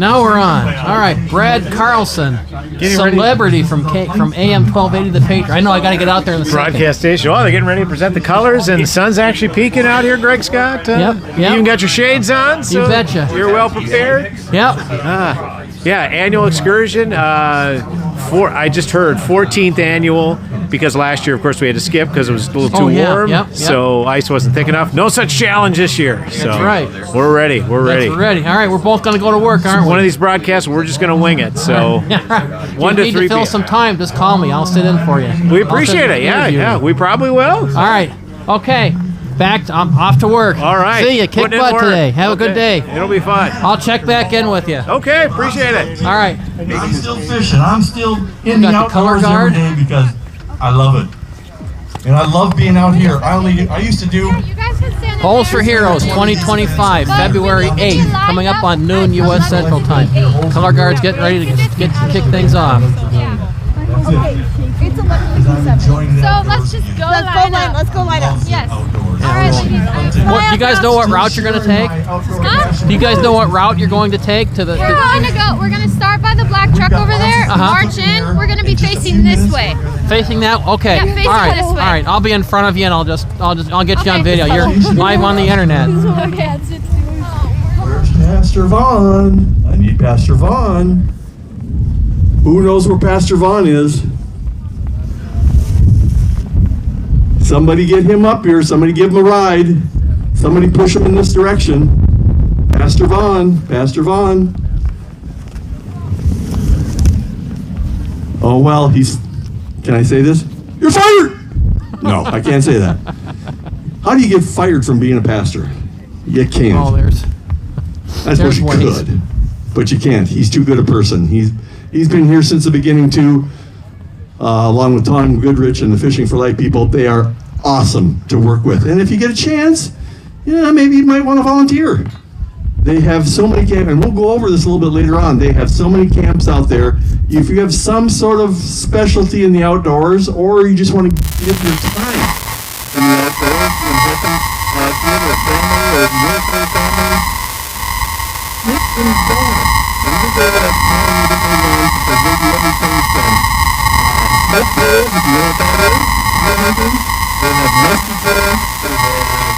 Now we're on. All right, Brad Carlson, celebrity from AM 1280 The Patriot. I know I got to get out there in the broadcast station. Oh, they're getting ready to present the colors, and the sun's actually peeking out here, Greg Scott. Yep. You even got your shades on, so you betcha. You're well prepared. Yep. Yeah, annual excursion. I just heard 14th annual, because last year, of course, we had to skip because it was a little too warm. Yep. So ice wasn't thick enough. No such challenge this year. So that's right. We're ready. We're ready. All right, we're both going to go to work, aren't we? One of these broadcasts, we're just going to wing it. So 1 to 3 If you need to fill some time, just call me. I'll sit in for you. We appreciate it. Yeah, we probably will. All right. Okay. I'm off to work. All right. See you. Kick butt today. Have a good day. It'll be fun. I'll check back in with you. Okay. Appreciate it. All right. I'm still fishing. I'm still in the outdoors every day because I love it. And I love being out here. I used to do Bowls for Heroes 2025, February 8th, coming up on noon U.S. Central Time. Color Guard's getting ready to kick things off. Okay, it's 11:57. So let's just go. Let's go line up. Yes. All right, ladies. Do you guys know what route you're going to take? Huh? Do you guys know what route you're going to take to the? We're gonna start by the black truck over there. March in. We're gonna be facing this way. Facing that? Okay. Yeah, facing all right. this way. All right. I'll be in front of you, and I'll get you on video. You're live on the internet. Okay. Where's Pastor Vaughn? I need Pastor Vaughn. Who knows where Pastor Vaughn is? Somebody get him up here. Somebody give him a ride. Somebody push him in this direction. Pastor Vaughn. Pastor Vaughn. Oh, well, can I say this? You're fired! No, I can't say that. How do you get fired from being a pastor? You can't. Oh, I suppose you could, but you can't. He's too good a person. He's been here since the beginning too, along with Tom Goodrich and the Fishing for Life people. They are awesome to work with. And if you get a chance, maybe you might want to volunteer. They have so many camps, and we'll go over this a little bit later on. They have so many camps out there. If you have some sort of specialty in the outdoors, or you just want to give your time in the outdoors and helping feed a family or military family, make them going. And you go to that time you didn't realize because maybe everything's done. That's good, if you know what that is. You know anything? They have mustard there. They have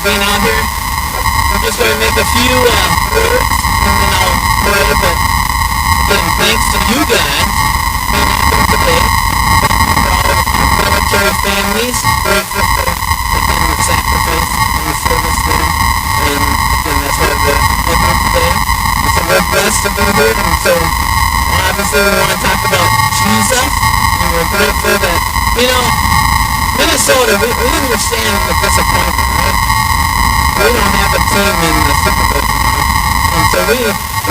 being out here. I'm just going to make a few words, and then I'll pray. But again, thanks to you guys being out here today. For all of our military families, grateful for again the sacrifice and the service there. And again, that's why we're here today. And so we're blessed to be here. And so obviously we want to talk about Jesus, and we're grateful that Minnesota, we understand the disappointment, right? We don't have a team in the Super Bowl tomorrow. And so we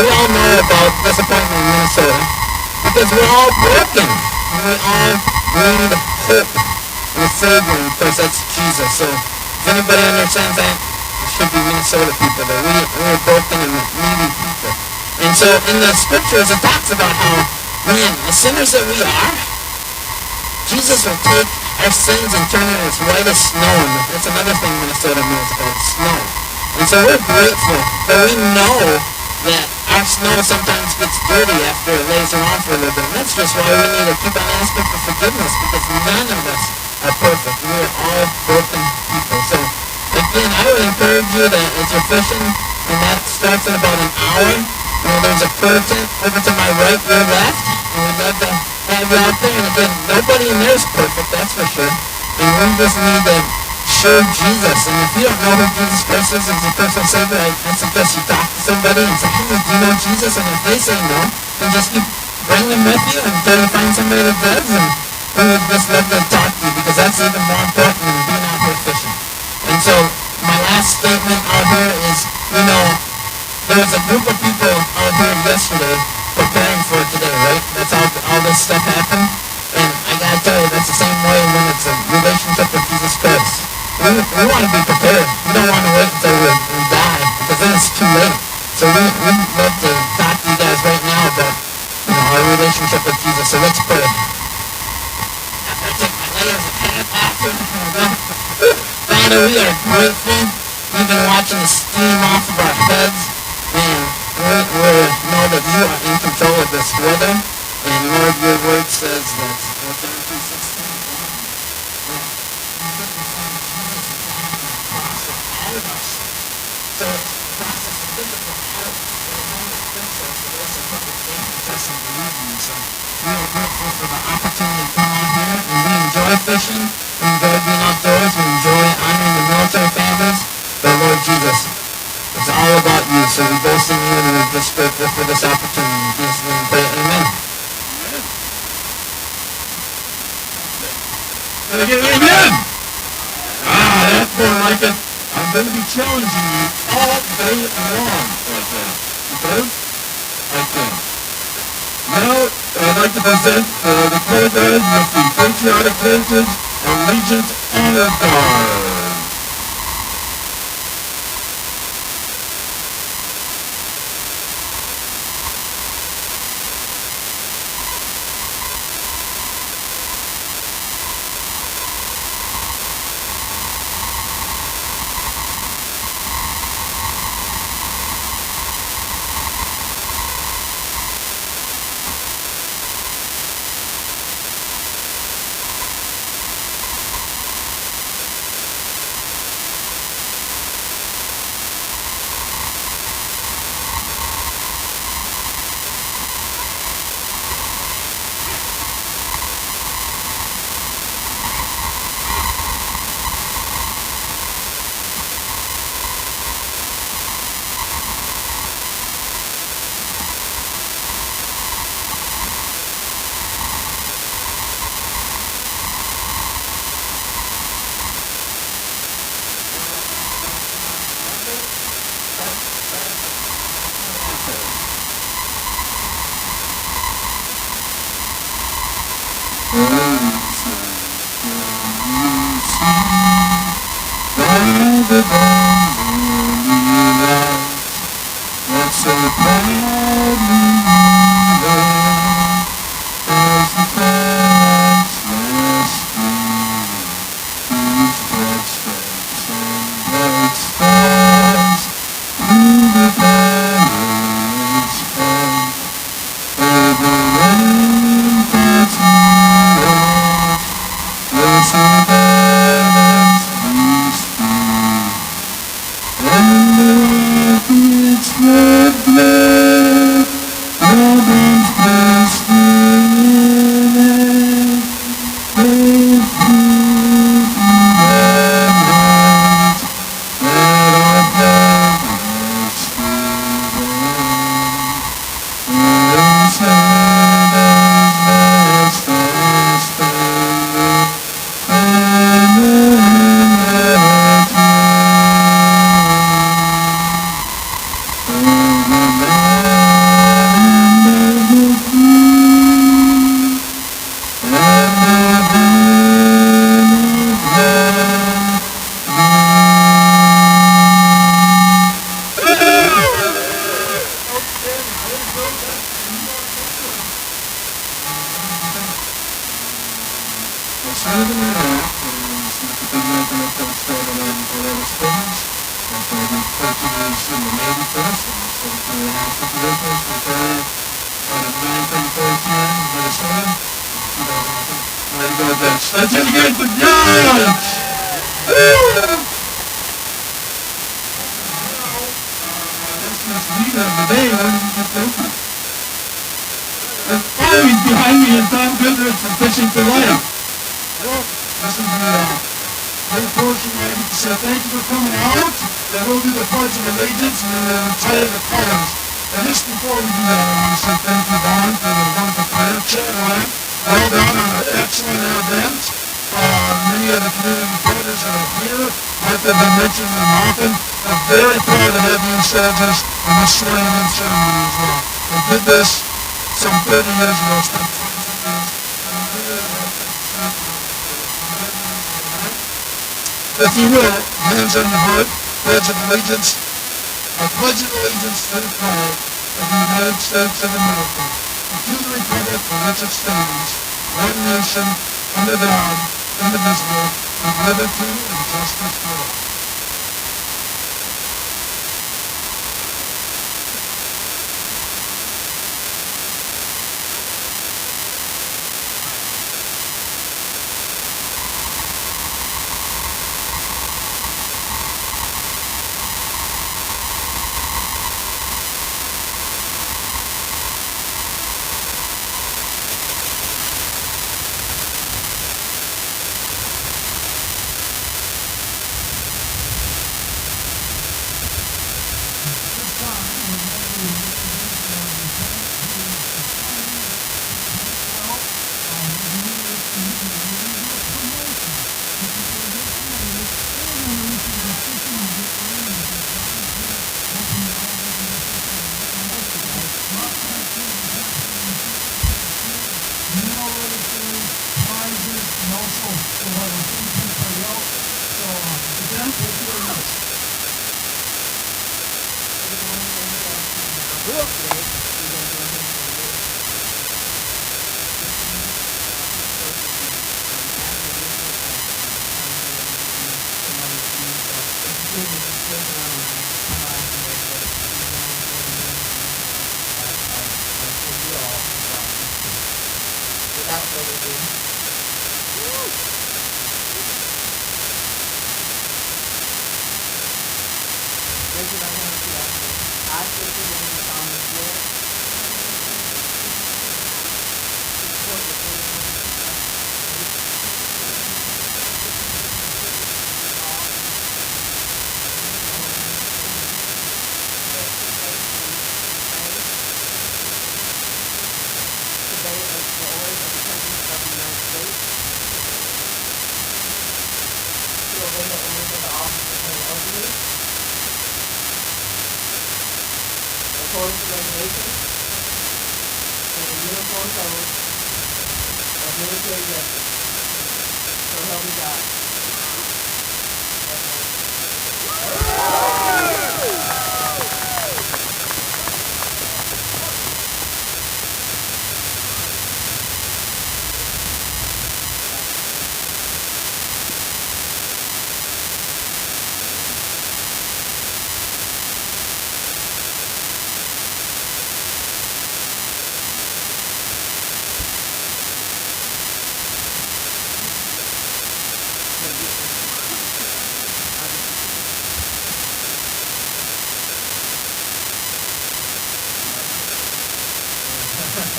all know about disappointment in Minnesota because we're all broken. And we all need hope and a Savior. And of course, that's Jesus. So if anybody understands that, it should be Minnesota people. That we're broken and needy people. And so in the scriptures, it talks about how, man, the sinners that we are, Jesus will take our sins and turn it as white as snow. And that's another thing Minnesota knows about snow. And so we're grateful that we know that our snow sometimes gets dirty after it lays around for a little bit. And that's just why we need to keep on asking for forgiveness, because none of us are perfect. We are all broken people. So again, I would encourage you that as you're fishing, and that starts in about an hour, there's a curtain over to my right, your left, and we'd love to have you out there. And again, nobody in there is perfect, that's for sure. And we just need to show Jesus. And if you don't know who Jesus Christ is as your personal Savior, I suggest you talk to somebody and say, hey, do you know Jesus? And if they say no, then just keep bringing them with you until you find somebody that does. And we would just love to talk to you, because that's even more important than being out here fishing. And so my last statement out here is, you know, there was a group of people out here yesterday preparing for today, right? That's how all this stuff happened. And I gotta tell you, that's the same way when it's a relationship with Jesus Christ. We want to be prepared. We don't want to wait until we die, because then it's too late. So we'd love to talk to you guys right now about, you know, our relationship with Jesus. So let's pray. After I take my layers of pants off, Father, we are grateful. We've been watching the steam off of our heads. Man, we know that you are in control of this weather. And Lord, your word says that. John 3:16. So it's a process of physical health. So we are grateful for the opportunity to come out here, and we enjoy fishing, we enjoy being outdoors, we enjoy honoring the military families. But Lord Jesus, it's all about you, so we boast in you and we're just grateful for this opportunity. In Jesus' name we pray, amen. Amen! That's more like it. I'm going to be challenging you all day long like that. Because I can. Now, I'd like to present the co-band with the patriotic heritage Allegiant Honor Guard. Let's get it for God! Always behind me is Tom Goodrich from Fishing for Life. This is the portion where I say thank you for coming out. Then we'll do the Pledge of Allegiance and then we'll retire the colors. And just before we do that, I want to say thank you, Don, for the wonderful prayer. Chat line. Well done on an excellent event. Many of the community partners that are here, not that they mention them often, are very proud to have you soldiers in the swearing-in ceremony as well. They did this some 30 years ago, some 20 years. If you will, hands on your heart, pledge of allegiance. I pledge allegiance to the flag of the United States of America, and to the republic for which it stands, one nation, under God, indivisible, with liberty and justice for all.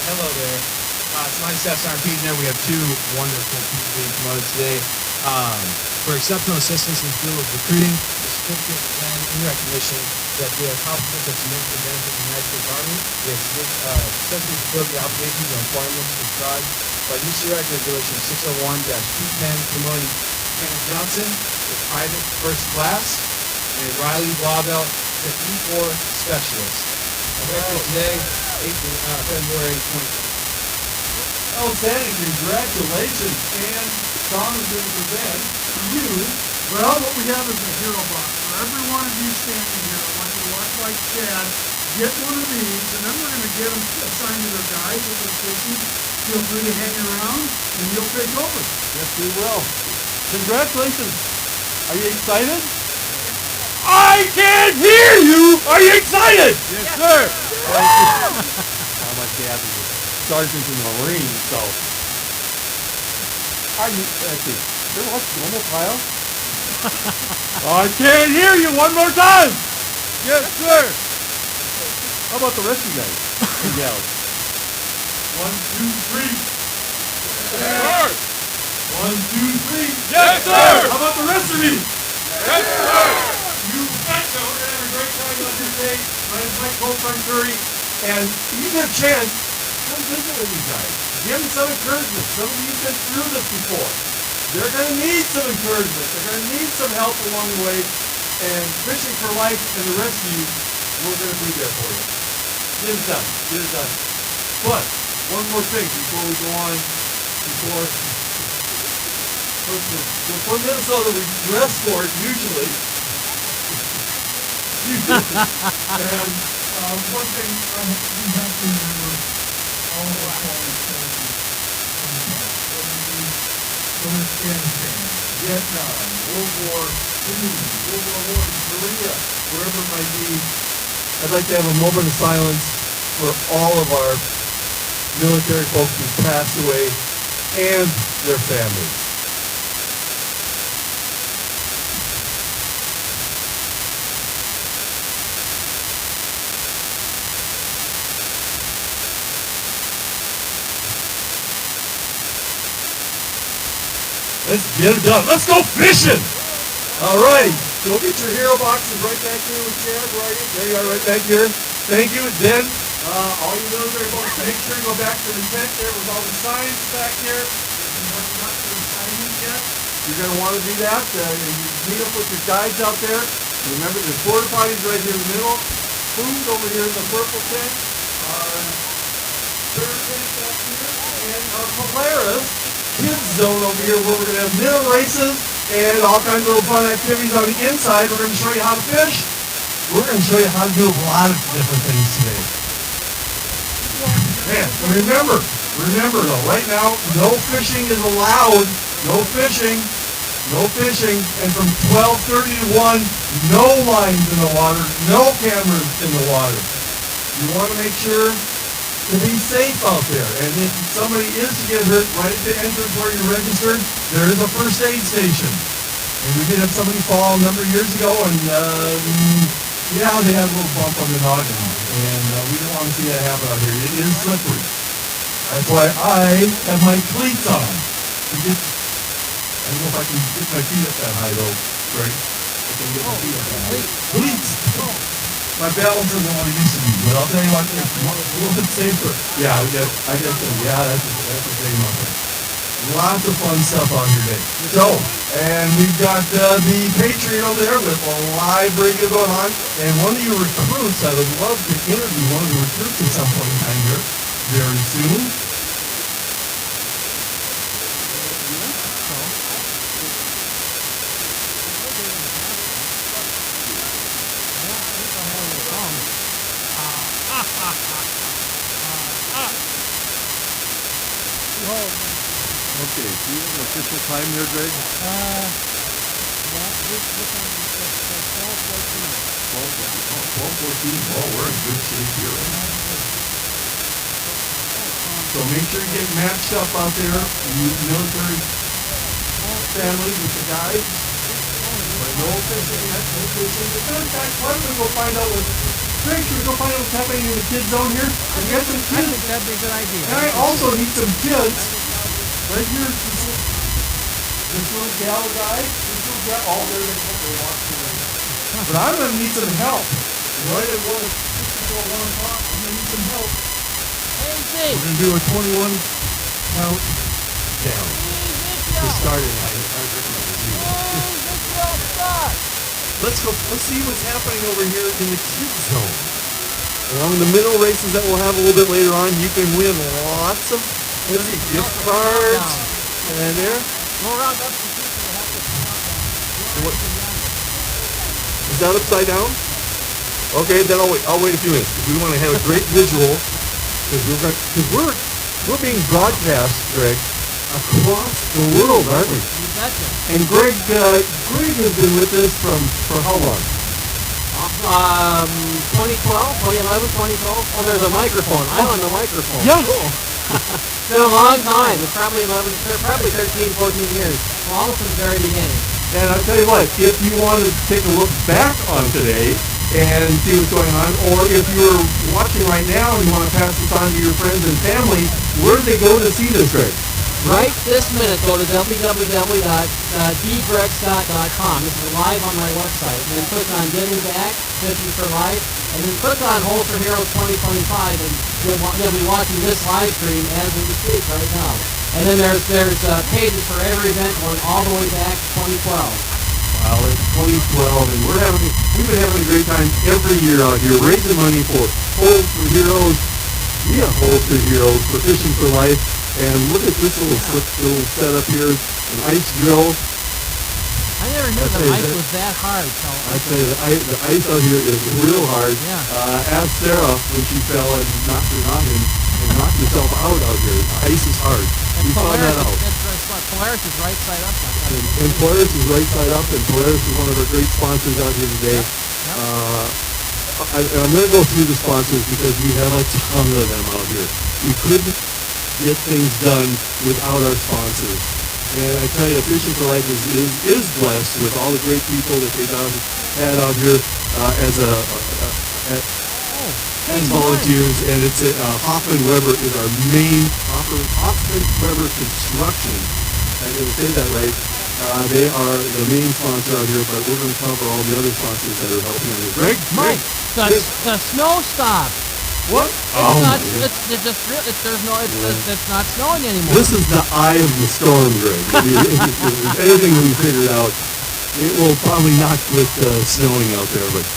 Hello there. Tonight's staff sergeant Pete, we have two wonderful people being promoted today for exceptional assistance in the field of recruiting. The certificate is in recognition that they are accomplishments of significant benefit to the United States Army. They have successfully fulfilled the obligations and requirements prescribed by UC Regulation 601-210, promoting Kenneth Johnson to private first class and Riley Blauvelt to E4 specialist. Effective today, February 20th. Outstanding, congratulations, and Tom is going to present to you. Well, what we have is a hero box. For every one of you standing here, I want you to watch like Chad, get one of these, and then we're going to get them assigned to their guys at the station. Feel free to hang around, and you'll take over. Yes, we will. Congratulations. Are you excited? I can't hear you! Are you excited? Yes, sir! My dad is a sergeant in the Marines, so. Are you, let's see, there was normal Kyle? I can't hear you one more time! Yes, sir! How about the rest of you guys? And gals? 1, 2, 3. Sir! 1, 2, 3. Yes, sir! How about the rest of you? Yes, sir! You betcha! We're going to have a great time on this day. My name's Mike Coltrane Curry, and you get a chance, come visit with you guys. Give them some encouragement. Some of you have been through this before. They're going to need some encouragement. They're going to need some help along the way. And Fishing for Life and the rest of you, we're going to be there for you. Get it done. Get it done. But one more thing before we go on. For Minnesota, we dress for it usually. And one thing we have to remember, all of our fallen Afghanistan, Vietnam, World War II, World War I, Korea, wherever it might be. I'd like to have a moment of silence for all of our military folks who passed away and their families. Let's get it done. Let's go fishing. All right. Go get your hero boxes right back here with Chad. Right. There you are, right back here. Thank you. Then, all you military folks, make sure you go back to the tent there with all the signs back here. If you have not done signing yet, you're going to want to do that. And you meet up with your guides out there. Remember, there's porta potties right here in the middle. Food over here in the purple tent. Third tent back here. And our Polaris kids zone over here where we're going to have minnow races and all kinds of little fun activities on the inside. We're going to show you how to fish. We're going to show you how to do a lot of different things today. Man, remember though, right now, no fishing is allowed. No fishing. And from 12:30 to 1, no lines in the water, no cameras in the water. You want to make sure to be safe out there. And if somebody is to get hurt right at the entrance where you're registered, there is a first aid station. And we did have somebody fall a number of years ago, and yeah, they had a little bump on the noggin. And we don't want to see that happen out here. It is slippery. That's why I have my cleats on. I don't know if I can get my feet up that high though, Greg. I can get my feet up that high. Cleats! My balance isn't what it used to be, but I'll tell you what, it's a little bit safer. Yeah, I guess so. Yeah, that's the same up there. Lots of fun stuff on here today. So, and we've got the Patriot over there with a live radio going on. And one of your recruits, I would love to interview one of the recruits at some point in time here very soon. Okay, do you have an official time there, Greg? 12:14. Oh, we're in good shape here. So make sure you get matched up out there, you military families with the guys. But no fishing yet, no fishing. But in fact, why don't we go find out Greg, should we go find out what's happening in the kids zone here? And we got some kids. I think that'd be a good idea. And I also need some kids. Right here, this little gal guy, this little gal, all there they walk through. But I'm going to need some help. Right at 1 o'clock, I'm going to need some help. We're going to do a 21 count down. To start it, let's see what's happening over here in the kids zone. Along the middle races that we'll have a little bit later on, you can win lots of gift cards. And there. Go around up to people. Is that upside down? Okay, then I'll wait a few minutes. We want to have a great visual because we're being broadcast, Greg, across the world, aren't we? You betcha. And Greg has been with us for how long? 2012, 2011, 2012. Oh, there's a microphone. I'm on the microphone. Yeah. It's been a long time. It's probably 13, 14 years. Well, almost from the very beginning. And I'll tell you what, if you want to take a look back on today and see what's going on, or if you're watching right now and you want to pass this on to your friends and family, where do they go to see this, Greg? Right this minute, go to www.dgregscott.com. This is live on my website. And then click on Giving Back, Fishing for Life, and then click on Hold for Heroes 2025, and you'll be watching this live stream as we speak right now. And then there's pages for every event going all the way back to 2012. Well, it's 2012, and we've been having a great time every year out here, raising money for Holes for Heroes, via Holes for Heroes, for Fishing for Life. And look at this little setup here, an ice drill. I never knew the ice was that hard. So I tell you, the ice out here is real hard. Yeah. Ask Sarah when she fell and knocked her noggin and knocked herself out here. The ice is hard. We found that out. Polaris is right side up. And Polaris is right side up, and Polaris is one of our great sponsors out here today. I'm going to go through the sponsors because we have a ton of them out here. We couldn't get things done without our sponsors. And I tell you, Fishing for Life is blessed with all the great people that they've had out here as volunteers. And it's Hoffman Weber is our main Hoffman Weber Construction. I didn't say that right. They are the main sponsor out here, but we're going to cover all the other sponsors that are helping out here. Greg, Mike, the snow stopped. What? It's not snowing anymore. This is the eye of the storm, Greg. I mean, if there's anything we figured out, it will probably not quit snowing out there, but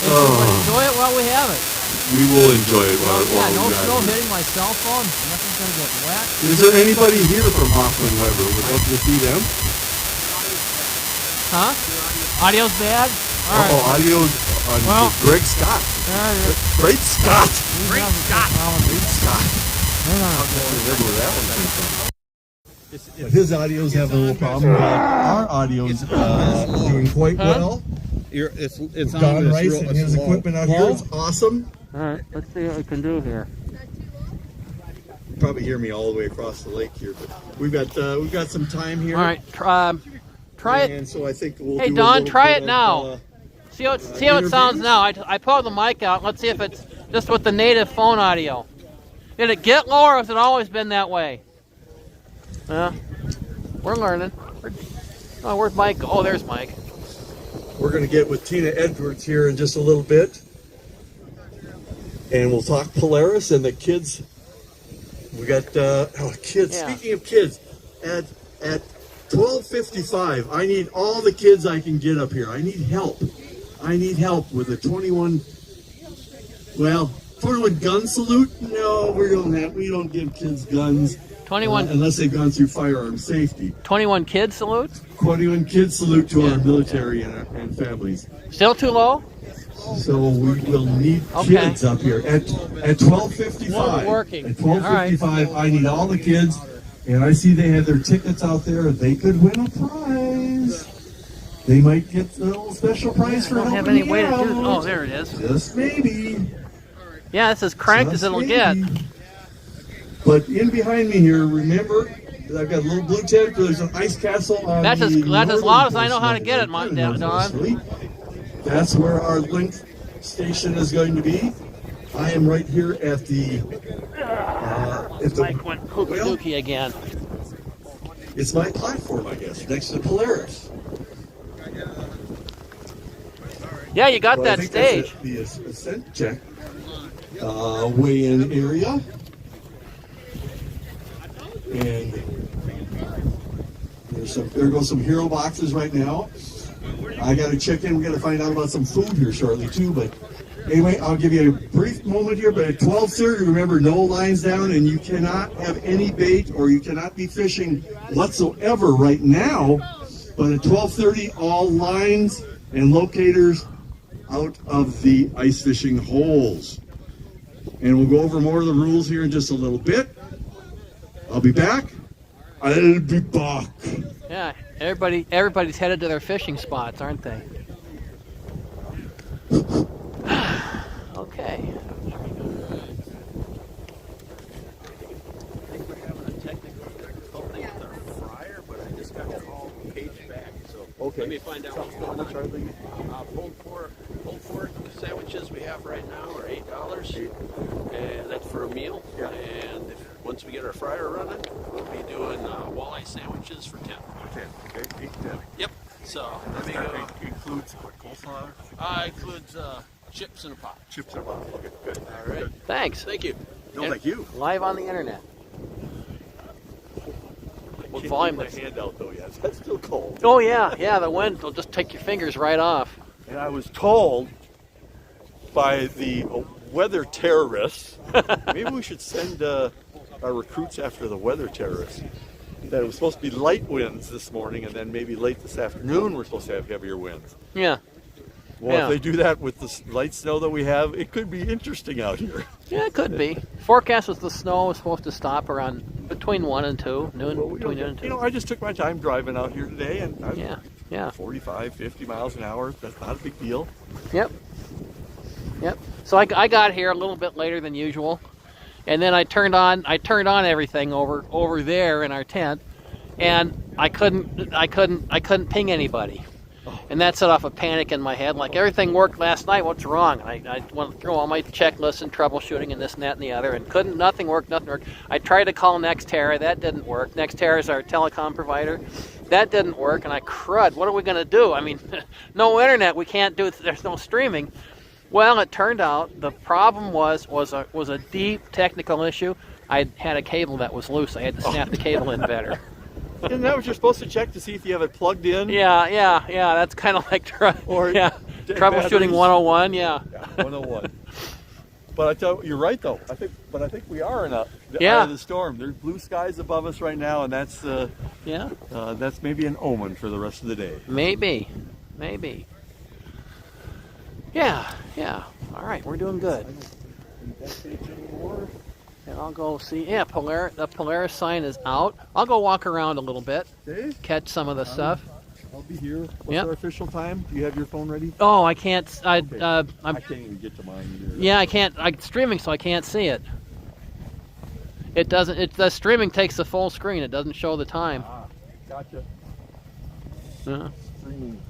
Enjoy it while we have it. we will enjoy it while No we got snow it. hitting my cell phone. Nothing's gonna get wet. Is there anybody here from Hoffman Weber? Would love to see them. Huh? Audio's bad? All right. Audio on Greg Scott. Great Scott. Great Scott. Great Scott. Hang on. I don't remember where that one came from. But his audio's having a little problem. Our audio's doing quite well. It's Don Rice and his equipment out here is awesome. All right. Let's see what we can do here. You probably hear me all the way across the lake here, but we've got some time here. All right. Try it. And so I think we'll Hey do Don, try bit it now. of, See how it sounds now. I pulled the mic out. Let's see if it's just with the native phone audio. Did it get lower, or has it always been that way? Yeah, we're learning. Where's Mike? Oh, there's Mike. We're going to get with Tina Edwards here in just a little bit, and we'll talk Polaris and the kids. We got kids. Yeah. Speaking of kids, at 12:55, I need all the kids I can get up here. I need help. I need help with a 21 gun salute. No, we don't give kids guns. 21 unless they've gone through firearm safety. 21 kids salute? 21 kids salute to our military and families. Still too low? So we will need kids up here at 12:55. Working. At 12:55, I need all the kids, and I see they have their tickets out there. They could win a prize. They might get a little special prize for I don't have helping any way to out. do. Oh, there it is. Just maybe. Yeah, it's as cranked as it'll get. But in behind me here, remember, I've got a little blue tent. There's an ice castle on That's as loud as I know how to get it, Don. That's where our link station is going to be. I am right here at the. Mike went hooky again. It's my platform, I guess, next to Polaris. Yeah, you got that stage. The ascent check weigh-in area. And there goes some hero boxes right now. I got to check in. We got to find out about some food here shortly too. But anyway, I'll give you a brief moment here. But at 12:30, remember, no lines down, and you cannot have any bait, or you cannot be fishing whatsoever right now. But at 12:30, all lines and locators out of the ice fishing holes. And we'll go over more of the rules here in just a little bit. I'll be back. I'll be back. Yeah, everybody's headed to their fishing spots, aren't they? Okay. I think we're having a technical difficulty with our fryer, but I just got the whole page back. So let me find out what's going on. Pulled pork sandwiches we have right now are $8, and that's for a meal. Yeah. And once we get our fryer running, we'll be doing walleye sandwiches for 10. Okay, 8 to 10. Yep. So let me go. Includes what, coleslaw? Includes chips in a pot. Chips in a pot. Okay, good. All right. Thanks. Thank you. No, thank you. Live on the internet. what Can't volume get it my is. hand out though yet. That's still cold. Oh yeah, the wind will just take your fingers right off. And I was told by the weather terrorists, maybe we should send our recruits after the weather terrorists, that it was supposed to be light winds this morning, and then maybe late this afternoon we're supposed to have heavier winds. Yeah. Well, Yeah. if they do that with the light snow that we have, it could be interesting out here. Yeah, it could be. Forecast was the snow was supposed to stop around between 1 and 2, between noon and 2. You know, I just took my time driving out here today, and I Yeah. 45, 50 miles an hour. That's not a big deal. Yep. So I got here a little bit later than usual, and then I turned on everything over there in our tent, and I couldn't ping anybody, and that set off a panic in my head. Like, everything worked last night. What's wrong? And I went through all my checklists and troubleshooting and this and that and the other, and nothing worked. I tried to call Nextera. That didn't work. Nextera is our telecom provider. That didn't work, and crud, what are we going to do? I mean, no internet, we can't do it, there's no streaming. Well, it turned out the problem was a deep technical issue. I had a cable that was loose. I had to snap the cable in better. Isn't that what you're supposed to check to see if you have it plugged in? Yeah, that's kind of like troubleshooting 101, yeah. 101. But I tell you, you're right though. I think we are in the eye of the storm. There's blue skies above us right now, and that's that's maybe an omen for the rest of the day. Maybe. Yeah. All right, we're doing good. And I'll go see. Yeah, the Polaris sign is out. I'll go walk around a little bit, catch some of the stuff. I'll be here. What's our official time? Do you have your phone ready? Oh, I can't. I can't even get to mine either. Yeah, I can't. I'm streaming, so I can't see it. It doesn't. The streaming takes the full screen. It doesn't show the time. Gotcha. Streaming.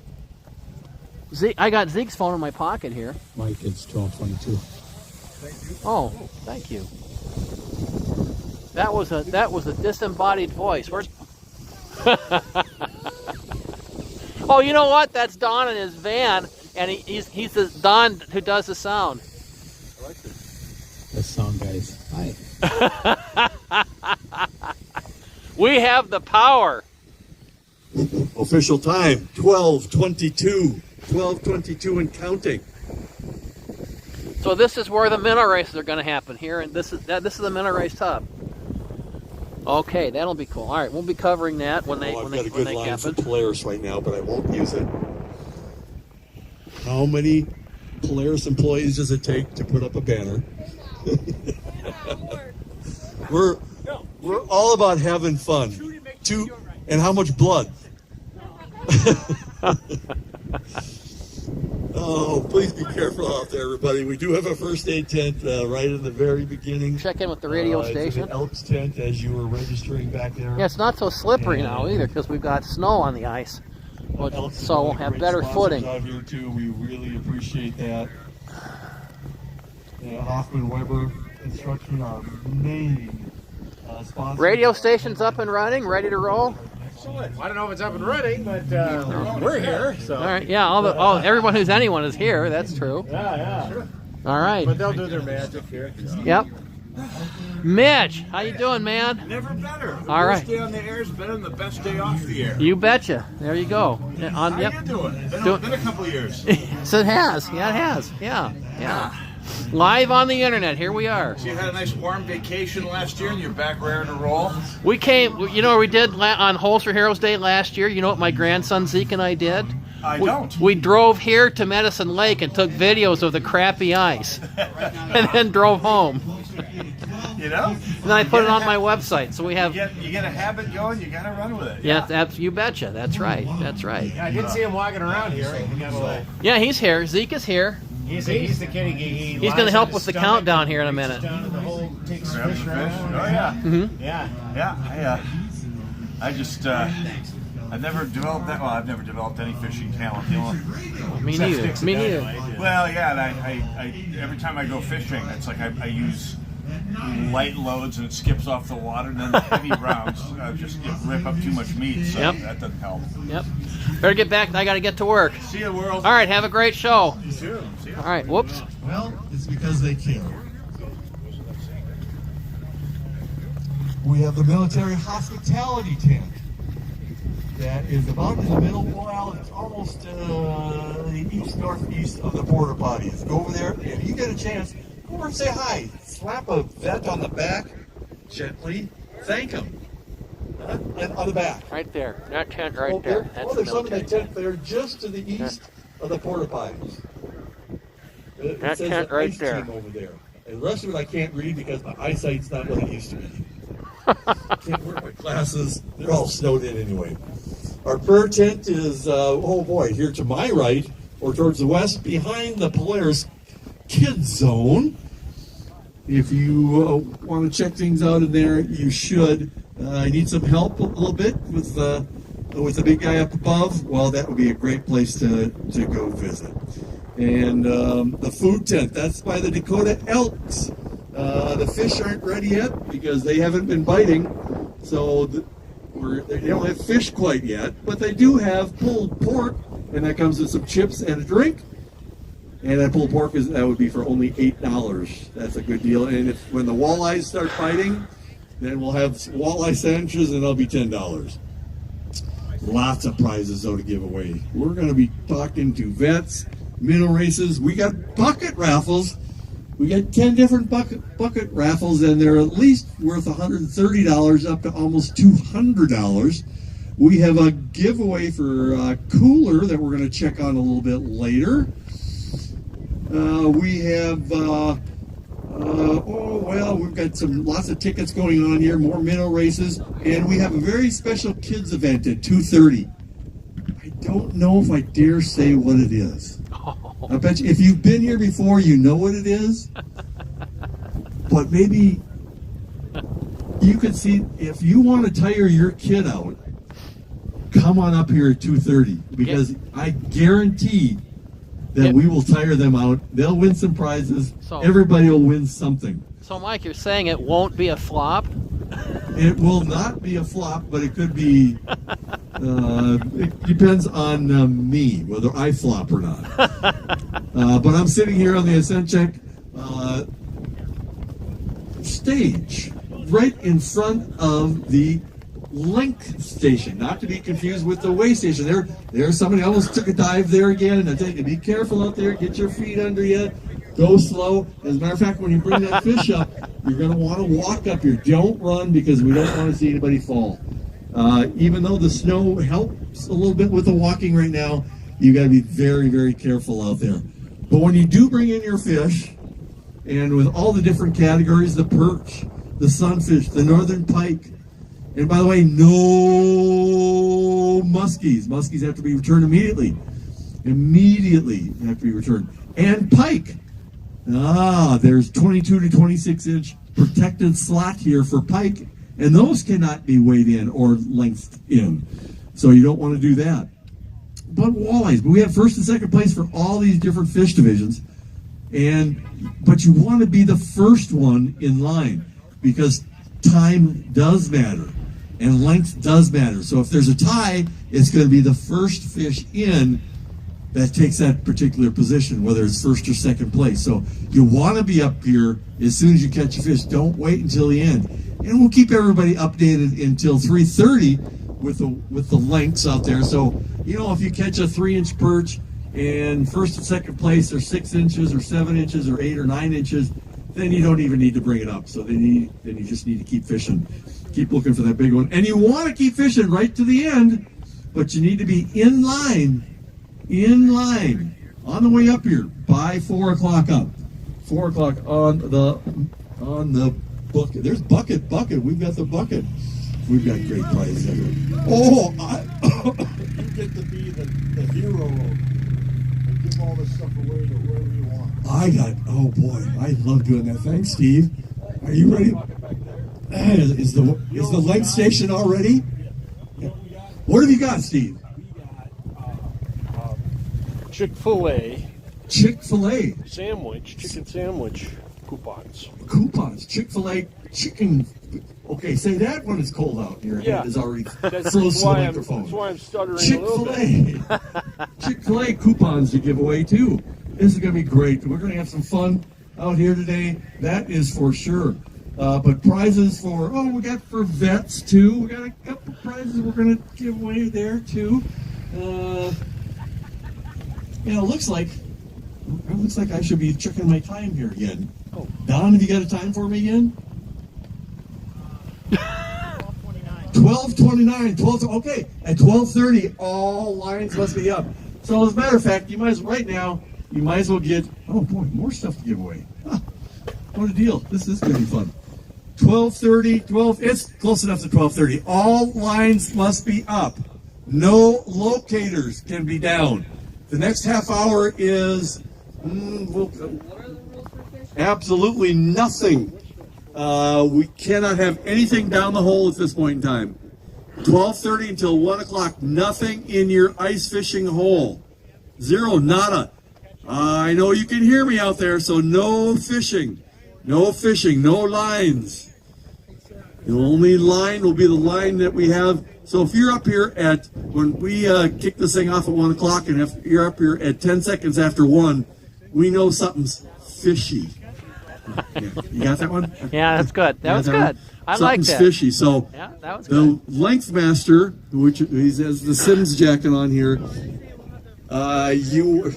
I got Zeke's phone in my pocket here. Mike, it's 12:22. Thank you. Oh, thank you. That was a disembodied voice. Where's? Oh, you know what? That's Don in his van, and he's the Don who does the sound. I like this. That's sound, guys. Hi. We have the power. Official time, 12:22. 12:22 and counting. So this is where the minnow races are going to happen here, and this is the minnow race hub. Okay, that'll be cool. All right, we'll be covering that when they I've got a good line happen. for Polaris right now, but I won't use it. How many Polaris employees does it take to put up a banner? We're all about having fun. And how much blood? Oh, please be careful out there, everybody. We do have a first aid tent right in the very beginning. Check in with the radio station. It's an Elks tent as you were registering back there. Yeah, it's not so slippery now either because we've got snow on the ice. So we'll have better footing. Out here too. We really appreciate that. Hoffman Weber Construction, our main sponsor. Radio station's up and running, ready to roll. Excellent. I don't know if it's up and running, but we're here. So. All right, yeah, everyone who's anyone is here. That's true. Yeah. Sure. All right. But they'll do their magic here. Yep. Mitch, how you doing, man? Never better. The All right. worst day on the air is better than the best day off the air. You betcha. There you go. How you doing? Been a couple of years. So it has. Yeah, it has. Yeah. Live on the internet. Here we are. So you had a nice warm vacation last year, and you're back raring to roll. We came. You know what we did on Holster Heroes Day last year? You know what my grandson Zeke and I did? I don't. We drove here to Medicine Lake and took videos of the crappy ice, and then drove home. You know? And then I put it on my website. So we have. You get a habit going. You got to run with it. Yeah, you betcha. That's right. Yeah, I did see him walking around here. Yeah, he's here. Zeke is here. He's the kid. He's going to help with the countdown here in a minute. Takes fish around. Oh yeah. Mm-hmm. Yeah. I just I've never developed that. Well, I've never developed any fishing talent. Me neither. Well, yeah. And I every time I go fishing, it's like I use light loads and it skips off the water, and then the heavy rounds just rip up too much meat. So that doesn't help. Yep. Better get back. I got to get to work. See you, world. All right. Have a great show. You too. See you. All right. Whoops. Well, it's because they care. We have the military hospitality tent that is about in the middle. Well, it's almost the east-northeast of the porta potties. Go over there, and if you get a chance, go over and say hi. Slap a vet on the back gently. Thank him. And on the back. Right there. That tent right there. That's there's some in the military. tent there just to the east of the porta potties. It That says tent the right ice there. team over there. And the rest of it I can't read because my eyesight's not what it used to be. Can't wear my glasses. They're all snowed in anyway. Our prayer tent is, oh boy, here to my right, or towards the west, behind the Polaris Kids Zone. If you want to check things out in there, you should. I need some help a little bit with the big guy up above. Well, that would be a great place to go visit. And the food tent, that's by the Dakota Elks. The fish aren't ready yet because they haven't been biting, so they don't have fish quite yet, but they do have pulled pork, and that comes with some chips and a drink. And that pulled pork that would be for only $8. That's a good deal. And when the walleyes start biting, then we'll have walleye sandwiches, and they'll be $10. Lots of prizes though to give away. We're going to be talking to vets, minnow races. We got bucket raffles. We got 10 different bucket raffles, and they're at least worth $130 up to almost $200. We have a giveaway for a cooler that we're going to check on a little bit later. We have, we've got lots of tickets going on here, more minnow races, and we have a very special kids event at 2:30. I don't know if I dare say what it is. I bet you, if you've been here before, you know what it is. But maybe you could see, if you want to tire your kid out, come on up here at 2:30, because I guarantee that we will tire them out. They'll win some prizes. Everybody will win something. So, Mike, you're saying it won't be a flop? It will not be a flop, but it could be. It depends on me, whether I flop or not. But I'm sitting here on the Ascent Check stage, right in front of the length station, not to be confused with the weigh station. There's somebody almost took a dive there again, and I tell you, be careful out there, get your feet under you, go slow. As a matter of fact, when you bring that fish up, you're going to want to walk up here. Don't run, because we don't want to see anybody fall. Even though the snow helps a little bit with the walking right now, you got to be very, very careful out there. But when you do bring in your fish, and with all the different categories, the perch, the sunfish, the northern pike, and by the way, no muskies. Muskies have to be returned immediately. Immediately have to be returned. And pike. There's 22 to 26 inch protected slot here for pike, and those cannot be weighed in or lengthed in. So you don't want to do that. But walleyes, we have first and second place for all these different fish divisions. But you want to be the first one in line, because time does matter and length does matter. So if there's a tie, it's going to be the first fish in that takes that particular position, whether it's first or second place. So you want to be up here as soon as you catch a fish. Don't wait until the end. And we'll keep everybody updated until 3:30 with the lengths out there. So, if you catch a 3-inch perch and first and second place are 6 inches or 7 inches or 8 or 9 inches, then you don't even need to bring it up. So then you just need to keep fishing. Keep looking for that big one. And you want to keep fishing right to the end, but you need to be in line, on the way up here by 4 o'clock up. 4 o'clock on the bucket. There's bucket. We've got the bucket. We've got great prizes here. Oh, you get to be the hero and give all this stuff away to whoever you want. Oh boy, I love doing that. Thanks, Steve. Are you ready? Is the length station all ready? What have you got, Steve? Chick-fil-A. Chick-fil-A. Chicken sandwich coupons. Chick-fil-A chicken. Okay, say that when it's cold out. Your hand is already close to the microphone. That's why I'm stuttering a little bit. Chick-fil-A coupons to give away too. This is going to be great. We're going to have some fun out here today. That is for sure. But prizes for, we got for vets too. We got a couple prizes we're going to give away there too. It looks like I should be checking my time here again. Oh. Don, have you got a time for me again? 12:29. Okay, at 12:30, all lines must be up. So as a matter of fact, you might as well get, more stuff to give away. Huh, what a deal. This is going to be fun. 12:30, it's close enough to 12:30. All lines must be up. No locators can be down. The next half hour is absolutely nothing. We cannot have anything down the hole at this point in time. 12:30 until 1 o'clock, nothing in your ice fishing hole. Zero, nada. I know you can hear me out there, so no fishing. No fishing, no lines. The only line will be the line that we have. So if you're up here when we kick this thing off at 1 o'clock, and if you're up here at 10 seconds after 1, we know something's fishy. Yeah. You got that one? Yeah, that's good. That was good. I like that. Something's fishy. So yeah, that was good. The Length Master, which he has the Sims jacket on here, you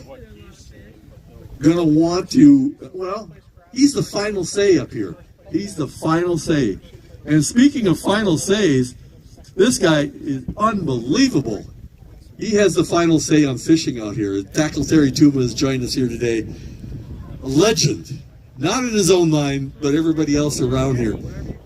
gonna want to. Well, he's the final say up here. He's the final say. And speaking of final says, this guy is unbelievable. He has the final say on fishing out here. Tackle Terry Tuma has joined us here today. A legend. Not in his own line, but everybody else around here.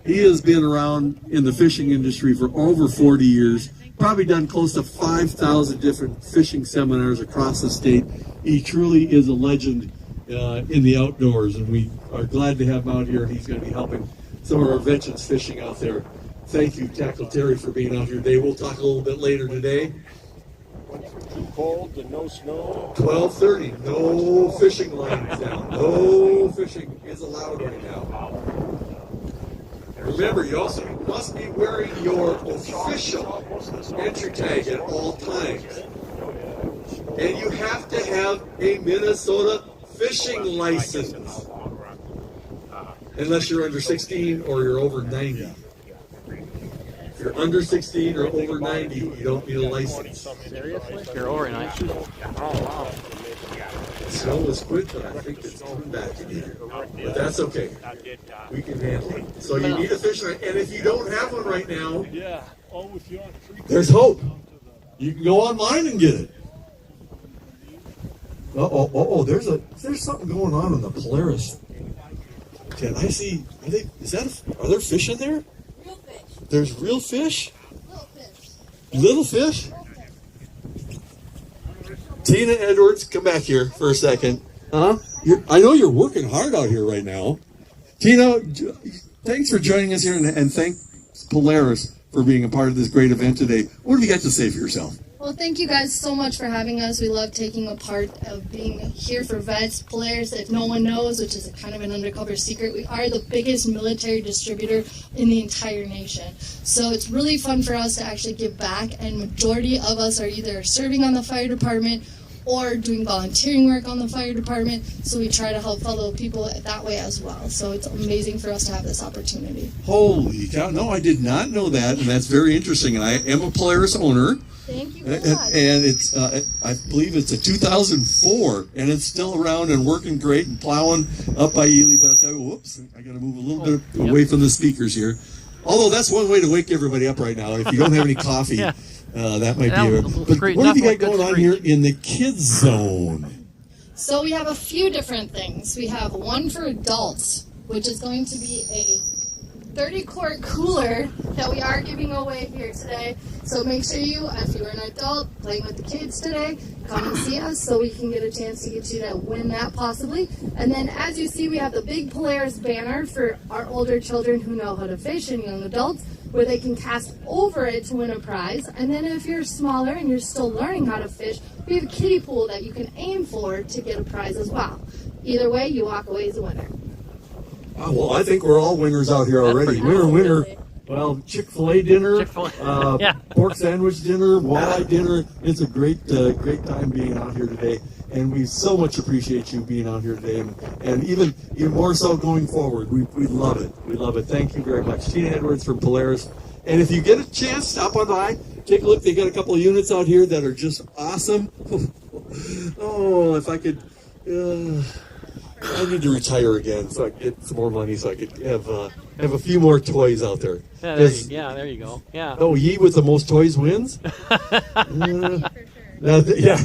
He has been around in the fishing industry for over 40 years, probably done close to 5,000 different fishing seminars across the state. He truly is a legend in the outdoors, and we are glad to have him out here. He's going to be helping some of our veterans fishing out there. Thank you, Tackle Terry, for being out here today. We'll talk a little bit later today. Too cold and no snow. 12:30, no fishing lines down. No fishing is allowed right now. Remember, you also must be wearing your official entry tag at all times. And you have to have a Minnesota fishing license. Unless you're under 16 or you're over 90. If you're under 16 or over 90, you don't need a license. Seriously? You're over 90? Oh, wow. Snow was quit, but I think it's coming back again. But that's okay. We can handle it. So you need a fishing line. And if you don't have one right now, there's hope. You can go online and get it. There's something going on in the Polaris. Can I see? Are there fish in there? Real fish. There's real fish? Little fish. Little fish? Tina Edwards, come back here for a second. I know you're working hard out here right now. Tina, thanks for joining us here, and thank Polaris for being a part of this great event today. What have you got to say for yourself? Well, thank you guys so much for having us. We love taking a part of being here for vets, Polaris. If no one knows, which is kind of an undercover secret, we are the biggest military distributor in the entire nation. So it's really fun for us to actually give back, and majority of us are either serving on the fire department or doing volunteering work on the fire department. So we try to help fellow people that way as well. So it's amazing for us to have this opportunity. Holy cow. No, I did not know that, and that's very interesting. And I am a Polaris owner. Thank you very much. And it's, I believe it's a 2004, and it's still around and working great and plowing up by Ely. But I'll tell you, whoops, I got to move a little bit away from the speakers here. Although that's one way to wake everybody up right now. If you don't have any coffee, that might be it. But what have you got going on here in the kids zone? So we have a few different things. We have one for adults, which is going to be a 30-quart cooler that we are giving away here today. So make sure you, if you're an adult playing with the kids today, come and see us so we can get a chance to get you to win that possibly. And then as you see, we have the big Polaris banner for our older children who know how to fish and young adults, where they can cast over it to win a prize. And then if you're smaller and you're still learning how to fish, we have a kiddie pool that you can aim for to get a prize as well. Either way, you walk away as a winner. Oh, well, I think we're all winners out here already. Winner. Well, Chick-fil-A dinner, pork sandwich dinner, walleye dinner. It's a great time being out here today. And we so much appreciate you being out here today, and even more so going forward. We love it. We love it. Thank you very much. Tina Edwards from Polaris. And if you get a chance, stop on by, take a look. They got a couple of units out here that are just awesome. Oh, if I could, I need to retire again so I can get some more money so I could have a few more toys out there. Yeah, there you go. Yeah. Oh, he with the most toys wins? Yeah.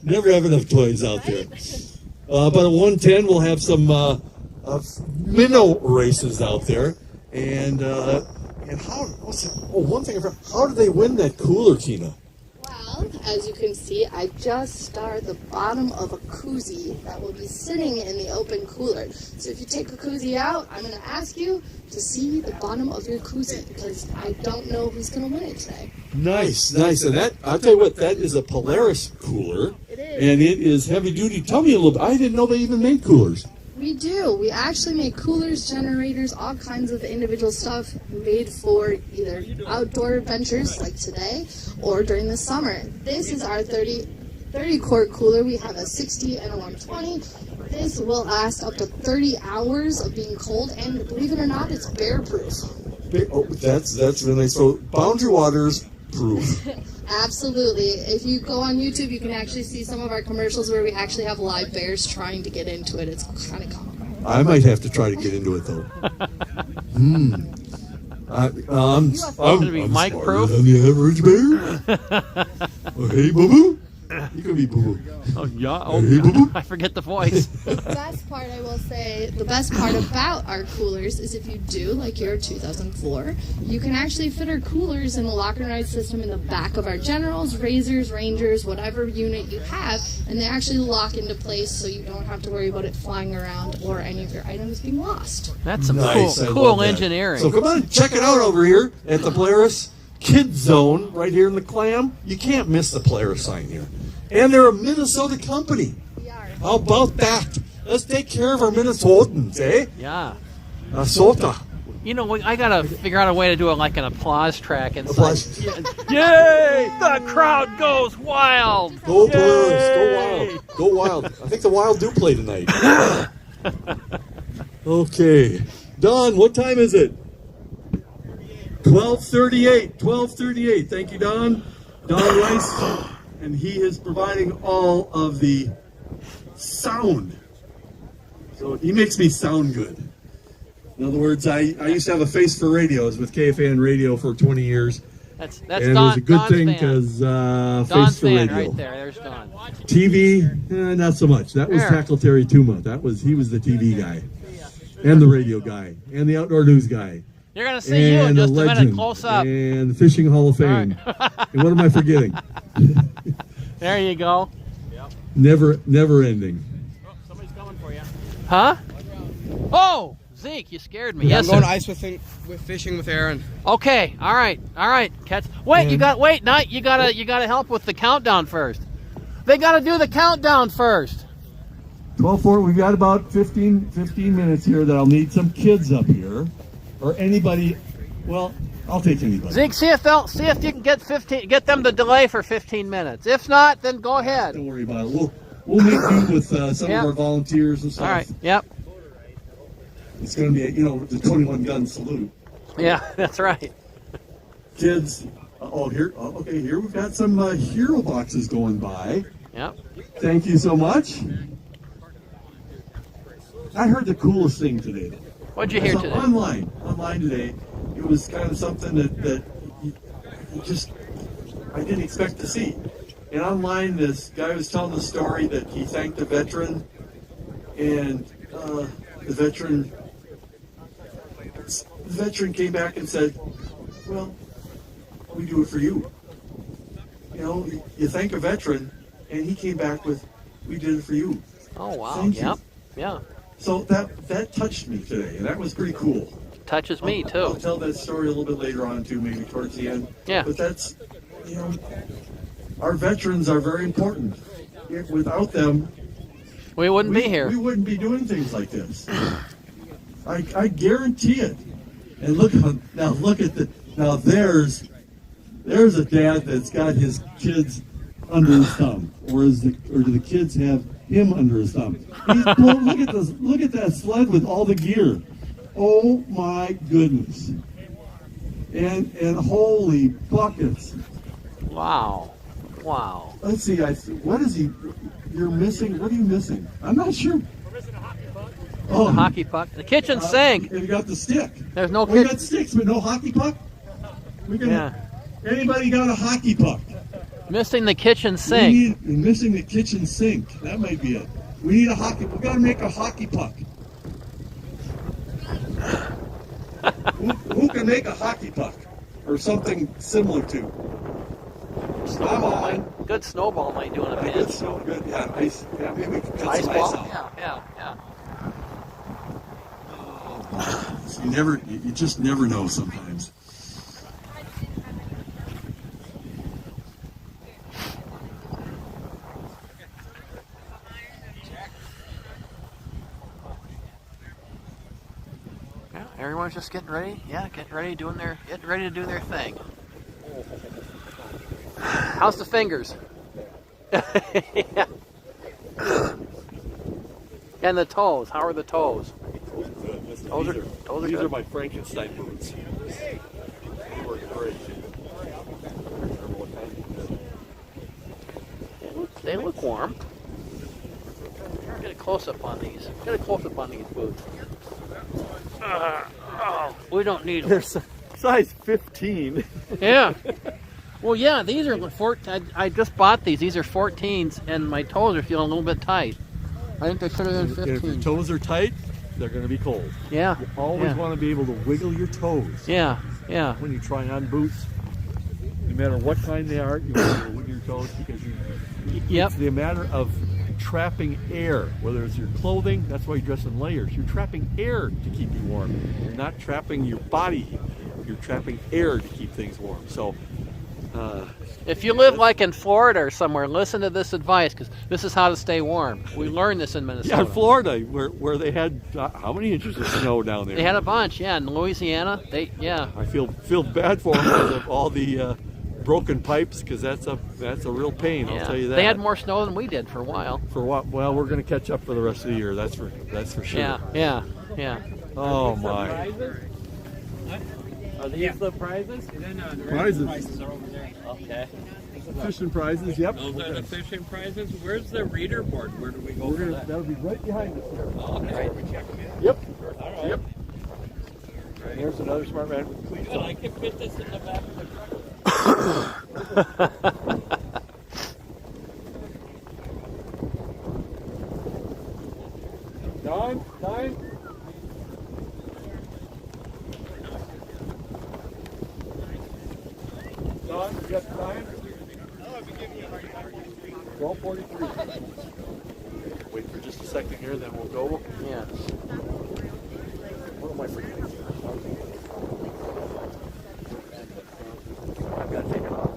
Never have enough toys out there. But at 110, we'll have some minnow races out there. And one thing, how do they win that cooler, Tina? Well, as you can see, I just starred the bottom of a koozie that will be sitting in the open cooler. So if you take a koozie out, I'm going to ask you to see the bottom of your koozie because I don't know who's going to win it today. Nice. And that, I'll tell you what, that is a Polaris cooler. It is. And it is heavy duty. Tell me a little bit. I didn't know they even made coolers. We do. We actually make coolers, generators, all kinds of individual stuff made for either outdoor adventures like today or during the summer. This is our 30 quart cooler. We have a 60 and a 120. This will last up to 30 hours of being cold, and believe it or not, it's bear proof. Oh, that's really nice. So Boundary Waters proof. Absolutely. If you go on YouTube, you can actually see some of our commercials where we actually have live bears trying to get into it. It's kind of comical. I might have to try to get into it though. I'm gonna be mic proof than the average bear. Oh, hey, boo boo. You can be boo boo. Oh yeah. Oh, hey, boo boo. I forget the voice. The best part, I will say, the best part about our coolers is if you do, like your 2004, you can actually fit our coolers in the lock and ride system in the back of our Generals, Razors, Rangers, whatever unit you have, and they actually lock into place so you don't have to worry about it flying around or any of your items being lost. That's some nice. cool engineering. So come on, check it out over here at the Polaris Kids Zone right here in the Clam. You can't miss the Polaris sign here. And they're a Minnesota company. We are. How about that? Let's take care of our Minnesotans, eh? Yeah. Minnesota. You know, I gotta figure out a way to do it like an applause track inside. Applause. Yay! The crowd goes wild. Go Polaris. Go wild. I think the Wild do play tonight. Okay. Don, what time is it? 12:38. 12:38. Thank you, Don. Don Rice. And he is providing all of the sound. So he makes me sound good. In other words, I used to have a face for radios with KFAN Radio for 20 years. That's and Don, it was a good Don's thing fan. because Don's face for fan radio. right there. There's Don. TV, not so much. That was There. Tackle Terry Tuma. He was the TV guy, and the radio guy, and the outdoor news guy. You're gonna see you in and just a legend, minute, close up. and the Fishing Hall of Fame. Right. And what am I forgetting? There you go. Never ending. Oh, somebody's coming for you. Huh? Oh, Zeke, you scared me. Yeah, Yes, I'm going sir. ice with fishing with Aaron. Okay, all right, Catch. Wait, you gotta help with the countdown first. They gotta do the countdown first. 12:04. We've got about 15 minutes here that I'll need some kids up here, or anybody. Well, I'll take anybody. Zeke, see if you can get them to delay for 15 minutes. If not, then go ahead. Don't worry about it. We'll make do with some Yep. of our volunteers and stuff. All right. Yep. It's going to be, the 21 gun salute. Yeah, that's right. Kids. Here we've got some hero boxes going by. Yep. Thank you so much. I heard the coolest thing today. What'd you hear today? Online today. It was kind of something that I didn't expect to see. And online, this guy was telling the story that he thanked a veteran, and the veteran came back and said, "Well, we do it for you." You thank a veteran, and he came back with, "We did it for you." Oh wow. Thank you. Yep. Yeah. So that touched me today, and that was pretty cool. Touches me too. I'll tell that story a little bit later on too, maybe towards the end. Yeah. But that's, our veterans are very important. Without them, we wouldn't be here. We wouldn't be doing things like this. I guarantee it. And look at there's a dad that's got his kids under his thumb, or do the kids have him under his thumb? Look at this! Look at that sled with all the gear. Oh my goodness! And holy buckets! Wow. Wow. Let's see. What is he? You're missing. What are you missing? I'm not sure. Oh, the hockey puck. The kitchen sink. You got the stick. There's no. We got sticks, but no hockey puck. Anybody got a hockey puck? Missing the kitchen sink. Missing the kitchen sink. That might be it. We need a hockey. We got to make a hockey puck. who can make a hockey puck or something similar to? Snowball night. Good snowball night doing a bit. Good. Yeah, ice. Yeah, maybe we can cut ice some ball. ice out. Yeah. You just never know sometimes. Yeah, everyone's just getting ready. Yeah, getting ready to do their thing. How's the fingers? Yeah. And the toes. How are the toes? These are my Frankenstein boots. They work great. They look warm. Get a close up on these. Get a close up on these boots. We don't need them. They're size 15. Yeah. Well, yeah, these are I just bought these. These are 14s, and my toes are feeling a little bit tight. I think they should have been 15. If your toes are tight, they're going to be cold. Yeah. You always want to be able to wiggle your toes. Yeah. When you try on boots, no matter what kind they are, you want to wiggle your toes because it's the matter of trapping air. Whether it's your clothing, that's why you dress in layers. You're trapping air to keep you warm. You're not trapping your body. You're trapping air to keep things warm. So. If you live like in Florida or somewhere, listen to this advice because this is how to stay warm. We learned this in Minnesota. Yeah, in Florida, where they had how many inches of snow down there? They had a bunch. Yeah, in Louisiana, I feel bad for them because of all the broken pipes because that's a real pain. I'll tell you that. They had more snow than we did for a while. For what? Well, we're going to catch up for the rest of the year. That's for sure. Yeah. Oh my. Are these the prizes? Prizes. Prizes are over there. Okay. Fishing prizes, yep. Those are the fishing prizes. Where's the reader board? Where do we go for that? That'll be right behind us here. Oh, okay. We check them in. Yep. All right. Yep. And here's another smart man with cleats on. I can fit this in the back of the truck. Don. Don, you got time? Oh, I've been giving you a hard time. 12:43. Wait for just a second here, then we'll go. Yeah. What am I forgetting? I've got to take it off.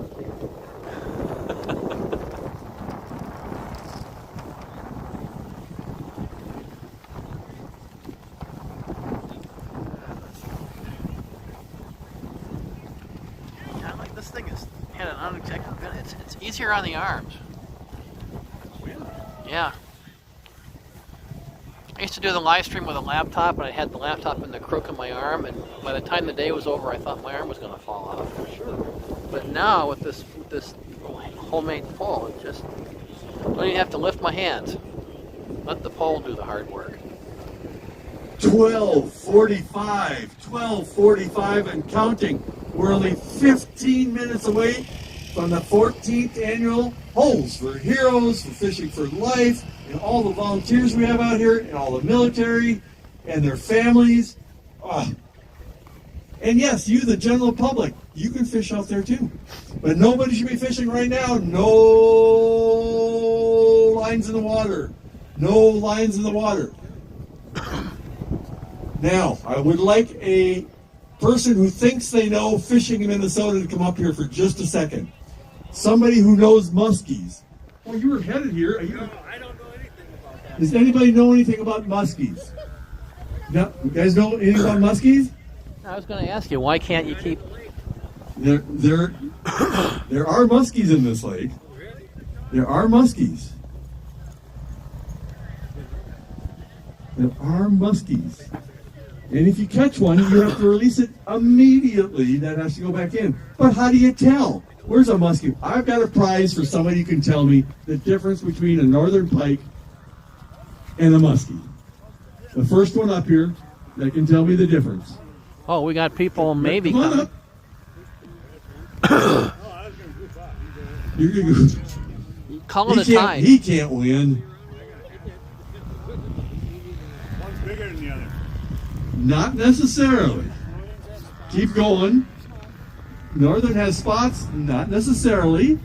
This thing had an unexpected. It's easier on the arms. Yeah. I used to do the live stream with a laptop, and I had the laptop in the crook of my arm, and by the time the day was over, I thought my arm was going to fall off. Sure. But now with this homemade pole, it just I don't even have to lift my hands. Let the pole do the hard work. 12:45 and counting. We're only 15 minutes away from the 14th annual Holes for Heroes, for Fishing for Life, and all the volunteers we have out here, and all the military, and their families. And yes, you, the general public, you can fish out there too. But nobody should be fishing right now. No lines in the water. No lines in the water. Now, I would like a person who thinks they know fishing in Minnesota to come up here for just a second. Somebody who knows muskies. Oh, you were headed here. I don't know anything about that. Does anybody know anything about muskies? No, you guys know anything about muskies? I was going to ask you, why can't you keep... There are muskies in this lake. There are muskies. There are muskies. And if you catch one, you have to release it immediately. That has to go back in. But how do you tell? Where's a muskie? I've got a prize for somebody who can tell me the difference between a northern pike and a muskie. The first one up here that can tell me the difference. Oh, we got people maybe Come on coming. up. Calling he a tie. He can't win. One's bigger than the other. Not necessarily. Keep going. Northern has spots. Not necessarily.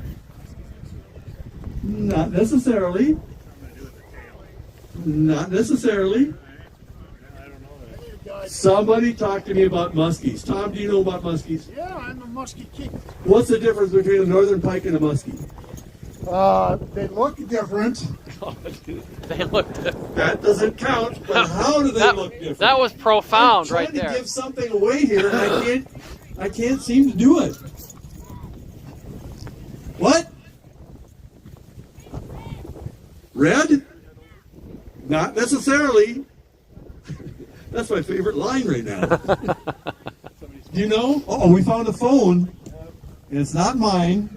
Not necessarily. Not necessarily. Somebody talk to me about muskies. Tom, do you know about muskies? Yeah, I'm a muskie king. What's the difference between a northern pike and a muskie? They look different. They look different. That doesn't count, but how do they look different? That was profound I'm right trying there. to give something away here, and I can't seem to do it. What? Red? Not necessarily. That's my favorite line right now. Do you know? Oh, we found a phone. It's not mine.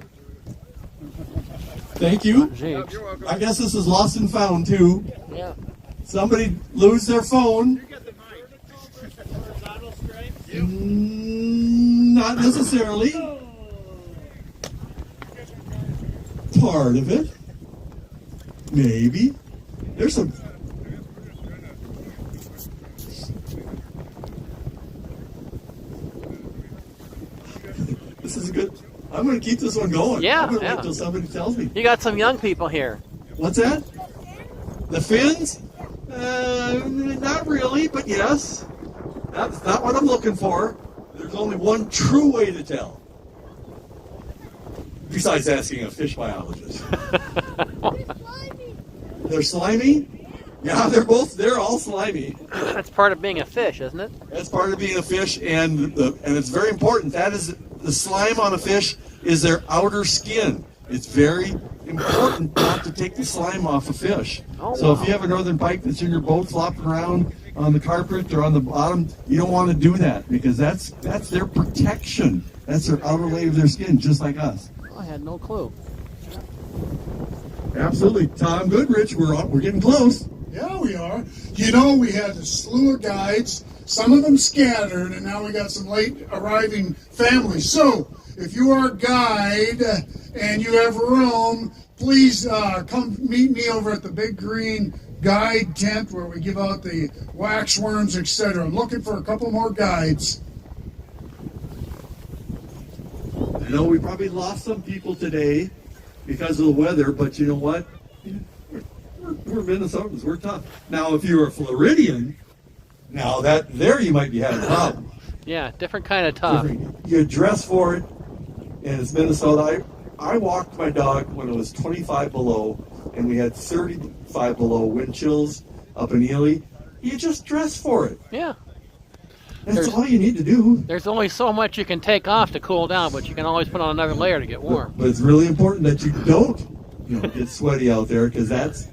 Thank you. I guess this is lost and found too. Yeah. Somebody lose their phone. Not necessarily. Part of it. Maybe. There's some. This is good. I'm going to keep this one going. Yeah, I'm going to yeah. wait until somebody tells me. You got some young people here. What's that? The fins? Not really, but yes. That's not what I'm looking for. There's only one true way to tell. Besides asking a fish biologist. They're slimy? Yeah, they're all slimy. That's part of being a fish, isn't it? That's part of being a fish, and it's very important. That is, the slime on a fish is their outer skin. It's very important not to take the slime off a fish. Oh, so wow. if you have a northern pike that's in your boat flopping around on the carpet or on the bottom, you don't want to do that because that's their protection. That's their outer layer of their skin, just like us. I had no clue. Absolutely. Tom Goodrich, we're getting close. Yeah, we are. You know, we had a slew of guides. Some of them scattered, and now we got some late arriving families. So, if you are a guide and you have room, please come meet me over at the Big Green Guide Tent where we give out the wax worms, etc. I'm looking for a couple more guides. I know we probably lost some people today because of the weather, but you know what? We're Minnesotans. We're tough. Now, if you're a Floridian, now there you might be having a problem. Yeah, different kind of tough. You dress for it, and it's Minnesota. I walked my dog when it was 25 below, and we had 35 below wind chills up in Ely. You just dress for it. Yeah. That's all you need to do. There's only so much you can take off to cool down, but you can always put on another layer to get warm. But it's really important that you don't get sweaty out there because that's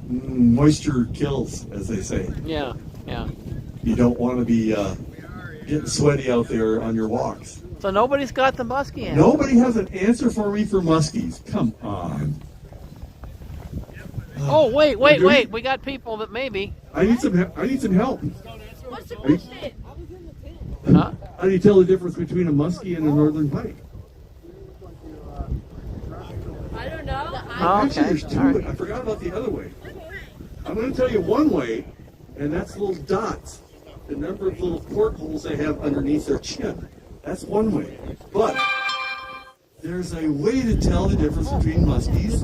moisture kills, as they say. Yeah, yeah. You don't want to be getting sweaty out there on your walks. So nobody's got the muskie answer. Nobody has an answer for me for muskies. Come on. Oh, wait. We got people that maybe. I need some help. What's the question? Huh? How do you tell the difference between a muskie and a northern pike? I don't know. Oh, Actually, okay. there's two. All right. I forgot about the other way. I'm going to tell you one way, and that's little dots. The number of little portholes they have underneath their chin. That's one way. But there's a way to tell the difference between muskies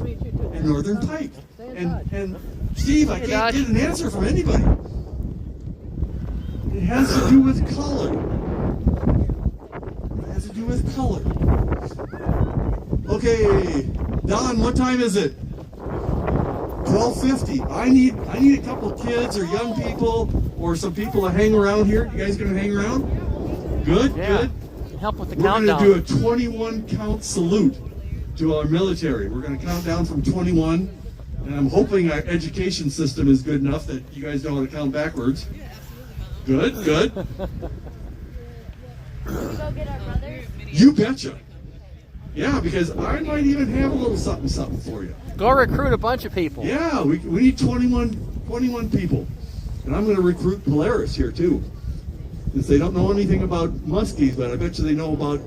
and northern pike. And Steve, I can't get an answer from anybody. It has to do with color. It has to do with color. Okay, Don, what time is it? 12:50. I need a couple of kids or young people or some people to hang around here. You guys gonna hang around? Good, Yeah. good. Help with the We're countdown. gonna do a 21 count salute. to our military. We're going to count down from 21, and I'm hoping our education system is good enough that you guys know how to count backwards. Good, good. Can we go get our brothers? You betcha. Yeah, because I might even have a little something for you. Go recruit a bunch of people. Yeah, we need 21 people. And I'm going to recruit Polaris here, too. Since they don't know anything about muskies, but I bet you they know about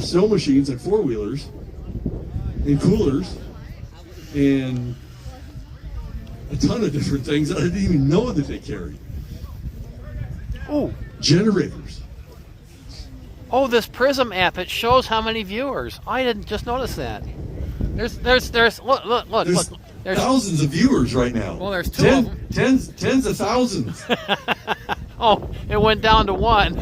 snow machines and four-wheelers and coolers and a ton of different things that I didn't even know that they carried. Oh, generators. Oh, this Prism app, it shows how many viewers. I didn't just notice that. There's look. There's thousands of viewers right now. Well, there's two of them. Tens of thousands. Oh, it went down to one.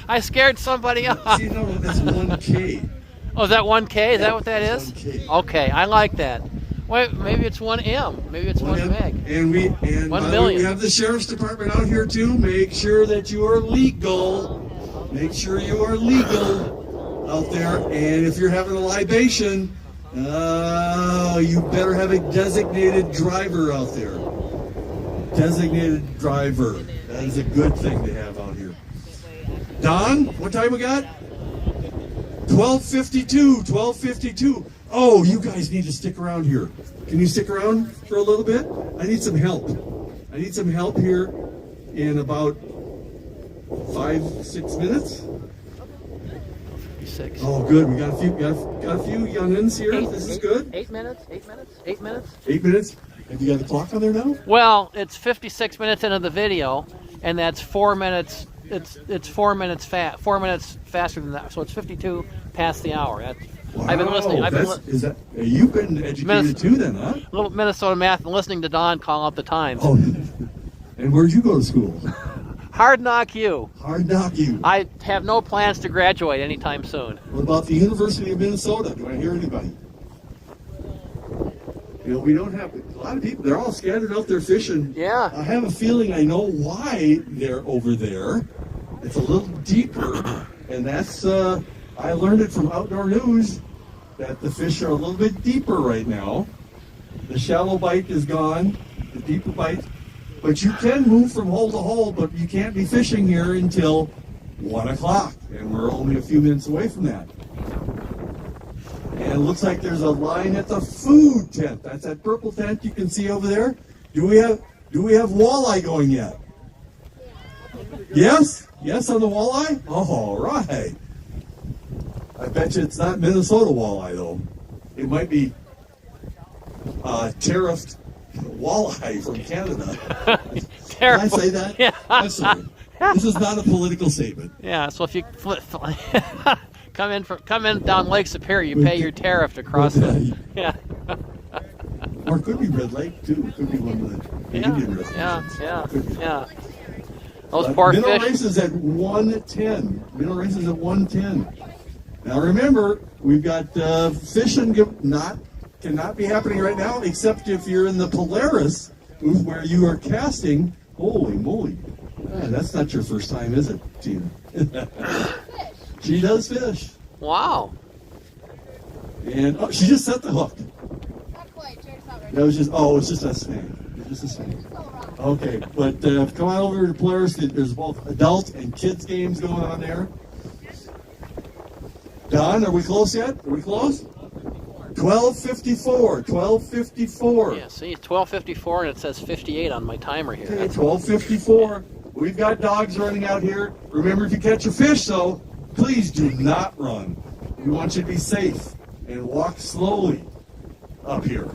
I scared somebody off. See, no, that's 1K. Oh, is that 1K? Is that what that is? 1K. Okay, I like that. Wait, maybe it's 1M. Maybe it's 1 meg. And 1 million. We have the sheriff's department out here too. Make sure that you are legal. Make sure you are legal out there. And if you're having a libation, you better have a designated driver out there. Designated driver. That is a good thing to have out here. Don, what time we got? 12:52. Oh, you guys need to stick around here. Can you stick around for a little bit? I need some help. I need some help here in about 5-6 minutes. 6. Oh, good. We got a few youngins here. This is good. 8 minutes. 8 minutes. 8 minutes. 8 minutes. Have you got the clock on there now? Well, it's 56 minutes into the video, and that's 4 minutes. It's 4 minutes 4 minutes faster than that. So it's 52 past the hour. Wow, I've been listening. You've been educated too, then, huh? A little Minnesota math and listening to Don call out the times. Oh, and where'd you go to school? Hard Knock U. Hard Knock U. I have no plans to graduate anytime soon. What about the University of Minnesota? Do I hear anybody? You know, we don't have a lot of people. They're all scattered out there fishing. Yeah. I have a feeling I know why they're over there. It's a little deeper, and that's I learned it from Outdoor News that the fish are a little bit deeper right now. The shallow bite is gone, the deeper bite, but you can move from hole to hole, but you can't be fishing here until 1 o'clock, and we're only a few minutes away from that. And it looks like there's a line at the food tent. That's that purple tent you can see over there. Do we have walleye going yet? Yes? Yes on the walleye? Oh, all right. I bet you it's not Minnesota walleye, though. It might be tariffed walleye from Canada. Can I say that? Yeah. I'm sorry. This is not a political statement. Yeah, so if you come in down Lake Superior, you pay your tariff to cross the. Yeah. Or it could be Red Lake, too. It could be one of the Indian reservations. Yeah. Those poor fish. Middle fish. race is at 110. Middle race is at 110. Now remember, we've got fishing cannot be happening right now, except if you're in the Polaris, where you are casting. Holy moly. That's not your first time, is it, Tina? She does fish. Wow. And she just set the hook. Not quite. Jared's not ready. That was just, it's just a snake. It's just a snake. Okay, but come on over to Polaris. There's both adult and kids games going on there. Don, are we close yet? Are we close? 12:54. Yeah, see, it's 12:54 and it says 58 on my timer here. Okay, 12:54. We've got dogs running out here. Remember, if you catch a fish, though, please do not run. We want you to be safe and walk slowly up here.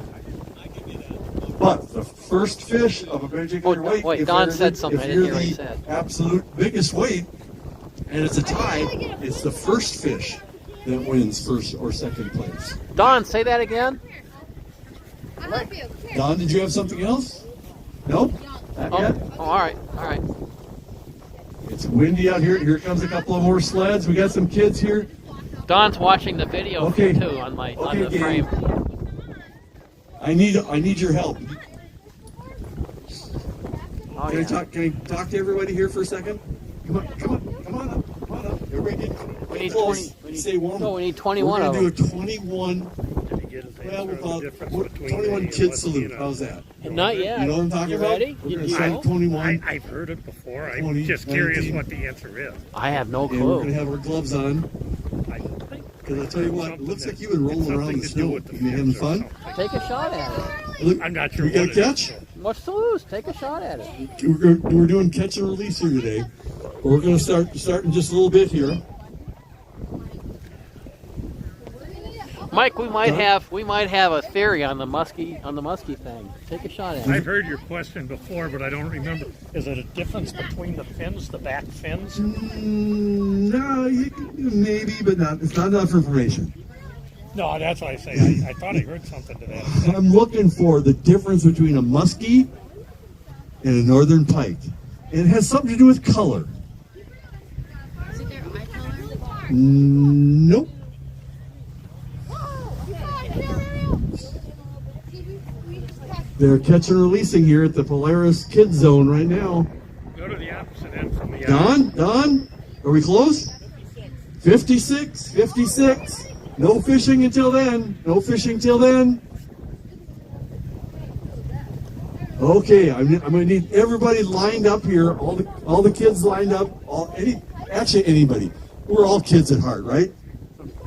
But the first fish of a particular weight, wait, Don said something. I didn't hear what he said. Absolute biggest weight, and it's a tie, it's the first fish that wins first or second place. Don, say that again. I'll help you. Here. Don, did you have something else? Nope. Not yet? Oh, all right. It's windy out here. Here comes a couple of more sleds. We got some kids here. Don's watching the video Okay. too on the gang. frame. I need your help. Oh, Can I yeah. talk to everybody here for a second? Come on up. Everybody get We need close. 20 Stay warm. No, we need 21 We're of going them. to do a 21. Well, we'll call it 21 kid salute. How's that? Not yet. You know what I'm talking You about? ready? We're You going to start at 21. I've heard it before. 20, I'm just curious 19. what the answer is. I have no And we're going clue. to have our gloves on. Because I tell you what, it looks like you've been rolling around in the snow. You been having fun? Take a shot at it. Look, I'm not sure. we got a what it is. catch? What's to lose? Take a shot at it. We're doing catch and release here today. We're going to start in just a little bit here. Mike, we might have a theory on the muskie thing. Take a shot at it. I've heard your question before, but I don't remember. Is it a difference between the fins, the back fins? No, maybe, but not. It's not enough information. No, that's what I say. I thought I heard something to that. I'm looking for the difference between a muskie and a northern pike. And it has something to do with color. Is it their eye color? Nope. They're catching and releasing here at the Polaris Kids Zone right now. Go to the opposite end from the Don, are we close? 56, 56. No fishing until then. No fishing till then. Okay, I'm going to need everybody lined up here. All the kids lined up. Actually anybody. We're all kids at heart, right?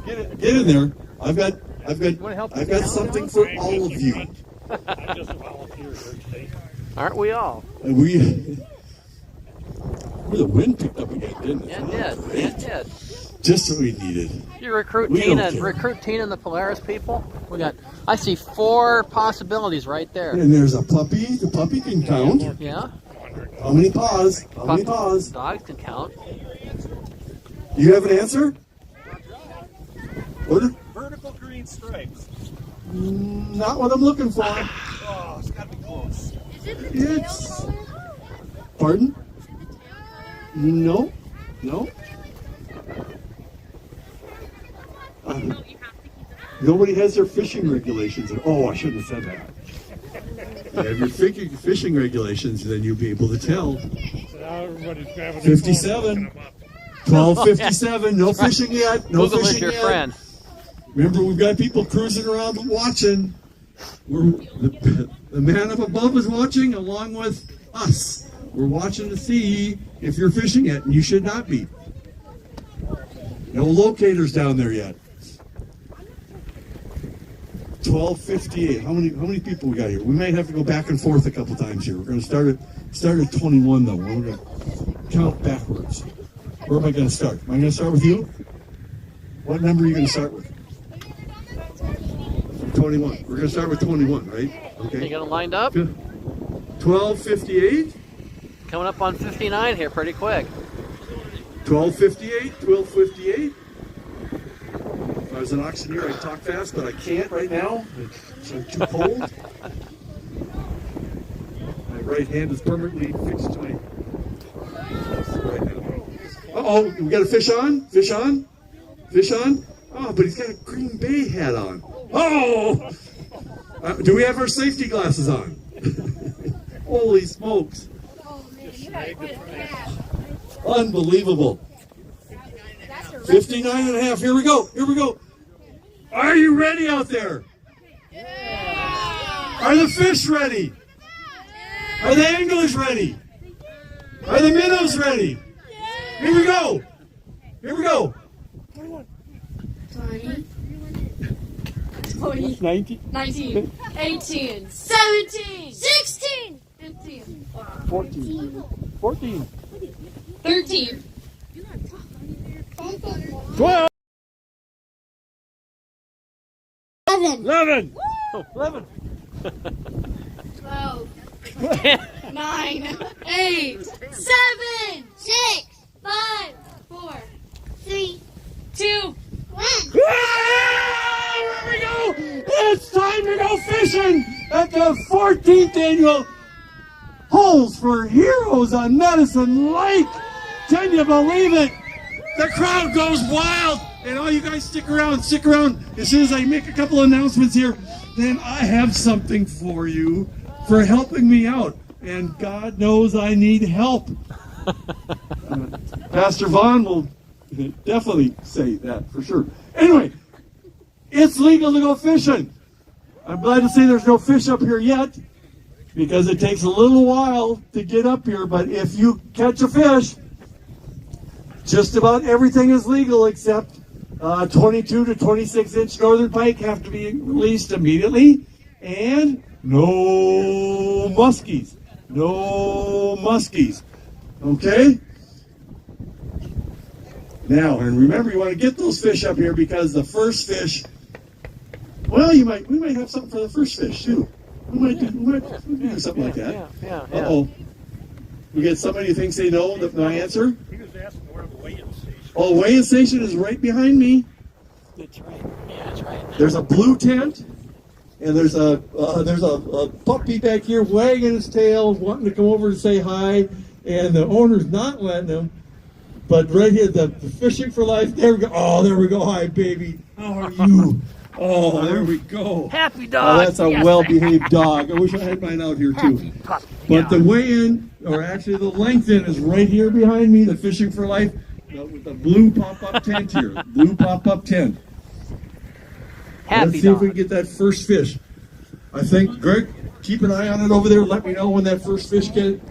Get in there. I've got something for all of you. I just volunteered here today. Aren't we all? And the wind picked up again, didn't it? Yeah, it did. Just what we needed. You recruit We don't Tina care. and the Polaris people. I see 4 possibilities right there. And there's a puppy. The puppy can count. Yeah. How many paws? How many paws? Dogs can count. Do you have an answer? What? Vertical green stripes. Not what I'm looking for. Oh, it's got to be close. It's. Pardon? No. No. Nobody has their fishing regulations. Oh, I shouldn't have said that. You have your fishing regulations, then you'll be able to tell. So now everybody's grabbing 57. 12:57. No fishing yet. No Google is fishing your yet. friend. Remember, we've got people cruising around watching. The man up above is watching along with us. We're watching to see if you're fishing yet, and you should not be. No locators down there yet. 12:58. How many people we got here? We might have to go back and forth a couple times here. We're going to start at 21 though. We're going to count backwards. Where am I going to start? Am I going to start with you? What number are you going to start with? 21. We're going to start with 21, right? Okay. You got them lined up? 12:58. Coming up on 59 here pretty quick. 12:58. 12:58. If I was an auctioneer, I'd talk fast, but I can't right now. It's too cold. My right hand is permanently fixed to my right hand. Uh-oh, we got a fish on? Fish on? Fish on? Oh, but he's got a Green Bay hat on. Oh! Do we have our safety glasses on? Holy smokes. Unbelievable. 59 and a half. Here we go. Here we go. Are you ready out there? Are the fish ready? Are the anglers ready? Are the minnows ready? Here we go. Here we go. 20, 19, 19, 18, 17, 16, 15, 14, 14, 13, 12, 11, 11, 12, 9, 8, 7, 6, 5, 4, 3, 2, 1. Here we go! It's time to go fishing at the 14th annual Holes for Heroes on Medicine Lake. Can you believe it? The crowd goes wild, and all you guys stick around. Stick around. As soon as I make a couple announcements here, then I have something for you for helping me out. And God knows I need help. Pastor Vaughn Definitely say that for sure. Anyway, it's legal to go fishing. I'm glad to say there's no fish up here yet because it takes a little while to get up here. But if you catch a fish, just about everything is legal except 22 to 26 inch northern pike have to be released immediately, and no muskies. No muskies. Okay? Now, and remember, you want to get those fish up here because the first fish, well, we might have something for the first fish too. We might do something like that. Yeah. Uh-oh. We get somebody who thinks they know my answer? He was asking where the weigh-in station. Oh, the weigh-in station is right behind me. That's right. Yeah, that's right. There's a blue tent, and there's a puppy back here wagging his tail, wanting to come over and say hi, and the owner's not letting him. But right here, the Fishing for Life. There we go. Oh, there we go. Hi, baby. How are you? Oh, there we go. Happy dog. Oh, that's a well-behaved dog. I wish I had mine out here too. But the weigh-in, or actually the length-in, is right here behind me. The Fishing for Life with the blue pop-up tent here. Blue pop-up tent. Happy Let's see if we can get that first fish. I think, Greg, keep an eye on it over there. Let me know when that first fish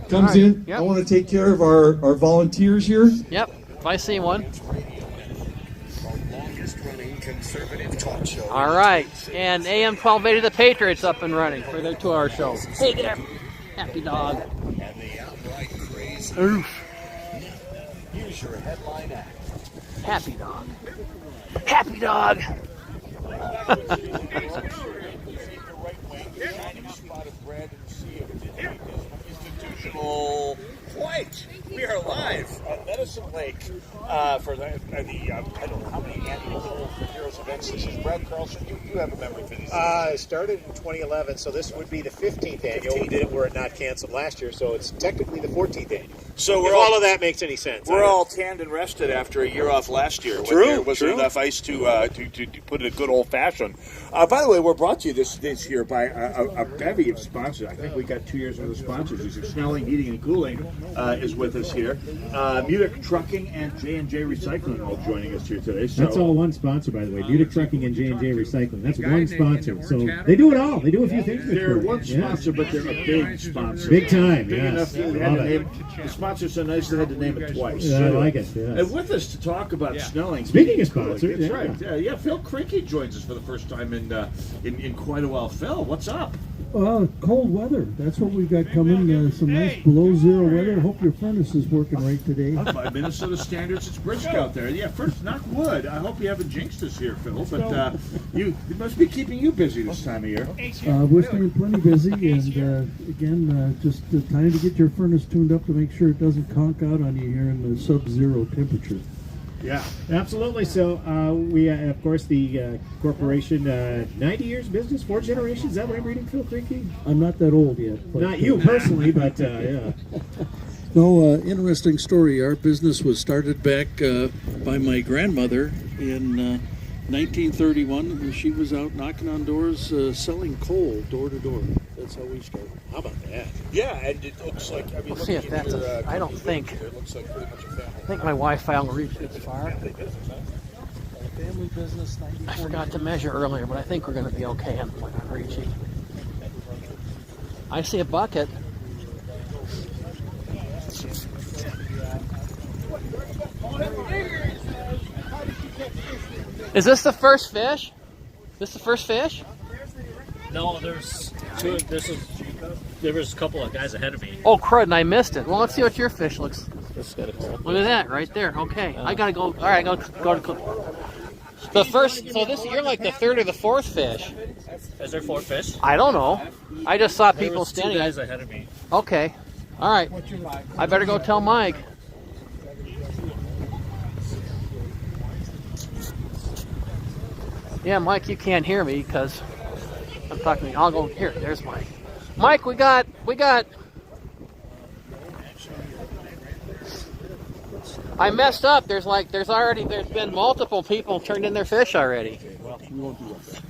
comes in. Yep. I want to take care of our volunteers here. Yep, if I see one. All right, and AM 1280 The Patriots up and running for their 2-hour show. Hey there, happy dog. Oof. Here's your headline act. Happy dog. Happy dog. Institutional flight. We are live at Medicine Lake for the I don't know how many annual Heroes events this is. Brad Carlson, you have a memory for these. It started in 2011, so this would be the 15th annual. We did it where it not canceled last year, so it's technically the 14th annual. So if all of that makes any sense. We're all tanned and rested after a year off last year. True. Was there enough ice to put it a good old fashioned? By the way, we're brought to you this year by a bevy of sponsors. I think we got 2 years worth of sponsors. These are Snelling Heating and Cooling is with us here. Munich Trucking and J&J Recycling all joining us here today. So. That's all one sponsor, by the way. Munich Trucking and J&J Recycling. That's one sponsor. So they do it all. They do a few things. They're one sponsor, but they're a big sponsor. Big time, big enough yes. they had to name, the sponsor's so nice they had to name it twice. Yeah, I like it, yes. And with us to talk about Snelling. Speaking of sponsors, that's right. Yeah, Phil Crinkey joins us for the first time in quite a while. Phil, what's up? Cold weather. That's what we've got coming. Some nice below zero weather. I hope your furnace is working right today. By Minnesota standards, it's brisk out there. Yeah, first, knock wood. I hope you haven't jinxed us here, Phil. But it must be keeping you busy this time of year. We're staying plenty busy, and again, just time to get your furnace tuned up to make sure it doesn't conk out on you here in the sub-zero temperature. Yeah, absolutely. So we, of course, the corporation, 90 years business, 4 generations. Is that what I'm reading, Phil Crinkey? I'm not that old yet. But, not you personally, but yeah. No, interesting story. Our business was started back by my grandmother in 1931. She was out knocking on doors, selling coal door to door. That's how we started. How about that? Yeah, and it looks like, I mean, We'll see if that's I don't think. It looks like pretty much a family. I think my Wi-Fi will reach this far. Family business, I forgot to measure earlier, but I think we're going to be okay on reaching. I see a bucket. Is this the first fish? Is this the first fish? No, there's two. There was a couple of guys ahead of me. Oh crud! And I missed it. Well, let's see what your fish looks. This got a cool. Look at that right there. Okay, I gotta go. All right, go to the first. So this, you're like the third or the fourth fish. Is there 4 fish? I don't know. I just saw There people was standing. 2 guys ahead of me. Okay. All right. I better go tell Mike. Yeah, Mike, you can't hear me because I'm talking to you. I'll go here. There's Mike. Mike, we got. I messed up. There's been multiple people turned in their fish already.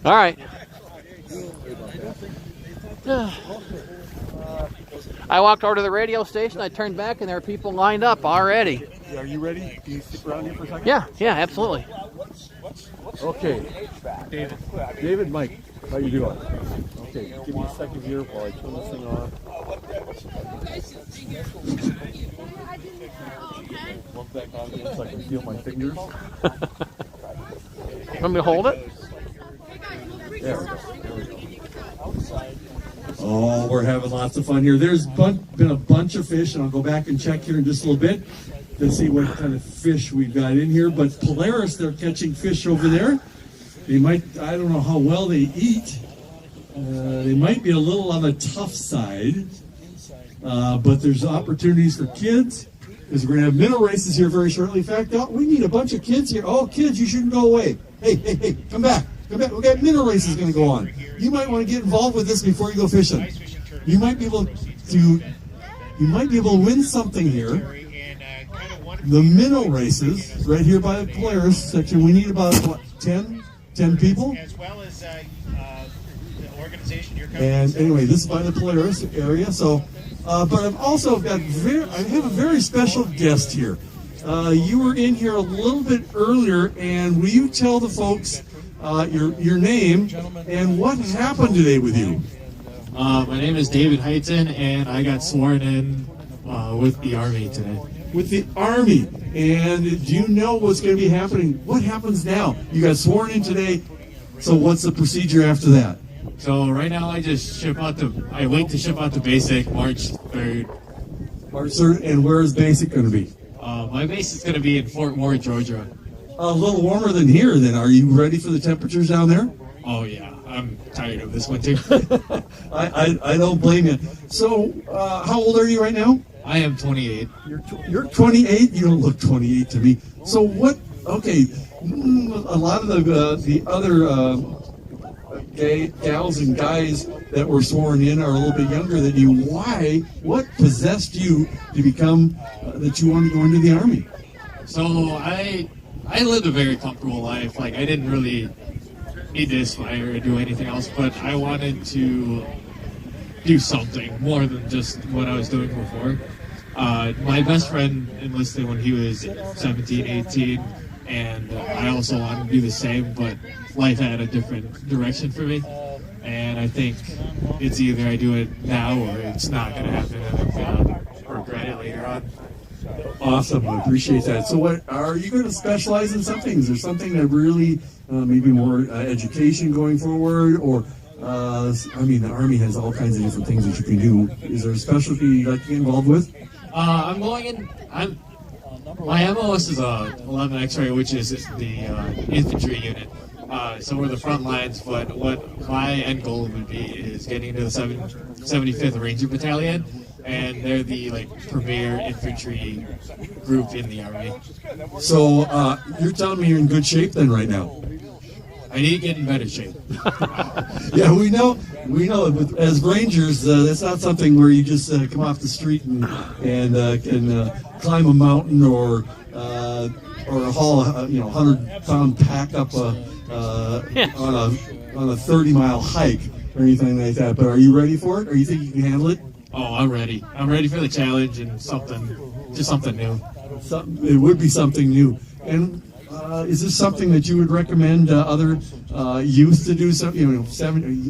All right. I walked over to the radio station. I turned back, and there were people lined up already. Are you ready? Can you stick around here for a second? Yeah, absolutely. Okay. David, Mike, how you doing? Okay, give me a second here while I turn this thing on. Look back on again so I can feel my fingers. Want me to hold it? There we go. Oh, we're having lots of fun here. There's been a bunch of fish, and I'll go back and check here in just a little bit to see what kind of fish we've got in here. But Polaris, they're catching fish over there. They might, I don't know how well they eat. They might be a little on the tough side, but there's opportunities for kids, because we're going to have minnow races here very shortly. In fact, we need a bunch of kids here. Oh, kids, you shouldn't go away. Hey, come back. Come back. We got minnow races going to go on. You might want to get involved with this before you go fishing. You might be able to win something here. The minnow races right here by the Polaris section. We need about what, 10 people. As well as the organization you're And anyway, this is by the Polaris area. So, but I've also got I have a very special guest here. You were in here a little bit earlier, and will you tell the folks your name and what happened today with you? My name is David Heighton, and I got sworn in with the Army today. With the Army. And do you know what's going to be happening? What happens now? You got sworn in today, so what's the procedure after that? So right now I just I wait to ship out the basic March 3rd. March 3rd, and where is basic going to be? My base is going to be in Fort Moore, Georgia. A little warmer than here, then. Are you ready for the temperatures down there? Oh yeah, I'm tired of this winter. I don't blame you. So, how old are you right now? I am 28. You're 28? You don't look 28 to me. So what, okay, a lot of the other gals and guys that were sworn in are a little bit younger than you. What possessed you to become, that you wanted to go into the Army? So I lived a very comfortable life. Like, I didn't really need to aspire or do anything else, but I wanted to do something more than just what I was doing before. My best friend enlisted when he was 17, 18, and I also wanted to do the same, but life had a different direction for me. And I think it's either I do it now or it's not going to happen, and I'm going to regret it later on. Awesome, I appreciate that. So what, are you going to specialize in something? Is there something that really, maybe more education going forward, or I mean, the Army has all kinds of different things that you can do. Is there a specialty you'd like to get involved with? I'm going in. My MOS is 11 X-ray, which is the infantry unit. So we're the front lines, but what my end goal would be is getting into the 75th Ranger Battalion, and they're the premier infantry group in the Army. So you're telling me you're in good shape then right now? I need to get in better shape. Yeah, we know. As Rangers, that's not something where you just come off the street and can climb a mountain or haul a 100-pound pack up on a 30-mile hike or anything like that. But are you ready for it? Or you think you can handle it? Oh, I'm ready. I'm ready for the challenge and something new. It would be something new. And is this something that you would recommend other youth to do? Something,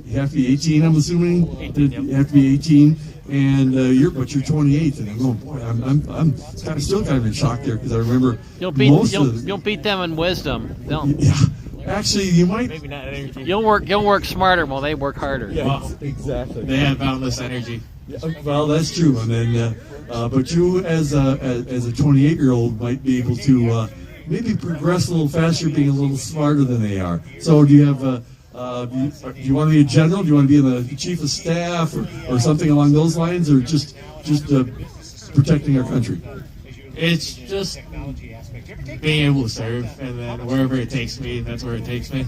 you have to be 18, I'm assuming. 18, yep. You have to be 18, and you're 28, and I'm going, boy, I'm still kind of in shock there, because I remember you'll beat them in wisdom. Yeah, actually, you might. Maybe not energy. You'll work smarter while they work harder. Yeah, exactly. They have boundless energy. Yeah, well, that's true, and then but you as a 28-year-old might be able to. Maybe progress a little faster, being a little smarter than they are. So do you have do you want to be a general? Do you want to be the chief of staff or something along those lines, or just protecting our country? It's just being able to serve, and then wherever it takes me, that's where it takes me.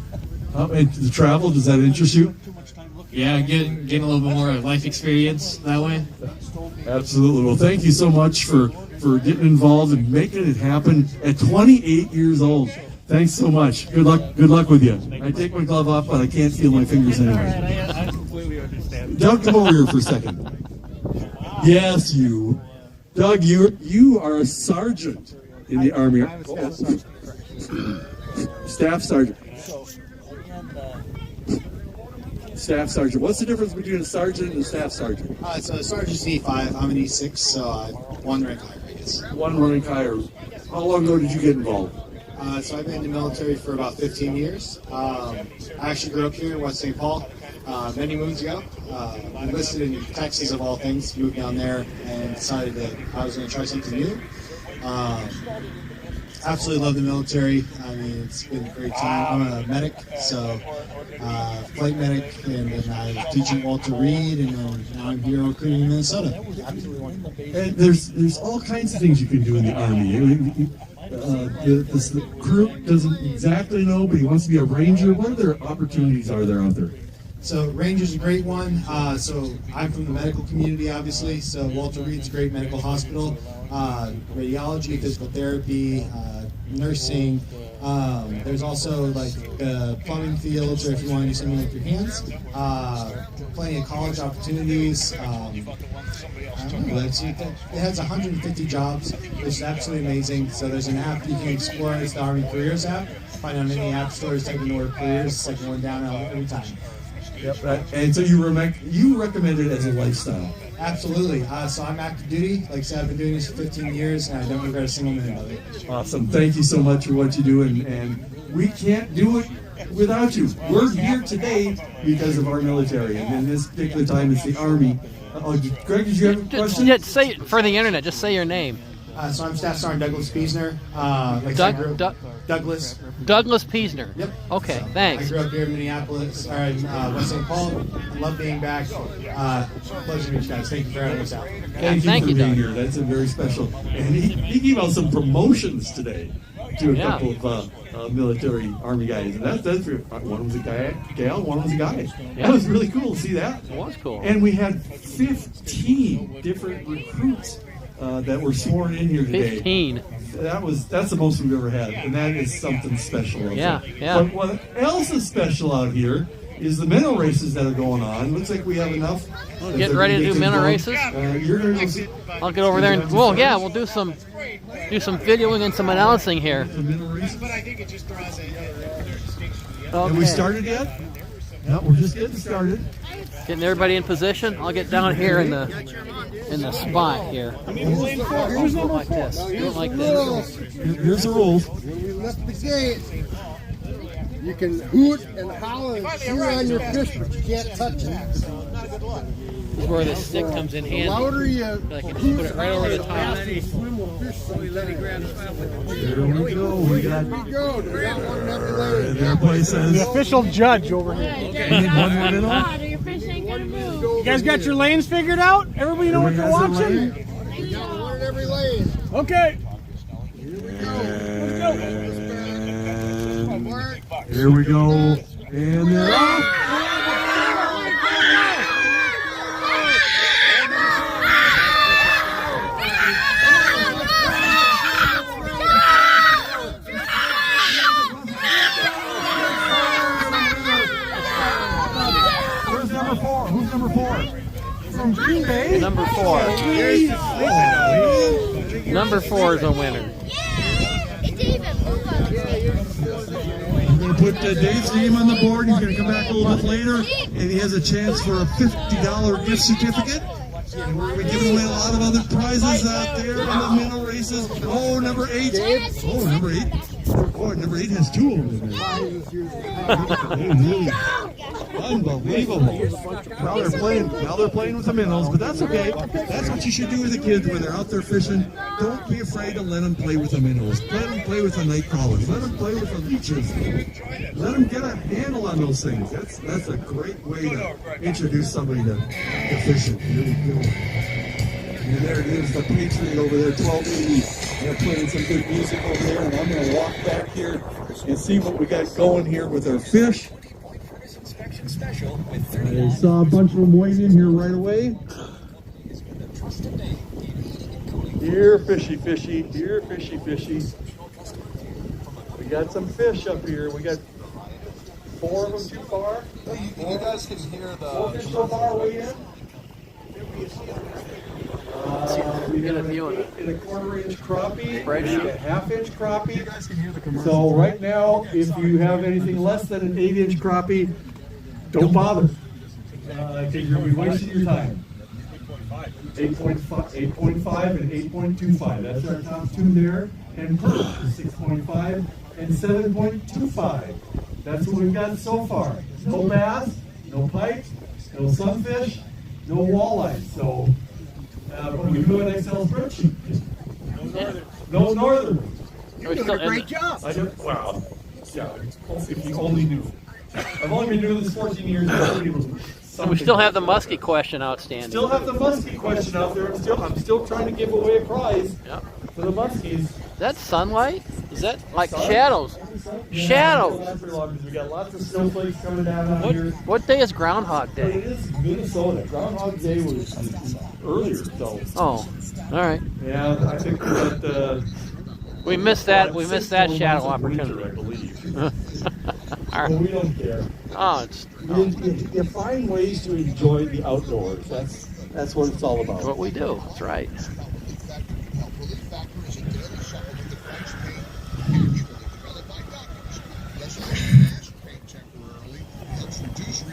And the travel, does that interest you? Yeah, getting a little bit more life experience that way. Absolutely. Well, thank you so much for getting involved and making it happen at 28 years old. Thanks so much. Good luck with you. I take my glove off, but I can't feel my fingers anyway. I completely understand. Don't come over here for a second. Yes, you. Doug, you are a sergeant in the Army. Staff sergeant. Staff sergeant. What's the difference between a sergeant and a staff sergeant? So sergeant's an E5. I'm an E6, so one rank higher, I guess. One rank higher. How long ago did you get involved? So I've been in the military for about 15 years. I actually grew up here in West St. Paul many moons ago. I enlisted in Texas, of all things, moved down there and decided that I was going to try something new. Absolutely love the military. I mean, it's been a great time. I'm a medic, so flight medic, and then I was teaching Walter Reed, and then now I'm here recruiting in Minnesota. And there's all kinds of things you can do in the Army. The crew doesn't exactly know, but he wants to be a ranger. What other opportunities are there out there? So Ranger's a great one. So I'm from the medical community, obviously. So Walter Reed's a great medical hospital. Radiology, physical therapy, nursing. There's also like plumbing fields, or if you want to do something with your hands. Plenty of college opportunities. I don't know, it has 150 jobs, which is absolutely amazing. So there's an app you can explore. It's the Army Careers app. Find out in any app stores, type in the word careers. It's like going down every time. Yep. And so you recommend it as a lifestyle? Absolutely. So I'm active duty. Like I said, I've been doing this for 15 years, and I don't regret a single minute of it. Awesome. Thank you so much for what you do, and we can't do it without you. We're here today because of our military, and in this particular time, it's the Army. Greg, did you have a question? Just say it for the internet. Just say your name. So I'm Staff Sergeant Douglas Piesner. Douglas. Douglas Piesner. Yep. Okay, So, thanks. I grew up here in Minneapolis, or in West St. Paul. I love being back. Pleasure to meet you guys. Thank you for having us out. Thank you for being here. That's a very special. And he gave out some promotions today to a couple of military Army guys. And that's one was a gal, one was a guy. That was really cool to see that. It was cool. And we had 15 different recruits that were sworn in here today. 15. That's the most we've ever had, and that is something special. Yeah. But what else is special out here is the minnow races that are going on. Looks like we have enough. Getting ready to do minnow races. You're going to go see. I'll get over there and we'll do some videoing and some announcing here. But I think it just draws Have we started yet? No, we're just getting started. Getting everybody in position. I'll get down here in the spot here. Like this. Do it like this. Here's the rules. When we left the gate, you can hoot and holler and cheer on your fish, but you can't touch it. This is where the stick comes in handy. The louder you I can just put it right over the top. There we go. We got one every lane. their places. The official judge over here. We need one more minnow. You guys got your lanes figured out? Everybody know what you're watching? One in every lane. Okay. Here we go. And they're off. Where's number 4? Who's number 4? From Green Bay? Number 4. Number 4 is a winner. We're going to put Dave's name on the board. He's going to come back a little bit later, and he has a chance for a $50 gift certificate. And we're going to be giving away a lot of other prizes out there in the minnow races. Oh, number 8. Oh, number 8. Boy, number 8 has 2 of them in there. Unbelievable. Now they're playing with the minnows, but that's okay. That's what you should do with the kids when they're out there fishing. Don't be afraid to let them play with the minnows. Let them play with the night crawlers. Let them play with the leeches. Let them get a handle on those things. That's a great way to introduce somebody to fishing. And there it is, the Patriot over there, 1280. They're playing some good music over there, and I'm going to walk back here and see what we got going here with our fish. I saw a bunch of them waiting here right away. Here, fishy, fishy. Here, fishy, fishy. We got some fish up here. We got 4 of them too far. You guys can hear the... 4 fish so far way in. get a view of it. In a 1/4 inch crappie, Spreadsheet. and a 1/2 inch crappie. So right now, if you have anything less than an 8 inch crappie, don't bother. Because you'll be wasting your time. 8.5 and 8.25. That's our top two there. And perch is 6.5 and 7.25. That's what we've got so far. No bass, no pike, no sunfish, no walleye. So, but we do an Excel spreadsheet. No northern. You're doing a great job. Wow. Yeah. If you only knew. I've only been doing this 14 years. And we still have the muskie question outstanding. Still have the muskie question out there. I'm still trying to give away a prize for the muskies. Is that sunlight? Is that like shadows? Shadows. We got lots of snowflakes coming down out here. What day is Groundhog It Day? is Minnesota. Groundhog Day was earlier, so. Oh, all right. Yeah, I think that we missed that. We missed that shadow opportunity. I believe. All right. Well, we don't care. Oh, it's You find ways to enjoy the outdoors. That's what it's all about. what we do. That's right.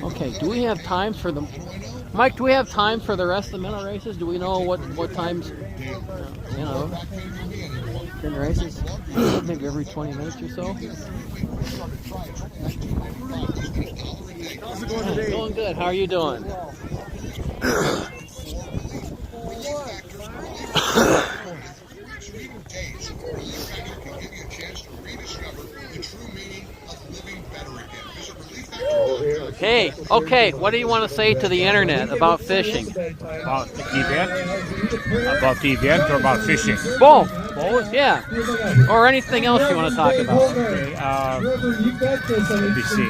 Okay, do we have time for the... Mike, do we have time for the rest of the minnow races? Do we know what times, you know, in races? Maybe every 20 minutes or so? How's it going today? Going good. How are you doing? Okay, what do you want to say to the internet about fishing? About the event? About the event or about fishing? Both. Both? Yeah. Or anything else you want to talk about. Okay, let me see.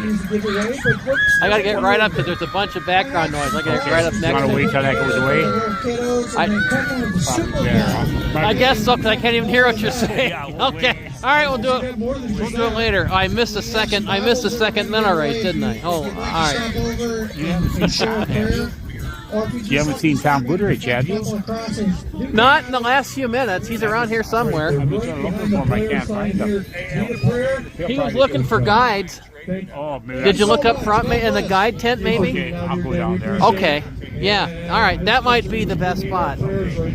I got to get right up because there's a bunch of background noise. I got to get right up next. You want to wait till that goes away? I guess so, because I can't even hear what you're saying. Okay. All right, we'll do it. We'll do it later. I missed the second minnow race, didn't I? Oh, all right. You haven't seen Tom Goodrich, have you? Not in the last few minutes. He's around here somewhere. I'm just looking for him. I can't find him. He was looking for guides. Oh, maybe Did you look up front in the guide tent, maybe? Okay, I'll go down there. Okay. Yeah. All right. That might be the best spot. Okay.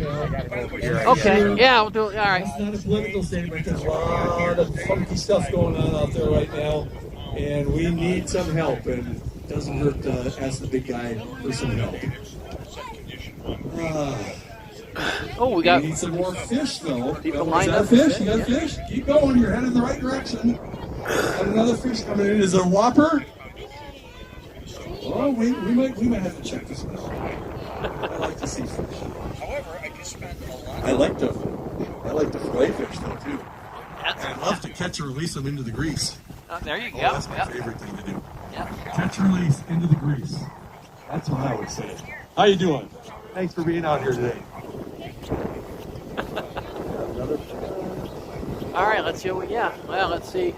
Yeah, we'll do it. All right. It's not a political statement. There's a lot of funky stuff going on out there right now, and we need some help. And it doesn't hurt to ask the big guy for some help. We got. We need some more fish, though. People Is lined that up. fish? You got fish? Keep going. You're headed in the right direction. Got another fish coming in. Is it a whopper? Well, we might have to check this one out. I like to see fish. However, I just spent a lot. I like to fillet fish though too. I love to catch and release them into the grease. There you go. That's my favorite thing to do. Yep. Catch and release into the grease. That's what I would say. How you doing? Thanks for being out here today. All right. Let's see. Well, let's see.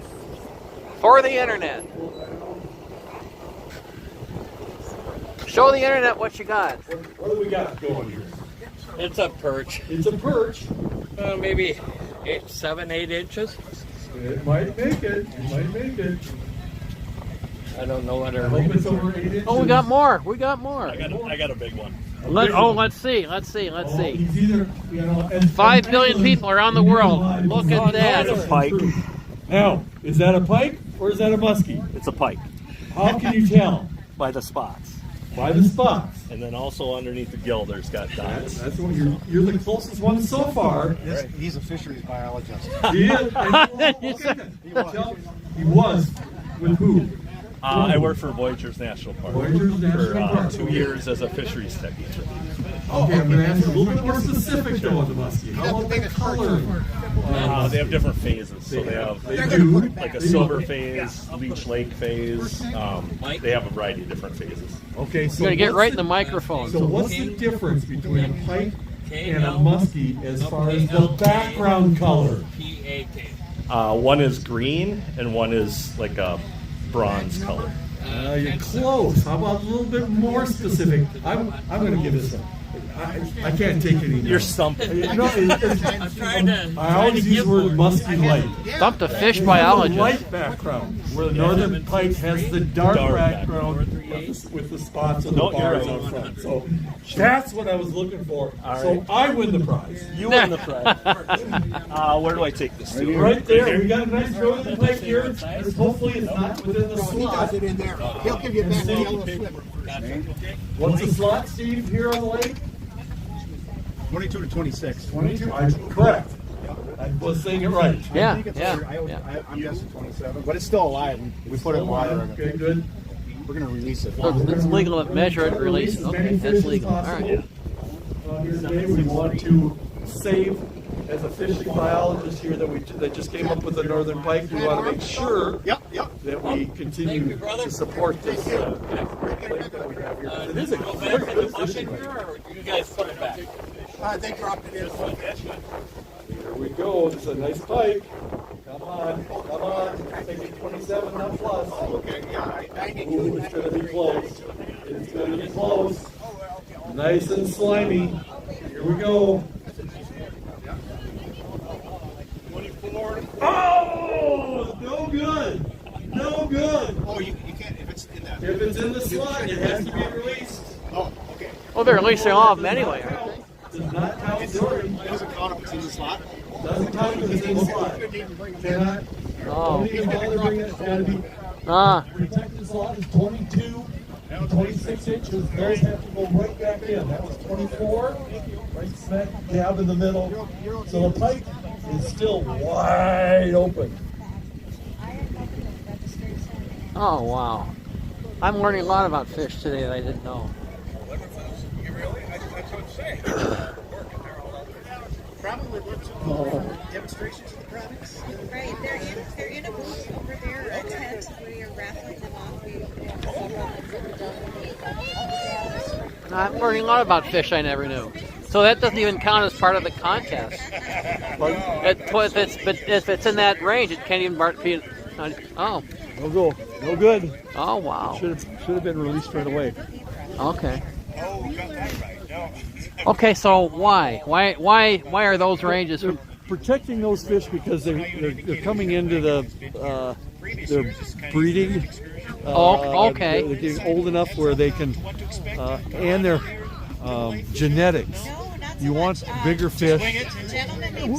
For the internet. Show the internet what you got. What do we got going here? It's a perch. It's a perch. Maybe 7, 8 inches. It might make it. I don't know what I hope it's over 8 inches. Oh, we got more. I got a big one. Let's see. Let's see. 5 billion people around the world. Look at that. It's a pike. Now, is that a pike or is that a muskie? It's a pike. How can you tell? By the spots. By the spots. And then also underneath the gill, there's got dots. That's what you're the closest one so far. He's a fisheries biologist. He is. He was. With who? I work for Voyageurs National Park for 2 years as a fisheries technician. Okay, I'm going to ask a little bit more specific though on the muskie. How about the color? They have different phases. So they have like a silver phase, Leech Lake phase. They have a variety of different phases. Okay, so you gotta get right in the microphone. So what's the difference between a pike and a muskie as far as the background color? One is green and one is like a bronze color. You're close. How about a little bit more specific? I'm going to give this I can't take it anymore. You're stumping. You know, I always use the word musky light. Stump the fish biologist. Light background, where the northern pike has the dark background with the spots and the bars on front. So that's what I was looking for. So I win the prize. You win the prize. Where do I take this to? Right there. We got a nice northern pike here. Hopefully it's not within the slot. It in there. He'll give you back the yellow slipper. What's the slot, Steve, here on the lake? 22 to 26. 22. Correct. I was saying it right. Yeah, I'm guessing 27, but it's still alive. We put it in water. Okay, good. We're going to release it. So it's legal to measure it and release it. Okay, that's legal. All right. Here today we want to save, as a fishing biologist here that just came up with the northern pike, we want to make sure that we continue to support this lake that we have here. It is a good fishing lake. You guys put it back. They dropped it in. Here we go. This is a nice pike. Come on, come on. Taking 27, not plus. Okay, yeah, I need Ooh, it's going to be close. It's going to be close. Nice and slimy. Here we go. 24. Oh, no good. No good. Oh, you can't, if it's in that. If it's in the slot, it has to be released. Oh, okay. Well, they're releasing all of them anyway, aren't they? Does not count during. It doesn't count if it's in the slot. Doesn't count if it's in the slot. Cannot. Don't even bother bringing it. It's got to be. Protected slot is 22 and 26 inches. Those have to go right back in. That was 24. Right smack dab in the middle. So the pike is still wide open. Oh, wow. I'm learning a lot about fish today that I didn't know. Probably look to demonstrations of the products. Right, they're in a booth over there, a tent where you're raffling them off. I'm learning a lot about fish I never knew. So that doesn't even count as part of the contest. If it's in that range, it can't even be. Oh. No go. No good. Oh, wow. Should have been released right away. Okay. Oh, you got that right. No. Okay, so why? Why are those ranges? They're protecting those fish because they're coming into the they're breeding. Okay. They're getting old enough where they can, and their genetics. You want bigger fish.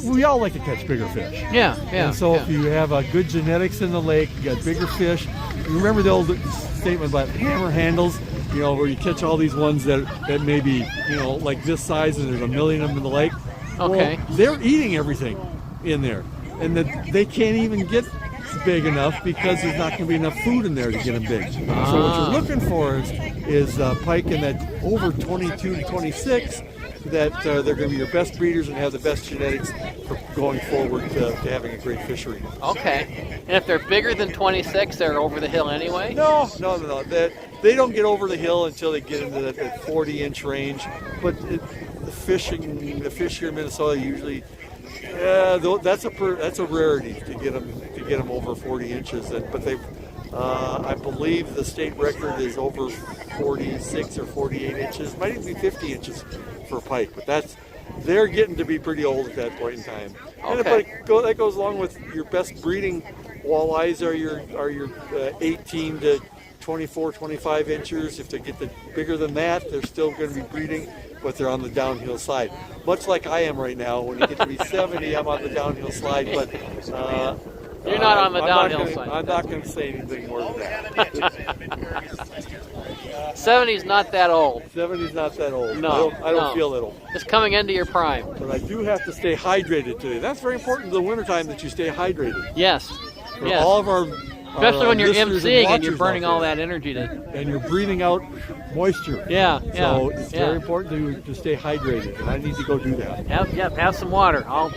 We all like to catch bigger fish. Yeah. And so if you have good genetics in the lake, you got bigger fish. You remember the old statement about hammer handles? You know, where you catch all these ones that may be, like this size, and there's a million of them in the lake. Okay. Well, they're eating everything in there, and they can't even get big enough because there's not going to be enough food in there to get them big. So what you're looking for is pike in that over 22 to 26, that they're going to be your best breeders and have the best genetics for going forward to having a great fishery. Okay. And if they're bigger than 26, they're over the hill anyway? No. They don't get over the hill until they get into that 40-inch range. But the fish here in Minnesota usually, that's a rarity to get them over 40 inches. But I believe the state record is over 46 or 48 inches. Might even be 50 inches for pike. But they're getting to be pretty old at that point in time. Okay. And that goes along with your best breeding walleyes are your 18 to 24, 25 inches. If they get bigger than that, they're still going to be breeding, but they're on the downhill side. Much like I am right now. When you get to be 70, I'm on the downhill slide, but you're not on the downhill side. I'm not going to say anything more than that. 70's not that old. 70's not that old. No, I don't feel that old. It's coming into your prime. But I do have to stay hydrated today. That's very important in the wintertime that you stay hydrated. Yes. For all of our especially when you're emceeing and you're watchers burning out all there. that energy and you're breathing out moisture. Yeah. So it's very important to stay hydrated, and I need to go do that. Have some water. I'll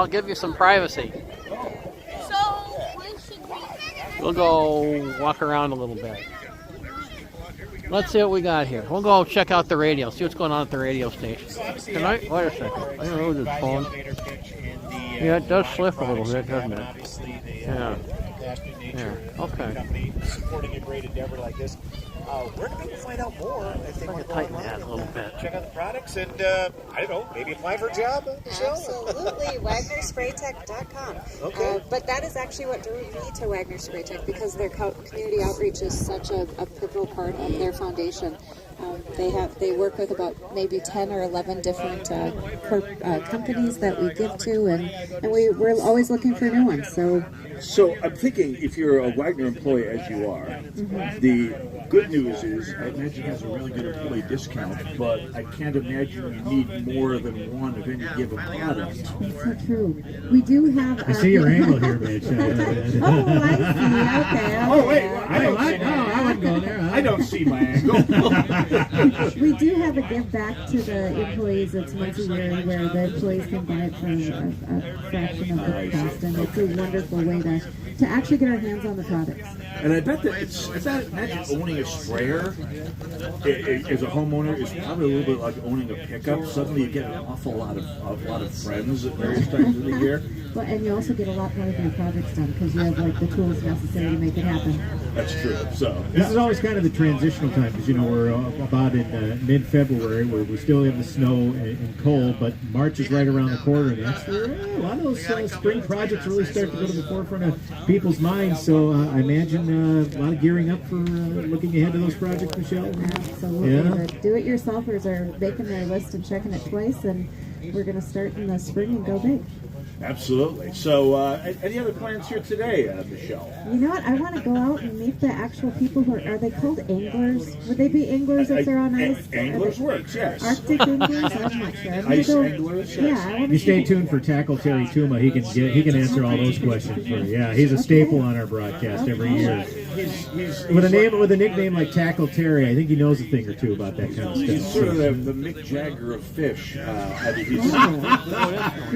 give you some privacy. We'll go walk around a little bit. Let's see what we got here. We'll go check out the radio, see what's going on at the radio station. Can I? Wait a second. I don't know this phone. Yeah, it does slip a little bit, doesn't it? Yeah. Yeah. Okay. Supporting a great endeavor like this. Where can people find out more if they want to go tighten online that a little bit. check out the products and, I don't know, maybe apply for a job? Absolutely, WagnerSprayTech.com. Okay. But that is actually what drew me to Wagner Spray Tech, because their community outreach is such a pivotal part of their foundation. They work with about maybe 10 or 11 different companies that we give to, and we're always looking for new ones. So I'm thinking, if you're a Wagner employee, as you are, the good news is, I imagine it has a really good employee discount, but I can't imagine you need more than one of any given product. That's so true. We do have... I see your angle here, Mitch. Oh, I see. Okay. Oh, wait. I wouldn't go there. I don't see my angle. We do have a give back to the employees. It's once a year where the employees can buy it for a fraction of the cost, and it's a wonderful way to actually get our hands on the products. And I bet that it's I imagine owning a sprayer as a homeowner is probably a little bit like owning a pickup. Suddenly you get an awful lot of friends at various times of the year. Well, and you also get a lot more of your projects done because you have like the tools necessary to make it happen. That's true. So this is always kind of the transitional time, because we're about in mid-February, where we still have the snow and cold, but March is right around the corner, and that's where a lot of those spring projects really start to go to the forefront of people's minds. So I imagine a lot of gearing up for looking ahead to those projects, Michelle. Absolutely. Yeah. The do-it-yourselfers are making their list and checking it twice, and we're going to start in the spring and go big. Absolutely. So, any other plans here today, Michelle? You know what? I want to go out and meet the actual people who are they called anglers? Would they be anglers if they're on ice? Anglers works, yes. Arctic anglers? I'm not sure. Ice anglers? Yeah, I want to You stay tuned for Tackle Terry Tuma. He can answer all those questions for you. Yeah, he's a staple on our broadcast every year. With a nickname like Tackle Terry, I think he knows a thing or two about that kind of stuff. He's sort of the Mick Jagger of fish.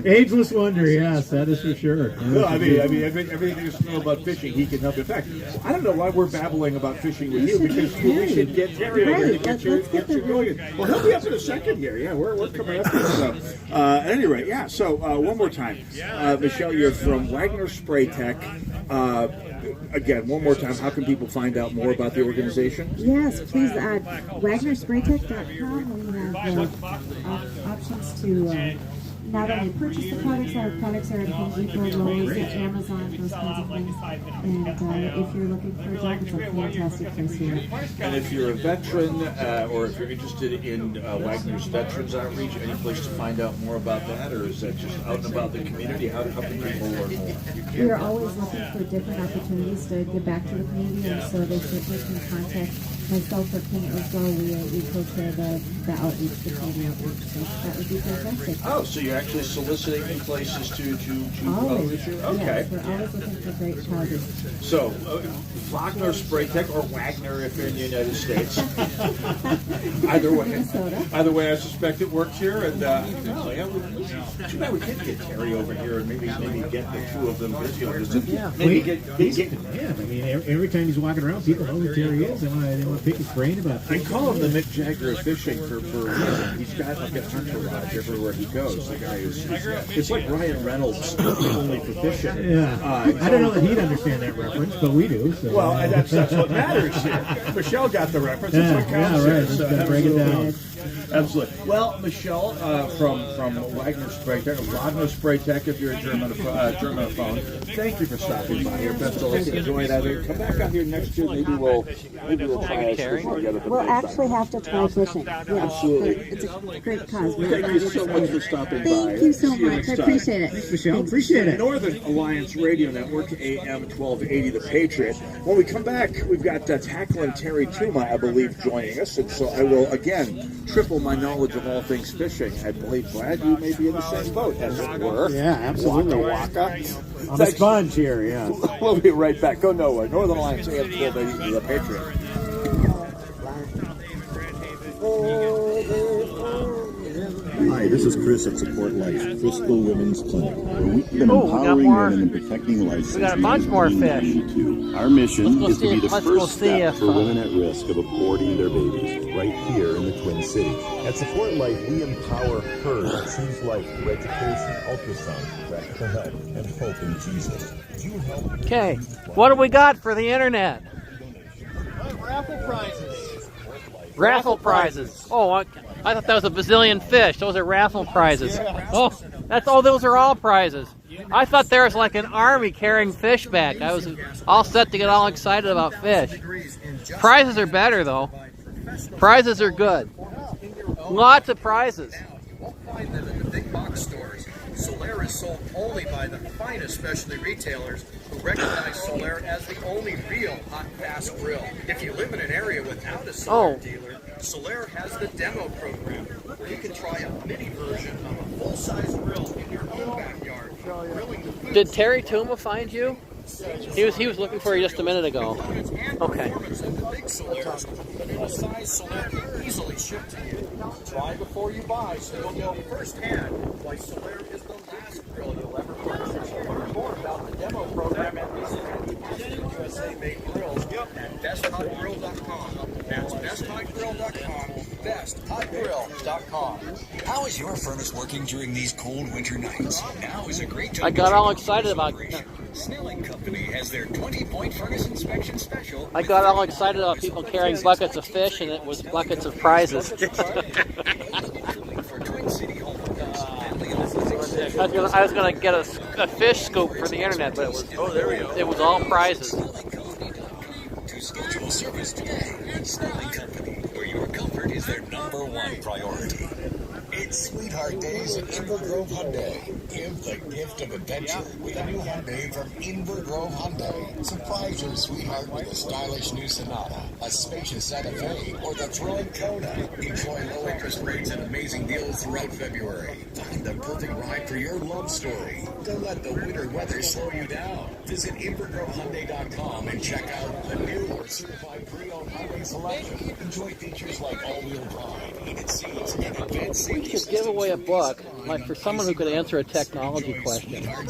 Ageless wonder, yes, that is for sure. No, I mean, everything there's to know about fishing, he can help. In fact, I don't know why we're babbling about fishing with you, because we should get Terry over to get you going. Well, he'll be up in a second here. Yeah, we're coming up here. So, at any rate, yeah. So, one more time, Michelle, you're from Wagner Spray Tech. Again, one more time, how can people find out more about the organization? Yes, please, WagnerSprayTech.com. We have options to not only purchase the products, our products are at Home Depot, Lowe's, Amazon, those kinds of things. And if you're looking for a job, it's a fantastic place here. And if you're a veteran, or if you're interested in Wagner's Veterans Outreach, any place to find out more about that, or is that just out and about the community? How can people learn more? We are always looking for different opportunities to give back to the community, and so they certainly can contact myself or King as well. We co-chair the outreach, the community outreach, so that would be fantastic. Oh, so you're actually soliciting places to always. outreach you? Yes, Okay. we're always looking for great causes. So, Wagner Spray Tech, or Wagner if you're in the United States. Either way, I suspect it works here. And too bad we can't get Terry over here and maybe get the two of them video. Yeah, I mean, every time he's walking around, people know who Terry is. They want to pick his brain about I things. call him the Mick Jagger of fishing for a reason. He's got like an entourage everywhere he goes. The guy is, it's like Ryan Reynolds, only for fishing. Yeah. I don't know that he'd understand that reference, but we do. So. Well, that's what matters here. Michelle got the reference. That's what counts right. here. So Gotta break it down. Absolutely. Well, Michelle, from Wagner Spray Tech, Wagner Spray Tech, if you're a Germanophone, thank you for stopping by here. Best of luck. Enjoy that. Come back out here next year. Maybe we'll try fishing together. We'll actually have to try fishing. Yes, absolutely. It's a great cause. Thank you so much for stopping by. Thank you so See you much. next I time. appreciate it. Thanks, Michelle. Appreciate it. Northern Alliance Radio Network, AM 1280, The Patriot. When we come back, we've got Tackling Terry Tuma, I believe, joining us. And so I will, again, triple my knowledge of all things fishing. I believe, Brad, you may be in the same boat, as it were. Yeah, absolutely. Waka. On a sponge here, yeah. We'll be right back. Go nowhere. Northern Alliance, AM 1280, The Patriot. Hi, This is Chris at Support Life, Crystal Women's Clinic, where we've been Oh, we got empowering more. women and protecting life since We got a bunch more fish. 1992. Our mission Let's is go to be see- the let's go first see step if, for women at risk of aborting their babies right here in the Twin Cities. At Support Life, we empower her to choose life through education, ultrasound, practical help, and hope in Jesus. You help. Okay, what do we got for the internet? Raffle prizes. Raffle prizes. Oh, I thought that was a bazillion fish. Those are raffle prizes. Oh, those are all prizes. I thought there was like an army carrying fish back. I was all set to get all excited about fish. Prizes are better though. Prizes are good. Lots of prizes. Find them in the big box stores. Solaire is sold only by the finest specialty retailers who recognize Solaire as the only real hot fast grill. If you live in an area without a Solaire dealer, Solaire has the demo program where you can try a mini version of a full-size grill in your own backyard. Did Terry Tuma find you? He was looking for you just a minute ago. Okay. Big Solaire, full-size Solaire easily shipped to you. Try before you buy so you'll know firsthand why Solaire is the last grill you'll ever purchase. Learn more about the demo program at USA Made Grills at besthotgrill.com. That's besthotgrill.com. Besthotgrill.com. How is your furnace working during these cold winter nights? Now is a great time. I got all excited about Snelling Company has their 20-point furnace inspection special. I got all excited about people carrying buckets of fish, and it was buckets of prizes. I was gonna get a fish scoop for the internet, but it was all prizes. To schedule service today. Snelling Company, where your comfort is their #1 priority. It's Sweetheart Days at Inver Grove Hyundai. Give the gift of adventure with a new Hyundai from Inver Grove Hyundai. Surprise your sweetheart with a stylish new Sonata, a spacious Santa Fe, or the thrilling Kona. Enjoy low interest rates and amazing deals throughout February. Find the perfect ride for your love story. Don't let the winter weather slow you down. Visit InvergroveHyundai.com and check out the new or certified pre-owned Hyundai selection. Enjoy features like all-wheel drive, heated seats, and advanced safety. We could give away a book, like for someone who could answer a technology question, kind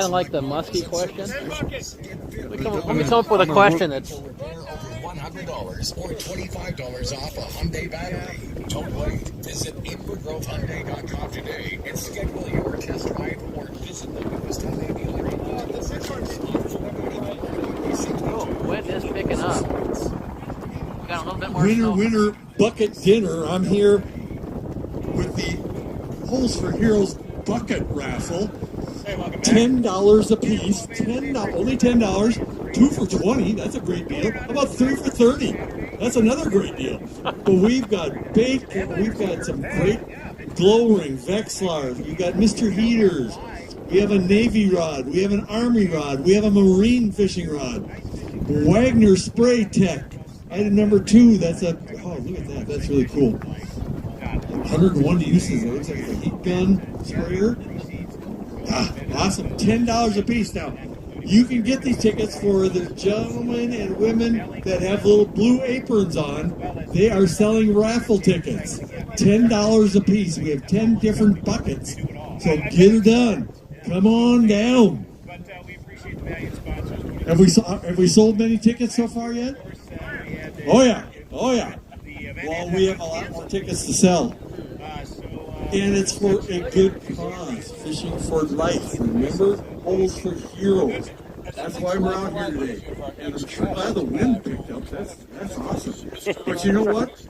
of like the Muskie question. Let me come up with a question that's $100 or $25 off a Hyundai battery. Don't wait. Visit InvergroveHyundai.com today and schedule your test drive or visit the newest Hyundai dealer. wind is picking up. We got a little bit more snow. Winter bucket dinner. I'm here with the Holes for Heroes bucket raffle. $10 a piece. Only $10. 2 for $20. That's a great deal. How about 3 for $30? That's another great deal. But we've got bacon. We've got some great glow ring Vexlars. You got Mr. Heaters. We have a Navy rod. We have an Army rod. We have a Marine fishing rod. Wagner Spray Tech. Item number 2. That's a, oh, look at that. That's really cool. 101 uses. It looks like a heat gun sprayer. Ah, awesome. $10 a piece. Now, you can get these tickets for the gentlemen and women that have little blue aprons on. They are selling raffle tickets. $10 a piece. We have 10 different buckets. So get her done. Come on down. Have we sold many tickets so far yet? Oh yeah. Oh yeah. Well, we have a lot more tickets to sell. And it's for a good cause. Fishing for life. Remember? Holes for Heroes. That's why we're out here today. And I'm sure glad the wind picked up. That's awesome. But you know what?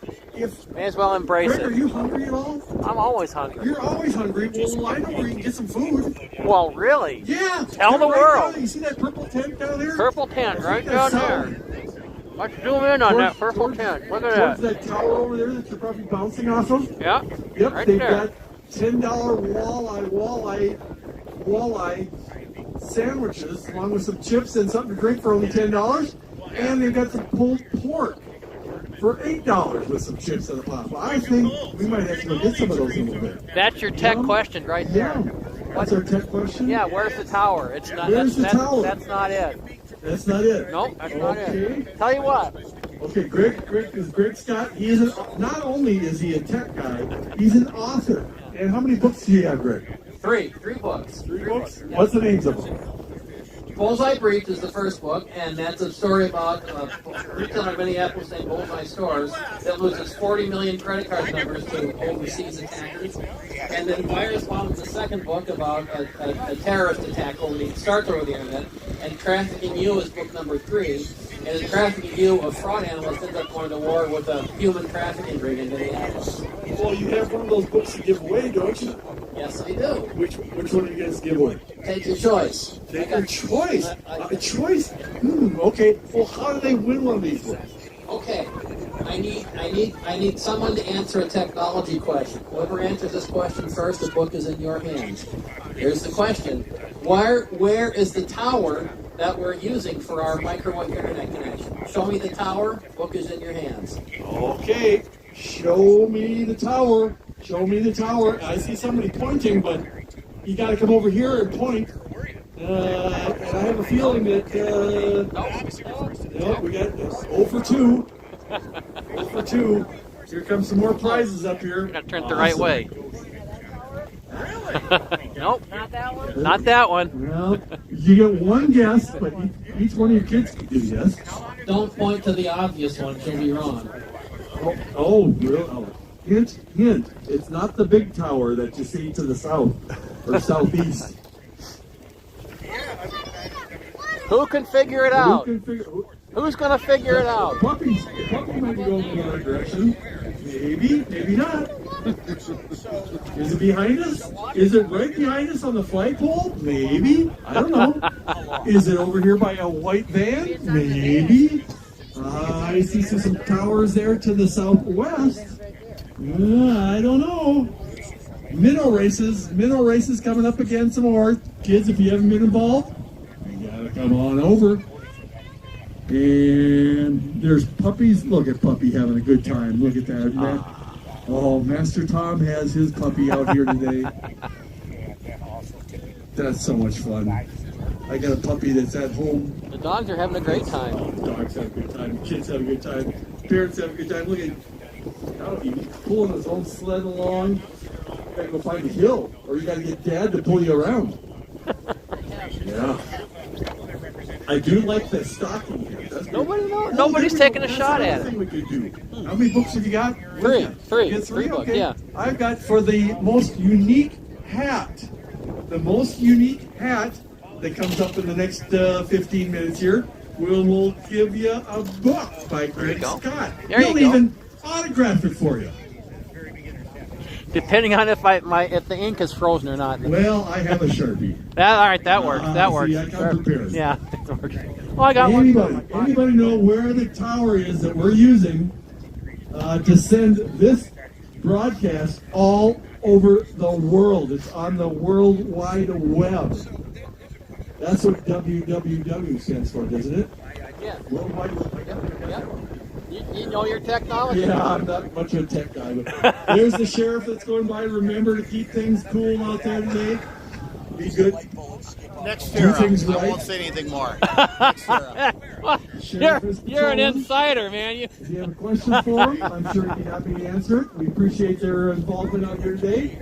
May as well embrace Greg, it. are you hungry at all? I'm always hungry. You're always hungry. Well, I know where you can get some food. Well, really? Yeah. Tell the right world. down. You see that purple tent down there? Purple tent right down there. Let's zoom in on that purple tent. Look at Towards that. that tower over there that you're probably bouncing off of? Yeah. Yep, Right they've there. got $10 walleye sandwiches along with some chips and something to drink for only $10. And they've got some pulled pork for $8 with some chips in the pot. Well, I think we might have to go get some of those in a little bit. That's your tech question right there. That's our tech question? Yeah, where's the tower? It's not. Where's the tower? That's not it. That's not it. Nope, that's not it. Tell you what. Okay, Greg Scott, he is not only is he a tech guy, he's an author. And how many books do you have, Greg? Three books. Three books? What's the names of them? Bullseye Brief is the first book, and that's a story about a retailer in Minneapolis named Bullseye Stores that loses 40 million credit card numbers to overseas attackers. And then Virus Bomb is the second book about a terrorist attack starts over the internet. And Trafficking You is book number 3. And in Trafficking You, a fraud analyst ends up going to war with a human trafficking ring in Minneapolis. Well, you have one of those books to give away, don't you? Yes, I do. Which one are you guys give away? Take your choice. Take your choice. A choice? Okay. Well, how do they win one of these books? Okay. I need someone to answer a technology question. Whoever answers this question first, the book is in your hands. Here's the question. Where is the tower that we're using for our microwave internet connection? Show me the tower. Book is in your hands. Okay. Show me the tower. Show me the tower. I see somebody pointing, but you got to come over here and point. And I have a feeling that we got 0 for 2. 0 for 2. Here comes some more prizes up here. Got to turn it the right way. Nope. Not that one. Not that one. Well, you get one guess, but each one of your kids can do a guess. Don't point to the obvious one. You'll be wrong. Hint. It's not the big tower that you see to the south or southeast. Who can figure it out? Who's going to figure it out? Puppy might be going in the other direction. Maybe not. Is it behind us? Is it right behind us on the flagpole? Maybe. I don't know. Is it over here by a white van? Maybe. I see some towers there to the southwest. I don't know. Minnow races coming up again some more. Kids, if you haven't been involved, you gotta come on over. And there's puppies. Look at Puppy having a good time. Look at that. Oh, Master Tom has his puppy out here today. That's so much fun. I got a puppy that's at home. The dogs are having a great time. The dogs have a good time. Kids have a good time. Parents have a good time. Look at he's pulling his own sled along. You gotta go find a hill, or you gotta get Dad to pull you around. Yeah. I do like the stocking here. That's Nobody's taking a shot at it. We could do. How many books have you got? Three. You got Three books, okay. yeah. I've got for the most unique hat. The most unique hat that comes up in the next 15 minutes here. We'll give you a book by Greg Scott. He'll even autograph it for you. Depending on if the ink is frozen or not. Well, I have a Sharpie. All right, that works. That works. See, I come prepared. Yeah, that works. Well, I got Anybody know where the tower is that we're using to send this broadcast all over the world? It's on the World Wide Web. That's what WWW stands for, doesn't it? Yeah. World Wide Web. Yep. You know your technology. Yeah, I'm not much of a tech guy, but there's the sheriff that's going by. Remember to keep things cool out there today. Be good. Next Do year, things I right. won't say anything more. Well, you're an insider, man. If you have a question for him, I'm sure he'd be happy to answer it. We appreciate their involvement out here today.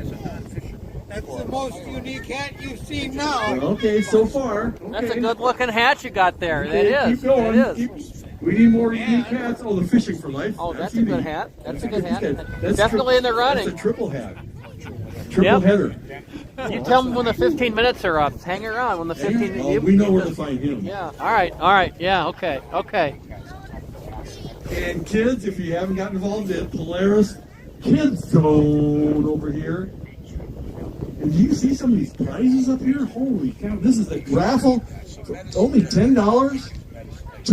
That's the most unique hat you've seen now. Okay, so far. Okay. That's a good-looking hat you got there. Okay, That is. Keep going. It is. We need more unique hats. Oh, the Fishing for Life. Oh, that's a unique. good hat. That's a good hat. That's Definitely in the running. That's a triple hat. Triple header. You tell me when the 15 minutes are up. Hang around when the 15 minutes. We know where to find him. Yeah. All right. Yeah. Okay. And kids, if you haven't gotten involved in Polaris Kids Zone over here. And do you see some of these prizes up here? Holy cow! This is a raffle. For only $10. You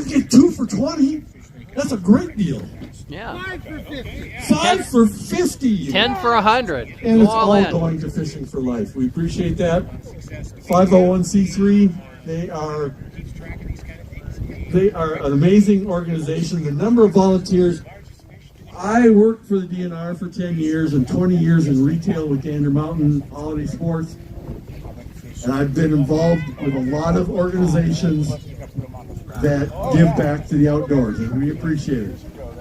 get 2 for $20. That's a great deal. Yeah. 5 for 50. 5 for 50. 10 for 100. And it's all in. going to Fishing for Life. We appreciate that. 501c3. They are an amazing organization. The number of volunteers. I worked for the DNR for 10 years and 20 years in retail with Gander Mountain Holiday Sports. And I've been involved with a lot of organizations that give back to the outdoors, and we appreciate it.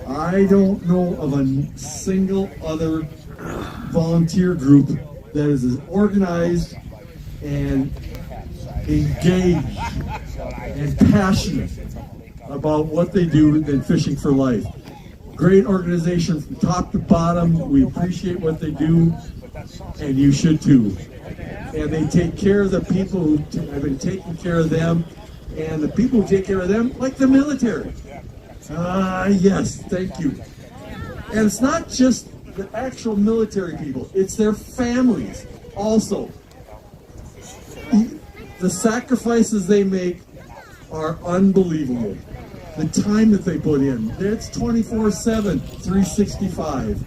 I don't know of a single other volunteer group that is as organized and engaged and passionate about what they do than Fishing for Life. Great organization from top to bottom. We appreciate what they do, and you should too. And they take care of the people who have been taking care of them, and the people who take care of them, like the military. Yes, thank you. And it's not just the actual military people, it's their families also. The sacrifices they make are unbelievable. The time that they put in, it's 24/7, 365.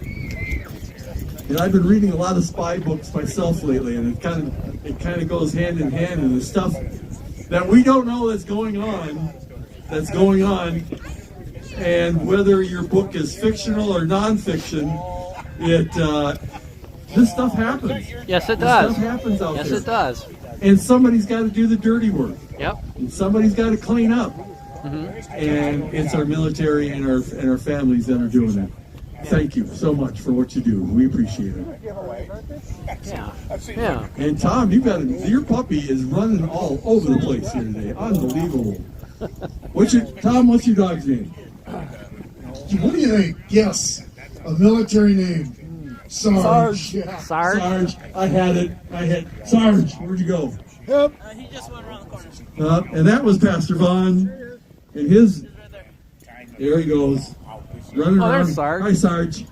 And I've been reading a lot of spy books myself lately, and it kind of goes hand in hand in the stuff that we don't know that's going on. And whether your book is fictional or nonfiction, this stuff happens. Yes, it This does. stuff happens out there. Yes, it does. And somebody's got to do the dirty work. Yep. And somebody's got to clean up. Mm-hmm. And it's our military and our families that are doing it. Thank you so much for what you do. We appreciate it. Yeah. Yeah. And Tom, your puppy is running all over the place here today. Unbelievable. What's your dog's name? What do you think? Yes, a military name. Sarge. Yeah. Sarge. I had it. Sarge. Where'd you go? Yep. He just went around the corner. And that was Pastor Vaughn. And there he goes. Running around. There's Sarge. Hi, Sarge.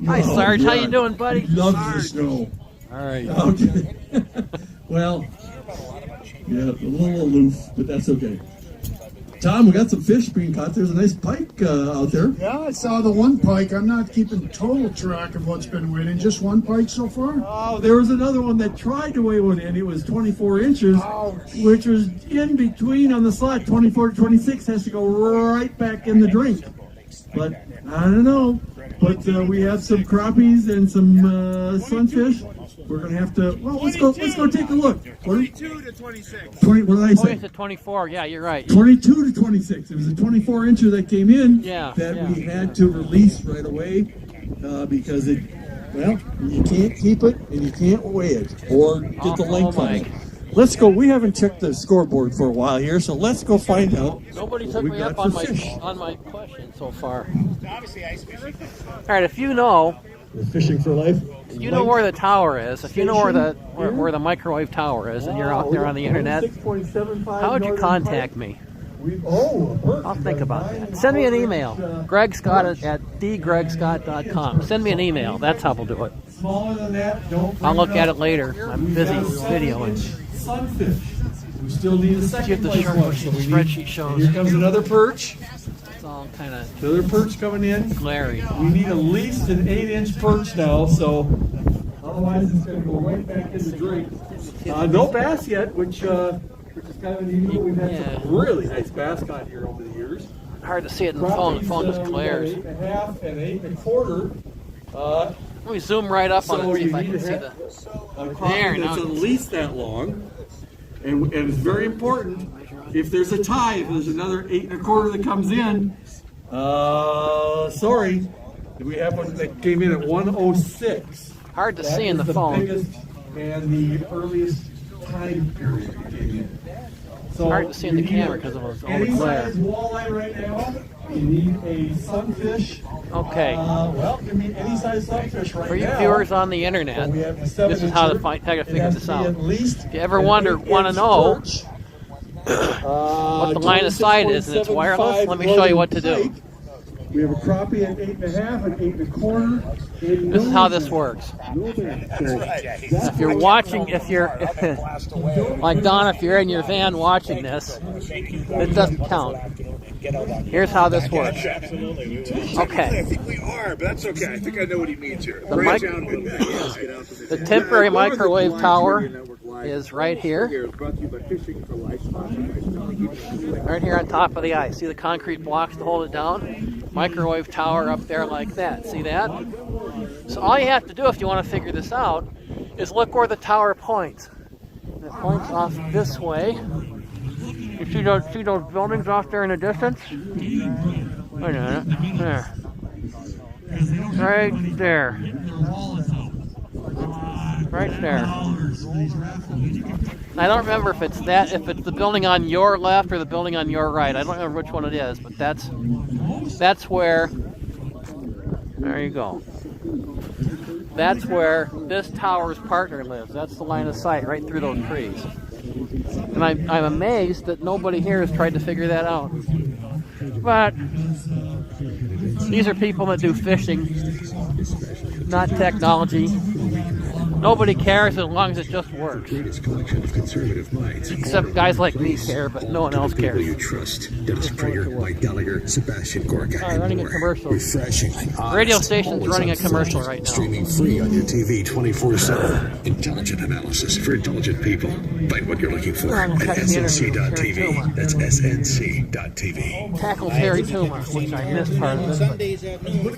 Hi, Sarge. How you doing, buddy? He loves the snow. All right. Okay. Well, yeah, a little aloof, but that's okay. Tom, we got some fish being caught. There's a nice pike out there. Yeah, I saw the one pike. I'm not keeping total track of what's been winning. Just one pike so far? Oh, there was another one that tried to weigh one in. It was 24 inches, which was in between on the slot. 24 to 26 has to go right back in the drink. But I don't know. But we have some crappies and some sunfish. We're gonna have to. Well, let's go take a look. 22 to 26. 20. What did I say? It's a 24. Yeah, you're right. 22 to 26. It was a 24 incher that came in that yeah. we had to release right away because you can't keep it and you can't weigh it or get the length on it. Let's go. We haven't checked the scoreboard for a while here, so let's go find out. Nobody what took we me got up on for fish. my question so far. All right, if you know. Fishing for Life. If you know where the tower is, if you know where the microwave tower is, and you're out there on the internet, how would you contact me? I'll think about that. Send me an email. Greg Scott at thegregscott.com. Send me an email. That's how we'll do it. Smaller than that, don't. I'll look at it later. I'm busy videoing. Sunfish. We still need a second See if the place one. So spreadsheet shows. Here comes another perch. It's all kind of Another perch coming in. glary. We need at least an 8-inch perch now, so otherwise it's going to go right back in the drink. No bass yet, which is kind of unusual. We've had some really nice bass caught here over the years. Hard to see it in the phone. The phone just glares. 8.5 and 8.25. Let me zoom right up on it and see if I can see the. There, that's at least that long, and it's very important. If there's a tie, if there's another 8.25 that comes in, sorry, we have one that came in at 106. Hard to see in the phone. Biggest and the earliest time period it came in. So hard to see in the camera because of all the any glare. size walleye right now. You need a sunfish. Okay. You need any size sunfish right now. For you viewers on the internet, this is how to figure this out. If you ever want to know what the line of sight is and it's wireless, let me show you what to do. We have a crappie at 8.5 and 8.25. This is how this works. If you're watching, like Don, if you're in your van watching this, it doesn't count. Here's how this works. Okay. I think we are, but that's okay. I think I know what he means here. The temporary microwave tower is right here. Right here on top of the ice. See the concrete blocks to hold it down? Microwave tower up there like that. See that? So all you have to do if you want to figure this out is look where the tower points. And it points off this way. You see those buildings off there in the distance? Wait a minute. There. Right there. Right there. I don't remember if it's the building on your left or the building on your right. I don't remember which one it is, but that's where. There you go. That's where this tower's partner lives. That's the line of sight right through those trees. And I'm amazed that nobody here has tried to figure that out. But these are people that do fishing, not technology. Nobody cares as long as it just works. Except guys like me care, but no one else cares. You trust. Dennis Prager, Mike Gallagher, Sebastian Gorka, running a commercial. Refreshing. Radio station's running a commercial right now. Streaming free on your TV 24/7. Intelligent analysis for intelligent people. Find what you're looking for at snc.tv. That's snc.tv. Tackle Terry Toomer, which I missed part of it. Sundays at noon.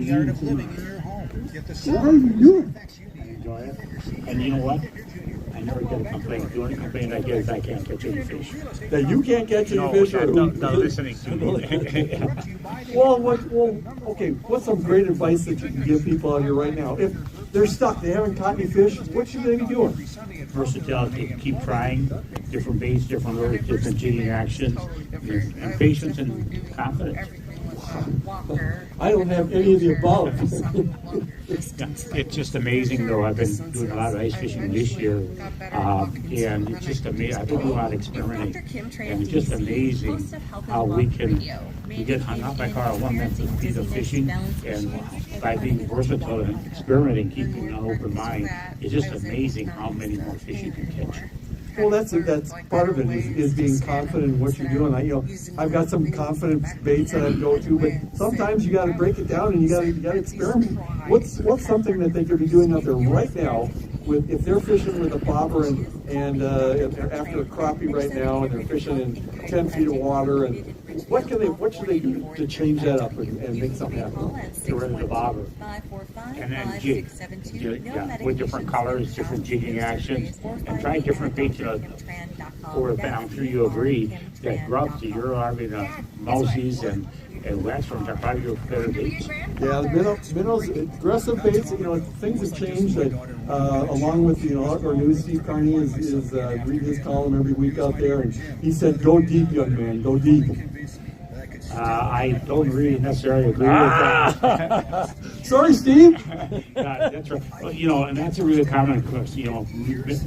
Art of living in your home. Get the What are you doing? Enjoy it. And you know what? I never get a complaint. The only complaint I get is I can't catch any fish. That you can't catch any fish? No, listening to me. Well, okay, what's some great advice that you can give people out here right now? If they're stuck, they haven't caught any fish, what should they be doing? Versatility, keep trying, different baits, different lures, different jigging actions, and patience and confidence. I don't have any of the above. It's just amazing, though. I've been doing a lot of ice fishing this year, and it's just amazing. I've been doing a lot of experimenting, and it's just amazing how we get hung up like our one method of fishing, and by being versatile and experimenting, keeping an open mind, it's just amazing how many more fish you can catch. Well, that's part of it is being confident in what you're doing. I've got some confident baits that I go to, but sometimes you got to break it down and you got to experiment. What's something that they could be doing out there right now if they're fishing with a bobber and if they're after a crappie right now and they're fishing in 10 feet of water, and what should they do to change that up and make something happen? Get rid of the bobber and then jig. With different colors, different jigging actions, and try different baits. I'm sure you agree that grubs, you're having mousies and wax worms are probably your better baits. Yeah, minnows, aggressive baits. Things have changed. Along with our new Steve Carney is reading his column every week out there, and he said, "Go deep, young man, go deep." I don't really necessarily agree with that. Sorry, Steve. That's right. Well, and that's a really common question.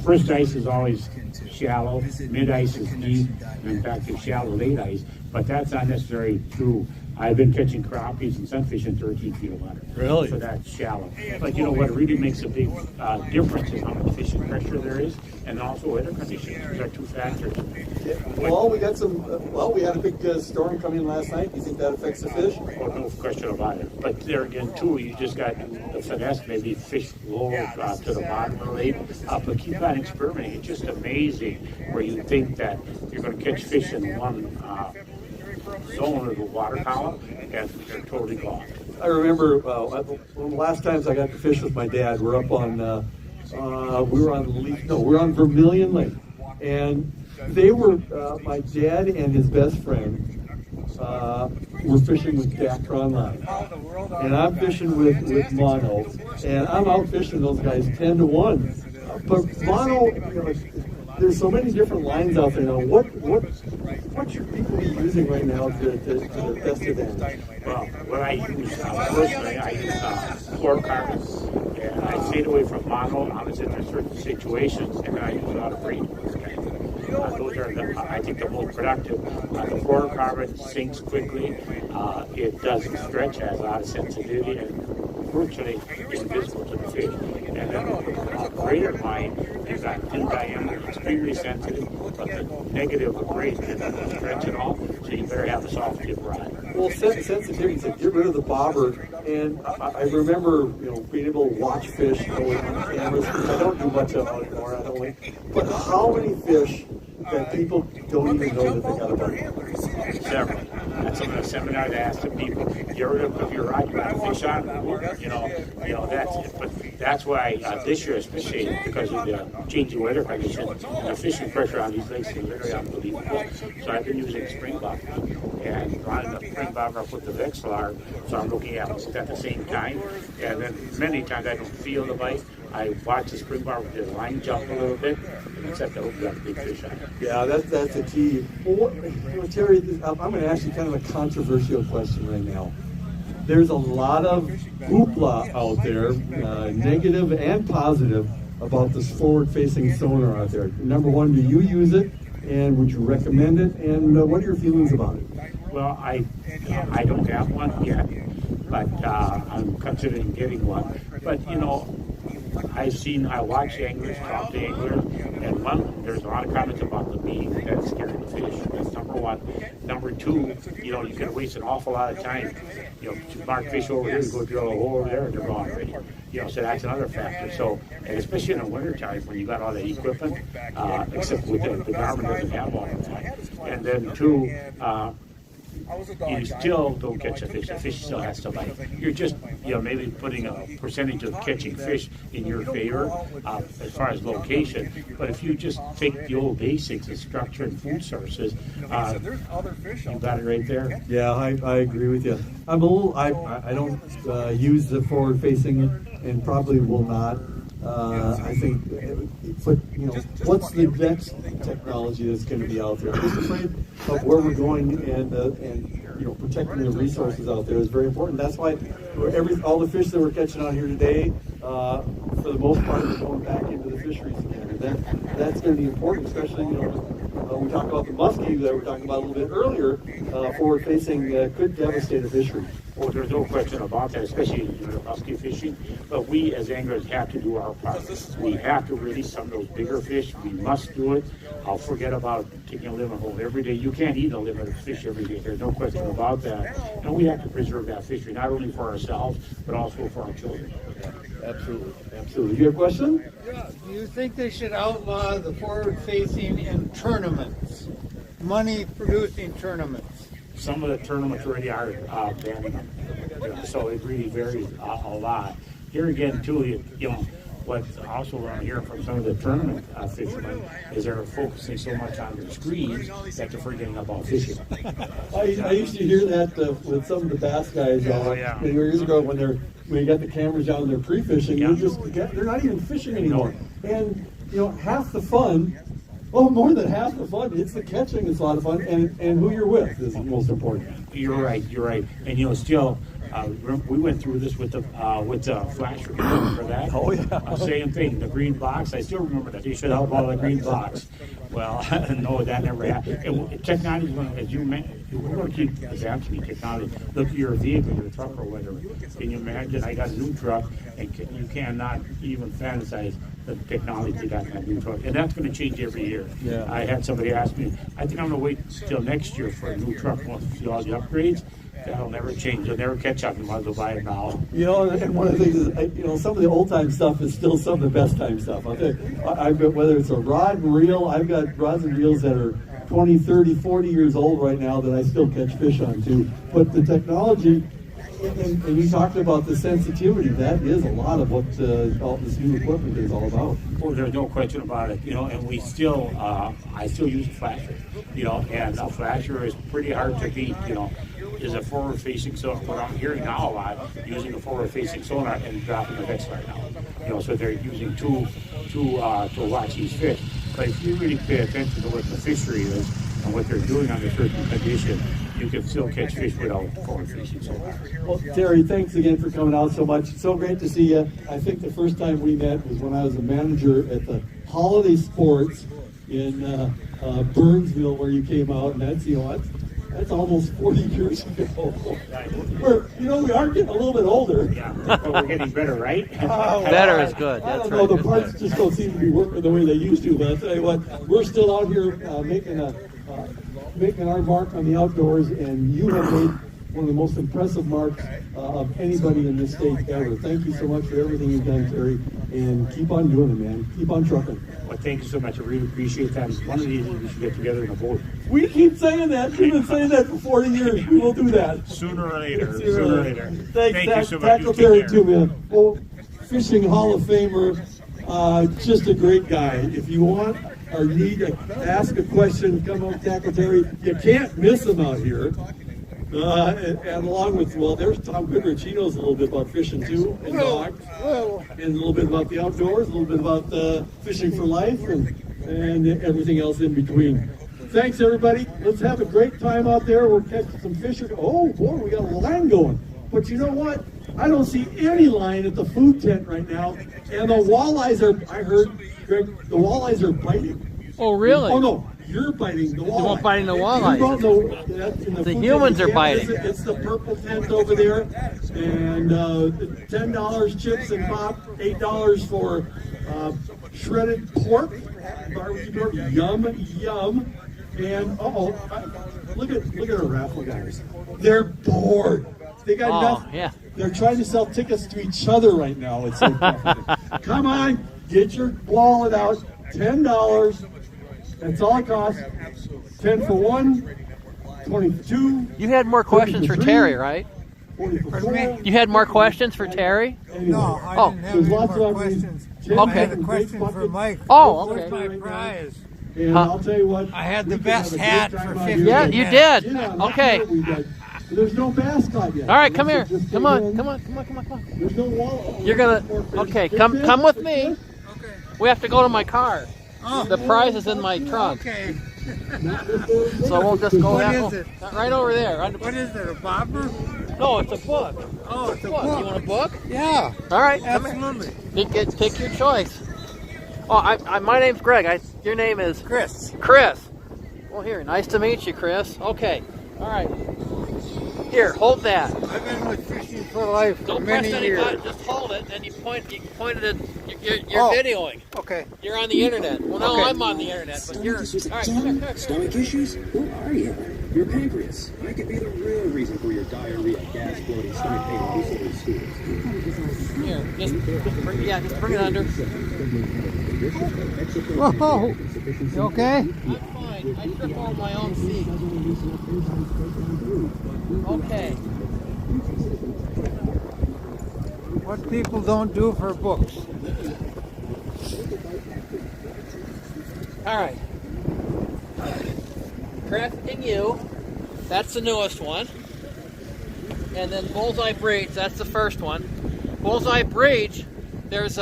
First ice is always shallow, mid ice is deep, and in fact, it's shallow late ice. But that's not necessarily true. I've been catching crappies and sunfish in 13 feet of water. Really? So that's shallow. But what really makes a big difference is how much fishing pressure there is, and also weather conditions. Those are two factors. Well, we had a big storm coming last night. Do you think that affects the fish? Oh, no question about it. But there again, too, you just got the finesse, maybe fish lower to the bottom of the lake. But keep on experimenting. It's just amazing where you think that you're going to catch fish in one zone of the water column, and they're totally gone. I remember one of the last times I got to fish with my dad. We're up on we were on Vermilion Lake, and they were my dad and his best friend were fishing with Dacron line, and I'm fishing with mono, and I'm out fishing those guys 10-1. But mono, there's so many different lines out there now. What should people be using right now to the best advantage? Well, what I use personally, I use fluorocarbons, and I stayed away from mono. Obviously, there's certain situations, and I use a lot of braid. Those are I think the most productive. The fluorocarbon sinks quickly. It doesn't stretch, has a lot of sensitivity, and virtually invisible to the fish. And then a braid line is got thin diameter, extremely sensitive, but the negative of braid doesn't stretch at all, so you better have a soft tip rod. Well, sensitivity said get rid of the bobber, and I remember being able to watch fish on cameras. I don't do much of it anymore, but how many fish that people don't even know that they got a bite? Several. That's in the seminar to ask the people, get rid of your rod, you got a fish on it, that's it. But that's why this year especially, because of the changing weather conditions, the fishing pressure on these lakes is literally unbelievable. So I've been using spring buck. and running the spring bobber up with the Vexilar, so I'm looking at them at the same time. And then many times I don't feel the bite. I watch the spring bobber with the line jump a little bit, and it's at the hook, got a big fish on it. Yeah, that's the key. Well, Terry, I'm going to ask you kind of a controversial question right now. There's a lot of hoopla out there, negative and positive, about this forward-facing sonar out there. Number one, do you use it, and would you recommend it? And what are your feelings about it? Well, I don't have one yet, but I'm considering getting one. But you know, I watch anglers, talk to anglers, and there's a lot of comments about the beam that's scaring the fish. That's number one. Number two, you know, you can waste an awful lot of time. You know, to mark fish over here, you go drill a hole over there, and they're gone already. You know, so that's another factor. So, and especially in the wintertime when you got all the equipment, except with the Garmin doesn't have all of that. And then two, you still don't catch a fish. The fish still has to bite. You're just, you know, maybe putting a percentage of catching fish in your favor as far as location. But if you just take the old basics of structure and food sources, you got it right there. Yeah, I agree with you. I'm a little. I don't use the forward facing and probably will not. I think, but you know, what's the next technology that's going to be out there? I'm just afraid of where we're going, and you know, protecting the resources out there is very important. That's why all the fish that we're catching out here today, for the most part, are going back into the fisheries again, and that's going to be important, especially, you know. We talked about the muskie that we were talking about a little bit earlier. Forward-facing could devastate a fishery. Well, there's no question about that, especially in the muskie fishing. But we as anglers have to do our part. We have to release some of those bigger fish. We must do it. I'll forget about taking a limit home every day. You can't eat a limit of fish every day. There's no question about that. And we have to preserve that fishery, not only for ourselves, but also for our children. Absolutely. Absolutely. You have a question? Yeah. Do you think they should outlaw the forward-facing in tournaments, money-producing tournaments? Some of the tournaments already are banning them, so it really varies a lot. Here again, too, you know, what also what I'm hearing from some of the tournament fishermen is they're focusing so much on their screens that they're forgetting about fishing. I used to hear that with some of the bass guys many years ago when you got the cameras out and they're pre-fishing. They're not even fishing anymore. And you know, half the fun. Well, more than half the fun, it's the catching that's a lot of fun, and who you're with is the most important. You're right. And you know, still, we went through this with the flasher. Remember that? Oh yeah. Same thing. The green box. I still remember that. They should outlaw the green box. Well, no, that never happened. Technology, as you mentioned, we're going to keep advancing technology. Look at your vehicle, your truck, or whatever. Can you imagine? I got a new truck, and you cannot even fantasize the technology got in that new truck, and that's going to change every year. Yeah. I had somebody ask me, I think I'm going to wait till next year for a new truck once we see all the upgrades. That'll never change. You'll never catch up. You might as well buy it now. You know, and one of the things is, you know, some of the old time stuff is still some of the best time stuff. I'll tell you, I've got, whether it's a rod and reel, I've got rods and reels that are 20, 30, 40 years old right now that I still catch fish on too. But the technology, and you talked about the sensitivity, that is a lot of what all this new equipment is all about. Oh, there's no question about it, you know, and we still, I still use a flasher, you know, and a flasher is pretty hard to beat, you know. Is a forward-facing sonar. What I'm hearing now a lot, using a forward-facing sonar and dropping the Vexilar now. You know, so they're using two to watch these fish. But if you really pay attention to what the fishery is and what they're doing under certain conditions, you can still catch fish without forward-facing sonar. Well, Terry, thanks again for coming out so much. It's so great to see you. I think the first time we met was when I was a manager at the Holiday Sports in Burnsville, where you came out, and that's, you know, that's almost 40 years ago. We are getting a little bit older. Yeah, but we're getting better, right? Better is good. I don't know, the parts just don't seem to be working the way they used to, but I'll tell you what, we're still out here making our mark on the outdoors, and you have made one of the most impressive marks of anybody in this state ever. Thank you so much for everything you've done, Terry, and keep on doing it, man. Keep on trucking. Well, thank you so much. I really appreciate that. One of these we should get together in a boat. We keep saying that. We've been saying that for 40 years. We will do that. Sooner or later. Sooner or later. Thanks, Thank you so much. Tackle Terry too, man. Well, Fishing Hall of Famer, just a great guy. If you want or need to ask a question, come up, tackle Terry. You can't miss them out here. And along with, well, there's Tom Goodrich. He knows a little bit about fishing too, and dogs, and a little bit about the outdoors, a little bit about fishing for life, and everything else in between. Thanks, everybody. Let's have a great time out there. We're catching some fish. Oh, boy, we got a line going. But you know what? I don't see any line at the food tent right now. And the walleyes are, I heard, Greg, the walleyes are biting. Oh, really? Oh, no. You're biting the walleye. You're biting the walleye. You don't know that in the humans are biting. It's the purple tent over there. And $10 chips and pop, $8 for shredded pork, barbecue pork, yum. And look at our raffle guys. They're bored. They got nothing. Yeah. They're trying to sell tickets to each other right now. It's like, come on, get your wallet out. $10. That's all it costs. 10 for 1, 20 for 2. You had more questions for Terry, right? 40 for 4. You had more questions for Terry? No, I didn't have any more questions. I had a question for Mike. Oh, okay. What's my prize? And I'll tell you what. I had the best hat for 50 Yeah, you did. Okay. There's no mascot yet. All right, come here. Come on. There's no wall. You're gonna. Okay, come with me. Okay. We have to go to my car. The prize is in my trunk. Okay. So we'll just go. What is it? Right over there. What is it? A bobber? No, it's a book. Oh, it's a book. You want a book? Yeah. All right. Absolutely. Pick your choice. Oh, my name's Greg. Your name is Chris. Chris. Well, here. Nice to meet you, Chris. Okay. All right. Here, hold that. I've been with Fishing for Life for many years. Button, just hold it, and you pointed it. You're videoing. Okay. You're on the internet. Well, no, I'm on the internet, but you're. All right, come here. Stomach issues? Who are you? Your pancreas. I could be the real reason for your diarrhea, gas, bloating, stomach pain, and loose over stools. Here, just bring it under. Whoa! You okay? I'm fine. I trip over my own feet. Okay. What people don't do for books. All right. Trafficking You. That's the newest one. And then Bullseye Breach. That's the first one. Bullseye Breach. There's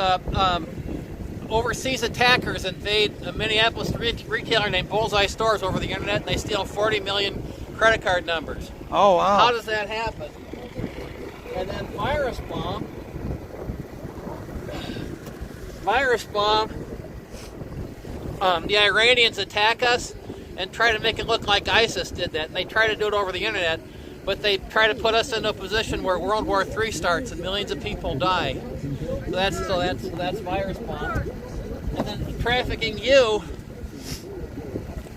overseas attackers invade a Minneapolis retailer named Bullseye Stores over the internet, and they steal 40 million credit card numbers. Oh, wow. How does that happen? And then Virus Bomb. The Iranians attack us and try to make it look like ISIS did that. And they try to do it over the internet, but they try to put us into a position where World War III starts and millions of people die. So that's Virus Bomb. And then Trafficking You.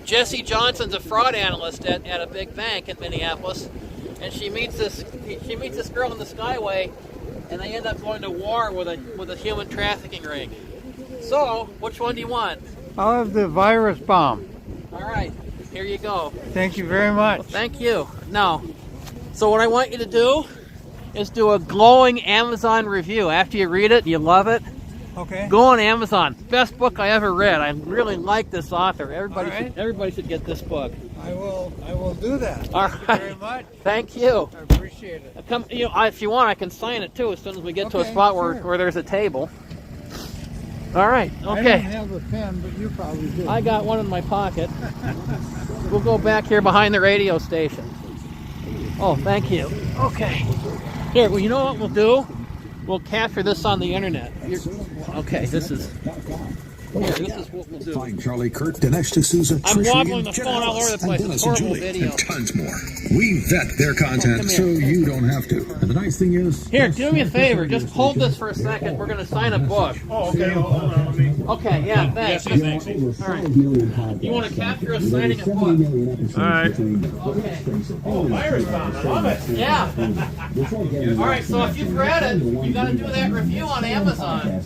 Jesse Johnson's a fraud analyst at a big bank in Minneapolis, and she meets this girl in the Skyway, and they end up going to war with a human trafficking ring. So, which one do you want? I'll have the Virus Bomb. All right, here you go. Thank you very much. Well, thank you. Now, so what I want you to do is do a glowing Amazon review. After you read it, you love it. Okay. Go on Amazon. Best book I ever read. I really like this author. Everybody should get this book. I will do that. All Thank right. you very much. Thank you. I appreciate it. Come, if you want, I can sign it too as soon as we get to a spot where there's a table. All right. Okay. I don't have a pen, but you probably do. I got one in my pocket. We'll go back here behind the radio station. Oh, thank you. Okay. Here, well, you know what we'll do? We'll capture this on the internet. Okay, this is what we'll do. Find Charlie Kirk, Dinesh D'Souza, I'm Trish wobbling Regan, the phone all over the place. Dennis It's and horrible Julie, video. and tons more. We vet their content so you don't have to. And the nice thing is... Here, do me a favor. Just hold this for a second. We're going to sign a book. Oh, okay. Hold on. Okay, yeah, thanks. All right. You want to capture us signing a book? All right. Okay. Oh, Virus Bomb. I love it. Yeah. All right, so if you've read it, you got to do that review on Amazon.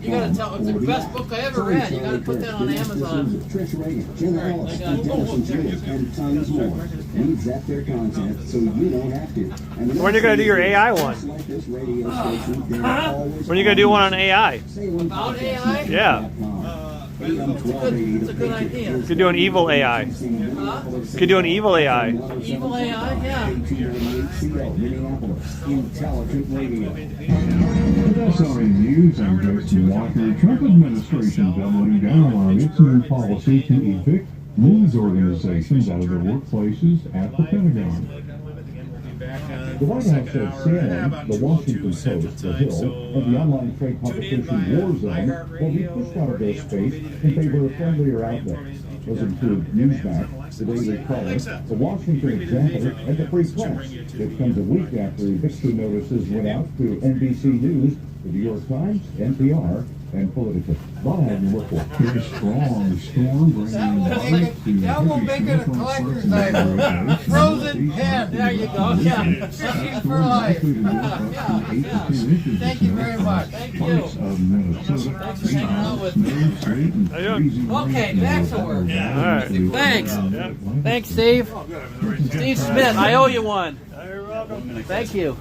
You got to tell it's the best book I ever read. You got to put that on Amazon. Trish Regan, General Ellis, Dennis and Julie, and tons more. We vet their content so you don't have to. When are you going to do your AI one? When are you going to do one on AI? About AI? Yeah. It's a good idea. Could do an evil AI. Huh? Could do an evil AI. Evil AI, yeah. Intelligent radio. SRN News, I'm Jason Walker. The Trump administration doubling down on its new policy to evict news organizations out of their workplaces at the Pentagon. The White House said CNN, the Washington Post, The Hill, and the online trade publication Warzone will be pushed out of their space in favor of friendlier outlets. Those include Newsmax, the Daily Caller, the Washington Examiner, and the Free Press. It comes a week after eviction notices went out to NBC News, the New York Times, NPR, and Politico. Live report. Here's strong storm bringing water to That will make it a collector's item. Frozen pen. There you go. Yeah. Fishing for life. Thank you very much. Thank you. Parts of Minnesota. Thanks for hanging out with me. Okay, back to work. All right. Thanks. Thanks, Steve. Steve Smith, I owe you one. Thank you.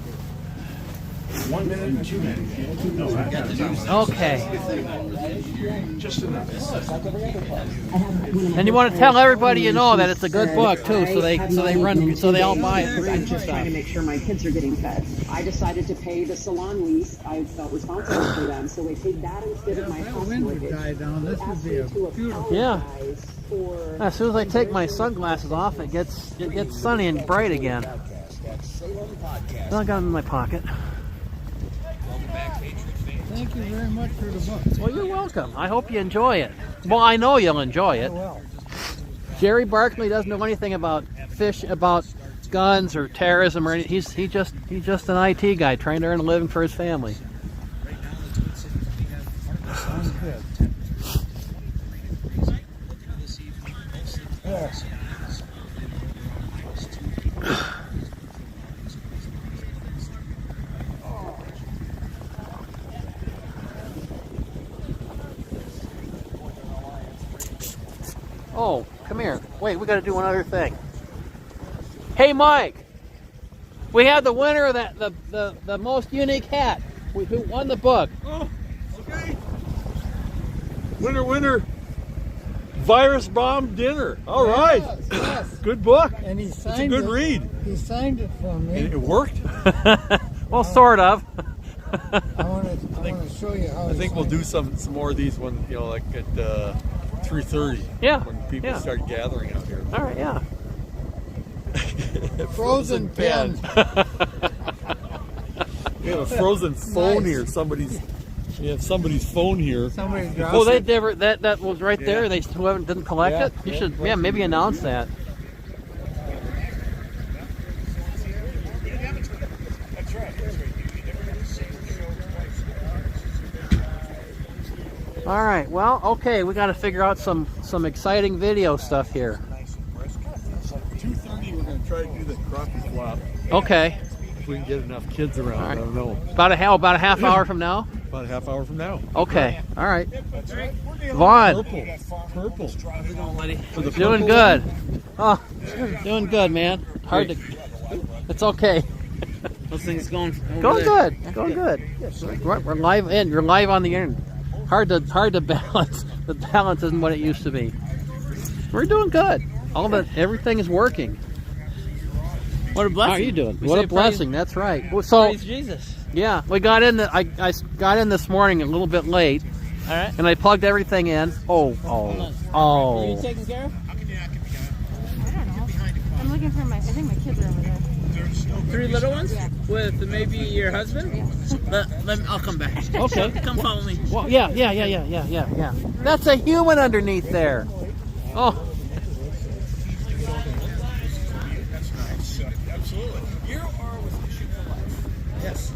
1 minute and 2 minutes. Okay. And you want to tell everybody you know that it's a good book too, so they all buy it. I'm just trying to make sure my kids are getting fed. I decided to pay the salon lease. I felt responsible for them, so they paid that instead of my house mortgage. Yeah. As soon as I take my sunglasses off, it gets sunny and bright again. Well, I got them in my pocket. Thank you very much for the book. Well, you're welcome. I hope you enjoy it. Well, I know you'll enjoy it. Jerry Barkley doesn't know anything about guns or terrorism or anything. He's just an IT guy trying to earn a living for his family. Sounds good. Yes. Oh, come here. Wait, we got to do one other thing. Hey, Mike. We have the winner of the most unique hat. Who won the book? Oh, okay. Winner. Virus bomb dinner. All right. Yes. Good book. And he It's signed a good it. read. He signed it for me. It worked. Well, sort of. I want to show you how. I think we'll do some more of these when like at 3:30. Yeah. When people start gathering out here. All right. Yeah. Frozen pen. We have a frozen phone here. We have somebody's phone here. Somebody dropped Well, they never. That was right there. They didn't collect it. You should. Yeah, maybe announce that. All right. Well, okay. We got to figure out some exciting video stuff here. 2:30. We're going to try to do the crappie flop. Okay. If we can get enough kids around, I don't know. About a half hour from now. About a half hour from now. Okay. All right. Vaughn. Purple. For the doing good. Oh, doing good, man. Hard to. It's okay. Those things going good. Going good. We're live in. You're live on the internet. Hard to balance. The balance isn't what it used to be. We're doing good. Everything is working. What a blessing. How are you doing? We What say a blessing. That's right. So praise Jesus. Yeah, we got in. I got in this morning a little bit late. All right. And I plugged everything in. Are you Oh. taking care of? I don't know. I'm looking for I think my kids are over there. 3 little ones? Yeah. With maybe your husband? I'll come back. Okay. Come follow me. Well, yeah. That's a human underneath there. Oh. Yes,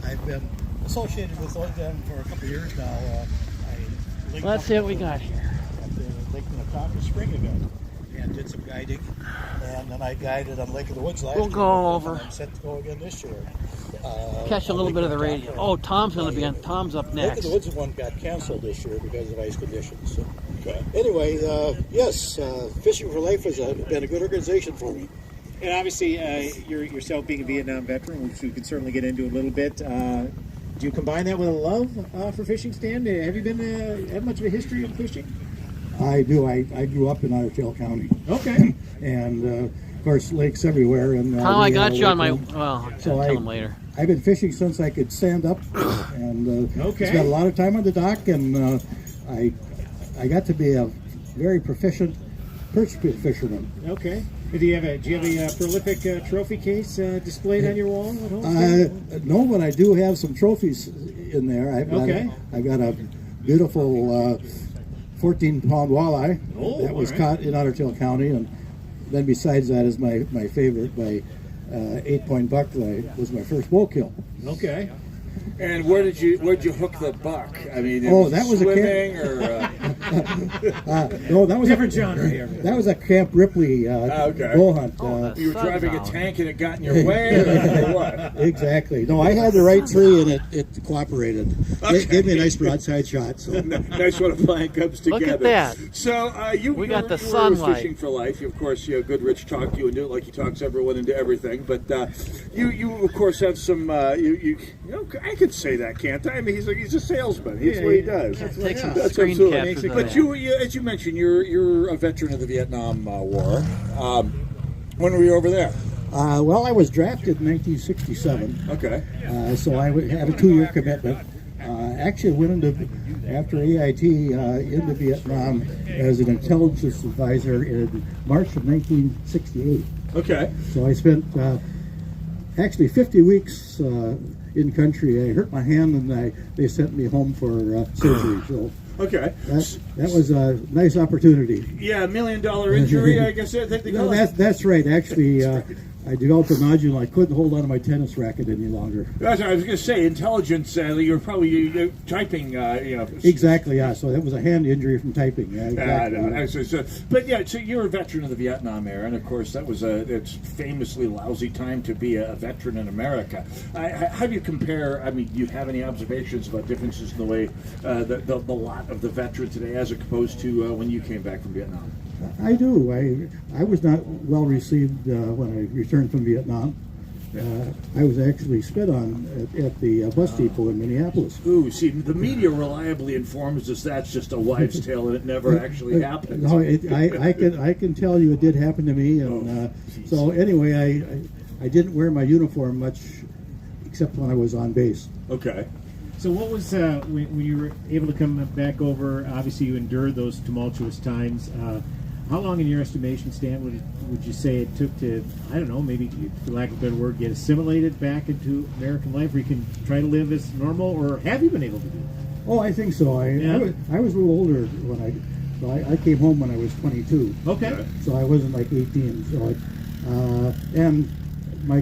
I've been associated with them for a couple of years now. Let's see what we got here. At the Lake Minnetonka Spring event, and did some guiding, and then I guided on Lake of the Woods last year. We'll go over. And I'm set to go again this year. Catch a little bit of the radio. Oh, Tom's going to be on. Tom's up Lake of next. the Woods one got canceled this year because of ice conditions. So. Anyway, yes, Fishing for Life has been a good organization for me. And obviously, yourself being a Vietnam veteran, which we can certainly get into a little bit, Do you combine that with a love for fishing, Stan? Have you been have much of a history of fishing? I do. I grew up in Otter Tail County. Okay. And of course, lakes everywhere. And How I got you on my. lake. Well, I'll So tell them later. I've been fishing since I could stand up, and spent a lot of time on the dock. And I got to be a very proficient perch fisherman. Okay. Do you have a prolific trophy case displayed on your wall at home? No, but I do have some trophies in there. I've got a beautiful 14-pound walleye that was caught in Otter Tail County, and then besides that is my favorite, my 8-point buck that was my first bow kill. Okay. And where'd you hook the buck? I mean, that was swimming or no, that was different genre here. That was a Camp Ripley bull hunt. You were driving a tank and it got in your way, or what? Exactly. No, I had the right tree and it cooperated. It gave me a nice broadside shot. So. Nice when a plan comes together. Look at that. So we got the you sunlight. were fishing for life. Of course, Goodrich talked you into it like he talks everyone into everything. But you of course have some. I could say that, can't I? I mean, he's a salesman. That's what he does. Take some That's screen absolutely. captures of But that. you, as you mentioned, you're a veteran of the Vietnam War. When were you over there? Well, I was drafted in 1967. Okay. So I had a 2-year commitment. Actually went after AIT into Vietnam as an intelligence advisor in March of 1968. Okay. So I spent actually 50 weeks in country. I hurt my hand and they sent me home for surgery. So okay. That was a nice opportunity. Yeah, $1 million injury, I guess. I think they call it. That's right. Actually, I developed a nodule. I couldn't hold on to my tennis racket any longer. That's what I was going to say. Intelligence, you're probably typing, Exactly, yeah. So that was a hand injury from typing. Yeah, exactly. But yeah, so you're a veteran of the Vietnam era, and of course that was it's famously lousy time to be a veteran in America. How do you compare? I mean, do you have any observations about differences in the way the lot of the veteran today as opposed to when you came back from Vietnam? I do. I was not well received when I returned from Vietnam. I was actually spit on at the bus depot in Minneapolis. Ooh, see, the media reliably informs us that's just a wives' tale and it never actually happened. No, I can tell you it did happen to me. And so anyway, I didn't wear my uniform much except when I was on base. Okay. So what was, when you were able to come back over, obviously you endured those tumultuous times. How long, in your estimation, Stan, would you say it took to, I don't know, maybe, for lack of a better word, get assimilated back into American life where you can try to live as normal, or have you been able to do it? Oh, I think so. I was a little older when I came home when I was 22. Okay. So I wasn't like 18. So and my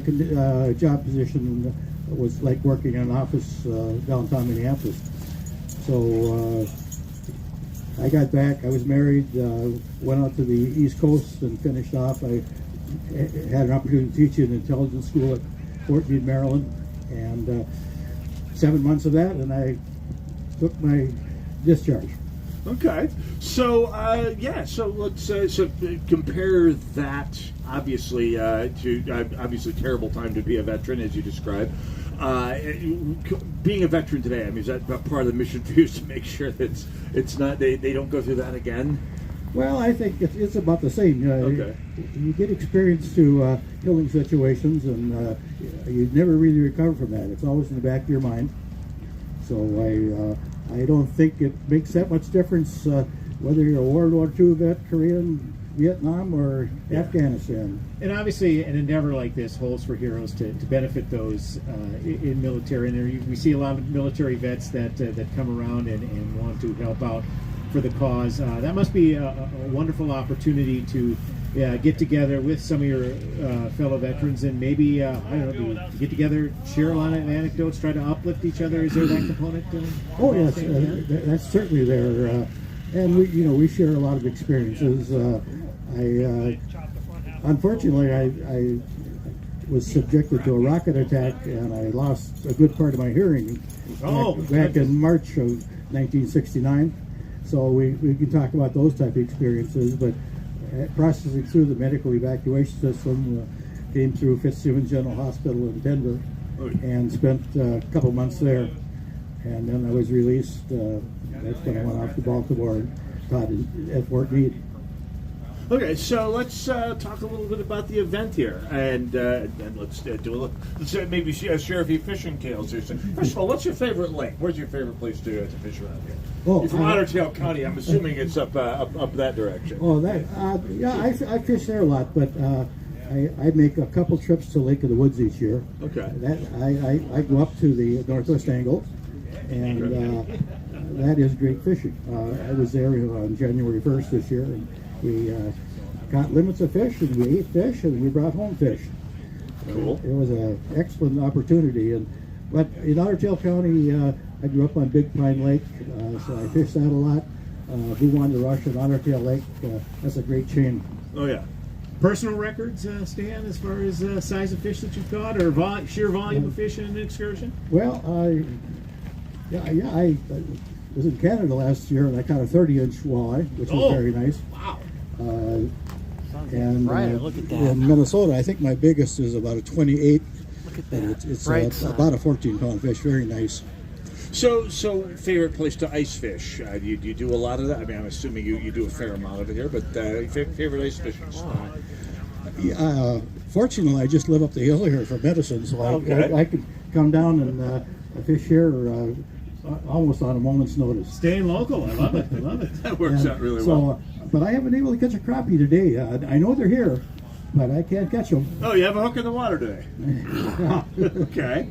job position was like working in an office downtown Minneapolis. So I got back, I was married, went out to the East Coast and finished off. I had an opportunity to teach in an intelligence school at Fort Meade, Maryland, and 7 months of that, and I took my discharge. Okay, so so let's compare that obviously to obviously terrible time to be a veteran as you described. Being a veteran today, I mean, is that part of the mission for you is to make sure that it's not they don't go through that again? Well, I think it's about the same. Okay. You get experience to killing situations, and you never really recover from that. It's always in the back of your mind. So I don't think it makes that much difference whether you're a World War II vet, Korean, Vietnam, or Afghanistan. And obviously an endeavor like this, Holes for Heroes, to benefit those in military. And we see a lot of military vets that come around and want to help out for the cause. That must be a wonderful opportunity to get together with some of your fellow veterans and maybe, I don't know, to get together, share a lot of anecdotes, try to uplift each other. Is there that component? Oh, yes, that's certainly there. And we share a lot of experiences. Unfortunately, I was subjected to a rocket attack, and I lost a good part of my hearing back in March of 1969. So we can talk about those type of experiences, but processing through the medical evacuation system, came through Fitzsimmons General Hospital in Denver, and spent a couple months there. and then I was released. That's when I went off to Baltimore and taught at Fort Meade. Okay, so let's talk a little bit about the event here, and let's do a look. Let's maybe share a few fishing tales here. So, first of all, what's your favorite lake? Where's your favorite place to fish around here? Oh, You're from Otter Tail County. I'm assuming it's up that direction. Oh, yeah, I fish there a lot, but I make a couple trips to Lake of the Woods each year. Okay. I go up to the Northwest Angle, and that is great fishing. I was there on January 1st this year, and we got limits of fish, and we ate fish, and we brought home fish. Cool. It was an excellent opportunity. But in Otter Tail County, I grew up on Big Pine Lake, so I fished that a lot. Buwan Rush and Otter Tail Lake, that's a great chain. Oh, yeah. Personal records, Stan, as far as size of fish that you've caught, or sheer volume of fish in an excursion? Well, I was in Canada last year, and I caught a 30-inch walleye, which was very nice. Wow. And look at that. in Minnesota, I think my biggest is about a 28. Look at that. It's Right about a 14-pound fish, very nice. So favorite place to ice fish? Do you do a lot of that? I mean, I'm assuming you do a fair amount of it here, but favorite ice fishing spot? Fortunately, I just live up the hill here for medicine, so I could come down and fish here almost on a moment's notice. Staying local, I love it. I love it. That works out really well. But I haven't been able to catch a crappie today. I know they're here, but I can't catch them. Oh, you have a hook in the water today? Okay.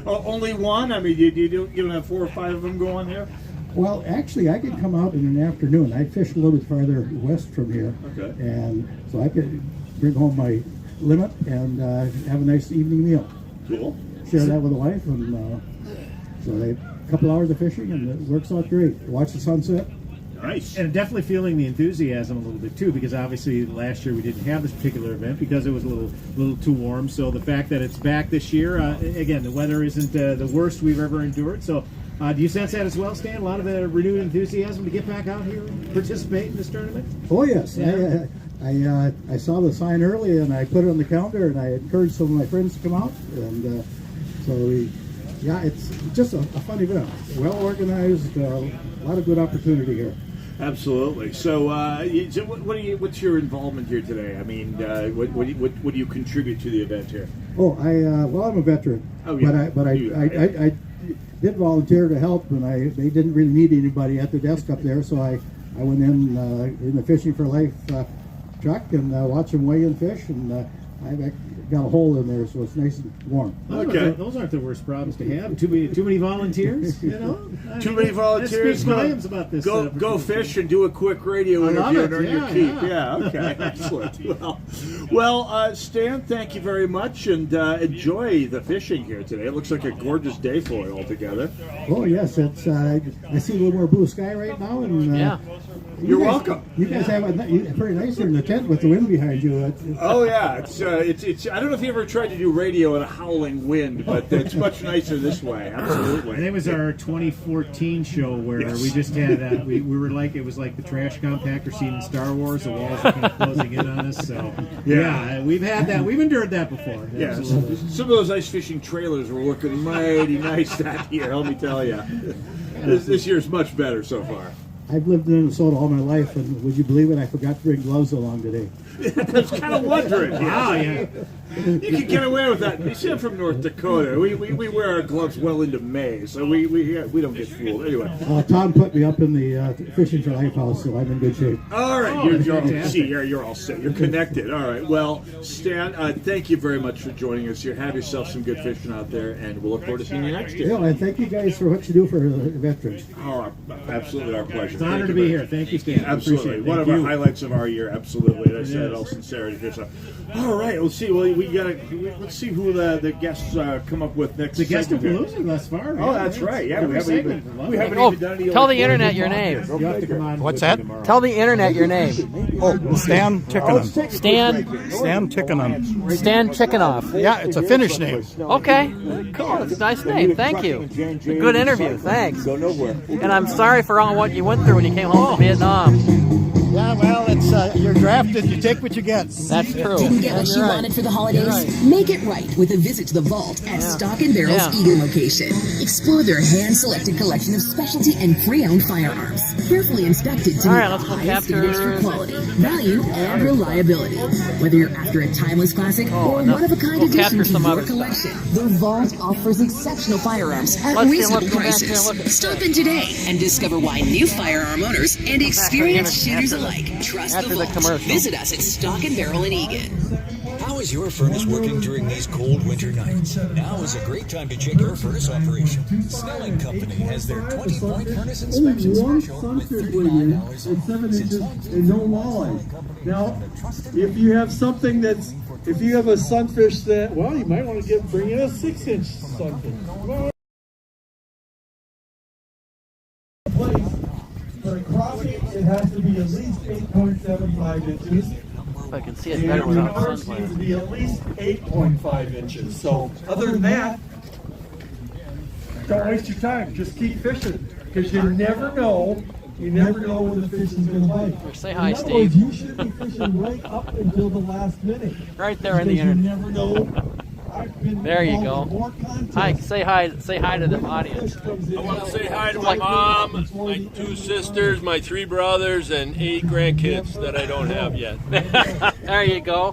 Only one? I mean, you don't have 4 or 5 of them going here? Well, actually, I could come out in an afternoon. I fish a little bit farther west from here, and so I could bring home my limit and have a nice evening meal. Cool. Share that with the wife, and so a couple hours of fishing, and it works out great. Watch the sunset. Nice. And definitely feeling the enthusiasm a little bit too, because obviously last year we didn't have this particular event because it was a little too warm. So the fact that it's back this year, again, the weather isn't the worst we've ever endured. So do you sense that as well, Stan? A lot of renewed enthusiasm to get back out here and participate in this tournament? Oh yes, Yeah. I saw the sign early, and I put it on the calendar, and I encouraged some of my friends to come out, and it's just a fun event. Well organized, a lot of good opportunity here. Absolutely. So, what's your involvement here today? I mean, what do you contribute to the event here? Oh, I'm a veteran, Oh, yeah. but I did volunteer to help, and they didn't really need anybody at the desk up there, so I went in the Fishing for Life truck and watched them weigh in fish, and I got a hole in there, so it's nice and warm. Those aren't the worst problems to have. Too many volunteers, you know. Too many volunteers. That speaks volumes about this. Go fish and do a quick radio interview and earn your keep. Yeah. Okay. Excellent. Well, Stan, thank you very much, and enjoy the fishing here today. It looks like a gorgeous day for it altogether. Oh yes, it's. I see a little more blue sky right now, and You're welcome. You guys have it pretty nice here in the tent with the wind behind you. Oh yeah, it's. I don't know if you ever tried to do radio in a howling wind, but it's much nicer this way. Absolutely. And it was our 2014 show where we just had we were like, it was like the trash compactor scene in Star Wars. The walls are kind of closing in on us. So yeah, we've had that. We've endured that before. Yeah, some of those ice fishing trailers were looking mighty nice that year. Let me tell you, this year's much better so far. I've lived in Minnesota all my life, and would you believe it? I forgot to bring gloves along today. I was kind of wondering. Wow, yeah. You can get away with that. You see, I'm from North Dakota. We wear our gloves well into May, so we don't get fooled. Anyway. Tom put me up in the Fishing for Life house, so I'm in good shape. All right, you're all set. You're connected. All right. Well, Stan, thank you very much for joining us here. Have yourself some good fishing out there, and we'll look forward to seeing you next year. Yeah, and thank you guys for what you do for veterans. Oh, absolutely our pleasure. It's an honor to be here. Thank you, Stan. Absolutely. One of our highlights of our year. Absolutely. I said it all sincerity here. So, all right. Let's see. Well, let's see who the guests come up with next. The guest of Palooza thus far. Oh, that's right. Yeah, we haven't even done any. Tell the internet your name. What's that? Tell the internet your name. Oh, Stan Tickenham. Stan Tickenham. Stan Chickenoff. Yeah, it's a Finnish name. Okay, cool. It's a nice name. Thank you. Good interview. Thanks. Go nowhere. And I'm sorry for all what you went through when you came home from Vietnam. Yeah, Yeah, well, it's you're drafted. You take what you get. That's true. Didn't get what you wanted for the holidays? Make it right with a visit to the vault at Stock & Barrel's Eagle location. Explore their hand-selected collection of specialty and pre-owned firearms, carefully inspected to meet the highest standards for quality, value, and reliability. Whether you're after a timeless classic or one-of-a-kind addition to your collection, the vault offers exceptional firearms at reasonable prices. Stop in today and discover why new firearm owners and experienced shooters alike trust the vault. Visit us at Stock & Barrel in Egan. How is your furnace working during these cold winter nights? Now is a great time to check your furnace operation. Snelling Company has their 20-point furnace inspection special with $39 off. and 7 inches and no walleye. Now, if you have something that's, if you have a sunfish that, well, you might want to bring in a 6-inch sunfish. For a crossing, it has to be at least 8.75 inches. If I can see it better without ours needs to be at least 8.5 inches. So other than that, don't waste your time. Just keep fishing, because you never know. You never know when the fish is going to bite. Say hi, in other Steve. words, you should be fishing right up until the last minute. Right there in the Because internet. you never know. There you go. Hi, say hi to the audience. I want to say hi to my mom, my 2 sisters, my 3 brothers, and 8 grandkids that I don't have yet. There you go.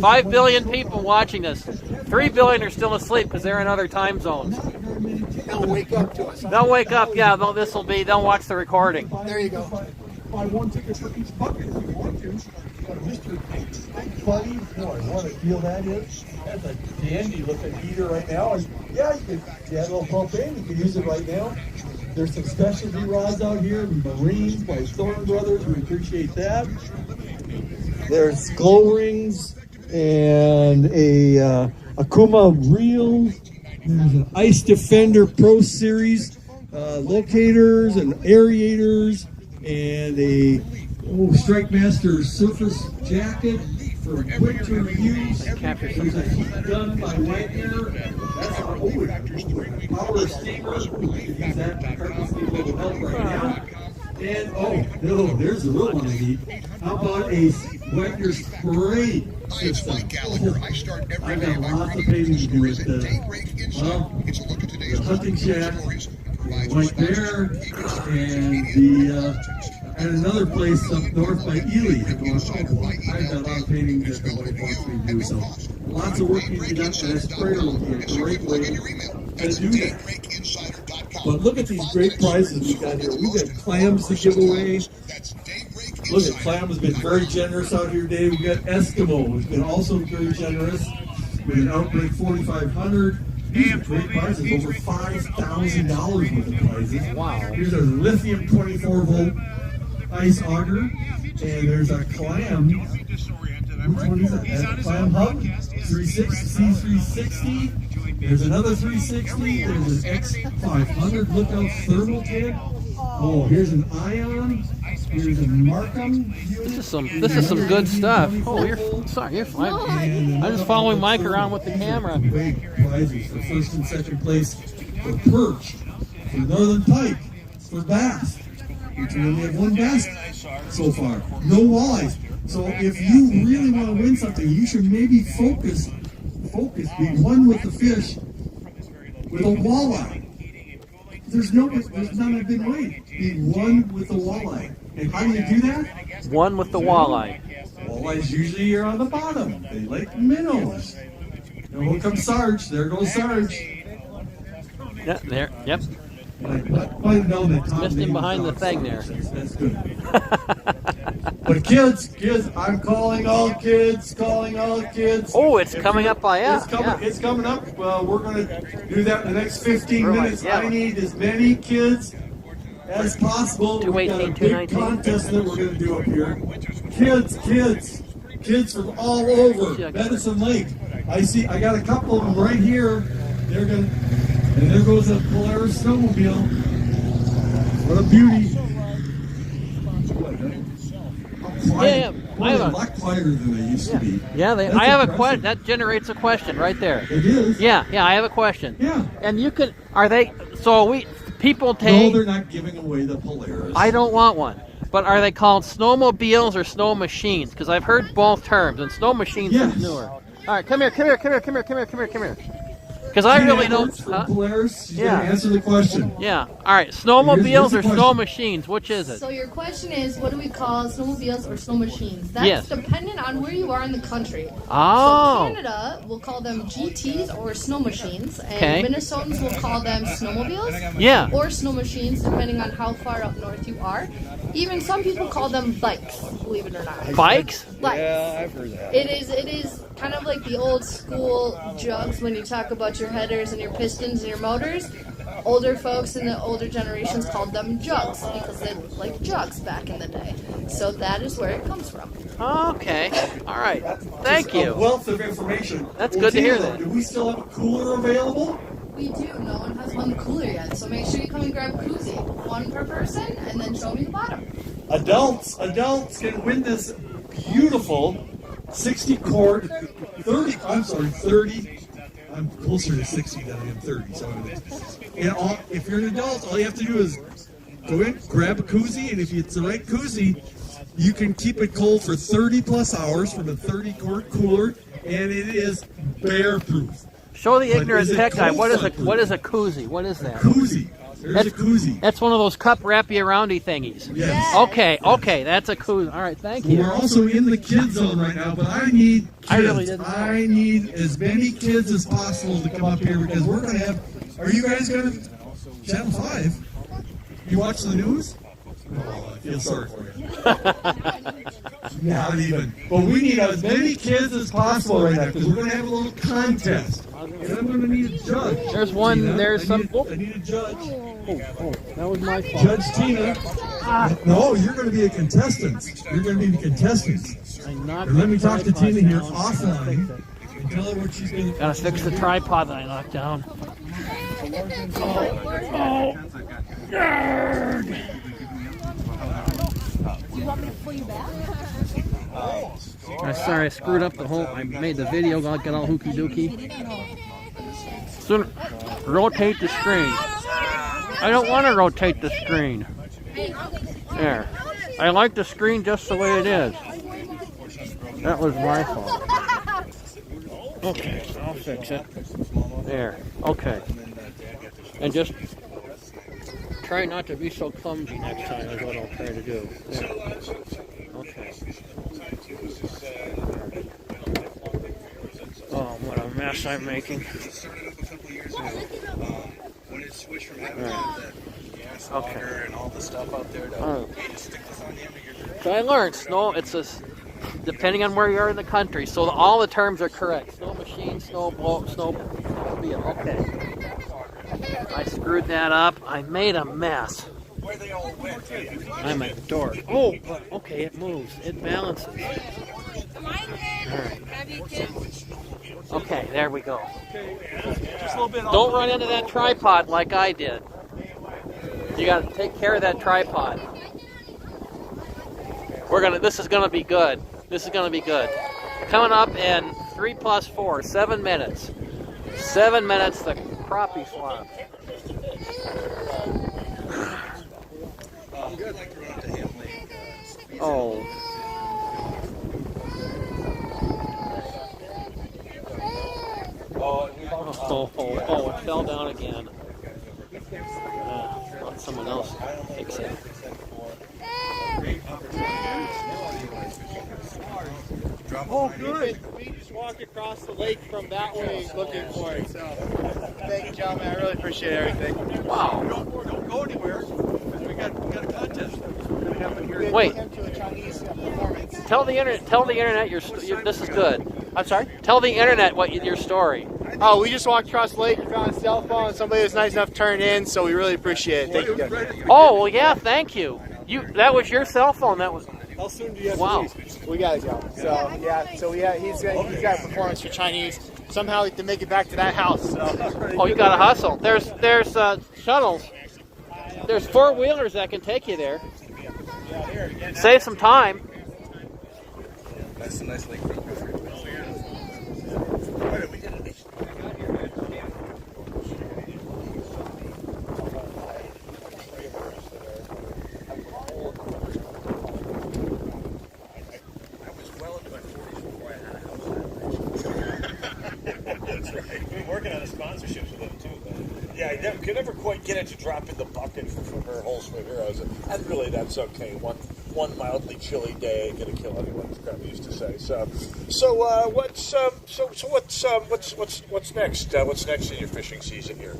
5 billion people watching this. 3 billion are still asleep because they're in other time zones. They'll wake up to us. They'll wake up, yeah, they'll watch the recording. There you go. Buy 1 ticket for each bucket if you want to. But Mr. Buddy, boy, what a deal that is. That's a dandy looking heater right now. And yeah, you could add a little propane, you can use it right now. There's some specialty rods out here, Marines by Thorn Brothers, we appreciate that. There's glow rings and a Akuma reel. There's an Ice Defender Pro Series locators and aerators, and a Strike Master surface jacket for winter use. There's a heat gun by Wagner. That's a power steamer. Use that carpet steamer will help right now. And no, there's the real one I need. How about a Wagner spray system? I've got lots of painting to do with the hunting shack, right there, and another place up north by Ely. I've got a lot of painting that the wife wants me to do. So lots of work needs to be done, and a sprayer will be a great way to do that. But look at these great prizes we got here. We've got clams to give away. Look at Clam has been very generous out here today. We've got Eskimo, who's been also very generous. We got Outbreak 4500. These are great prizes, over $5,000 worth of prizes. Wow. Here's a lithium 24-volt ice auger, and there's a Clam. Which one is that? Clam Hub, 360. There's another 360. There's an X500 lookout thermal tank. Oh, here's an Ion. Here's a Markham. This is some good stuff. Oh, you're fine. I'm just following Mike around with the camera. Great prizes for first and second place for perch, for northern pike, for bass. Which we only have 1 bass so far. No walleyes. So if you really want to win something, you should maybe focus, be one with the fish, with a walleye. There's none I've been waiting. Be one with the walleye. And how do you do that? One with the walleye. Walleyes usually are on the bottom. They like minnows. And here comes Sarge. There goes Sarge. Yeah, there. Yep. Missed him behind the thing there. That's good. But kids, I'm calling all kids. Oh, it's coming up by us. It's coming up. Well, we're going to do that in the next 15 minutes. I need as many kids as possible. We've got a big contest that we're going to do up here. Kids from all over Medicine Lake. I got a couple of them right here. They're going to, and there goes a Polaris snowmobile. What a beauty. Yeah, I have a lot quieter than they used to be. Yeah, I have a question. That generates a question right there. It is? Yeah, I have a question. Yeah. And you can, people take... No, they're not giving away the Polaris. I don't want one. But are they called snowmobiles or snow machines? Because I've heard both terms, and snow machines is newer. All right, come here. Because I really don't. Huh? Polaris, you gotta answer the question. Yeah. All right, snowmobiles or snow machines? Which is it? So your question is, what do we call snowmobiles or snow machines? That's Yes. dependent on where you are in the country. Oh. So Canada will call them GTs or snow machines, and Okay. Minnesotans will call them snowmobiles. Yeah. Or snow machines, depending on how far up north you are. Even some people call them bikes, believe it or not. Bikes? Bikes. Yeah, I've heard that. It is kind of like the old school jugs when you talk about your headers and your pistons and your motors. Older folks in the older generations called them jugs because they looked like jugs back in the day. So that is where it comes from. Okay. All right. Thank you. A wealth of information. That's good to hear Tina, that. Do we still have a cooler available? We do. No one has one cooler yet. So make sure you come and grab a koozie. One per person, and then show me the bottom. Adults can win this beautiful 60 quart, 30, I'm closer to 60 than I am 30. So if you're an adult, all you have to do is go in, grab a koozie, and if it's the right koozie, you can keep it cold for 30 plus hours from a 30 quart cooler, and it is bear proof. Show the But ignorant is it tech guy. cold What is a sucker? koozie? What is that? Koozie. There's a koozie. That's one of those cup wrappy aroundy thingies. Yes. Okay, that's a koozie. All right, thank you. We're also in the kids zone right now, but I need kids. I really didn't know. I need as many kids as possible to come up here because we're going to have. Are you guys going to Channel 5? You watch the news? Oh, I feel sorry for you. Not even. But we need as many kids as possible right now because we're going to have a little contest. And I'm going to need a judge. There's one. Tina, There's some. I need a judge. Oh, that was my fault. Judge Tina. No, you're going to be a contestant. You're going to be the contestant. And let me talk to Tina here offline and tell her what she's going to. Gotta fix the tripod that I knocked down. Oh. You want me to pull you back? I'm sorry, I screwed up the whole. I made the video got all hooky dooky. So, rotate the screen. I don't want to rotate the screen. There. I like the screen just the way it is. That was my fault. Okay, I'll fix it. There. Okay. And just try not to be so clumsy next time is what I'll try to do. There. Okay. Oh, what a mess I'm making. When it switched from gas Okay. and all the stuff out there, So I learned snow. It's a depending on where you are in the country. So all the terms are correct. Snow machine, snowmobile. Okay. I screwed that up. I made a mess. I'm a dork. Oh, okay, it moves. It balances. Right. Okay, there we go. Don't run into that tripod like I did. You got to take care of that tripod. This is gonna be good. This is gonna be good. Coming up in 3 plus 4, 7 minutes. 7 minutes, the crappie swap. Oh. Oh, it fell down again. Let someone else fix it. Oh, good. We just walked across the lake from that way looking for it. So, thank you, gentlemen. I really appreciate everything. Wow. Don't go anywhere. We got a contest. Wait. Tell the internet your this is good. I'm sorry? Tell the internet your story. Oh, we just walked across the lake, we found a cell phone, and somebody was nice enough to turn it in, so we really appreciate it. Thank you, guys. Oh, well, yeah, thank you. That was your cell phone. That was. How soon do you have wow. to leave? We gotta go. So yeah, he's got a performance for Chinese. Somehow to make it back to that house. So. Oh, you gotta hustle. There's shuttles. There's 4-wheelers that can take you there. Save some time. That's a nice lake. could never quite get it to drop in the bucket for her holes for heroes, and really that's okay. One mildly chilly day gonna kill anyone, as Grandma used to say. So what's next? What's next in your fishing season here?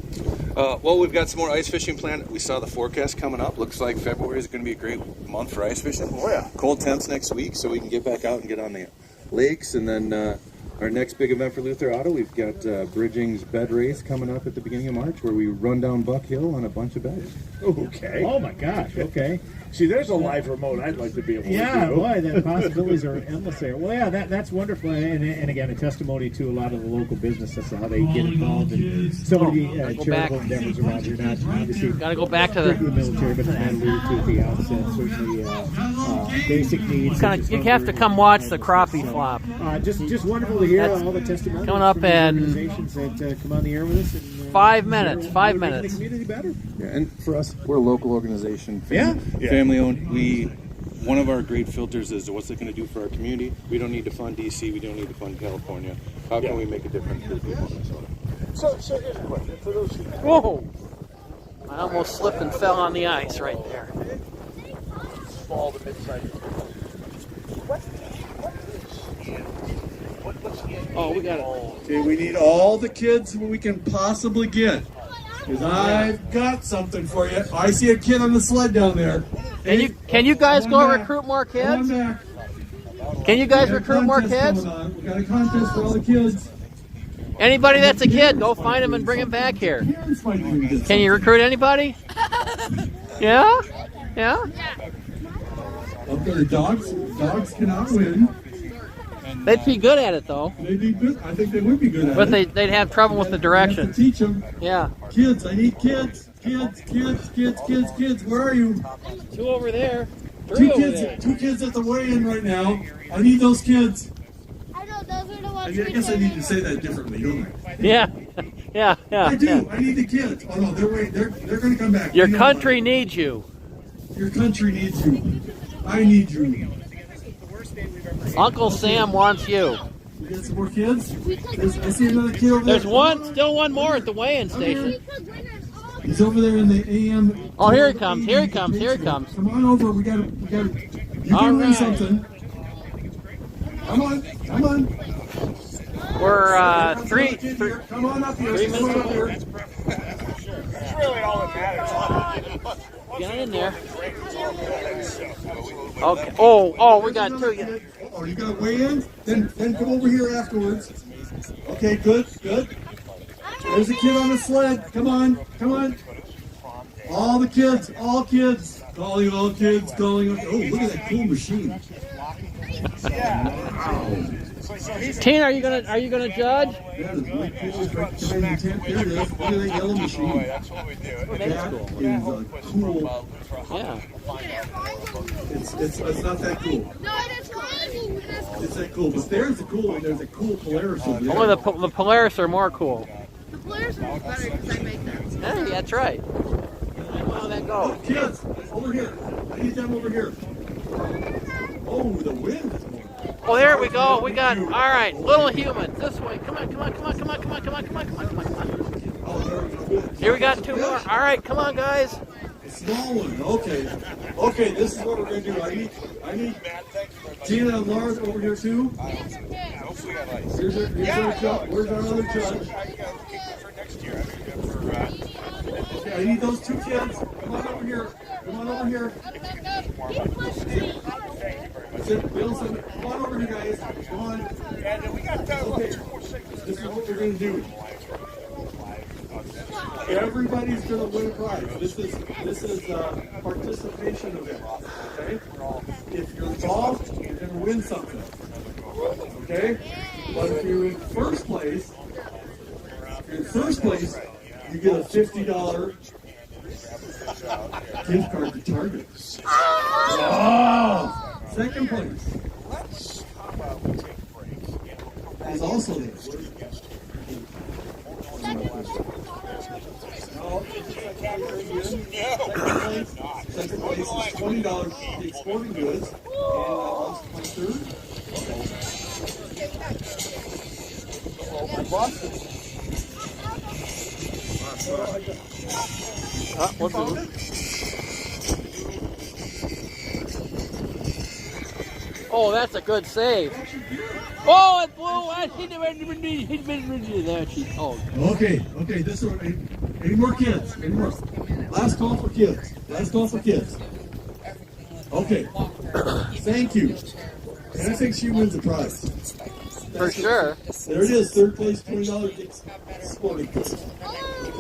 Well, we've got some more ice fishing planned. We saw the forecast coming up. Looks like February is going to be a great month for ice fishing. Oh yeah. Cold temps next week, so we can get back out and get on the lakes. And then our next big event for Luther Auto, we've got Bridging's bed race coming up at the beginning of March, where we run down Buck Hill on a bunch of beds. Okay. Oh my gosh. Okay. See, there's a live remote I'd like to be able to Yeah, do. boy, the possibilities are endless there. Well, yeah, that's wonderful, and again, a testimony to a lot of the local businesses, how they get involved in so many charitable endeavors around here. Not obviously, got to go back to the military, but as Matt alluded to at the outset, certainly basic needs. You have to come watch the crappie flop. Just wonderful to hear That's all the testimonies coming up from the in organizations that come on the air with us. And, 5 minutes. 5 making minutes. the community better. Yeah, and for us, we're a local organization, Yeah. family owned. One of our great filters is what's it going to do for our community. We don't need to fund DC. We don't need to fund California. How can we make a difference for people in Minnesota? So here's a question for those who Whoa! I almost slipped and fell on the ice right there. small to mid-sized. Oh, we got it. Okay, we need all the kids we can possibly get. Because I've got something for you. I see a kid on the sled down there. Can you guys go recruit more kids? Can you guys recruit more kids? We got a contest for all the kids. Anybody that's a kid, go find them and bring them back here. Can you recruit anybody? Yeah? Yeah? Okay, the dogs cannot win. They'd be good at it, though. They'd be good. I think they would be good at it. But they'd have trouble with the directions. Teach them. Yeah. Kids, I need kids. Kids. Where are you? 2 over there. 3 over there. 2 kids at the weigh-in right now. I need those kids. I know, those are the ones. I guess I need to say that differently, don't I? Yeah. Yeah. I do. Yeah. I need the kids. Oh no, they're going to come back. Your country needs you. Your country needs you. I need you. Uncle Sam wants you. We got some more kids? I see another kid over there. There's still one more at the weigh-in station. He's over there in the AM. Oh, here he comes. Here he comes. Come on over. We got to. You can win something. Come on. We're 3 Come on up here. 3 minutes up here. That's really all that matters. Get in there. Okay. Oh, we got 2. Oh, you got to weigh in? Then come over here afterwards. Okay, good. There's a kid on the sled. Come on. All kids. Calling all kids. Oh, look at that cool machine. Tina, are you gonna judge? That is really cool. There it is. Look at that yellow machine. That's what we do. That is cool. Yeah. It's not that cool. No, it's cool. It's that cool. But there's a cool Polaris over there. Only the Polaris are more cool. The Polaris one's better because I make them. Hey, that's right. How that go? Kids, over here. I need them over here. Oh, the wind is more. Oh, there we go. We got, all right, little humans. This way. Come on. Here we got 2 more. All right, come on, guys. Small one. Okay. This is what we're gonna do. I need Tina and Lars over here too. Here's our judge. Where's our other judge? Okay, I need those 2 kids. Come on over here. That's it. Wilson, come on over here, guys. Come on. Okay. This is what we're gonna do. Everybody's gonna win a prize. This is a participation event. Okay? If you're involved, you're gonna win something. Okay? But if you're in first place, you get a $50 gift card to Target. Oh! Second place is also there. Second place is $20 in sporting goods. And also my third. Boston. Oh, that's a good save. Oh, it blew. Oh. Okay, this one. Any more kids? Any more? Last call for kids. Last call for kids. Okay. Thank you. And I think she wins the prize. For sure. There it is. Third place, $20 sporting goods.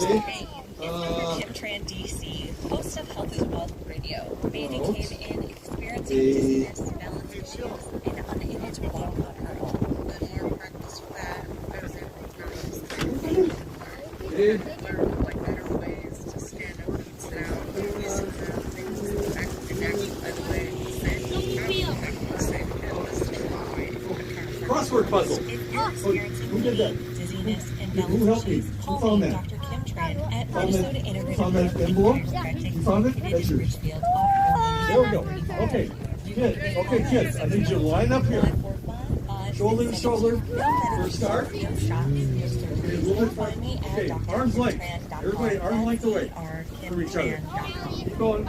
Okay. Kim Tran DC, host of Health is Wealth Radio. Mandy came in experiencing dizziness, balance issues, and unable to walk on her own. More practice for that. I was able to learn like better ways to stand up and sit down. Crossword puzzle. Who did that? Dizziness and Who helped me? Who found that? Dr. Kim Tran at Found Minnesota that Integrated envelope? You found it? That's yours. There we go. Okay. Kids. I need you to line up here. Shoulder to shoulder. For a start. Okay, a little bit front. Okay, arms length. Everybody, arms length away from each other. Keep going.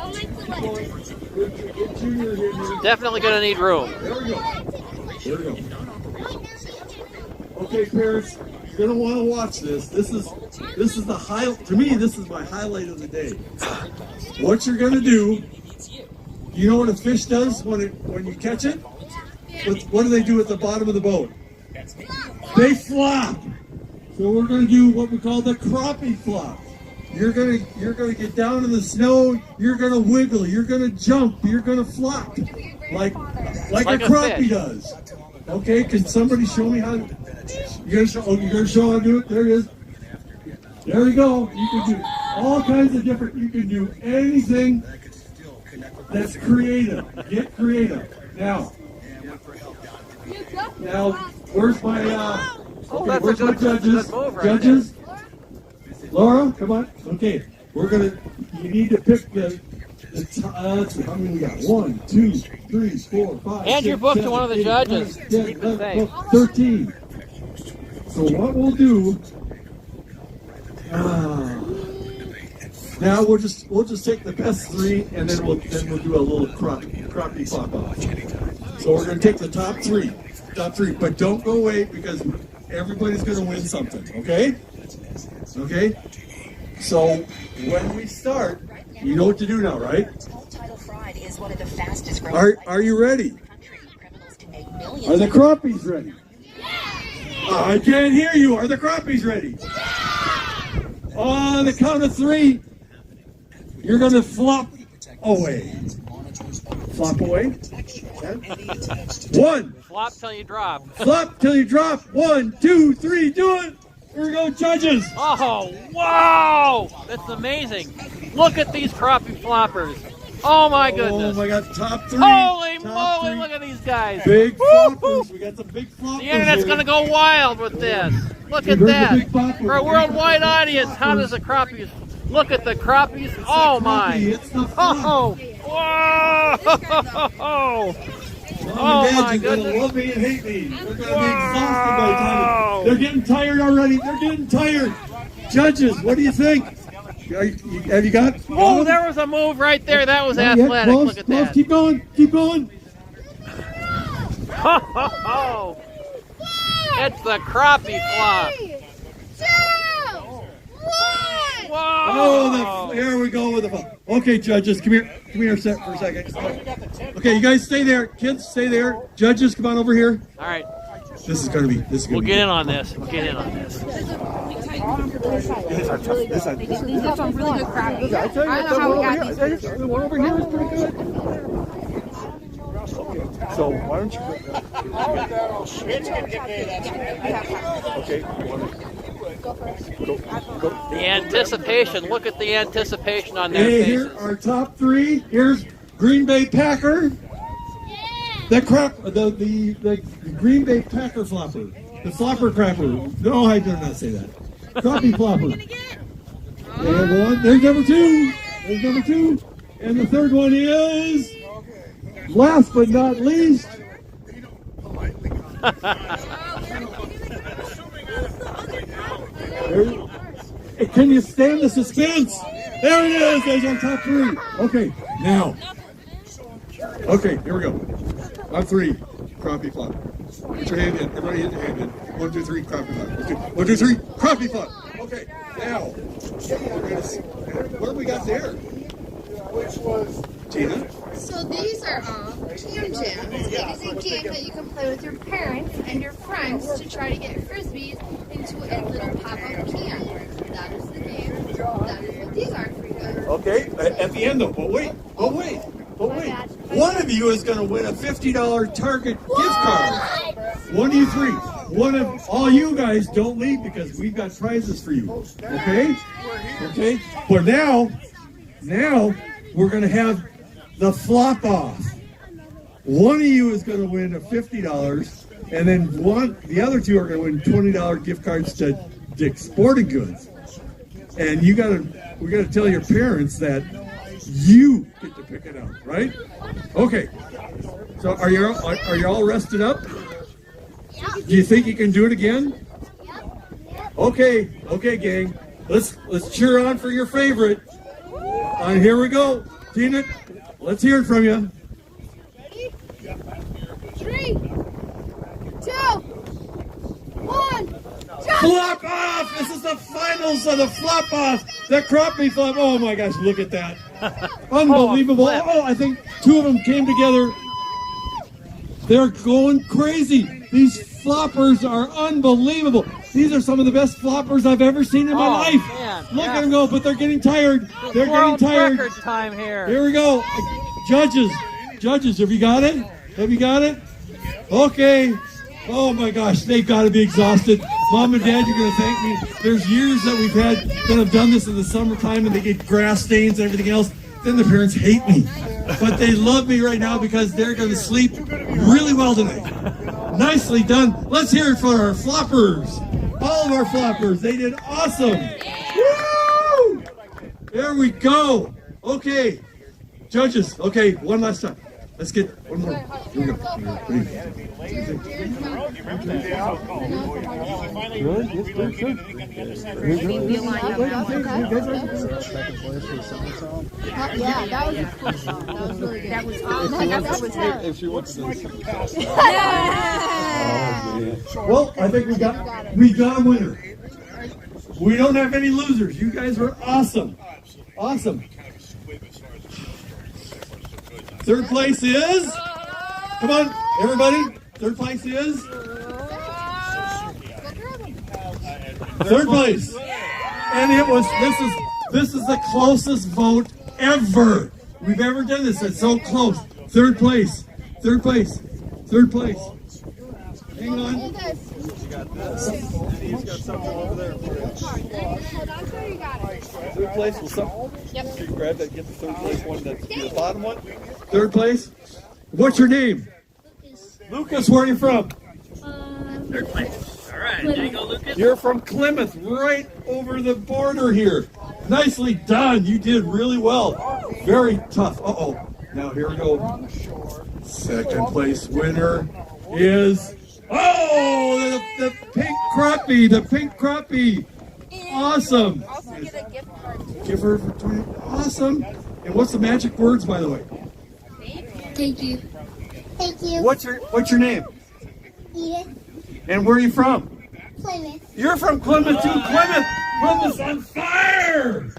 Good junior here. Definitely going to need room. There we go. Okay, parents, you're going to want to watch this. This is the highlight. To me, this is my highlight of the day. What you're going to do, you know what a fish does when you catch it? What do they do at the bottom of the boat? They flop. So we're going to do what we call the crappie flop. You're gonna get down in the snow. You're gonna wiggle. You're gonna jump. You're gonna flop, like a crappie does. Okay, can somebody show me how? You're gonna show how to do it. There it is. There you go. You can do all kinds of different. You can do anything that's creative. Get creative. Now, where's my? Where's my judges? Judges. Laura, come on. Okay, you need to pick the how many we got? 1, 2, 3, 4, 5, Hand your book to one of the judges. 10, 11, 12, 13. So what we'll do, now we'll just take the best 3 and then we'll do a little crappie pop off. So we're gonna take the top three, but don't go away because everybody's gonna win something, okay? Okay, so when we start, you know what to do now, right? Are you ready? Are the crappies ready? I can't hear you. Are the crappies ready? On the count of 3, you're going to flop away. Flop away. 1. Flop till you drop. Flop till you drop. 1, 2, 3. Do it. Here we go, judges. Oh, wow! That's amazing. Look at these crappie floppers. Oh, my goodness. Oh, my God. Top 3. Holy moly, look at these guys. Big floppers. We got some big floppers. The internet's going to go wild with this. Look at that. For a worldwide audience, how does the crappies... Look at the crappies. Oh, my. Oh, whoa! Oh my goodness! They're gonna love me and hate me. They're gonna be exhausted by the time. They're getting tired already. They're getting tired. Judges, what do you think? Have you got? Oh, there was a move right there. That was athletic. Close, look at close. that. Keep going. Keep going. Oh, it's the crappie flop. 3, 2, 1. Oh, there we go with the flop. Okay, judges, come here for a second. Okay, you guys stay there. Kids, stay there. Judges, come on over here. All right. This is gonna be. We'll get in on this. We'll get in on this. These are some really good crappies. I don't know how we got these. The one over here is pretty good. So why don't you? Okay. The anticipation. Look at the anticipation on their Hey, faces. here are top 3. Here's Green Bay Packer. The Green Bay Packer flopper. The flopper crapper. No, I did not say that. Crappie flopper. And one. There's number 2. There's number 2. And the third one is, last but not least, can you stand the suspense? There it is. There's our top 3. Okay, now. Okay, here we go. On 3, crappie flop. Put your hand in. Everybody hit your hand in. 1, 2, 3, crappie flop. 1, 2, 3, crappie flop. Okay, now. What have we got there? Which was Tina? So these are all can jams. It is a game that you can play with your parents and your friends to try to get frisbees into a little pop-up can. That is the game. That is what these are for you guys. Okay, at the end though. But wait. One of you is going to win a $50 Target gift card. One of you 3. One of all you guys don't leave because we've got prizes for you. Okay? Okay? But now we're going to have the flop off. One of you is going to win a $50, and then the other 2 are going to win $20 gift cards to Dick's Sporting Goods. And we got to tell your parents that you get to pick it out, right? Okay. So are you all rested up? Do you think you can do it again? Okay, gang. Let's cheer on for your favorite. Here we go. Tina, let's hear it from you. 3, 2, 1. Flop off! This is the finals of the flop off. The crappie flop. Oh my gosh, look at that. Unbelievable. Oh, I think 2 of them came together. They're going crazy. These floppers are unbelievable. These are some of the best floppers I've ever seen in my life. Man, look at them go, but they're getting tired. They're getting tired. Record time here. Here we go. Judges, have you got it? Okay. Oh my gosh, they've got to be exhausted. Mom and Dad, you're going to thank me. There's years that we've had that have done this in the summertime and they get grass stains and everything else. Then the parents hate me. But they love me right now because they're going to sleep really well tonight. Nicely done. Let's hear it for our floppers. All of our floppers. They did awesome. Woo! There we go. Okay. Judges. Okay, one last time. Let's get one more. Here we go. What do you think? Yeah, that was a cool song. That was really good. That was awesome. If she wants to. Well, I think we got a winner. We don't have any losers. You guys were awesome. Awesome. Third place is, come on, everybody. Third place is, third place. And it was, this is the closest vote ever we've ever done this. It's so close. Third place. Hang on. He's got something over there for you. Third place was something. Yep. You grab that, get the third place one, that's the bottom one. Third place. What's your name? Lucas, where are you from? Third place. All right, there you go, Lucas. You're from Plymouth, right over the border here. Nicely done. You did really well. Very tough. Uh-oh. Now here we go. Second place winner is, the pink crappie. Awesome. Also get a gift card too. Give her for 20. Awesome. And what's the magic words, by the way? Thank you. Thank you. What's your name? Edith. And where are you from? Plymouth. You're from Plymouth too. Plymouth's on fire.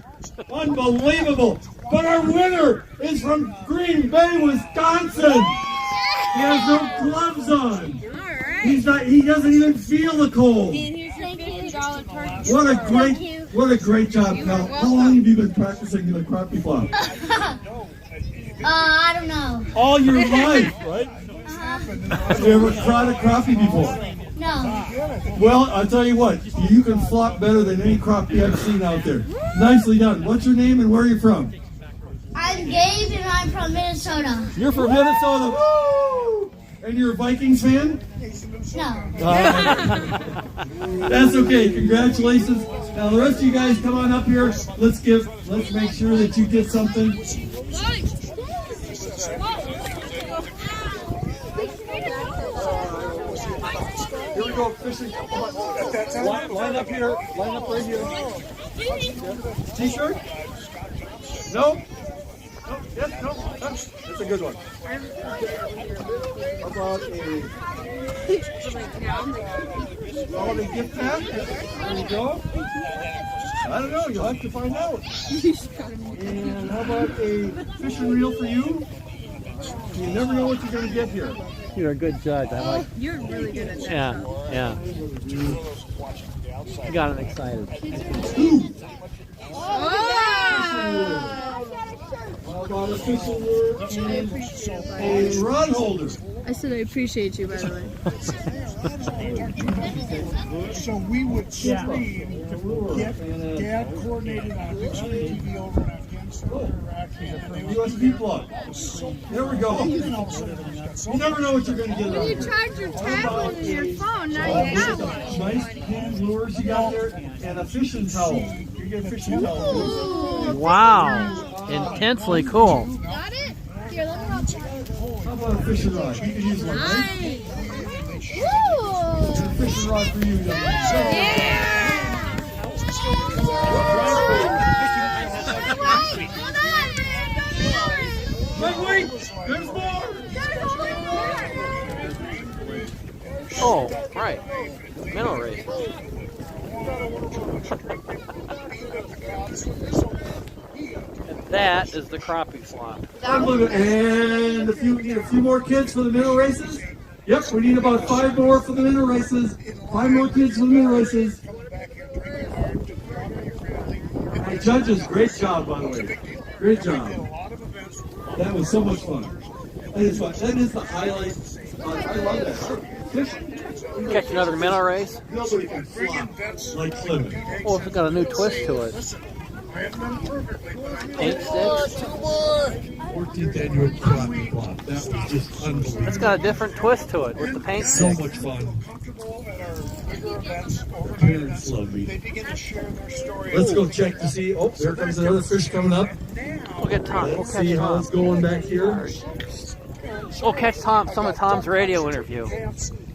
Unbelievable. But our winner is from Green Bay, Wisconsin. He has no gloves on. He doesn't even feel the cold. What a great job. Now, how long have you been practicing the crappie flop? I don't know. All your life, right? Have you ever tried a crappie before? No. Well, I'll tell you what, you can flop better than any crappie I've seen out there. Nicely done. What's your name and where are you from? I'm Gabe and I'm from Minnesota. You're from Minnesota. Woo! And you're a Vikings fan? No. That's okay. Congratulations. Now the rest of you guys come on up here. Let's make sure that you get something. Here we go, fishing. Line up here. Line up right here. T-shirt? No. Yes, no. That's a good one. How about a holiday gift pack? There you go. I don't know. You'll have to find out. And how about a fishing reel for you? You never know what you're going to get here. You're a good judge. I like. You're really good at that. Yeah. You got him excited. How about a fishing lure and a rod holder? I said I appreciate you, by the way. So we would stream, get Dad coordinated on big screen TV over in Afghanistan or Iraq. USB plug. There we go. You never know what you're going to get out You here. charge your tablet and your phone, now you got one. Nice hand lures you got there, and a fishing towel. You get a fishing towel. Wow. Intensely cool. Got it? Here, let me help you. How about a fishing rod? You can use one, right? Nice. Woo! It's a fishing rod for you. Wait, there's more. Oh, right. Minnow race. And that is the crappie slot. And a few more kids for the minnow races. Yep, we need about 5 more for the minnow races. 5 more kids for the minnow races. My judges, great job, by the way. Great job. That was so much fun. That is fun. That is the highlight. I love that. Fishing. Catch another minnow race. Nobody can flop like Clement. Oh, it's got a new twist to it. Paint sticks. 14th annual crappie flop. That was just unbelievable. It's got a different twist to it with the paint So sticks. much fun. Parents love me. Let's go check to see. Oh, there comes another fish coming up. We'll get Tom. We'll Let's catch see how it's Tom. going back here. We'll catch Tom. Some of Tom's radio interview.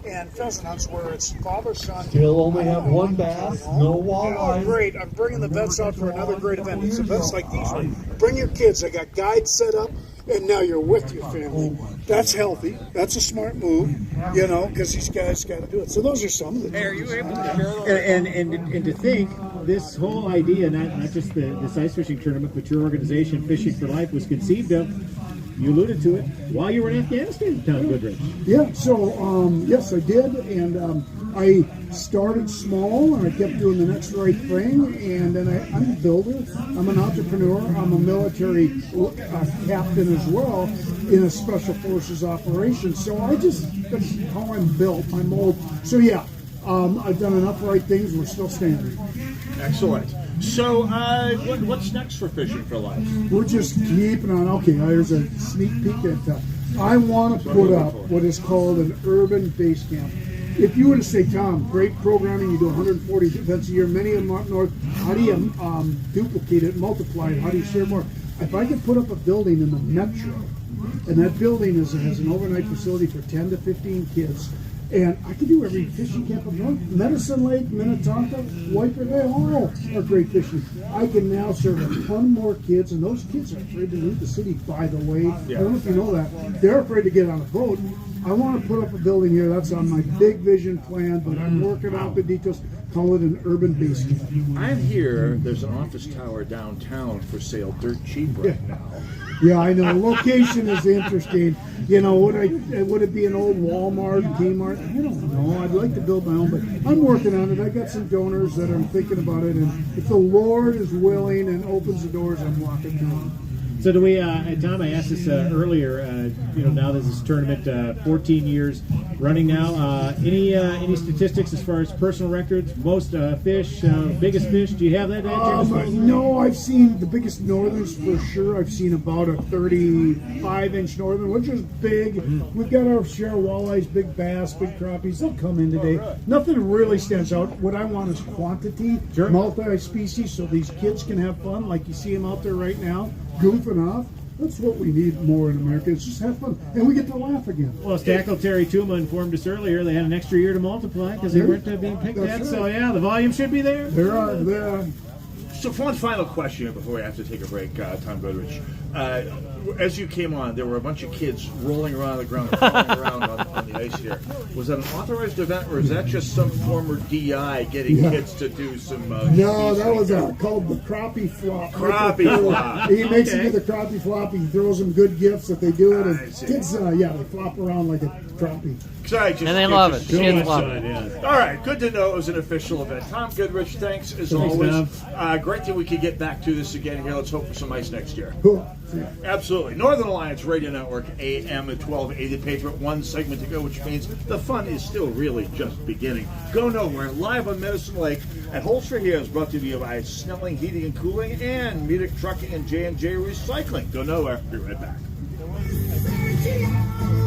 And pheasant hunts where it's father-son. Still only have 1 bass, no Oh, walleye. great. I'm bringing the vets out for another great event. It's events like these. Bring your kids. I got guides set up, and now you're with your family. That's healthy. That's a smart move, you know, because these guys got to do it. So those are some of the. Hey, are you able to share those? And to think, this whole idea, not just this ice fishing tournament, but your organization, Fishing for Life, was conceived of, you alluded to it, while you were in Afghanistan, Tom Goodrich. Yeah, so yes, I did, and I started small, and I kept doing the next right thing, and then I'm a builder, I'm an entrepreneur, I'm a military captain as well in a special forces operation, so that's how I'm built, I'm mold. So yeah, I've done enough right things, we're still standing. Excellent. So, what's next for Fishing for Life? We're just keeping on. Okay, here's a sneak peek at I want to put up what is called an urban base camp. If you were to say, Tom, great programming, you do 140 events a year, many of them up north, how do you duplicate it, multiply it, how do you share more? If I could put up a building in the metro, and that building has an overnight facility for 10 to 15 kids, and I can do every fishing camp up north. Medicine Lake, Minnetonka, Whitefish, they all are great fishing. I can now serve a ton more kids, and those kids are afraid to leave the city, by the way. Yeah. I don't know if you know that. They're afraid to get on a boat. I want to put up a building here. That's on my big vision plan, but I'm working out the details. Call it an urban base camp. I'm here. There's an office tower downtown for sale, dirt cheap right now. Yeah, I know. Location is interesting. You know, would it be an old Walmart, Kmart? I don't know. I'd like to build my own, but I'm working on it. I got some donors that are thinking about it, and if the Lord is willing and opens the doors, I'm walking down. So do we, Tom, I asked this earlier, now there's this tournament, 14 years running now. Any statistics as far as personal records, most fish, biggest fish? Do you have that? No, I've seen the biggest northerns for sure. I've seen about a 35-inch northern, which is big. We've got our share of walleyes, big bass, big crappies. They'll come in today. Nothing really stands out. What I want is quantity, multi-species, so these kids can have fun like you see them out there right now. Goofing off. That's what we need more in America. It's just have fun, and we get to laugh again. Well, Stackle Terry Tuma informed us earlier they had an extra year to multiply because they weren't being picked at. Right. So yeah, the volume should be there. There are So one final question here before we have to take a break, Tom Goodrich. As you came on, there were a bunch of kids rolling around on the ground, falling around on the ice here. Was that an authorized event, or is that just some former DI getting kids to do some... no, that was called the crappie flop. Crappie flop. He makes them do the crappie flop. He throws them good gifts if they do it. And kids, they flop around like a crappie. And they love it. The kids love it. All right, good to know it was an official event. Tom Goodrich, thanks as always. Great that we could get back to this again here. Let's hope for some ice next year. Cool. Absolutely. Northern Alliance Radio Network, AM at 1280. The Patriot, one segment to go, which means the fun is still really just beginning. Go nowhere. Live on Medicine Lake at Holster here is brought to you by Snelling Heating and Cooling and Munich Trucking and J&J Recycling. Go nowhere. Be right back.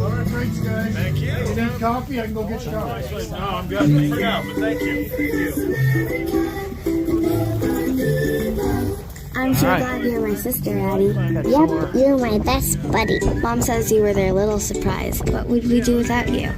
All right, thanks, guys. Thank you. You need coffee? I can go get you coffee. No, I'm good for now, but thank you. I'm so glad you're my sister, Addie. Yep, you're my best buddy. Mom says you were their little surprise. What would we do without you?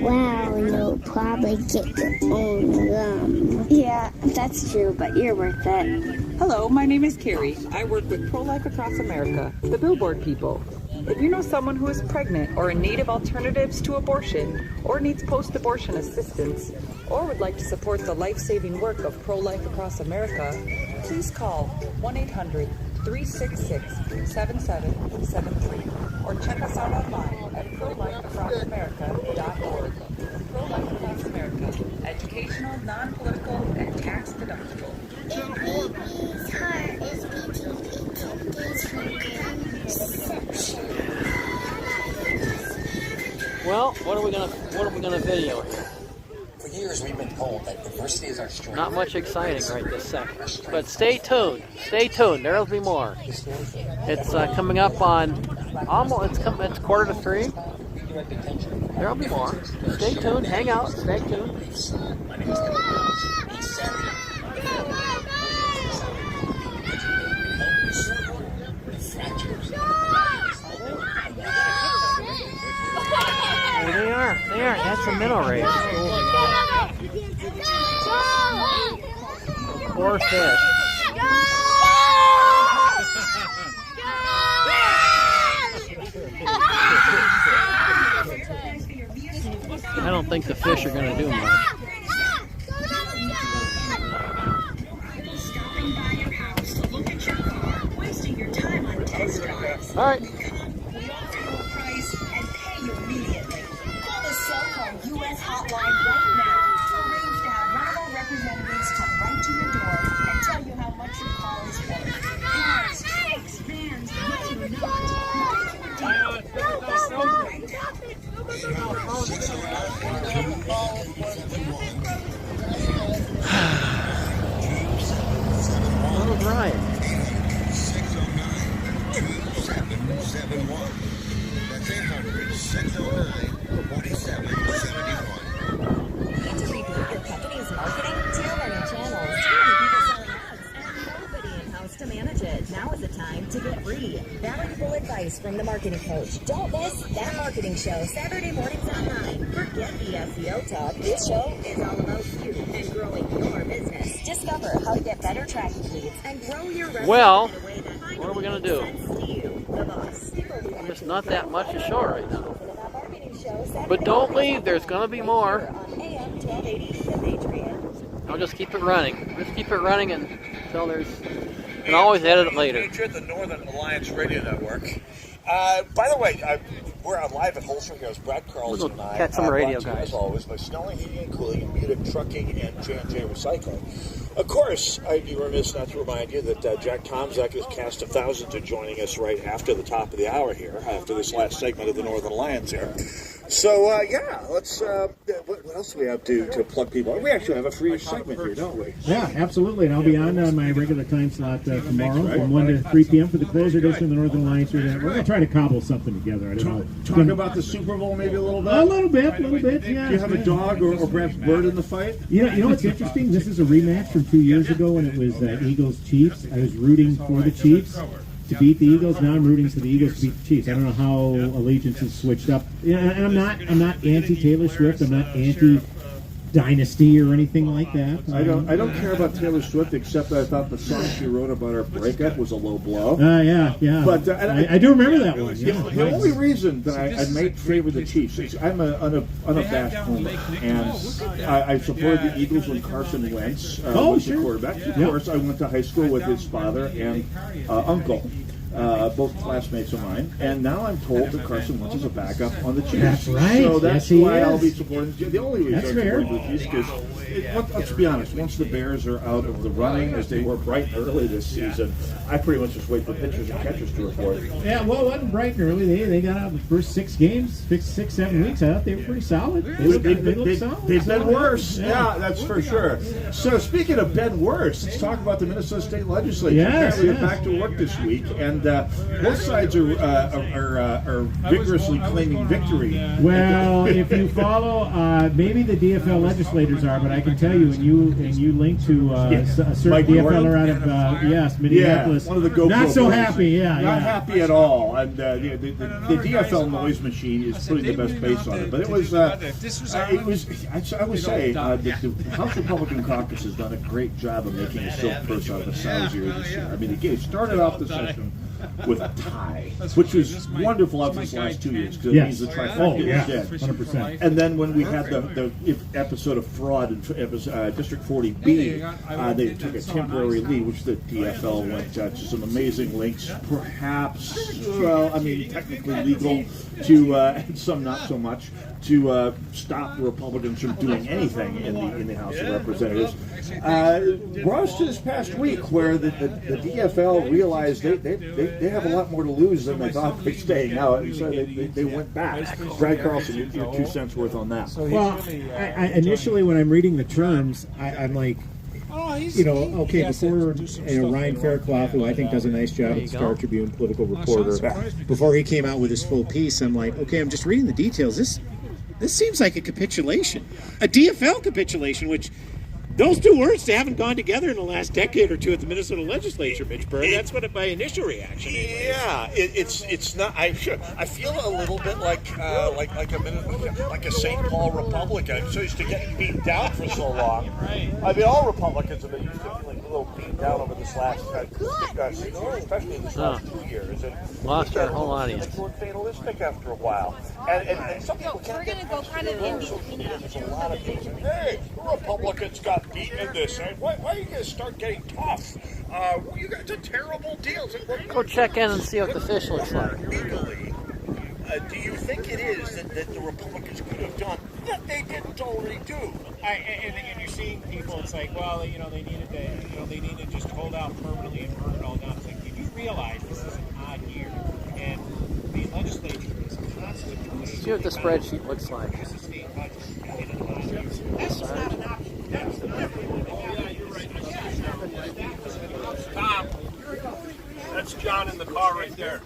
Well, you'll probably get your own gum. Yeah, that's true, but you're worth it. Hello, my name is Carrie. I work with Pro-Life Across America, the Billboard people. If you know someone who is pregnant or in need of alternatives to abortion or needs post-abortion assistance or would like to support the life-saving work of Pro-Life Across America, please call 1-800-366-7773 or check us out online at prolifeacrossamerica.org. Pro-Life Across America, educational, non-political, and tax-deductible. If baby's heart is beating 18 days from conception. Well, what are we gonna video here? For years, we've been told that diversity is our strength. Not much exciting right this second, but stay tuned. Stay tuned. There'll be more. It's coming up on almost. It's 2:45. There'll be more. Stay tuned. Hang out. Stay tuned. My name is Kevin Rose. Each Saturday. They are. That's a minnow race. Poor fish. I don't think the fish are going to do much. All right. U.S. hotline right now. Arrange to have one of our representatives come right to your door and tell you how much your call is worth. Cars, trucks, vans, whether or not, Oh, Ryan. 609-2771. That's 800-609-2771. Need to reboot your company's marketing? Too many channels, too many people selling ads, and nobody in-house to manage it. Now is the time to get free. Valuable advice from the marketing coach. Don't miss That Marketing Show, Saturday mornings at 9. Forget the SEO talk. This show is all about you and growing your business. Discover how to get better tracking leads and grow your revenue. Well, in a way that what are we going to do? you, the boss. There's not that much to show right now. But don't leave. The's going to be more. I'll just keep it running. Just keep it running until there's... You can always edit it later. Patriot, the Northern Alliance Radio Network. By the way, we're on live at Holster here. It's Brad Carlson and I. Catch some radio brought to you, guys. As always, by Snelling Heating and Cooling and Munich Trucking and J&J Recycling. Of course, I'd be remiss not to remind you that Jack Tomczak is cast of thousands are joining us right after the top of the hour here, after this last segment of the Northern Alliance here. So, let's, what else do we have to plug people? We actually have a free segment here, don't we? Yeah, absolutely. And I'll be on my regular time slot tomorrow from 1 to 3 p.m. for the closer edition of the Northern Alliance. We're going to try to cobble something together. I don't know. Talk about the Super Bowl maybe a little bit? A little bit, yeah. Do you have a dog or perhaps bird in the fight? You know what's interesting? This is a rematch from 2 years ago when it was Eagles-Chiefs. I was rooting for the Chiefs to beat the Eagles. Now I'm rooting for the Eagles to beat the Chiefs. I don't know how allegiance has switched up. And I'm not anti Taylor Swift. I'm not anti dynasty or anything like that. I don't care about Taylor Swift, except that I thought the song she wrote about her breakup was a low blow. Yeah. But I do remember that one. Yeah. The only reason that I might favor the Chiefs is I'm an unabashed homer, and I supported the Eagles when Carson Wentz was the quarterback. Of course, I went to high school with his father and uncle. Both classmates of mine, and now I'm told that Carson Wentz is a backup on the Chiefs. That's right. So that's yes, why I'll be supporting the only reason That's I'm fair. supporting the Chiefs because let's be honest, once the Bears are out of the running, as they were bright and early this season, I pretty much just wait for pitchers and catchers to report. Yeah, well, it wasn't bright and early. They got out the first 6 games, 7 weeks. I thought they were pretty solid. They looked solid. They've been worse. Yeah, that's for sure. So speaking of been worse, let's talk about the Minnesota State Legislature. Yes. We're back to work this week, and both sides are vigorously claiming victory. Well, if you follow, maybe the DFL legislators are, but I can tell you, and you link to a certain Mike DFLer out of Minneapolis. One of the GoPro not so boys. happy. Not happy at all. And the DFL noise machine is putting the best bass on it. But it was I would say the House Republican Caucus has done a great job of making a silk purse out of a sow's ear this year. I mean, it started off the session with a tie, which was wonderful after these last 2 years because it means the trifecta is dead. 100%. And then when we had the episode of fraud in District 40B, they took a temporary lead, which the DFL went to some amazing links, perhaps, well, I mean, technically legal, to and some not so much, to stop the Republicans from doing anything in the House of Representatives. Brought us to this past week where the DFL realized they have a lot more to lose than they thought by staying out, and so they went back. Brad Carlson, your 2 cents worth on that. Well, I initially when I'm reading the terms, I'm like, okay, before Ryan Fairclough, who I think does a nice job at the Star Tribune, political reporter, before he came out with his full piece, I'm like, okay, I'm just reading the details. This seems like a capitulation, a DFL capitulation, which those 2 words, they haven't gone together in the last decade or 2 at the Minnesota Legislature, Mitch Berg. That's what my initial reaction is. Yeah, it's not. I feel a little bit like a St. Paul Republican. I'm so used to getting beat down for so long. I mean, all Republicans have been used to feeling a little beat down over this last 6 years, especially in this last 2 years. And lost our whole audience. We're fatalistic after a while, and some people can't. We're gonna go kind of in between. There's a lot of people saying, "Hey, Republicans got beaten in this. Why are you going to start getting tough? You guys are terrible deals." Go check in and see what the fish looks like. Legally, do you think it is that the Republicans could have done that they didn't already do? And you're seeing people. It's like, well, they need to just hold out permanently and burn it all down. It's like, you do realize this is an odd year, and the legislature is constantly. See what the spreadsheet looks like. That's not an option. Tom, that's John in the car right there.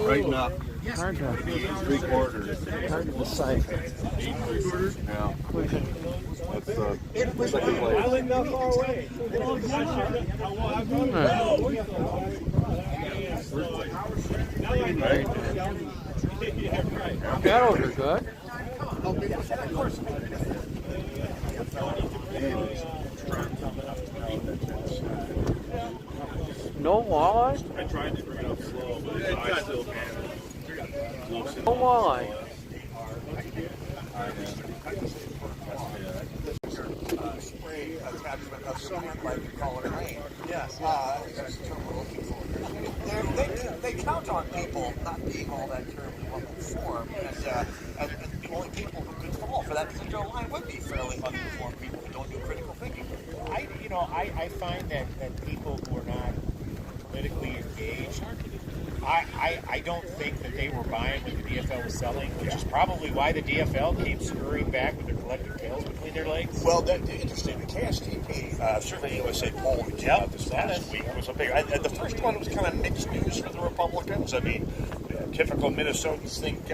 Right now. Hard to 3 quarters. hard to decipher. 8 quarters. Yeah. That's second place. I live not far away. Shadows are good. No walleye? I tried to bring it up slow, but I still can't. No walleye. Spray attachment of someone like you call it rain. Yes. They count on people not being all that terribly well informed, and the only people who could fall for that particular line would be fairly uninformed people who don't do critical thinking. I find that people who are not politically engaged, I don't think that they were buying what the DFL was selling, which is probably why the DFL came scurrying back with their collective tails between their legs. Well, that's interesting. The KSTP, certainly USA poll we came out this last week was a big. The first one was kind of mixed news for the Republicans. I mean, typical Minnesotans think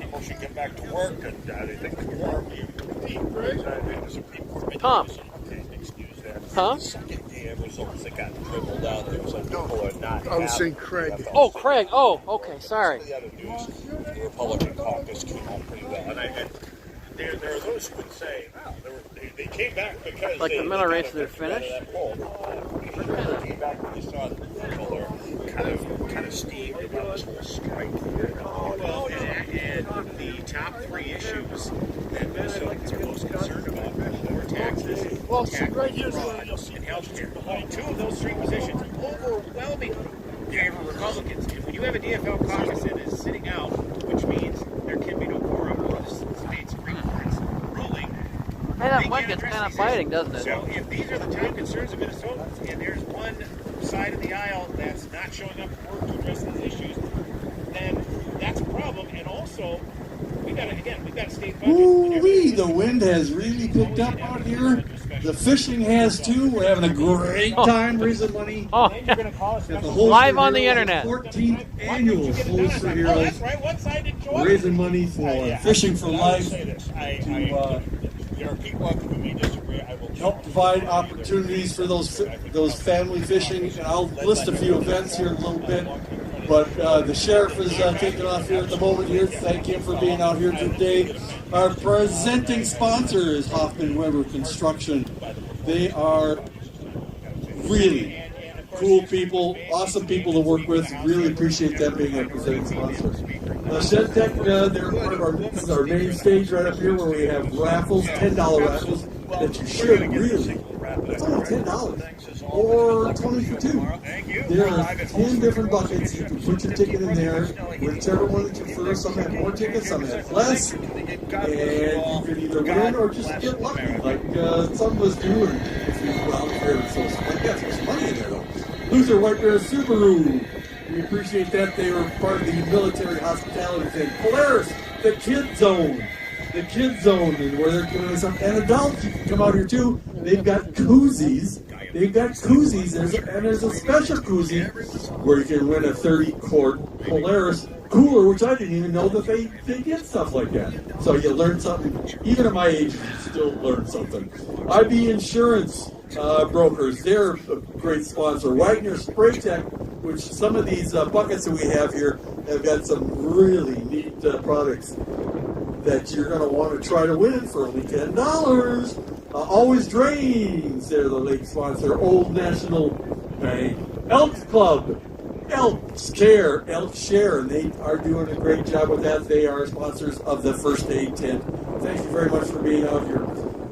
people should get back to work, and they think the war will be the Supreme Court. Tom. Okay, excuse that. Huh? The second day the results that got dribbled out there. So people are not. I was saying Craig. Oh, Craig. Oh, okay. Sorry. The other news, the Republican caucus came out pretty well, and there are those who would say, wow, they came back because Like the middle race, they're finished. They came back when you saw the people are kind of steamed about this whole strike here. Well, and the top three issues that Minnesotans are most concerned about are lower taxes, Well, tax right here's fraud, where you'll see and health care. Two of those three positions overwhelmingly favor Republicans. And when you have a DFL caucus that is sitting out, which means there can be no quorum for the state Supreme Court's ruling. Hey, that mic gets kind of biting, doesn't it? So if these are the top concerns of Minnesotans, and there's one side of the aisle that's not showing up to work to address these issues, then that's a problem. And also, we've got a state budget. Ooh-wee, the wind has really picked up out here. The fishing has too. We're having a great time raising money. Oh, at the Holster live on the Heroes internet. 14th annual Holster Heroes. Raising money for Fishing for Life to There are people who may disagree. I will help provide opportunities for those family fishing. And I'll list a few events here in a little bit. But the sheriff is taking off here at the moment here. Thank him for being out here today. Our presenting sponsor is Hoffman Weber Construction. They are really cool people, awesome people to work with. Really appreciate them being our presenting sponsor. Shed Tech, they're part of our main stage right up here where we have raffles, $10 raffles that you should really. It's only $10 or 20 for two. There are 10 different buckets. You can put your ticket in there. Whichever one that you first. Some have more tickets, some have less. And you can either win or just get lucky, like some of us do. And if you go out here, so there's some money in there though. Luther White Bear Subaru. We appreciate that. They were part of the military hospitality thing. Polaris, the Kid Zone. The Kid Zone, where they're giving us and adults, you can come out here too. They've got koozies. There's a special koozie where you can win a 30-quart Polaris cooler, which I didn't even know that they get stuff like that. So you learn something. Even at my age, you still learn something. IB Insurance Brokers, they're a great sponsor. Wagner Spray Tech, which some of these buckets that we have here have got some really neat products that you're going to want to try to win for only $10. Always Drains, they're the lake sponsor. Old National Bank. Elks Club, Elks Care, Elks Share, and they are doing a great job with that. They are sponsors of the First Aid Tent. Thank you very much for being out here.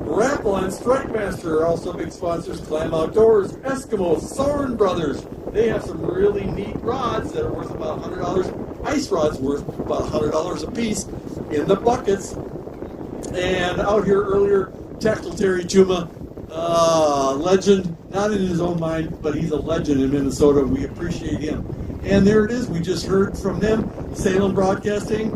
Rapple and Strike Master are also big sponsors. Clam Outdoors, Eskimo, Soren Brothers. They have some really neat rods that are worth about $100. Ice rods worth about $100 a piece in the buckets. And out here earlier, Tactile Terry Chuma, legend, not in his own mind, but he's a legend in Minnesota. We appreciate him. And there it is. We just heard from them. Salem Broadcasting,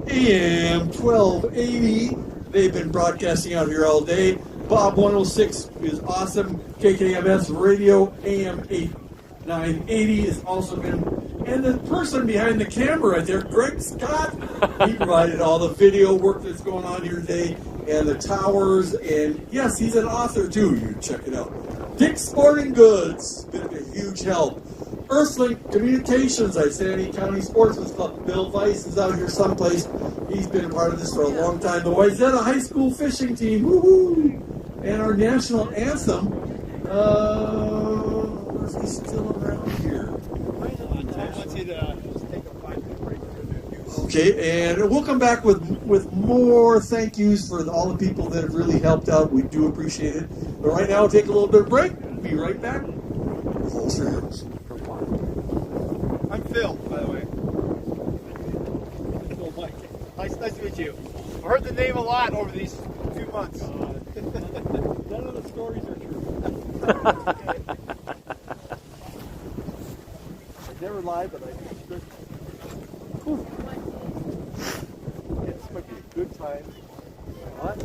AM 1280. They've been broadcasting out here all day. Bob 106 is awesome. KKMS Radio, AM 8980 has also been. And the person behind the camera right there, Greg Scott, he provided all the video work that's going on here today, and the towers, and yes, he's an author too. You check it out. Dick's Sporting Goods, been a huge help. Earthlink Communications, Isanti County Sportsman's Club. Bill Weiss is out here someplace. He's been a part of this for a long time. The Wayzata High School fishing team, woohoo! And our national anthem. Is he still around here? Okay, and we'll come back with more thank yous for all the people that have really helped out. We do appreciate it. But right now, we'll take a little bit of break. We'll be right back. Holster Heroes. I'm Phil, by the way. Phil Mike. Nice to meet you. I've heard the name a lot over these few months. None of the stories are true. I never lie, but I do. This might be a good time. What?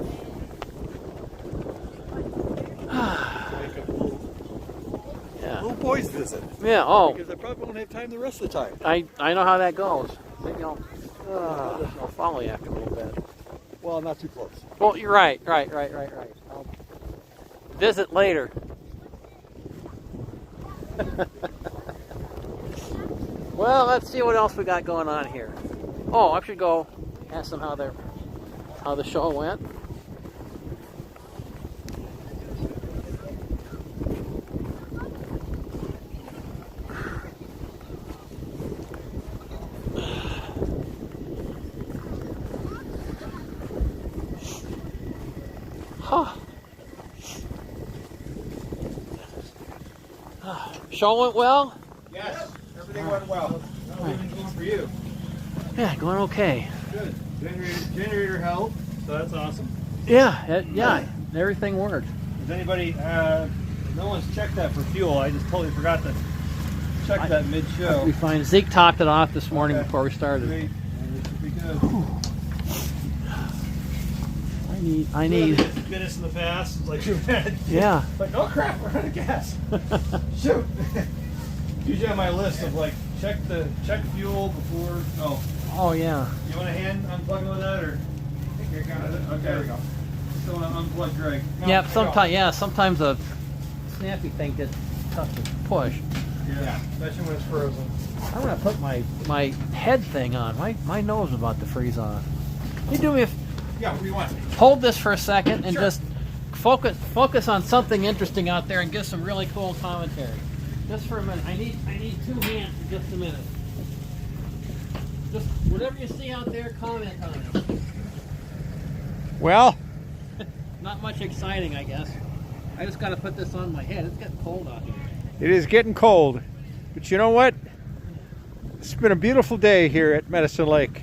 Yeah. Little boys visit. Yeah, oh. Because I probably won't have time the rest of the time. I know how that goes. Maybe I'll follow you after a little bit. Well, not too close. Well, you're right. I'll visit later. Well, let's see what else we got going on here. Oh, I should go ask them how the show went. Huh. Show went well? Yes, everything went well. Everything's going for you. Yeah, going okay. Good. Generator held, so that's awesome. Yeah, everything worked. Does anybody, no one's checked that for fuel. I just totally forgot to check that mid-show. We find Zeke topped it off this morning before we started. Great. It should be good. I need. Been us in the past. It's like, Yeah. Like, oh crap, we're out of gas. Shoot. Usually on my list of like, check fuel before. Oh yeah. You want a hand unplugging with that, or? I think you're kind of. Okay, there we go. Just want to unplug Greg. No, Yeah, sometimes the snappy thing gets tough to push. Yeah, especially when it's frozen. I'm gonna put my head thing on. My nose is about to freeze on. You do me a Yeah, what do you want? hold this for a second and Sure. just focus on something interesting out there and give some really cool commentary. Just for a minute. I need 2 hands for just a minute. Just whatever you see out there, comment on it. Well, Not much exciting, I guess. I just got to put this on my head. It's getting cold out here. it is getting cold, but you know what? It's been a beautiful day here at Medicine Lake.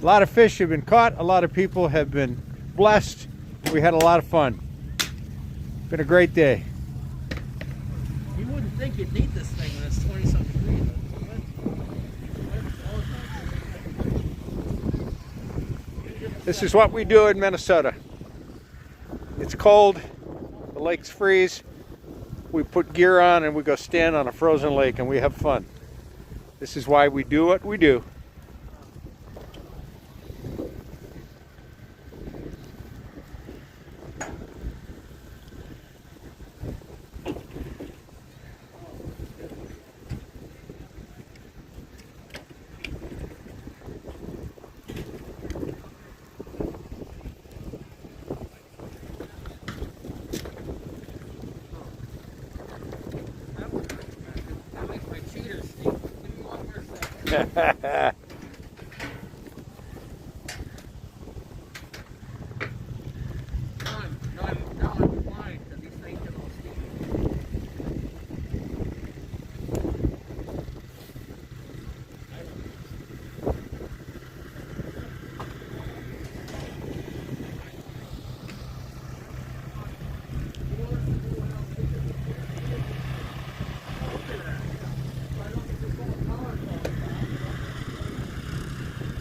A lot of fish have been caught. A lot of people have been blessed. We had a lot of fun. Been a great day. You wouldn't think you'd need this thing when it's 20-something degrees. This is what we do in Minnesota. It's cold, the lakes freeze, we put gear on and we go stand on a frozen lake and we have fun. This is why we do what we do.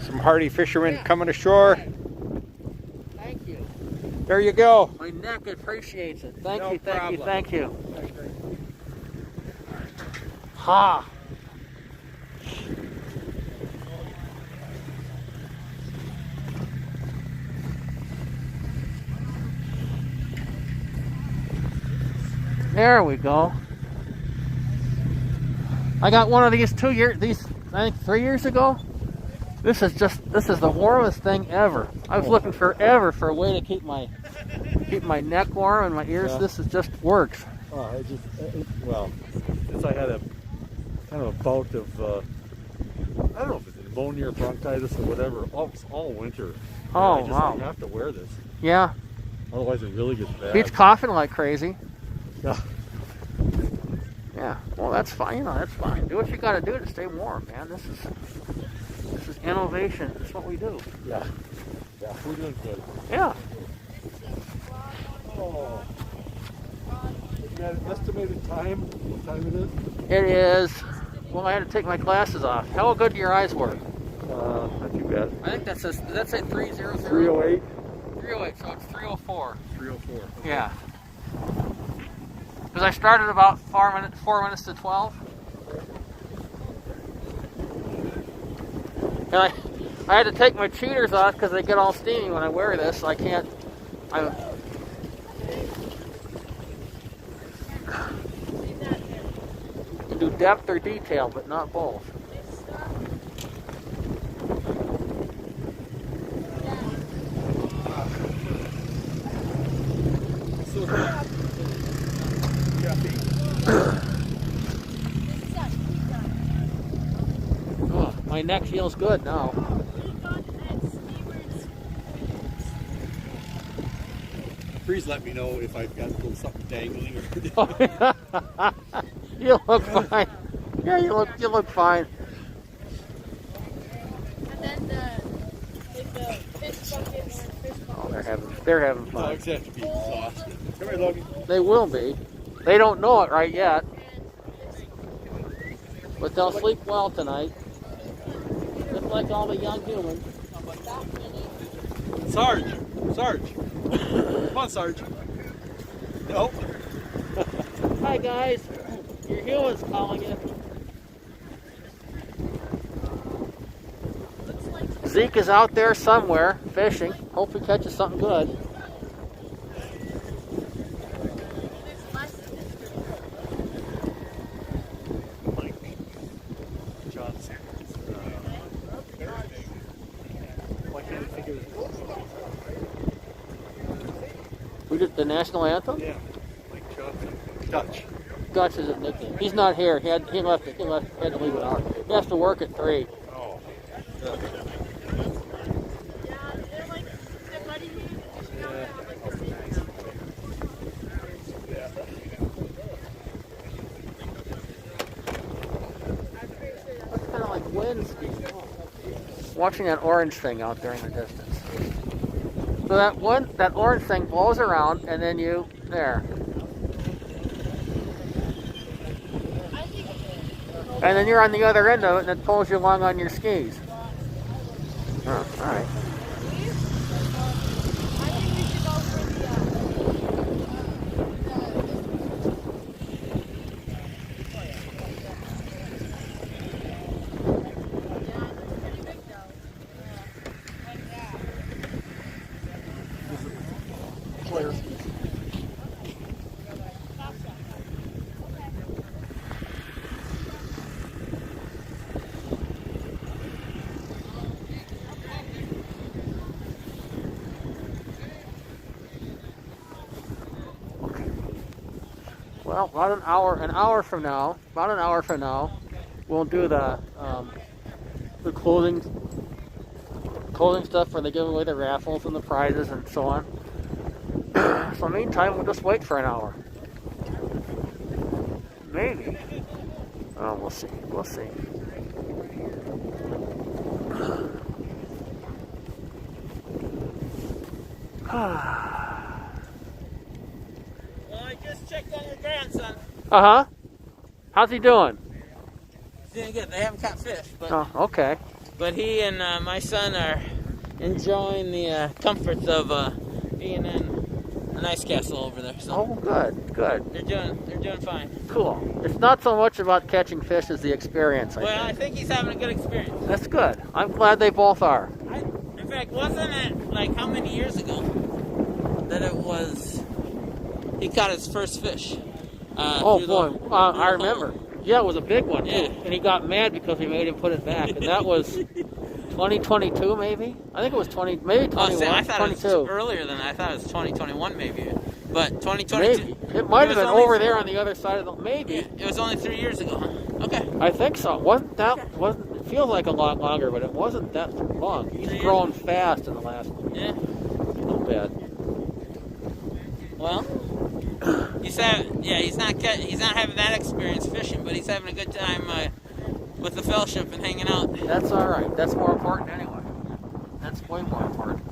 Some hardy fishermen coming ashore. Thank you. There you go. My neck appreciates it. Thank No you, thank problem. you, thank you. Ha! There we go. I got one of these 3 years ago. This is the warmest thing ever. I was looking forever for a way to keep my neck warm and my ears. Yeah. This is just works. Oh, since I had a kind of a bout of, I don't know if it's pneumonia or bronchitis or whatever, all winter. Oh, I wow. have to wear this. Yeah. Otherwise it really gets bad. Beats coughing like crazy. Yeah. Yeah. Well, that's fine. That's fine. Do what you got to do to stay warm, man. This is innovation. That's what we do. Yeah. Yeah, we're doing good. Yeah. Oh. You got an estimated time? What time it is? It is. Well, I had to take my glasses off. How good do your eyes work? Not too bad. I think that says. Does that say 3:00? 3:08. 3:08. So it's 3:04. 3:04. Okay. Yeah. Because I started about 4 minutes to 12. And I had to take my cheaters off because they get all steamy when I wear this. So I can't. can do depth or detail, but not both. Oh, my neck feels good now. Please let me know if I've got a little something dangling. You look fine. Yeah, you look fine. And then the fish bucket or fish bowl. Oh, they're having fun. Dogs have to be exhausted. Come here, Logan. They will be. They don't know it right yet. But they'll sleep well tonight. Just like all the young humans. Sarge. Come on, Sarge. Nope. Hi, guys. Your humans calling you. Zeke is out there somewhere fishing. Hope he catches something good. We did the national anthem? Yeah, like Johnson. Dutch. Dutch is his nickname. He's not here. He had to leave it out. He has to work at 3. Oh. That's kind of like wind speed. Watching that orange thing out there in the distance. So that orange thing blows around, and then there. And then you're on the other end of it, and it pulls you along on your skis. Oh, all right. Well, about an hour from now, we'll do the clothing stuff where they give away the raffles and the prizes and so on. So meantime, we'll just wait for an hour. Maybe. Oh, we'll see. We'll see. Well, I just checked on your grandson. Uh-huh. How's he doing? He's doing good. They haven't caught fish, but Oh, okay. but he and my son are enjoying the comforts of being in an ice castle over there. So Oh, good, good. they're doing fine. Cool. It's not so much about catching fish as the experience, I Well, I think. think he's having a good experience. That's good. I'm glad they both are. In fact, wasn't it like how many years ago that it was he caught his first fish? Oh, through boy. the I hole? remember. Yeah, it was a big one, too. Yeah. And he got mad because we made him put it back. And that was 2022, maybe? I think it was maybe 21, Oh, see, I thought 22. it was earlier than that. I thought it was 2021 maybe. But 2022. Maybe. It might have was been only- over there on the other side of the... Maybe. It was only 3 years ago, huh? Okay. I think so. It feels like a lot longer, but it wasn't that long. He's grown fast in the last little bit. Well, he's not having that experience fishing, but he's having a good time with the fellowship and hanging out. That's all right. That's more important anyway. That's way more important.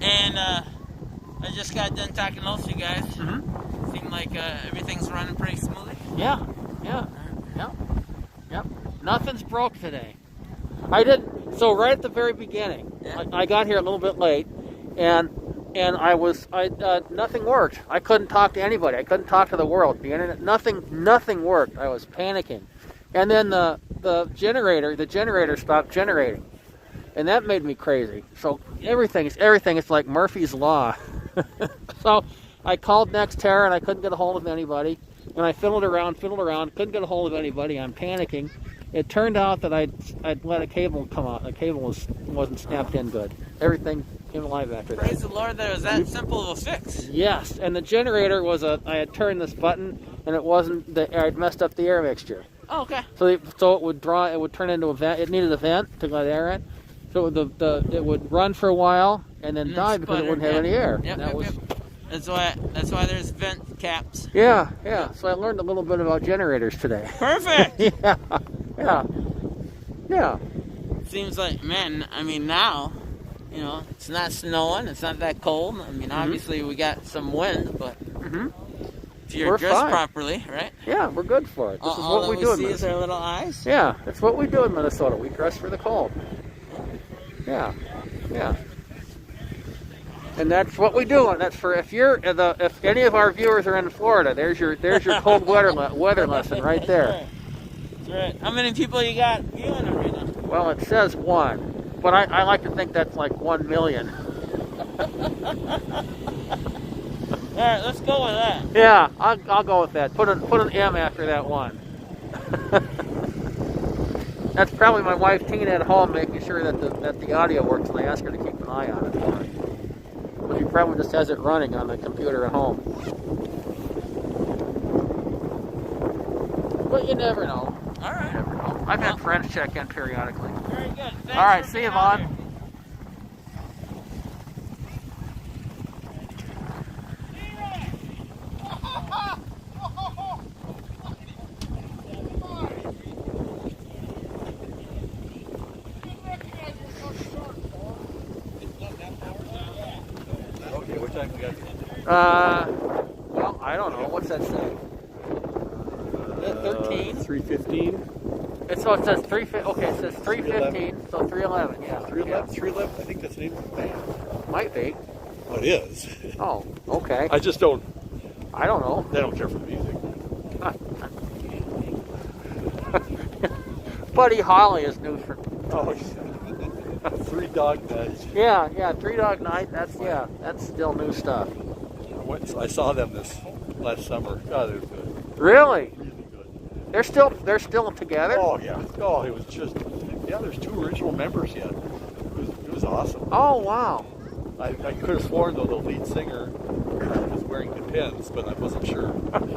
And I just got done talking to those two guys. Mm-hmm. Seemed like everything's running pretty smoothly. Yeah. Nothing's broke today. So right at the very beginning, I got here a little bit late, and nothing worked. I couldn't talk to anybody. I couldn't talk to the world. The internet, nothing worked. I was panicking. And then the generator stopped generating. And that made me crazy. So everything is like Murphy's Law. So I called Nexterra and I couldn't get a hold of anybody. And I fiddled around, couldn't get a hold of anybody. I'm panicking. It turned out that I'd let a cable come out. The cable wasn't snapped in good. Everything came alive after that. Praise the Lord that it was that simple of a fix. Yes, and the generator was I had turned this button, and it wasn't. I'd messed up the air mixture. Oh, okay. So it would turn into a vent. It needed a vent to let air in. So it would run for a while and then die because it wouldn't have any air. Yep, That was. That's why there's vent caps. Yeah. So I learned a little bit about generators today. Perfect. Yeah. Seems like, man, I mean, now, it's not snowing, it's not that cold. I mean, obviously we got some wind, but if you're dressed fine. properly, right? Yeah, we're good for it. This is what we do in see is Minnesota. our little eyes. Yeah, that's what we do in Minnesota. We dress for the cold. Yeah. And that's what we do. And that's for if any of our viewers are in Florida, there's your cold weather lesson right there. That's right. How many people you got viewing it right now? Well, it says 1, but I like to think that's like 1 million. All right, let's go with that. Yeah, I'll go with that. Put an M after that 1. That's probably my wife Tina at home making sure that the audio works, and I ask her to keep an eye on it for me. But she probably just has it running on the computer at home. But you never know. All right. You never know. I've had friends check in periodically. Very good. Thanks All right, for see you, being on Vaughn. Okay, what time we got? Well, I don't know. What's that say? 13? 3:15. So it says 3. Okay, it says 3:15. So 3:11. Yeah. 3:11. 3:11. I think that's the name of the band. Might be. Oh, it is. Oh, okay. I just don't. I don't know. They don't care for the music. Buddy Holly is new for. Oh, Three Dog Night. Yeah, Three Dog Night. That's still new stuff. I saw them this last summer. God, they were good. Really? They're still together. Oh yeah. Oh, it was just. Yeah, there's 2 original members yet. It was awesome. Oh wow. I could have sworn though the lead singer was wearing the pins, but I wasn't sure. I'm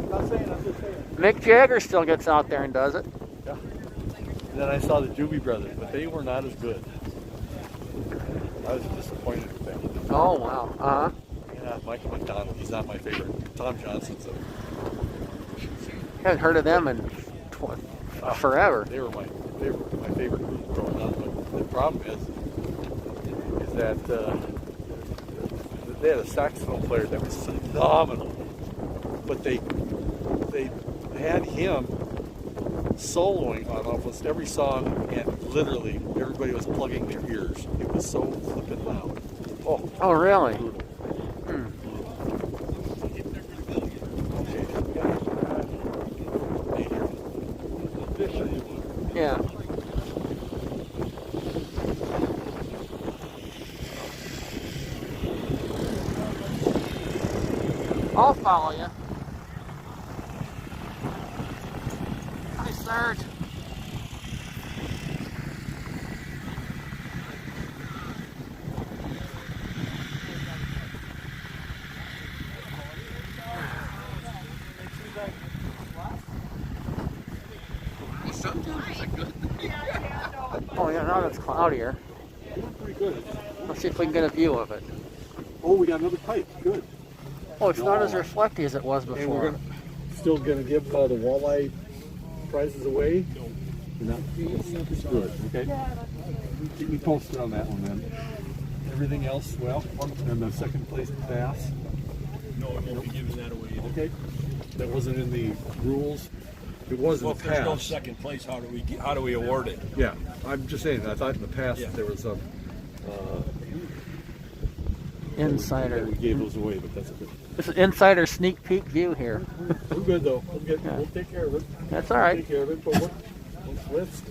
not saying. I'm just saying. Mick Jagger still gets out there and does it. Yeah. And then I saw the Doobie Brothers, but they were not as good. I was disappointed with them. Oh wow. Uh huh. Yeah, Michael McDonald. He's not my favorite. Tom Johnson's Haven't heard of them in forever. They were my favorite group growing up. But the problem is that they had a saxophone player that was phenomenal, but they had him soloing on almost every song, and literally everybody was plugging their ears. It was so flippin' loud. Oh really? Yeah. I'll follow you. Hi, Serge. Oh yeah, now it's cloudier. Pretty good. Let's see if we can get a view of it. Oh, we got another pipe. Good. Oh, it's not as reflecty as it was before. And we're still going to give the walleye prizes away. It's good. Okay. Keep me posted on that one then. Everything else, well, and the second place bass. No, I won't be giving that away either. Okay. That wasn't in the rules. It was in the If there's no past. second place, how do we award it? Yeah, I'm just saying. I thought in the past there was a Insider. we gave those away, but that's good. This is insider sneak peek view here. We're good though. We'll Yeah. We'll take care of it. That's all right. Take care of it. But let's.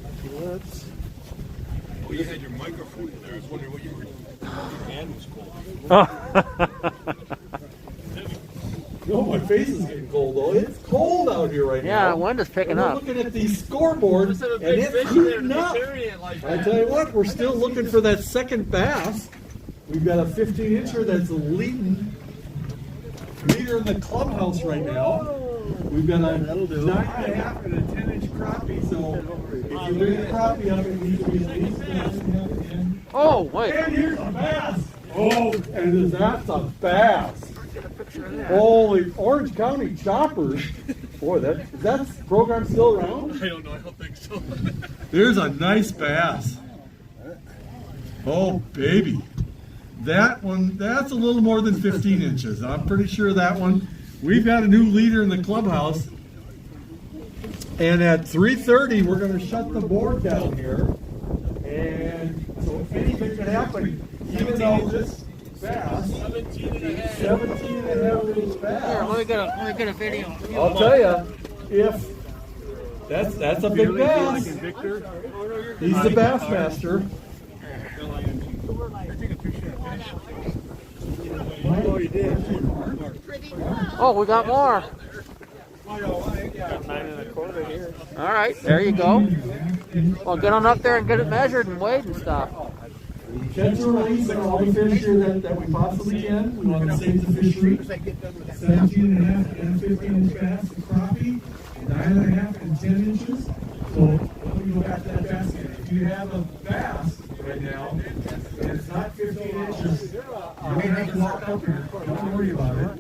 Oh, you had your microphone in there. I was wondering what you were. Your hand was cold. No, my face is getting cold though. It's cold out here right now. Yeah, the wind is picking up. We're looking at the scoreboard, and it's heating up. I tell you what, we're still looking for that second bass. We've got a 15-incher that's leader in the clubhouse right now. We've got a 9.5 and a 10-inch crappie. So if you bring the crappie up, it needs to be at least 9.5. Oh, wait. And here's a bass. Oh, and that's a bass. Holy Orange County Choppers. Boy, is that program still around? I don't know. I don't think so. There's a nice bass. Oh, baby. That one, that's a little more than 15 inches. I'm pretty sure that one. We've got a new leader in the clubhouse. And at 3:30, we're going to shut the board down here. And so anything can happen. Even though this bass, 17 and a half inch bass. Here, let me get a video. I'll tell you, if that's a big bass. He's the bass master. Oh, you did. Oh, we got more. Got 9 1/4 here. All right, there you go. Well, get on up there and get it measured and weighed and stuff. Catch and release all the fish here that we possibly can. We want to save the fishery. 17 and a half and 15-inch bass, crappie, 9.5 and 10 inches. So let me go back to that basket. If you have a bass right now, and it's not 15 inches, you don't have to walk up here. Don't worry about it.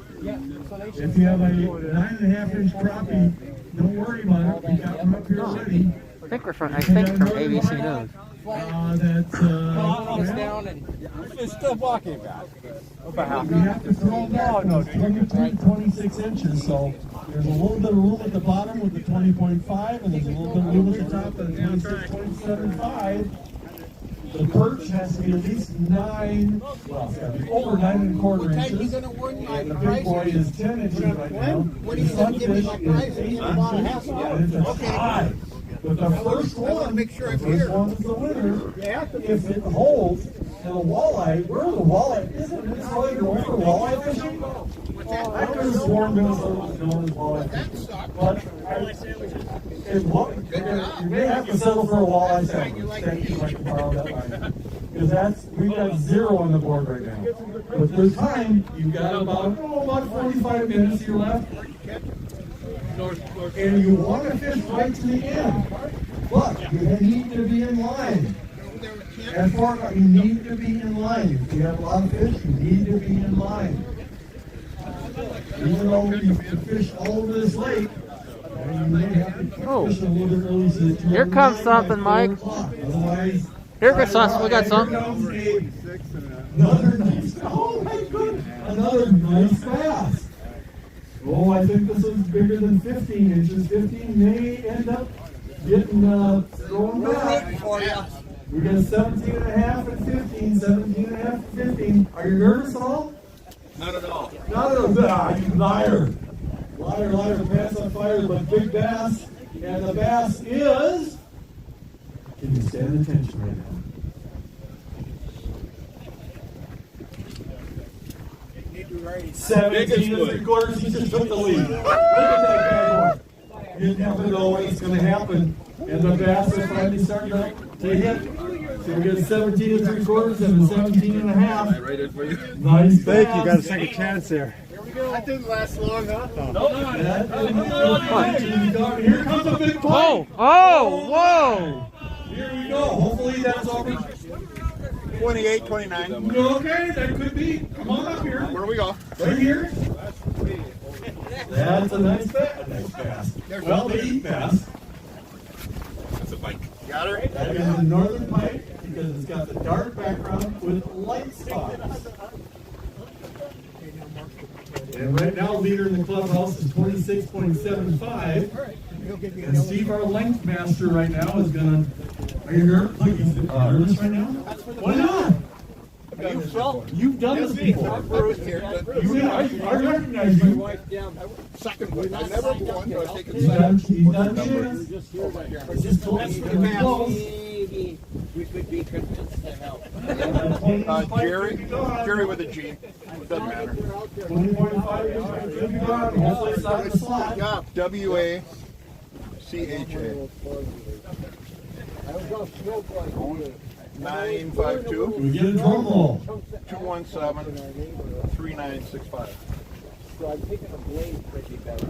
If you have a 9.5-inch crappie, don't worry about it. We got one up here already. I think from ABC News. It's down and it's still walking back. We have to throw down. No, 26 inches, so there's a little bit of room at the bottom with the 20.5, and there's a little bit of room at the top of the 26.75. The perch has to be at least 9, well, it's got to be over 9 1/4 inches. And the big boy is 10 inches right now. The sunfish is 8 inches. And it's a tie. But the first one, the first one is the winner. If it holds, and a walleye, where the walleye, isn't it really known for walleye fishing? I could have sworn Minnesota was known as walleye fishing. But you may have to settle for a walleye sandwich. Thank you, if I can borrow that line. Because we've got 0 on the board right now. But there's time, you've got about 45 minutes here left. And you want to fish right to the end, but you need to be in line. At 4 o'clock, you need to be in line. If you have a lot of fish, you need to be in line. Even though you fish all over this lake, you may have to fish a little bit early. So that Here comes something, Mike. Otherwise, here goes something. We got something. Another nice, oh my goodness, another nice bass. Oh, I think this is bigger than 15 inches. 15 may end up getting thrown back. We got 17 and a half and 15, 17 and a half and 15. Are you nervous at all? Not at all. Not at all. Ah, you liar. Liar, pants on fire, but big bass. And the bass is... Can you stand the tension right now? 17 and 3/4, he just took the lead. Look at that guy going. You never know when it's going to happen. And the bass is finally starting to hit. So we got 17 and 3/4 and a 17 and a half. Nice bass. Thank you. Got a second chance there. That didn't last long, huh? Here comes a big play. Oh, whoa. Here we go. Hopefully that's over. 28, 29. Okay, that could be. Come on up here. Where do we go? Right here. That's a nice bass. Well, they eat bass. That's a bite. Got her? That is a northern pike because it's got the dark background with light spots. And right now, leader in the clubhouse is 26.75. And Steve, our length master right now, is going to... Are you nervous? Look, he's nervous right now? Why not? You've done this before. I recognize you. Second one. I never won, but I think it's He's second. done chance. Just close. maybe we could be convinced to help. Jerry with a G. It doesn't matter. Yeah, WACHA. 952. We get a drum roll. 217-3965. So I'm taking a blade pretty better.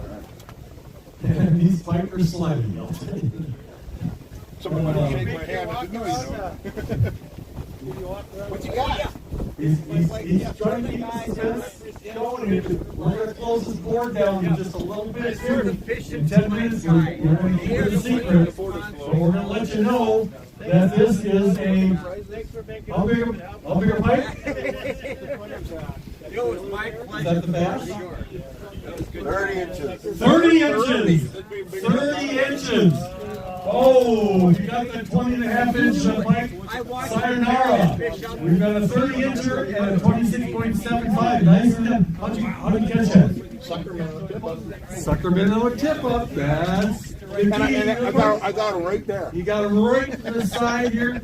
And these pipers sliding. Someone want to shake my hand. What you got? He's trying to keep the suspense going. We're going to close this board down in just a little bit. In 10 minutes, we're going to hear the secret. So we're going to let you know that this is a how big a pipe? Is that the bass? 30 inches. 30 inches! 30 inches! Oh, you got the 20.5-inch pipe? Sayonara! We've got a 30-incher and a 26.75. Nice. How'd you catch that? Sacramento tip-up. That's I got him right there. You got him right to the side here.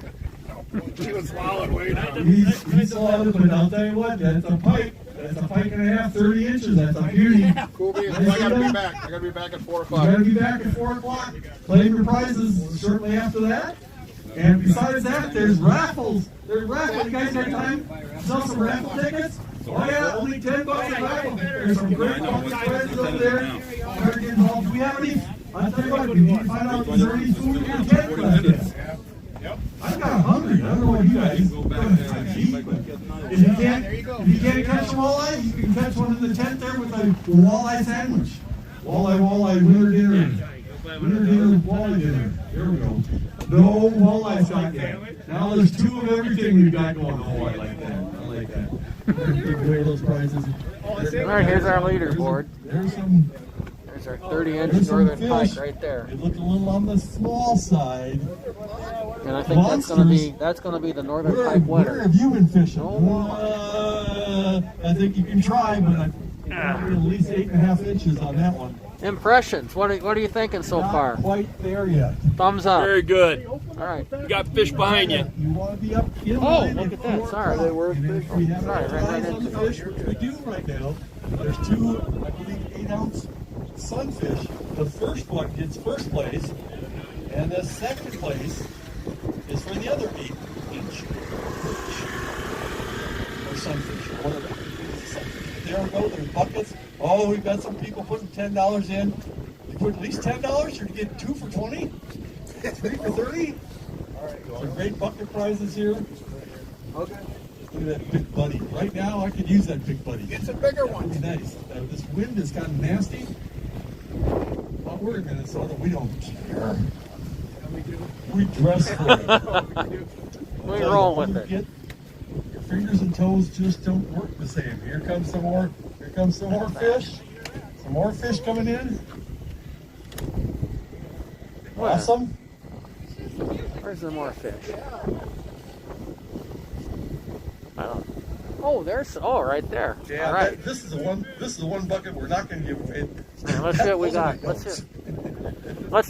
He was swallowed way down. He's swallowed, but I'll tell you what, that's a pipe. That's a pipe and a half, 30 inches. That's a beauty. Cool beans. I gotta be back. I gotta be back at 4 o'clock. You gotta be back at 4 o'clock. Claim your prizes shortly after that. And besides that, there's raffles. There's raffles. You guys got time to sell some raffle tickets? Oh yeah, only $10 a raffle. There's some great prizes over there. Do we have any? I'll tell you what, we need to find out if there's any food in the tent questions. I got hungry. I don't know what you guys if you can't catch a walleye, you can catch one in the tent there with a walleye sandwich. Walleye, winter dinner. Winter dinner, walleye dinner. There we go. No walleye stock yet. Now there's 2 of everything we've got going. Oh, I like that. I like that. Give away those prizes. All right, here's our leaderboard. There's our 30-inch northern pike right there. It looked a little on the small side. And I think that's gonna be the northern pike winner. Where have you been fishing? I think you can try, but I'm at least 8.5 inches on that one. Impressions. What are you thinking so far? Not quite there yet. Thumbs up. Very good. All right. You got fish behind you. You want to be up in line look at that. Sorry. They were fish. We have right on the fish, which we do right now. There's 2, I believe, 8-ounce sunfish. The first one gets first place, and the second place is for the other 8-inch or sunfish, or whatever. There we go. There's buckets. Oh, we've got some people putting $10 in. You put at least $10, you're to get 2 for 20, 3 for 30. All right, some great bucket prizes here. Okay. Look at that big buddy. Right now, I could use that big buddy. It's a bigger one. Nice. This wind is kind of nasty. But we're in Minnesota. We don't care. We dress for it. We roll with it. Your fingers and toes just don't work the same. Here comes some more. Here comes some more fish. Some more fish coming in. Awesome. Where's the more fish? I don't. Oh, there's. Oh, right there. Yeah, all right. This is the one. This is the one bucket we're not going to give away. Let's see what we got. Let's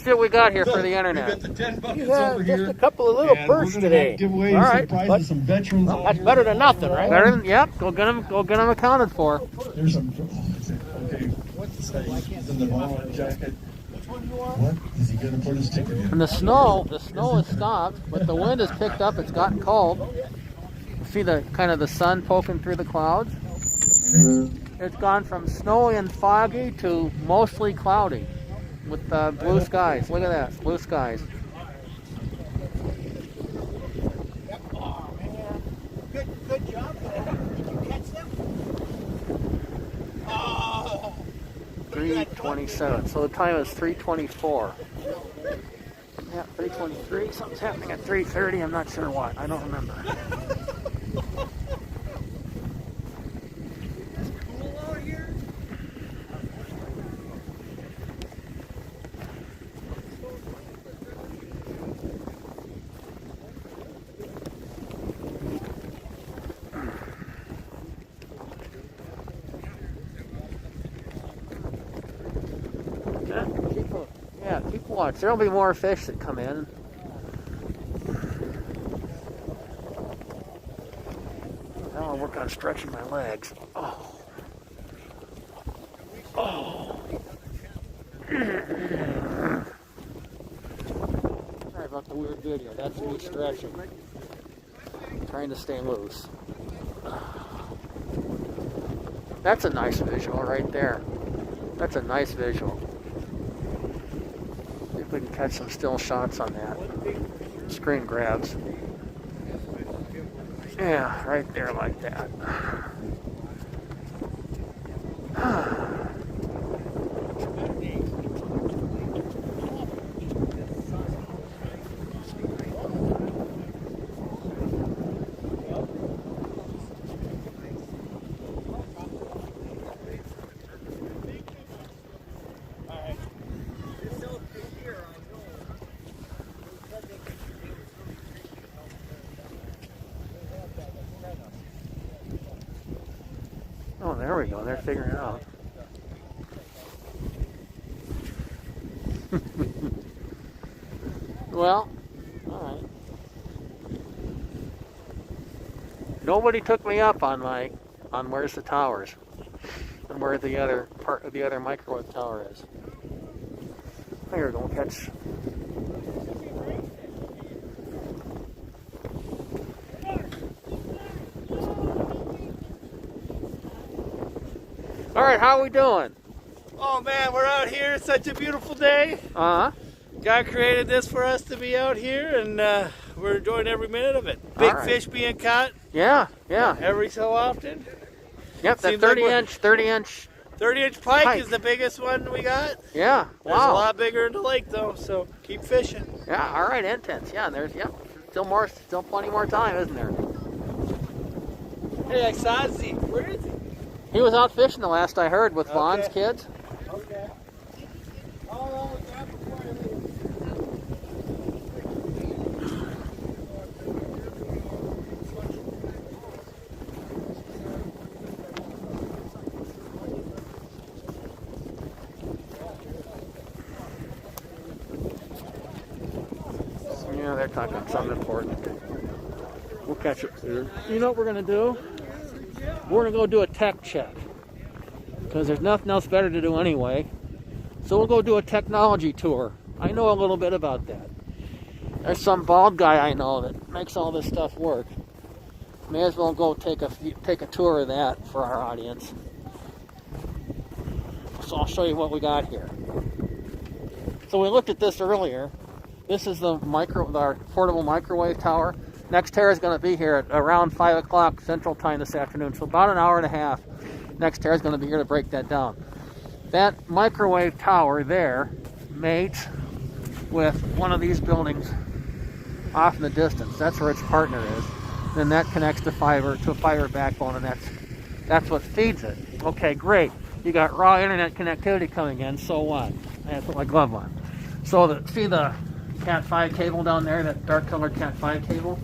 see what we got here for the internet. We got the 10 buckets Yeah, over just here. a couple of little And perch we're gonna today. Give away All some right, prizes, some veterans. Well, that's better than nothing, right? Better than Go get them accounted for. There's some. Okay. What's he's in the bomber jacket. What is he going to put his ticket in? And the snow has stopped, but the wind has picked up. It's gotten cold. You see the kind of the sun poking through the clouds. It's gone from snowy and foggy to mostly cloudy with blue skies. Look at that, blue skies. Good job. Did you catch them? 3:27. So the time is 3:24. Yeah, 3:23. Something's happening at 3:30. I'm not sure what. I don't remember. Keep watch. There'll be more fish that come in. I'll work on stretching my legs. Oh. Oh. Sorry about the weird video. That's me stretching. Trying to stay loose. That's a nice visual right there. That's a nice visual. See if we can catch some still shots on that. Screen grabs. Yeah, right there like that. Oh, there we go. They're figuring it out. Well, all right. Nobody took me up on where's the towers and where the other part of the other microwave tower is. Here, don't catch. All right, how we doing? Oh man, we're out here. It's such a beautiful day. God created this for us to be out here, and we're enjoying every minute of it. Big fish being caught. Yeah. Every so often. Yep, that 30-inch pike is the biggest one we got. Yeah, There's a lot bigger in the lake though, so keep fishing. Yeah, all right, intense. Yeah, there's still plenty more time, isn't there? Hey, I saw Zeke. Where is he? He was out fishing the last I heard with Vaughn's kids. Okay. Yeah, they're talking something important. We'll catch it later. You know what we're going to do? We're going to go do a tech check. Because there's nothing else better to do anyway. So we'll go do a technology tour. I know a little bit about that. There's some bald guy I know that makes all this stuff work. May as well go take a tour of that for our audience. So I'll show you what we got here. So we looked at this earlier. This is our portable microwave tower. NextEra is going to be here at around 5 o'clock Central Time this afternoon. So about an hour and a half. NextEra is going to be here to break that down. That microwave tower there mates with one of these buildings off in the distance. That's where its partner is. Then that connects to a fiber backbone, and that's what feeds it. Okay, great. You got raw internet connectivity coming in, so what? I have to put my glove on. So see the Cat 5 cable down there, that dark colored Cat 5 cable?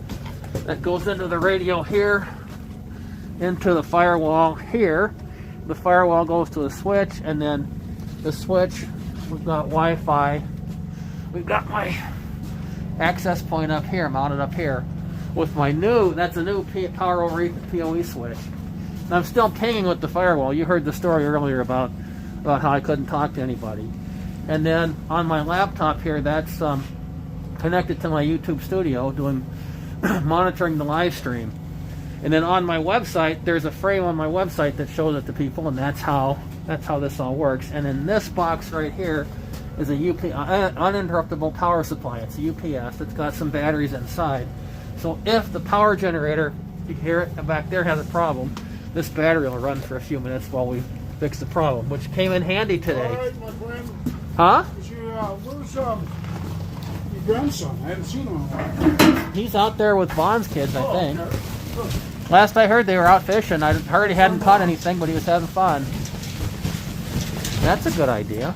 That goes into the radio here, into the firewall here. The firewall goes to a switch, and then the switch, we've got Wi-Fi. We've got my access point up here, mounted up here, with my that's a new power over Ethernet PoE switch. And I'm still pinging with the firewall. You heard the story earlier about how I couldn't talk to anybody. And then on my laptop here, that's connected to my YouTube studio, doing monitoring the live stream. And then on my website, there's a frame on my website that shows it to people, and that's how this all works. And in this box right here is a uninterruptible power supply. It's a UPS. It's got some batteries inside. So if the power generator, you hear it back there, has a problem, this battery will run for a few minutes while we fix the problem, which came in handy today. All right, my friend. Huh? Where's your grandson? I haven't seen him in a while. He's out there with Vaughn's kids, I think. Okay. Last I heard, they were out fishing. I heard he hadn't caught anything, but he was having fun. That's a good idea.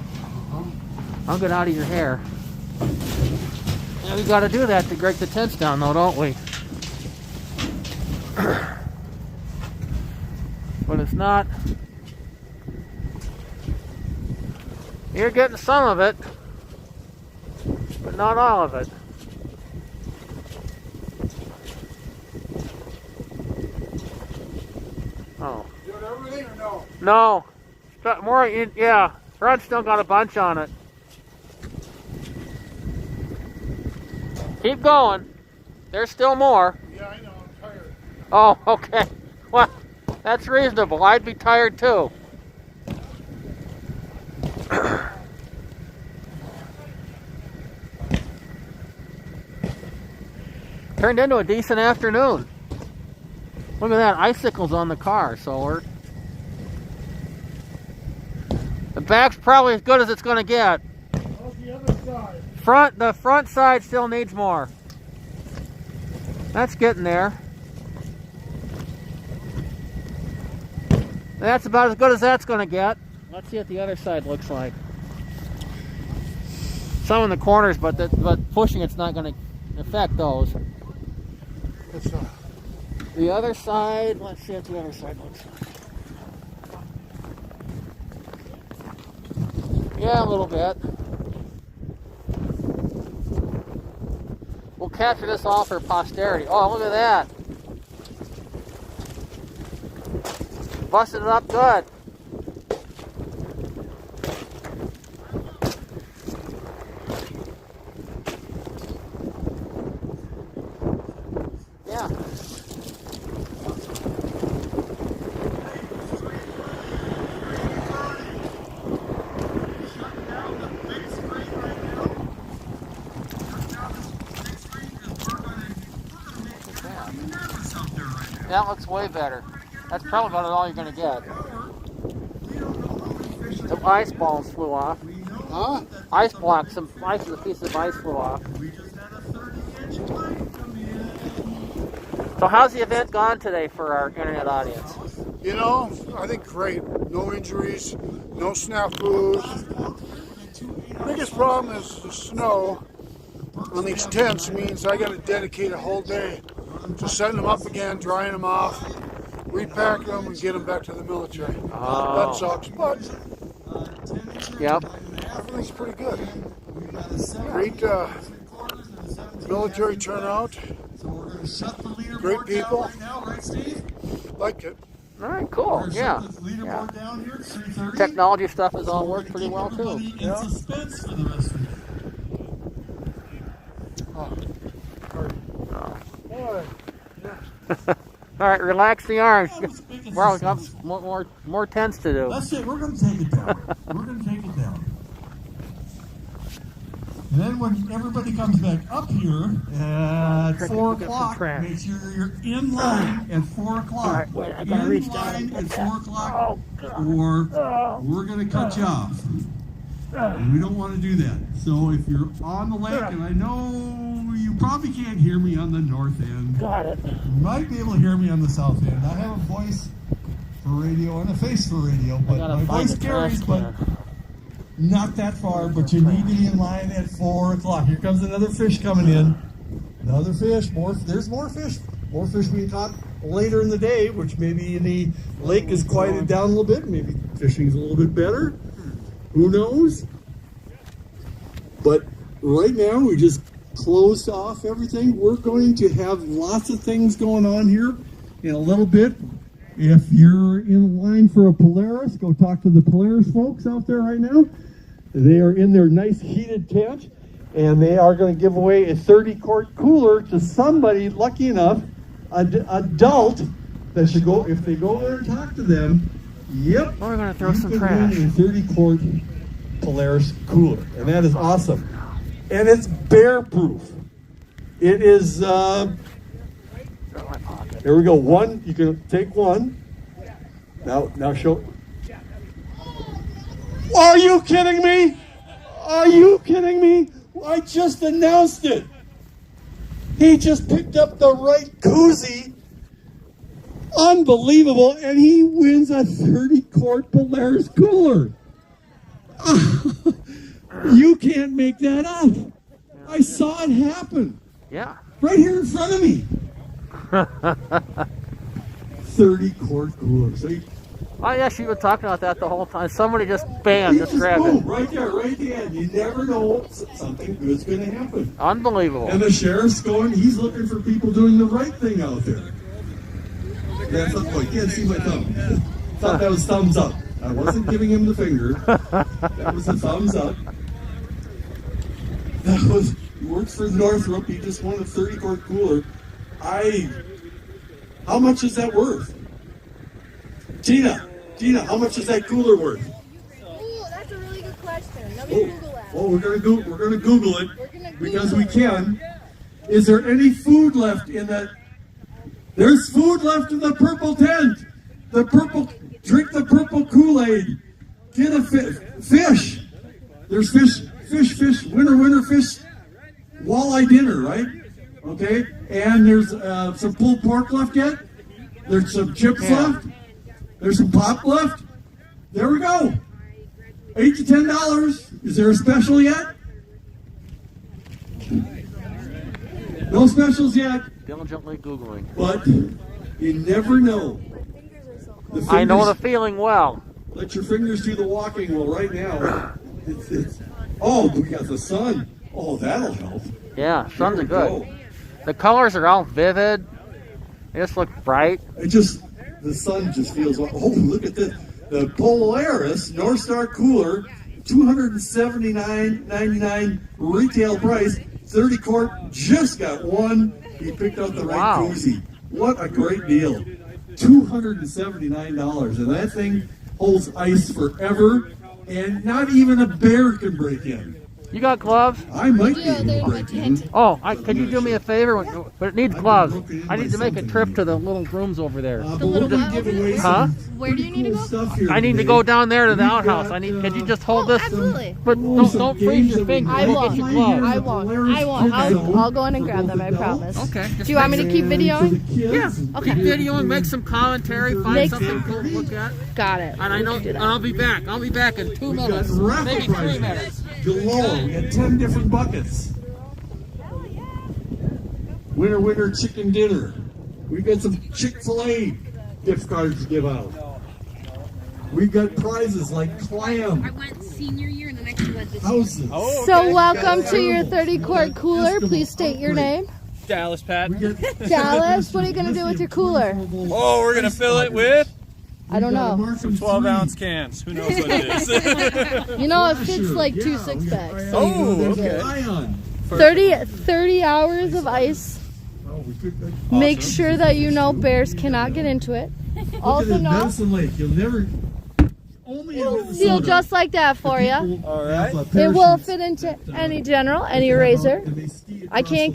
I'll get out of your hair. Yeah, we got to do that to break the tents down, though, don't we? But it's not. You're getting some of it, but not all of it. no? No. Got more, yeah. Front's still got a bunch on it. Keep going. There's still more. Yeah, I know. I'm tired. Oh, okay. Well, that's reasonable. I'd be tired too. Turned into a decent afternoon. Look at that, icicles on the car, so the back's probably as good as it's going to get. How's the other side? The front side still needs more. That's getting there. That's about as good as that's going to get. Let's see what the other side looks like. Some in the corners, but pushing it's not going to affect those. The other side, let's see what the other side looks like. Yeah, a little bit. We'll capture this all for posterity. Oh, look at that. Busted it up good. Yeah. That looks way better. That's probably about all you're going to get. Some ice balls flew off. Huh? Ice blocks, some ice with a piece of ice flew off. So how's the event gone today for our internet audience? You know, I think great. No injuries, no snafus. Biggest problem is the snow on these tents means I got to dedicate a whole day to setting them up again, drying them off, repack them, and get them back to the military. Oh. That sucks, but yep. Everything's pretty good. Great military turnout. Great people. Liked it. All right, cool. Yeah. Technology stuff has all worked pretty well too. Yeah. All right, relax the arms. Well, we got more tents to do. That's it. We're going to take it down. We're going to take it down. And then when everybody comes back up here at 4 o'clock, make sure you're in line at 4 o'clock. Wait, I gotta reach down. In line at 4 o'clock, or we're going to cut you off. And we don't want to do that. So if you're on the lake, and I know you probably can't hear me on the north end. Got it. You might be able to hear me on the south end. I have a voice for radio and a face for radio, but my voice carries, but not that far. But you need to be in line at 4 o'clock. Here comes another fish coming in. Another fish. There's more fish. More fish being caught later in the day, which maybe the lake is quieted down a little bit. Maybe fishing's a little bit better. Who knows? But right now, we just closed off everything. We're going to have lots of things going on here in a little bit. If you're in line for a Polaris, go talk to the Polaris folks out there right now. They are in their nice heated tent, and they are going to give away a 30-quart cooler to somebody lucky enough, an adult, that should go, if they go there and talk to them, yep. We're going to throw some trash. A 30-quart Polaris cooler, and that is awesome. And it's bear-proof. It is, there we go, one, you can take one. Now show. Are you kidding me? Are you kidding me? I just announced it. He just picked up the right koozie. Unbelievable, and he wins a 30-quart Polaris cooler. You can't make that up. I saw it happen. Yeah. Right here in front of me. 30-quart cooler. So oh yeah, she was talking about that the whole time. Somebody just bam, just grabbed it. Right there, right there. You never know something good's going to happen. Unbelievable. And the sheriff's going, he's looking for people doing the right thing out there. That's not, you can't see my thumb. thought that was thumbs up. I wasn't giving him the finger. That was a thumbs up. That was, he works for Northrop. He just won a 30-quart cooler. How much is that worth? Tina, how much is that cooler worth? Ooh, that's a really good question. Let me Google that. Oh, we're gonna Google it because we can. Is there any food left in that? There's food left in the purple tent. Drink the purple Kool-Aid. Get a fish. There's fish, winter fish, walleye dinner, right? Okay, and there's some pulled pork left yet. There's some chips left. There's some pop left. There we go. $8 to $10. Is there a special yet? No specials yet. Diligently Googling. But you never know. I know the feeling well. Let your fingers do the walking. Well, right now, oh, we got the sun. Oh, that'll help. Yeah, suns are good. The colors are all vivid. They just look bright. The sun just feels like, oh, look at this. The Polaris North Star cooler, $279.99 retail price. 30 quart, just got one. He picked out the right koozie. What a great deal. $279. And that thing holds ice forever, and not even a bear can break in. You got gloves? I might be able to break in. Oh, could you do me a favor? But it needs gloves. I need to make a trip to the little rooms over there. The little giveaway. Huh? Where do you need to go? I need to go down there to the outhouse. Could you just hold this? Absolutely. But don't freeze your fingers. I won't. Get your gloves. I won't. I'll go in and grab them, I promise. Okay. Do you want me to keep videoing? Yeah. Okay. Keep videoing, make some commentary, find something cool to look at. Got it. And I'll be back. I'll be back in 2 minutes. Maybe 3 minutes. Galore. We had 10 different buckets. Winter chicken dinner. We've got some Chick-fil-A gift cards to give out. We've got prizes like clam. I went senior year and the next year went this Houses. year. So welcome to your 30-quart cooler. Please state your name. Dallas, Pat. Dallas, what are you going to do with your cooler? Oh, we're going to fill it with? I don't know. Some 12-ounce cans. Who knows what it is? You know, it fits like 2 6-packs. So oh, okay. 30 hours of ice. Make sure that you know bears cannot get into it. Also know, Medicine Lake. You'll never... Only in Minnesota. Seal just like that for you. All right. It will fit into any general, any razor. I can't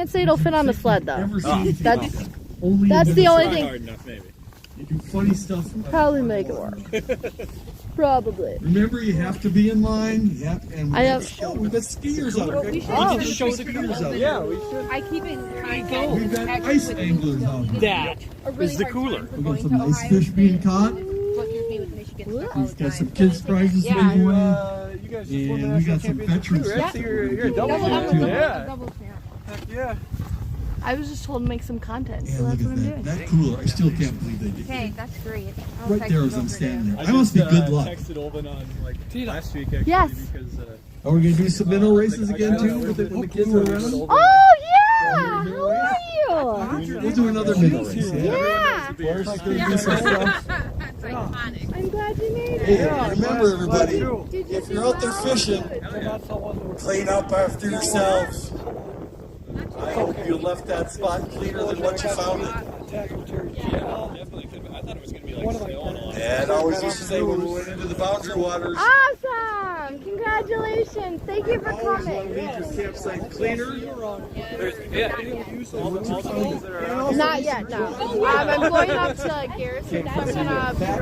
say it'll fit on the sled though. That's the only thing. Hard enough, maybe. You do funny stuff. Probably make it work. Probably. Remember, you have to be in line. Yep. And I have. we've got skiers out. We should We can show skiers out. Yeah, we should. I keep it We've got ice anglers out. That is the cooler. We got some nice fish being caught. We've got some kids' prizes to give away. And we got some veterans. You're a double champ. Yeah. I was just told to make some content, so Yeah, that's look what I'm at doing. that cooler. I still can't believe they did. Okay, that's great. Right there as I'm standing there. I must be good luck. I texted Olvin on last week actually Yes. because Are we going to do some minnow races again too when the kids are around? Oh yeah! How are you? We'll do another minnow race. Yeah. I'm glad you made it. Hey, remember everybody, if you're out there fishing, clean up after yourselves. I hope you left that spot cleaner than what you found it. Dad always used to say when we went into the boundary waters, Awesome! Congratulations! Thank you for coming. leave your campsite cleaner. Not yet, no. I'm going up to Garrison, so I'm gonna be running up that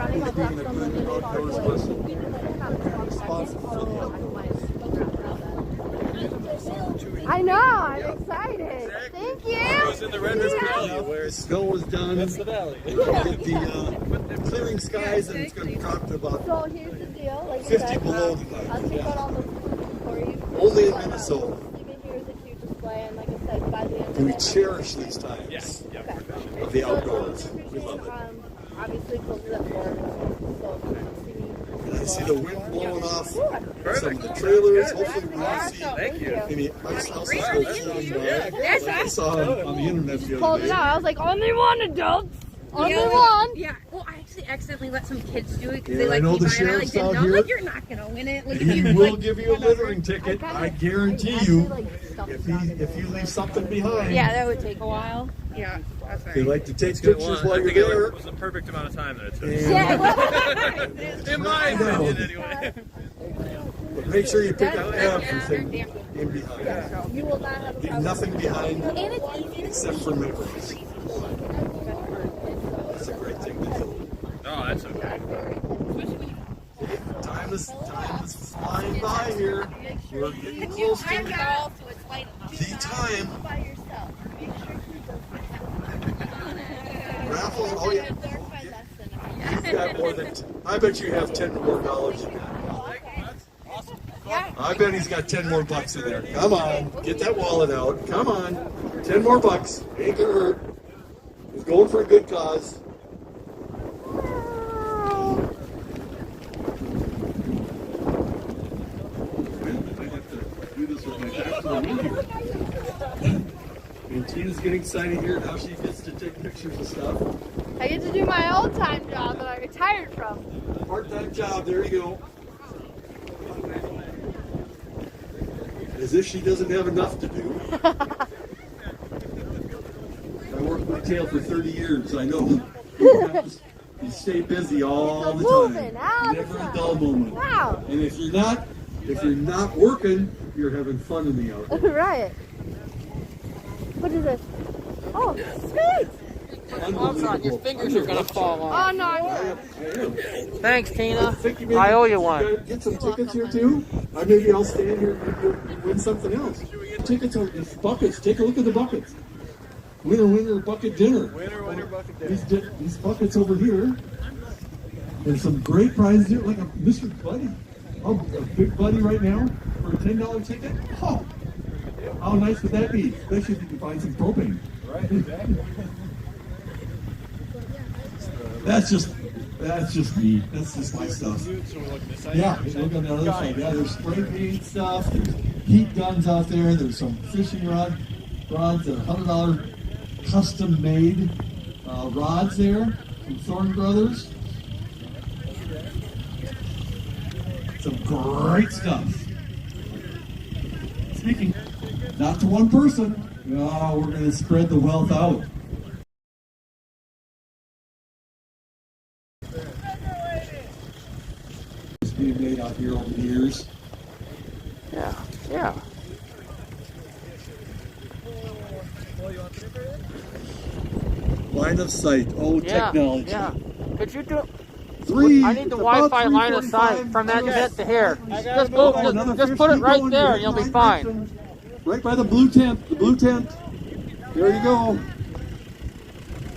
I know, I'm excited. Thank you. in the Red River Valley where snow was done. That's the valley. Get the clearing skies, and it's going to drop to about So here's the deal. Like 50 below the I'll take out all the food for you. Only in Minnesota. Even here's a cute display, and like I said, by the end of We it. cherish these times of the outdoors. We love it. Obviously closes at 4, so And I see the wind blowing off some of the trailers. Hopefully we won't see any ice houses go floating by. I saw on the internet the pulled other it day. out. I was like, only one adult. Only Yeah. one. Yeah. Well, I actually actually accidentally let some kids do it because Yeah, they I like know me the by and I sheriff's like out didn't know. I'm here. like, you're not gonna win it. Like, He you will like, give you a littering ticket. I guarantee you. If you leave something behind. yeah, that would take a while. Yeah, that's They right. like to take pictures while you're there. It was the perfect amount of time that it took. Yeah. In my opinion, anyway. But make sure you pick up everything in behind. You will not have Leave nothing behind and it's easy to except for memories. That's a great thing to do. No, that's okay. Time is flying by here. We're getting close to the time. Raffles, oh yeah. You've got more than, I bet you have 10 more dollars. I bet he's got 10 more bucks in there. Come on, get that wallet out. Come on, 10 more bucks. Ain't gonna hurt. He's going for a good cause. And Tina's getting excited here. Now she gets to take pictures of stuff. I get to do my old-time job that I retired from. Part-time job, there you go. As if she doesn't have enough to do. I worked my tail for 30 years, I know. You stay busy all the time. Never a dull moment. Wow. And if you're not working, you're having fun in the outdoors. Right. What is this? Oh, sweet. Your fingers are going to fall off. Oh, no. Thanks, Tina. I owe you one. Get some tickets here, too. Maybe I'll stand here and win something else. Tickets are these buckets. Take a look at the buckets. Winner, bucket dinner. Winner, bucket dinner. These buckets over here. There's some great prizes here, like a Mr. Buddy. Oh, a big buddy right now for a $10 ticket. Oh, how nice would that be? Especially if you can find some propane. Right, exactly. That's just me. That's just my stuff. Yeah, look on the other side. Yeah, there's spray paint stuff. There's heat guns out there. There's some fishing rods that are $100 custom made rods there from Thorn Brothers. Some great stuff. Speaking, not to one person. No, we're going to spread the wealth out. Being made out here over the years. Yeah. Line of sight. Oh, technology. Yeah. Could you do? I need the It's about Wi-Fi line of sight from that jet to here. Just put it right there, and you'll be fine. Right by the blue tent. The blue tent. There you go.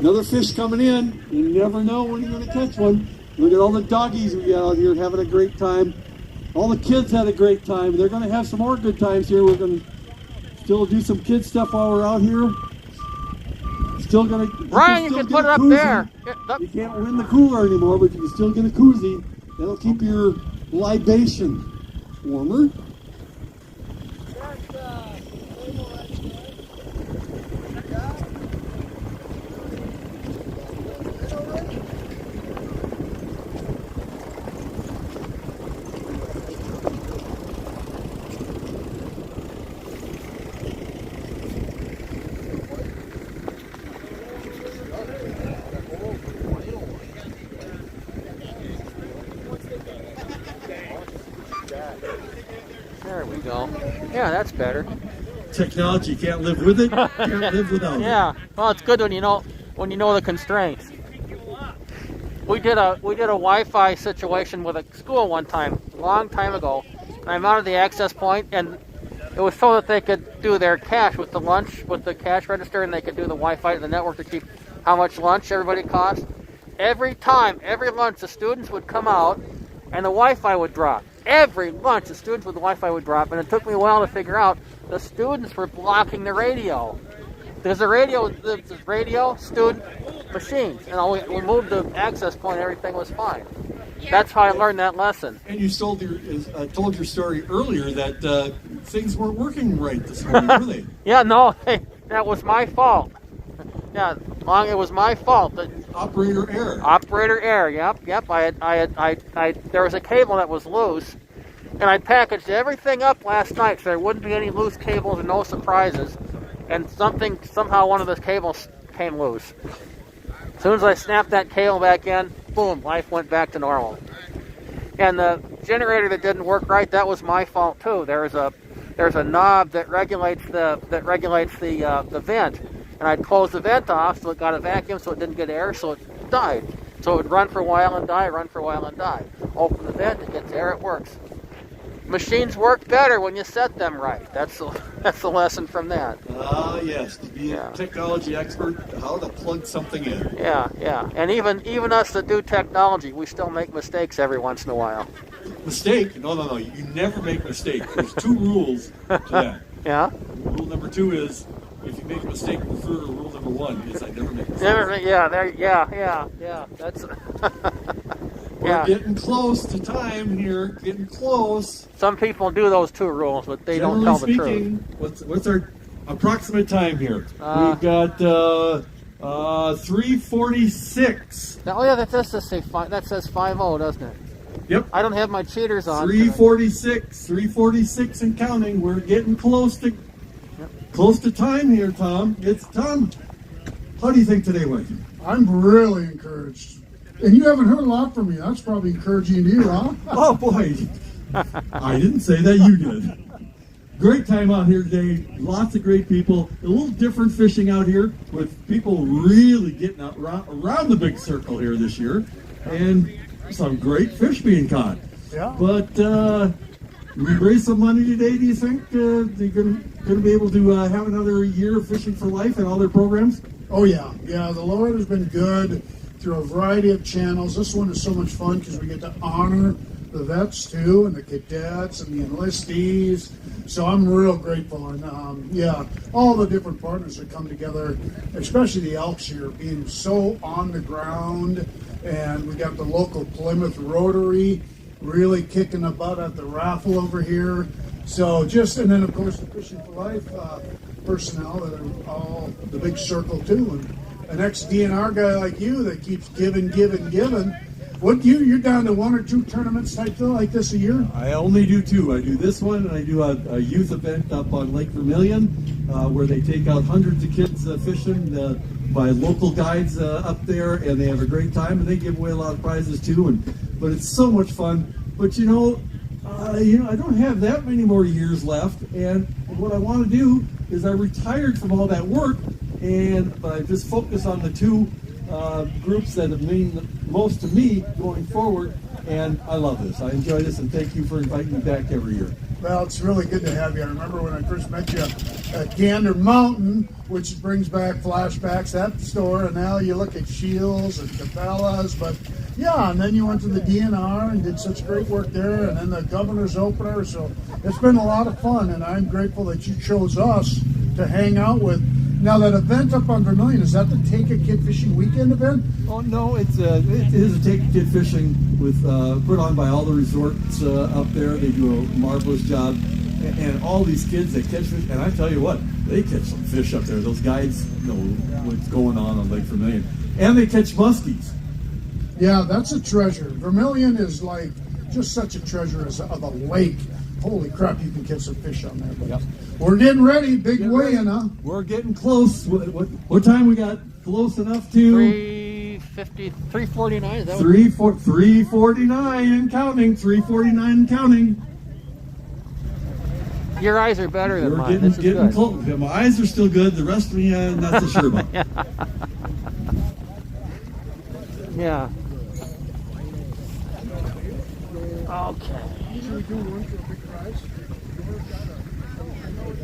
Another fish coming in. You never know when you're going to catch one. Look at all the doggies we got out here having a great time. All the kids had a great time. They're going to have some more good times here. We're going to still do some kid stuff while we're out here. Still going to... Ryan, you can put it up there. You can't win the cooler anymore, but you can still get a koozie. That'll keep your libation warmer. There we go. Yeah, that's better. Technology, can't live with it, can't live without it. Yeah. Well, it's good when you know the constraints. We did a Wi-Fi situation with a school one time, a long time ago. I mounted the access point, and it was so that they could do their cash with the lunch, with the cash register, and they could do the Wi-Fi to the network to keep how much lunch everybody cost. Every lunch, the students would come out, and the Wi-Fi would drop. Every lunch, the students with the Wi-Fi would drop, and it took me a while to figure out the students were blocking the radio. There's the radio, student, machines, and we moved the access point, and everything was fine. That's how I learned that lesson. And you told your story earlier that things weren't working right this morning, were they? Yeah, no, that was my fault. Yeah, It was my fault. Operator error. Operator error. Yep. There was a cable that was loose, and I packaged everything up last night so there wouldn't be any loose cables and no surprises. And somehow one of those cables came loose. As soon as I snapped that cable back in, boom, life went back to normal. And the generator that didn't work right, that was my fault too. There's a knob that regulates the vent, and I'd close the vent off so it got a vacuum so it didn't get air, so it died. So it would run for a while and die, run for a while and die. Open the vent, it gets air, it works. Machines work better when you set them right. That's the lesson from that. Yes, to be a technology expert, how to plug something in. Yeah. And even us that do technology, we still make mistakes every once in a while. Mistake? No. You never make mistakes. There's 2 rules to that. Yeah? Rule number 2 is, if you make a mistake, refer to rule number 1 is I never make mistakes. Yeah. That's... We're getting close to time here. Getting close. Some people do those 2 rules, but they don't tell the truth. What's our approximate time here? We've got 3:46. Oh yeah, that says 5:0, doesn't it? Yep. I don't have my cheaters on. 3:46 and counting. We're getting close to time here, Tom. It's Tom. How do you think today went? I'm really encouraged. And you haven't heard a lot from me. That's probably encouraging to you, huh? Oh, boy. I didn't say that. You did. Great time out here today. Lots of great people. A little different fishing out here with people really getting out around the big circle here this year. And some great fish being caught. Yeah. But we raised some money today, do you think? They're going to be able to have another year of Fishing for Life and all their programs? Oh, yeah. Yeah, the Lord has been good through a variety of channels. This one is so much fun because we get to honor the vets too, and the cadets and the enlistees. So I'm real grateful. And all the different partners that come together, especially the Elks here being so on the ground. And we got the local Plymouth Rotary really kicking the butt at the raffle over here. So and then of course the Fishing for Life personnel that are all the big circle too. And an ex-DNR guy like you that keeps giving. What you're down to 1 or 2 tournaments type deal like this a year? I only do 2. I do this one, and I do a youth event up on Lake Vermilion, where they take out hundreds of kids fishing by local guides up there, and they have a great time, and they give away a lot of prizes too. But it's so much fun. But I don't have that many more years left, and what I want to do is I retired from all that work. But I just focus on the 2 groups that have mean the most to me going forward, and I love this. I enjoy this, and thank you for inviting me back every year. Well, it's really good to have you. I remember when I first met you at Gander Mountain, which brings back flashbacks, that store, and now you look at Shields and Cabela's, but yeah, and then you went to the DNR and did such great work there, and then the governor's opener, so it's been a lot of fun, and I'm grateful that you chose us to hang out with. Now that event up on Vermilion, is that the Take a Kid Fishing Weekend event? Oh no, it is a Take a Kid Fishing with put on by all the resorts up there. They do a marvelous job, and all these kids that catch fish. And I tell you what, they catch some fish up there. Those guides know what's going on Lake Vermilion, and they catch muskies. Yeah, that's a treasure. Vermilion is like just such a treasure of a lake. Holy crap, you can catch some fish on there. But we're getting ready. Big weigh-in, huh? We're getting close. What time we got? Close enough to? 3:49. Is that 3:49 and counting. 3:49 and counting. Your eyes are better than mine. We're getting close. My eyes are still good. The rest of me, not so sure about. Yeah. Okay.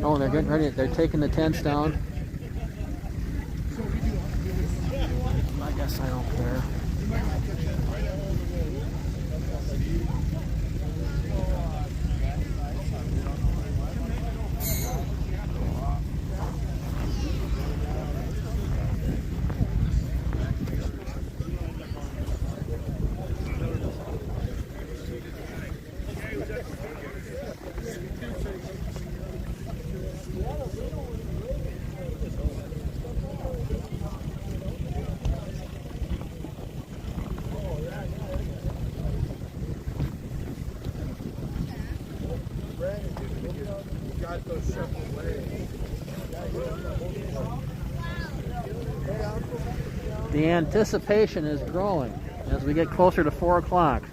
Oh, they're getting ready. They're taking the tents down. I guess I don't care. The anticipation is growing as we get closer to 4 o'clock.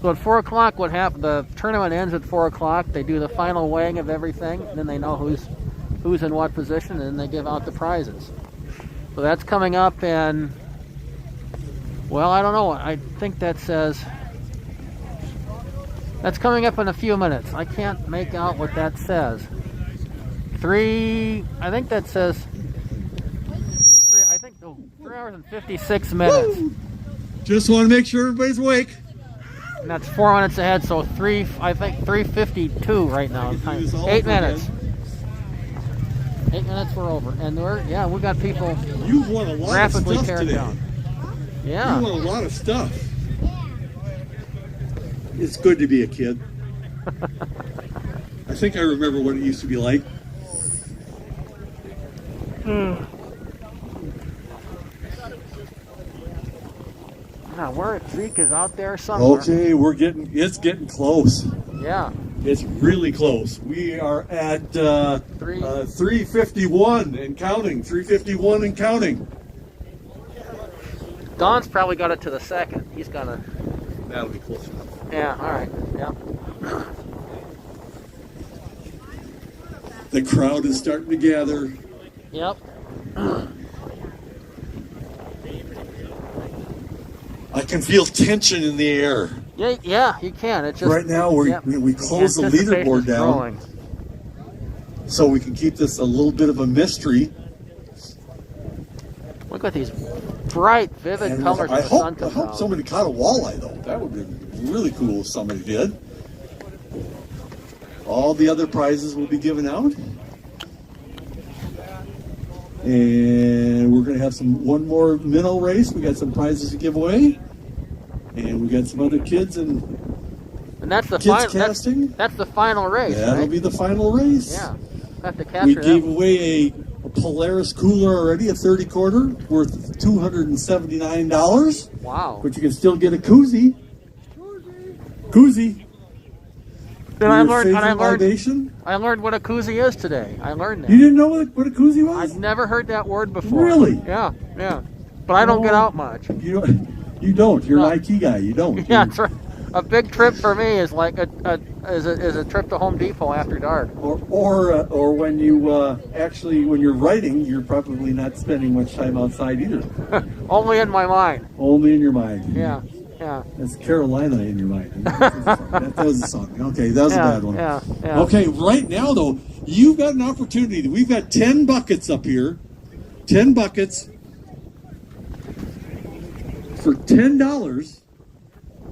So at 4 o'clock, what happened? The tournament ends at 4 o'clock. They do the final weighing of everything. Then they know who's in what position, and then they give out the prizes. So that's coming up in, well, I don't know. I think that says, that's coming up in a few minutes. I can't make out what that says. I think that says 3 hours and 56 minutes. Woo! Just want to make sure everybody's awake. And that's 4 minutes ahead, so I think 3:52 right now. 8 minutes. 8 minutes, we're over. And we got people You've won a lot rapidly of stuff tearing today. down. Yeah. You won a lot of stuff. It's good to be a kid. I think I remember what it used to be like. Zeke is out there somewhere. Okay, it's getting close. Yeah. It's really close. We are at 3:51 and counting. 3:51 and counting. Don's probably got it to the second. He's got to. That'll be close enough. Yeah, all right. Yeah. The crowd is starting to gather. Yep. I can feel tension in the air. Yeah, you can. It just right now we close the leaderboard down, so we can keep this a little bit of a mystery. Look at these bright, vivid colors. I hope somebody caught a walleye though. That would be really cool if somebody did. All the other prizes will be given out, and we're going to have one more minnow race. We got some prizes to give away. And we got some other kids and that's the kids casting. That's the final race. Yeah, that'll be the final race. Yeah, have to capture we gave away a Polaris cooler already, a 30 quarter worth $279. Wow! But you can still get a koozie. Koozie. Then I learned what a koozie is today. I learned that. You didn't know what a koozie was? I've never heard that word before. Really? Yeah. But I don't get out much. You don't. You're an IT guy. You don't. Yeah, that's right. A big trip for me is like a trip to Home Depot after dark. Or when you when you're writing, you're probably not spending much time outside either. Only in my mind. Only in your mind. Yeah. That's Carolina in your mind. That was a song. Okay, that was a bad one. Yeah. Okay, right now though, you've got an opportunity. We've got 10 buckets up here. 10 buckets. For $10,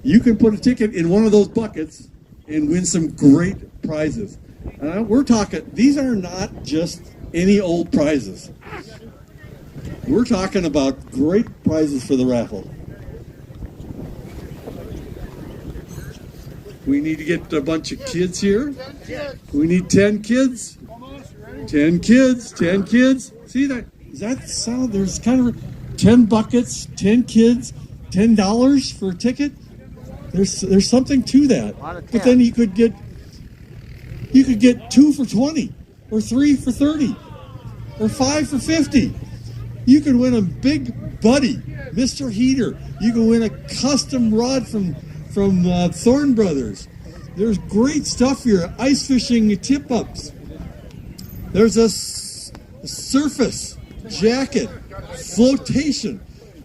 you can put a ticket in one of those buckets and win some great prizes. We're talking, these are not just any old prizes. We're talking about great prizes for the raffle. We need to get a bunch of kids here. We need 10 kids. 10 kids. 10 kids. See that? Does that sound? There's kind of 10 buckets, 10 kids, $10 for a ticket. There's something to that. But then you could get 2 for 20, or 3 for 30, or 5 for 50. You could win a big buddy, Mr. Heater. You can win a custom rod from Thorn Brothers. There's great stuff here. Ice fishing tip-ups. There's a surface jacket, flotation.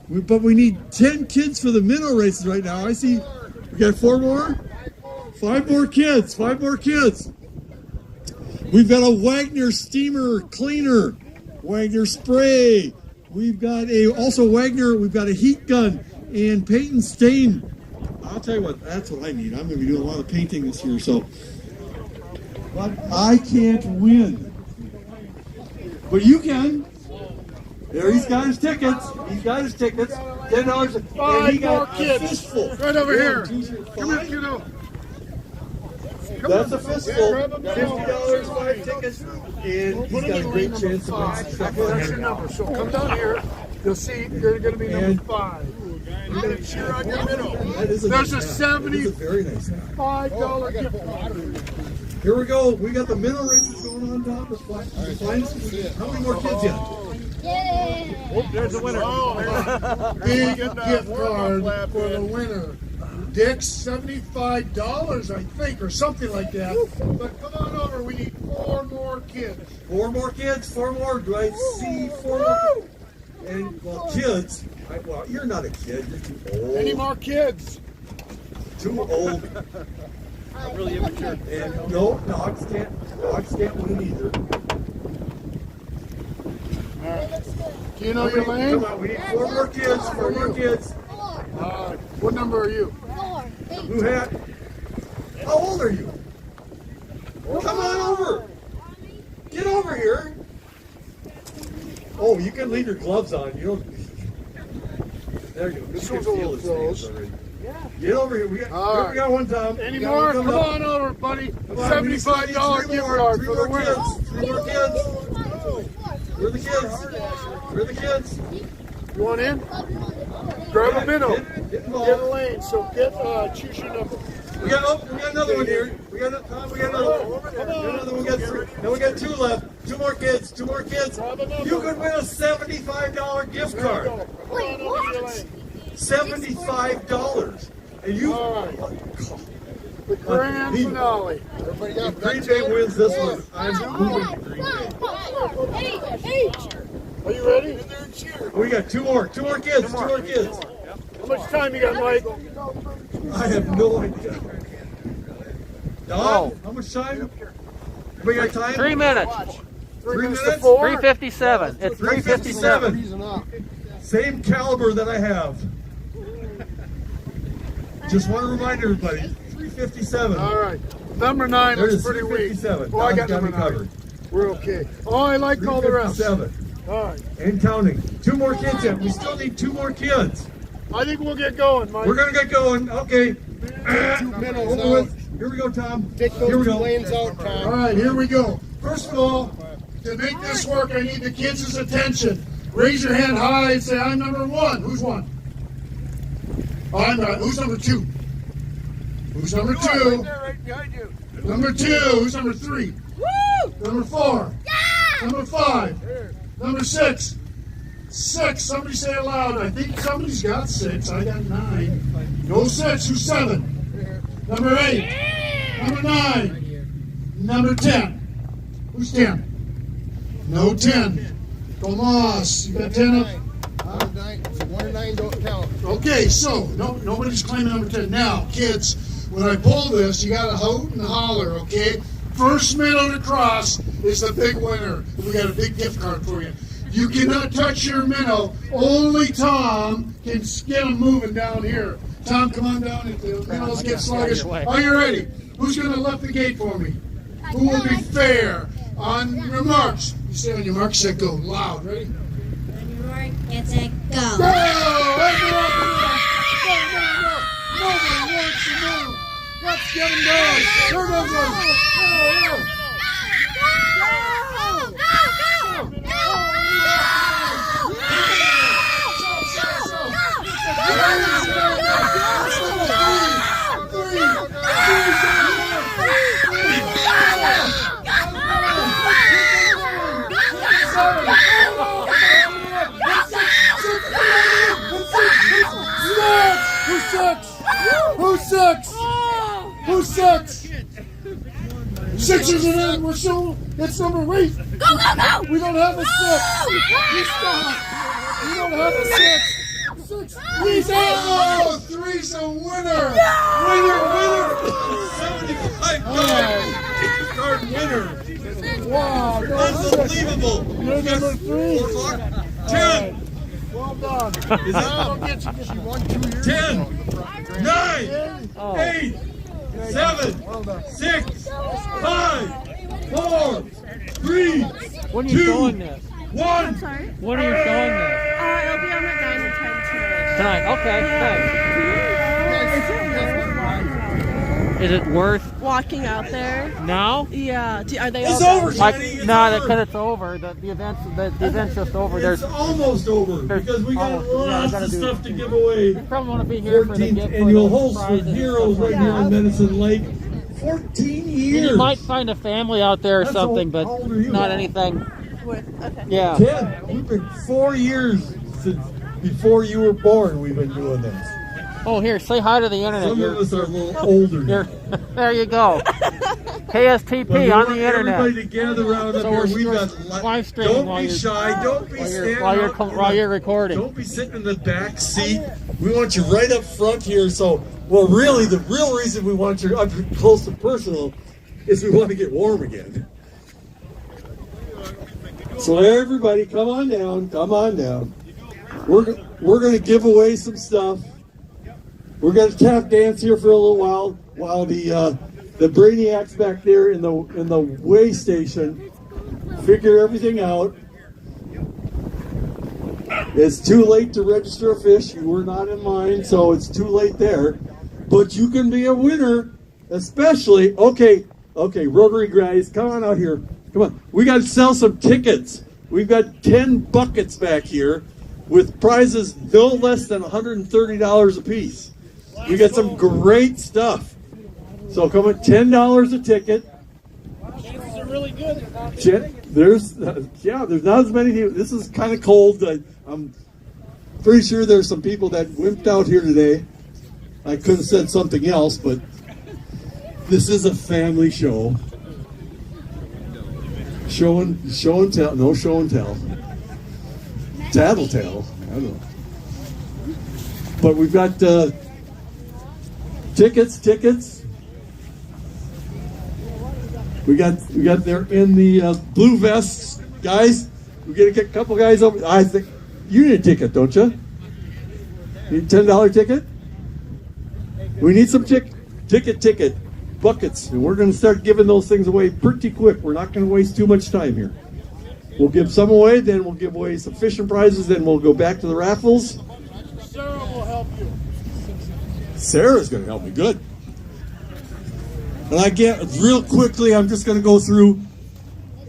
But we need 10 kids for the minnow races right now. I see we got 4 more. 5 more kids. 5 more kids. We've got a Wagner steamer cleaner, Wagner spray. We've got Wagner. We've got a heat gun and paint and stain. I'll tell you what, that's what I need. I'm going to be doing a lot of painting this year, so. But I can't win. But you can. There, he's got his tickets. He's got his tickets. $10. And he got a fistful. Right over here. Come here, kiddo. That's a fistful. $50, 5 tickets. And he's got a great chance to win some stuff. That's your number. So come down here. You'll see you're going to be number 5. You're going to cheer on your minnow. There's a $75 gift card. Here we go. We got the minnow races going on down How many more kids yet? Oh, there's the winner. Big gift card for the winner. Dick's $75, I think, or something like that. But come on over. We need 4 more kids. 4 more kids? 4 more? Do I see 4 more? And, well, kids. Well, you're not a kid. You're too old. Any more kids? Too old. I'm really immature. And no, dogs can't win either. All right. Do you know your lane? Come on, we need 4 more kids. 4 more kids. What number are you? Who had? How old are you? Come on over. Get over here. Oh, you can leave your gloves on. You don't. There you go. This You one's can a feel little his close. hands already. Get over here. We got one, Tom. Any more? Come on over, buddy. $75 gift card for the winner. 3 more kids. Where are the kids? Where are the kids? You want in? Grab a minnow. Get a lane. So choose your number. We got another one here. We got another one. Another one. Now we got 2 left. 2 more kids. 2 more kids. You could win a $75 gift card. Wait, what? $75. And you. The grand finale. Everybody got Green Bay wins this one. I'm moving to Green Bay. Are you ready? We got 2 more. 2 more kids. 2 more kids. How much time you got, Mike? I have no idea. Don, how much time? We got time? 3 minutes. 3 minutes? 3:57. It's 3:57. 3:57. Same caliber that I have. Just want to remind everybody, 3:57. All right. Number 9 There it was is, pretty weak. 3:57. Oh, I got Don's number me 9. covered. We're okay. Oh, I like all the rest. 3:57. All right. And counting. 2 more kids yet. We still need 2 more kids. I think we'll get going, Mike. We're going to get going. Okay. 2 minutes Over out. with. Here we go, Tom. Take Here we those 2 go. lanes out, Tom. All right, here we go. First of all, to make this work, I need the kids' attention. Raise your hand high and say, I'm number 1. Who's 1? I'm not. Who's number 2? Who's number 2? Right behind you. Number 2. Who's number 3? Woo! Number 4. Yeah! Number 5. Number 6. 6. Somebody say it loud. I think somebody's got 6. I got 9. No 6. Who's 7? Number 8. Number 9. Number 10. Who's 10? No 10. Tomas, you got 10 up? 1 and 9 don't count. Okay, so nobody's claiming number 10. Now, kids, when I pull this, you got to hoot and holler, okay? First minnow to cross is the big winner. We got a big gift card for you. You cannot touch your minnow. Only Tom can get them moving down here. Tom, come on down if the minnows get sluggish. Are you ready? Who's going to lift the gate for me? Who will be fair? On your marks. You say on your marks, set, go. Loud. Ready? Get set, go. Go! Nobody wants to move. Let's get them going. Here goes one. Who's 6? Who's 6? 6 and in. We're still. It's number 8. Go, go, go! We don't have a 6. We stop. We don't have a 6. 6. Three's out. 3's a winner. Winner. $75 card winner. Wow. Unbelievable. You're number 3. 10. Well done. Is it? 10, 9, 8, 7, 6, 5, 4, 3, When are you 2, showing this? 1. I'm sorry? When are you showing this? It'll be on at 9 and 10 tonight. Tonight. Okay, thanks. Is it worth Walking out there? now? Yeah. Are they It's all over, done? Johnny. It's No, over. because it's over. The event's just over. It's almost over because we got lots of stuff to give away. You probably want to be here for the 14th gift annual for the host for prizes and Heroes stuff right like here that. on Medicine Lake. 14 years. You might find a family out there or That's something, old. but How old are you? not anything. Okay. Yeah. 10. We've been 4 years since before you were born. We've been doing this. Oh, here, say hi to the internet. Some of us are a little older now. There you go. KSTP But we on want the internet. everybody to gather around up here. We've got live streaming Don't while be you're- shy. Don't be standing up. while you're recording. Don't be sitting in the back seat. We want you right up front here. So, well, really, the real reason we want you up close and personal is we want to get warm again. So everybody, come on down. Come on down. We're going to give away some stuff. We're going to tap dance here for a little while the brainiacs back there in the way station figure everything out. It's too late to register a fish. You were not in line, so it's too late there. But you can be a winner, especially okay, Rotary guys, come on out here. Come on. We got to sell some tickets. We've got 10 buckets back here with prizes no less than $130 a piece. We got some great stuff. So come on, $10 a ticket. Chances are really good. There's not as many. This is kind of cold. I'm pretty sure there's some people that wimped out here today. I could have said something else, but this is a family show. Show and tell. No show and tell. Tattletale. I don't know. But we've got tickets. We got there in the blue vests, guys. We get a couple guys over. I think you need a ticket, don't you? Need a $10 ticket. We need some ticket buckets, and we're going to start giving those things away pretty quick. We're not going to waste too much time here. We'll give some away, then we'll give away some fishing prizes, then we'll go back to the raffles. Sarah will help you. Sarah's going to help me. Good. And I get real quickly, I'm just going to go through,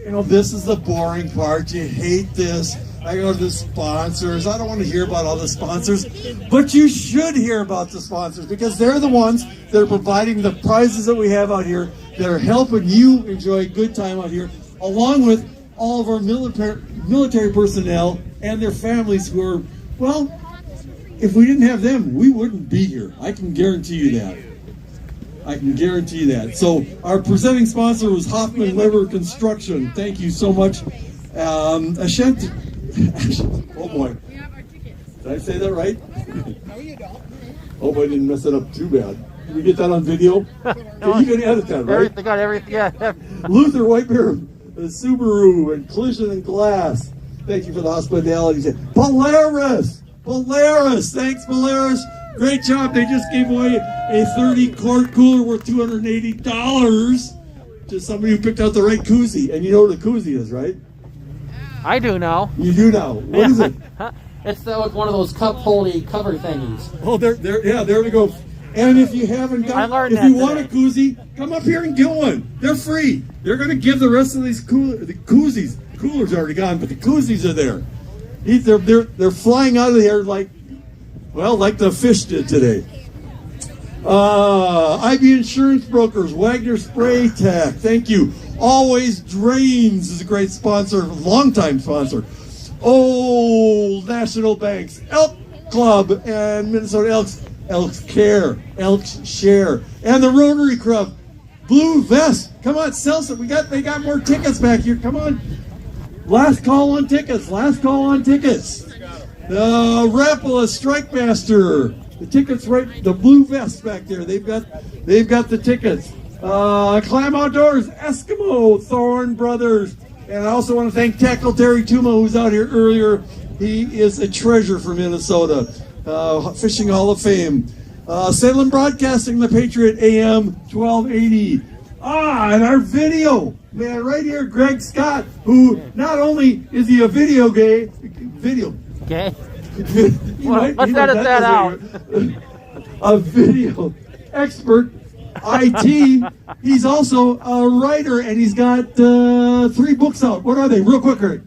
this is the boring part. You hate this. I go to the sponsors. I don't want to hear about all the sponsors, but you should hear about the sponsors because they're the ones that are providing the prizes that we have out here that are helping you enjoy a good time out here, along with all of our military personnel and their families who are, well, if we didn't have them, we wouldn't be here. I can guarantee you that. So our presenting sponsor was Hoffman Weber Construction. Thank you so much. Ashent. Oh boy. Did I say that right? No, you don't. Hope I didn't mess it up too bad. Can we get that on video? You can edit that, right? They got everything. Yeah. Luther White Bear, Subaru, and Collision and Glass. Thank you for the hospitality. Polaris. Thanks, Polaris. Great job. They just gave away a 30-quart cooler worth $280 to somebody who picked out the right koozie. And you know what a koozie is, right? I do now. You do now. What is it? It's one of those cup holding cover thingies. Oh, there we go. And if you haven't got, if you want a koozie, come up here and get one. They're free. They're going to give the rest of these the koozies. Coolers are already gone, but the koozies are there. They're flying out of the air like the fish did today. IB Insurance Brokers, Wagner Spray Tack, thank you. Always Drains is a great sponsor, longtime sponsor. Old National Banks, Elk Club, and Minnesota Elks Care, Elks Share, and the Rotary Club. Blue Vest, come on, sell some. They got more tickets back here. Come on. Last call on tickets. The Rapala Strike Master. The tickets right. The Blue Vest back there. They've got the tickets. Clam Outdoors, Eskimo, Thorn Brothers, and I also want to thank Tackle Terry Tuma, who's out here earlier. He is a treasure for Minnesota. Fishing Hall of Fame. Salem Broadcasting, the Patriot AM 1280. And our video man right here, Greg Scott, who not only is he a video gay. Let's edit that out. A video expert, IT. He's also a writer, and he's got 3 books out. What are they? Real quick, Greg.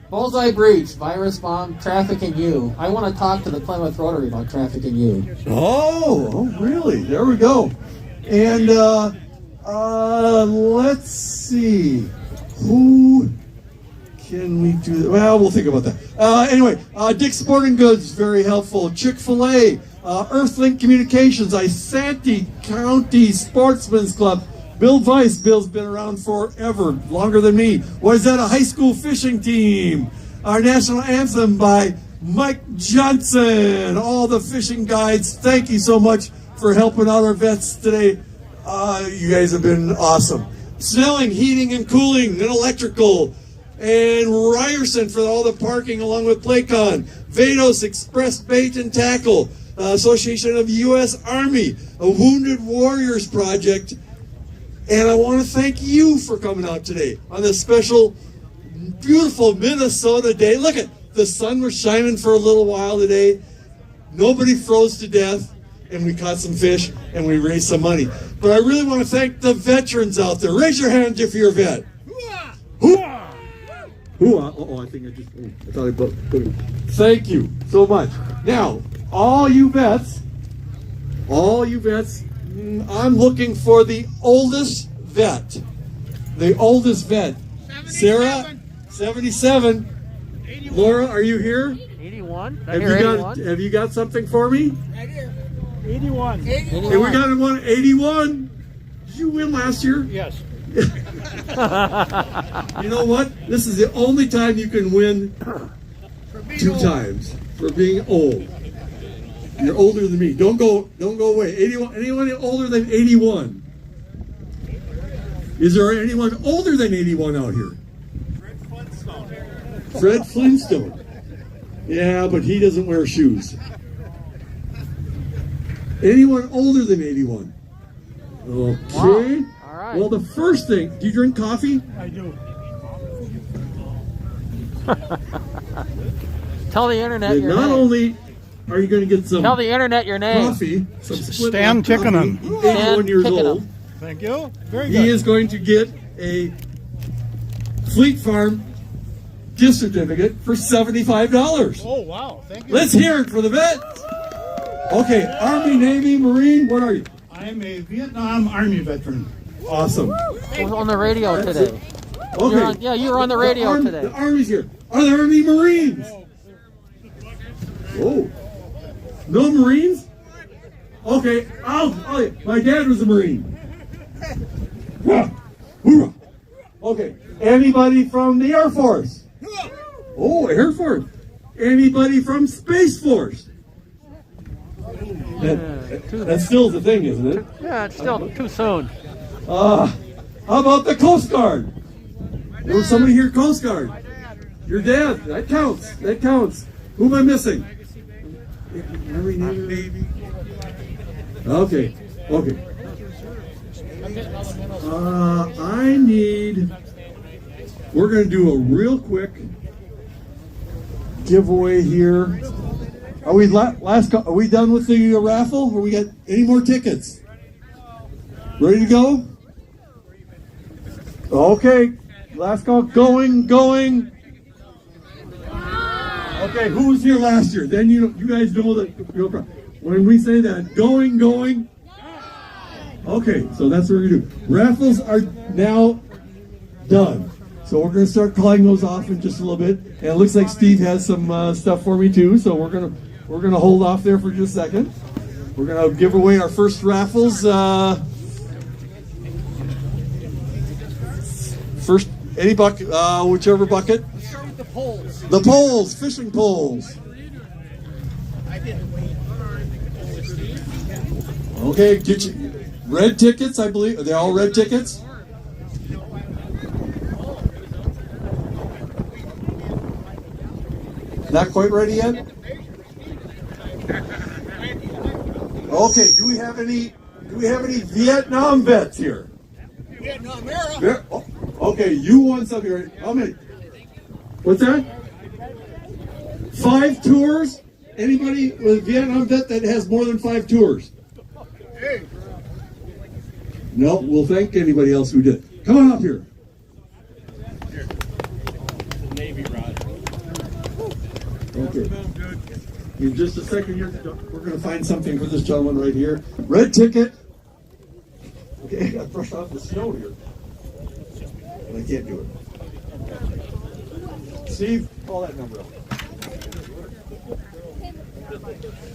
Bullseye Breach, Virus Bomb, Trafficking You. I want to talk to the Plymouth Rotary about Trafficking You. Oh, really? There we go. And Let's see. Who can we do? Well, we'll think about that. Anyway, Dick's Sporting Goods, very helpful. Chick-fil-A, Earthlink Communications, Isanti County Sportsman's Club. Bill Weiss. Bill's been around forever, longer than me. Was that a high school fishing team? Our national anthem by Mike Johnson. All the fishing guides, thank you so much for helping out our vets today. You guys have been awesome. Snelling Heating and Cooling and Electrical. And Ryerson for all the parking along with Playcon. Vados Express Bait and Tackle. Association of U.S. Army. A Wounded Warriors Project. And I want to thank you for coming out today on this special, beautiful Minnesota day. Look at the sun was shining for a little while today. Nobody froze to death. And we caught some fish, and we raised some money. But I really want to thank the veterans out there. Raise your hand if you're a vet. Hoo-ah! Hoo-ah! Uh-oh, I think I just... I thought I put it. Thank you so much. Now, all you vets, I'm looking for the oldest vet. The oldest vet. 77. Sarah, 77. 81. Laura, are you here? 81. Have you got something for me? Right here. 81. Hey, we got one 81. Did you win last year? Yes. You know what? This is the only time you can win 2 times for being old. You're older than me. Don't go away. 81. Anyone older than 81? Is there anyone older than 81 out here? Fred Flintstone. Yeah, but he doesn't wear shoes. Anyone older than 81? Okay. Wow. All right. Well, the first thing, do you drink coffee? I do. Tell the internet your Not name. only are you going to get some Tell the internet your name. coffee, some split Stan milk coffee, Tickenham. 81 years old. Thank you. Very good. He is going to get a Fleet Farm gift certificate for $75. Oh, wow. Thank you. Let's hear it for the vets. Okay, Army, Navy, Marine, what are you? I'm a Vietnam Army veteran. Awesome. I was on the radio today. Okay. You were on the radio today. The Army's here. Are there any Marines? Oh. No Marines? Okay, my dad was a Marine. Hoorah. Okay, anybody from the Air Force? Oh, Air Force. Anybody from Space Force? That still the thing, isn't it? Yeah, it's still too soon. How about the Coast Guard? There was somebody here, Coast Guard. Your dad. That counts. That counts. Who am I missing? Navy. Okay. Okay. We're going to do a real quick giveaway here. Are we are we done with the raffle? Or we got any more tickets? Ready to go? Okay, last call. Going. Okay, who was here last year? Then you guys know that. When we say that, going. Okay, so that's what we're gonna do. Raffles are now done. So we're gonna start calling those off in just a little bit. And it looks like Steve has some stuff for me too. So we're gonna hold off there for just a second. We're gonna give away our first raffles. First, any bucket, whichever bucket. Let's start with the poles. The poles, fishing poles. Okay, get you red tickets, I believe. Are they all red tickets? Not quite ready yet? Okay, do we have any Vietnam vets here? Vietnam era. Oh, okay, you won something, right? How many? What's that? 5 tours? Anybody with a Vietnam vet that has more than 5 tours? No, we'll thank anybody else who did. Come on up here. Navy rod. Okay. In just a second here, we're going to find something for this gentleman right here. Red ticket. Okay, brush off the snow here. And I can't do it. Steve, call that number up.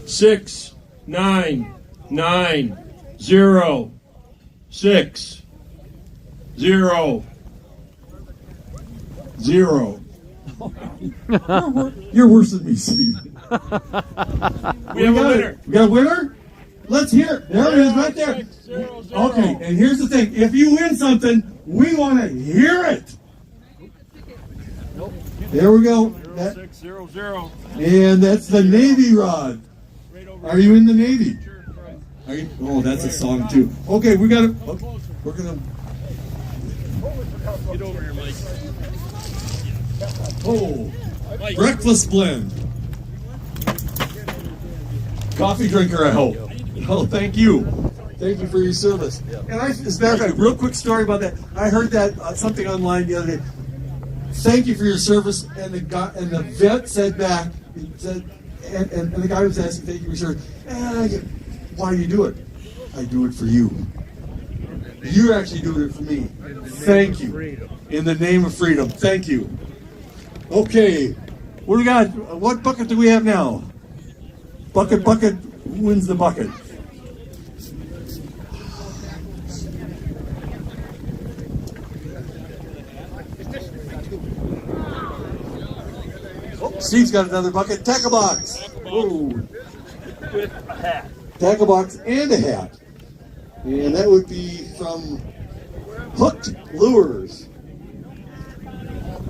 6 9 9 0 6 0 0. You're worse than me, Steve. We have a winner. We got a winner? Let's hear it. There it is, right there. Okay, and here's the thing. If you win something, we want to hear it. There we go. 0600. And that's the Navy rod. Are you in the Navy? Are you? Oh, that's a song too. Okay, we got to. Okay, we're gonna. Get over here, Mike. Oh, breakfast blend. Coffee drinker, I hope. Oh, thank you. Thank you for your service. And as a matter of fact, real quick story about that. I heard that something online the other day. Thank you for your service, and the guy and the vet said back, and the guy was asking, thank you for your service. Why do you do it? I do it for you. You're actually doing it for me. Thank you. In the name of freedom. Thank you. Okay, what do we got? What bucket do we have now? Bucket. Who wins the bucket? Steve's got another bucket. Tackle box. Whoa. With a hat. Tackle box and a hat. And that would be from Hooked Lures.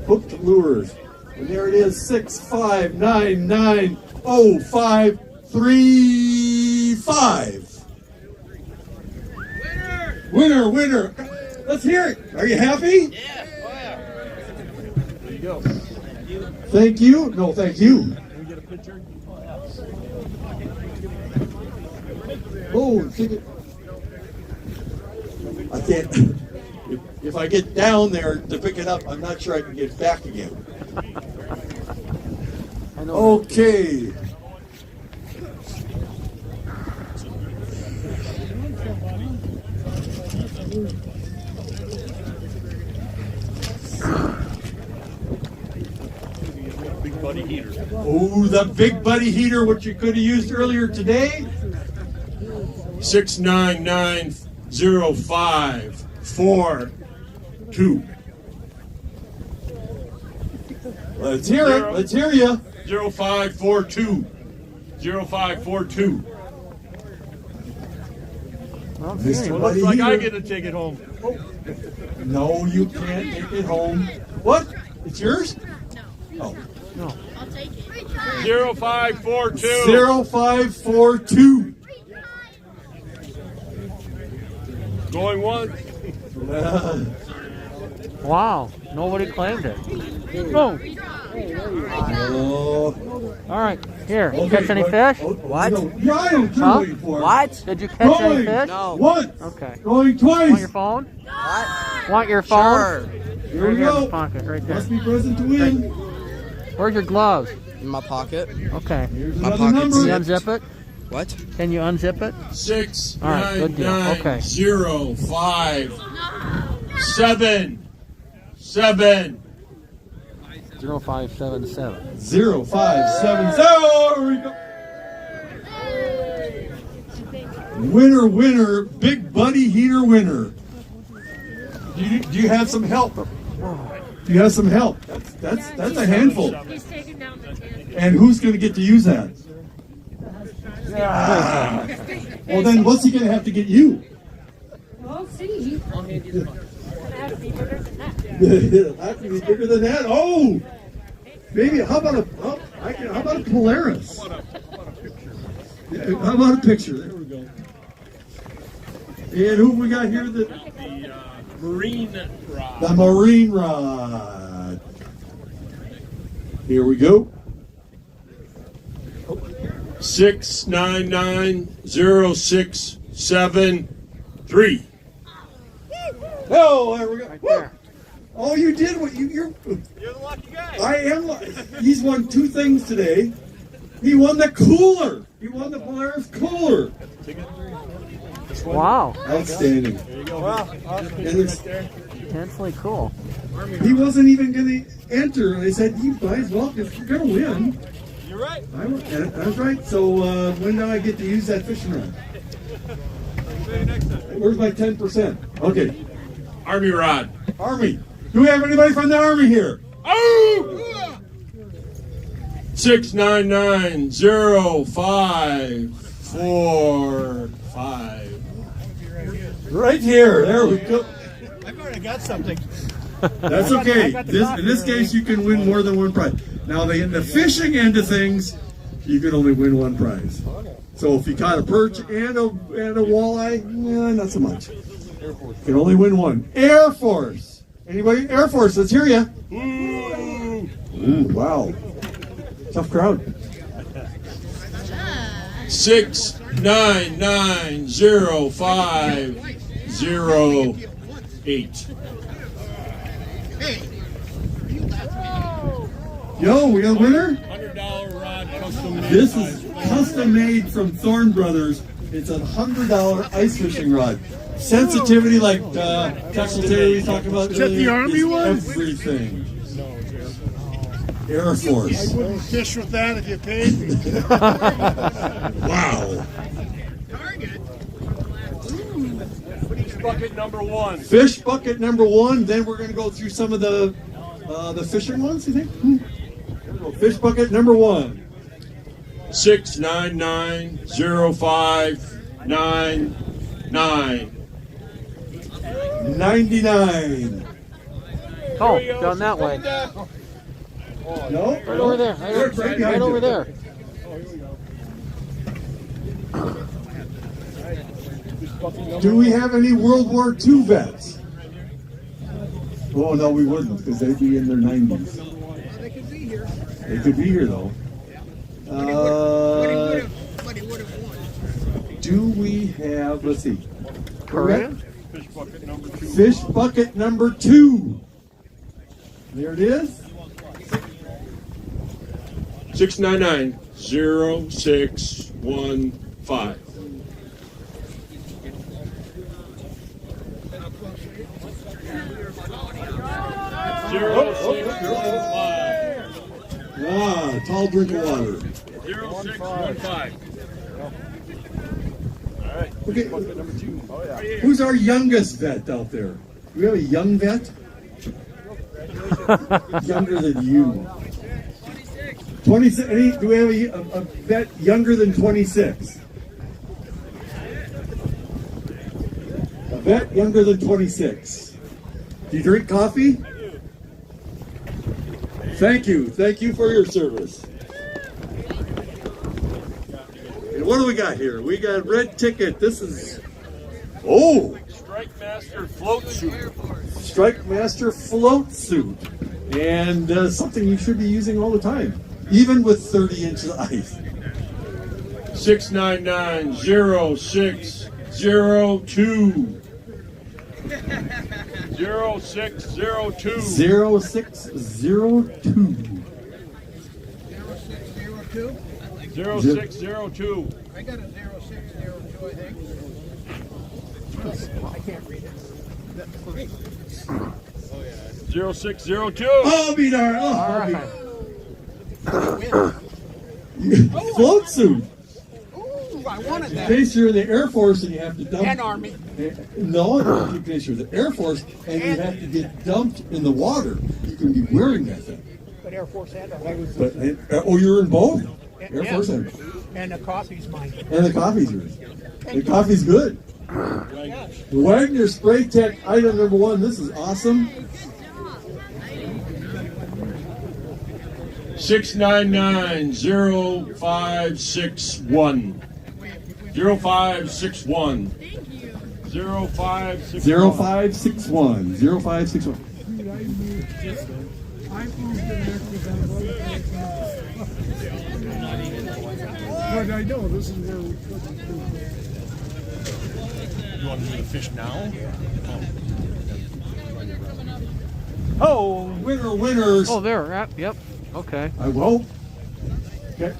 Hooked Lures. And there it is, 659905335. Winner. Let's hear it. Are you happy? Yeah. There you go. Thank you. No, thank you. Can we get a picture? Oh, take it. I can't. If I get down there to pick it up, I'm not sure I can get back again. Okay. Big buddy heater. Oh, the big buddy heater, which you could have used earlier today. 6990542. Let's hear it. Let's hear you. 0542. 0542. Mr. Well, Buddy looks like I Heater. get a ticket home. No, you can't take it home. What? It's yours? Oh. No. I'll take it. 0542. 0542. Going once. Wow, nobody claimed it. Oh. All right, here. Okay, Catch any fish? What? Yeah, I don't Huh? waiting for it. What? Did you catch any Going. fish? No. Once. Okay. Going twice. Want your phone? What? Want your phone? Sure. Here Right we here in go. the pocket, right there. Must be present to win. Where's your gloves? In my pocket. Okay. Here's My another pocket's number. Can you unzip it? What? Can you unzip it? 6 All right, good deal. Okay. 0 5 7 7 0577. 0570. There we go. Winner, big buddy heater winner. Do you have some help? Do you have some help? That's a handful. He's taking down the tin. And who's going to get to use that? Well, then what's he going to have to get you? We'll see. I'll hand you the bucket. It's gonna have to be bigger than that. It'll have to be bigger than that. Oh, maybe. How about a Polaris? How about a picture? There we go. And who have we got here? The marine rod. The marine rod. Here we go. 6990673. Oh, there we go. Right there. Oh, you did what you're the lucky guy. I am. He's won two things today. He won the cooler. He won the Polaris cooler. Wow. Outstanding. There you go. Well, And it's- Intensely cool. He wasn't even going to enter. I said, you might as well, if you're going to win. You're right. That's right. So when do I get to use that fishing rod? Where's my 10%? Okay. Army rod. Army. Do we have anybody from the Army here? Oh! 6990545. Right here. There we go. I've already got something. That's okay. In this case, you can win more than one prize. Now, in the fishing end of things, you can only win one prize. So if you caught a perch and a walleye, not so much. You can only win one. Air Force. Anybody? Air Force. Let's hear you. Ooh, wow. Tough crowd. 6990508. Yo, we got a winner? $100 rod custom made. This is custom made from Thorn Brothers. It's a $100 ice fishing rod. Sensitivity, like Texel Taylor was talking about. Is that the Army one? Everything. Air Force. I wouldn't fish with that if you paid me. Wow. Fish bucket number one. Fish bucket number one. Then we're going to go through some of the fishing ones, you think? Here we go. Fish bucket number one. 6990599. 99. Oh, down that way. No? Right over there. Right over there. Do we have any World War II vets? Oh, no, we wouldn't, because they'd be in their 90s. They could be here. They could be here, though. But he would have won. Do we have, let's see. Correct. Fish bucket number two. Fish bucket number two. There it is. 6990615. Ah, tall drink of water. 0615. Okay. Who's our youngest vet out there? Do we have a young vet? Younger than you. 26. Do we have a vet younger than 26? A vet younger than 26. Do you drink coffee? Thank you. Thank you for your service. And what do we got here? We got red ticket. This is... Oh! Strike Master float suit. Strike Master float suit. And something you should be using all the time, even with 30 inches of ice. 6990602. 0602. 0602. 0602. I got a 0602, I think. I can't read it. 0602. Oh, be darned. Float suit. Ooh, I wanted In that. case you're in the Air Force and you have to dump. And Army. No, in case you're in the Air Force and you have to get dumped in the water, you can be wearing that thing. But Air Force and Army. But you're in both. Air Force and. And the coffee's mine. And the coffee's yours. The coffee's good. Wagner Spray Tech item number one. This is awesome. 6990561. 0561. 0561. 0561. 0561. But I know this is where we put the You want to do the fish now? Oh, winners. Oh, there. Yep. Okay. I will. Okay.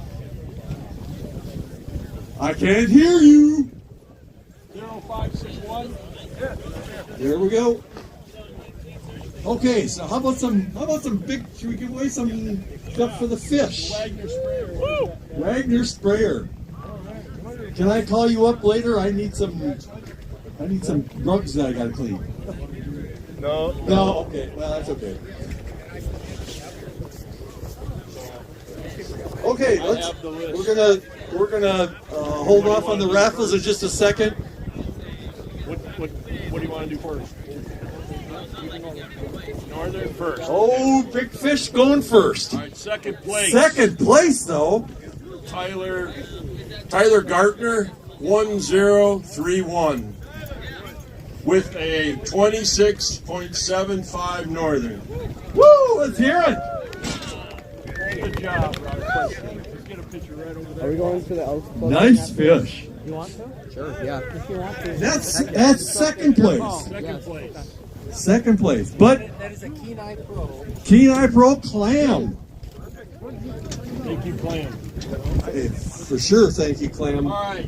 I can't hear you. 0561. There we go. Okay, so how about some big, should we give away some stuff for the fish? Wagner sprayer. Woo! Wagner sprayer. Can I call you up later? I need some rugs that I gotta clean. No. No, okay, well that's okay. Okay, we're gonna hold off on the raffles in just a second. What do you want to do first? Northern first. Oh, big fish going first. All right, second place. Second place though. Tyler Gartner, 1031, with a 26.75 Northern. Woo! Let's hear it. Good job, Robert. Let's get a picture right over there. Are we going to the house? Nice fish. You want to? Sure, yeah. If you want to. That's second place. Second place. Second place, but that is a Kenai Pro. Kenai Pro clam. Thank you, Clam. Hey, for sure, thank you, clam. All right.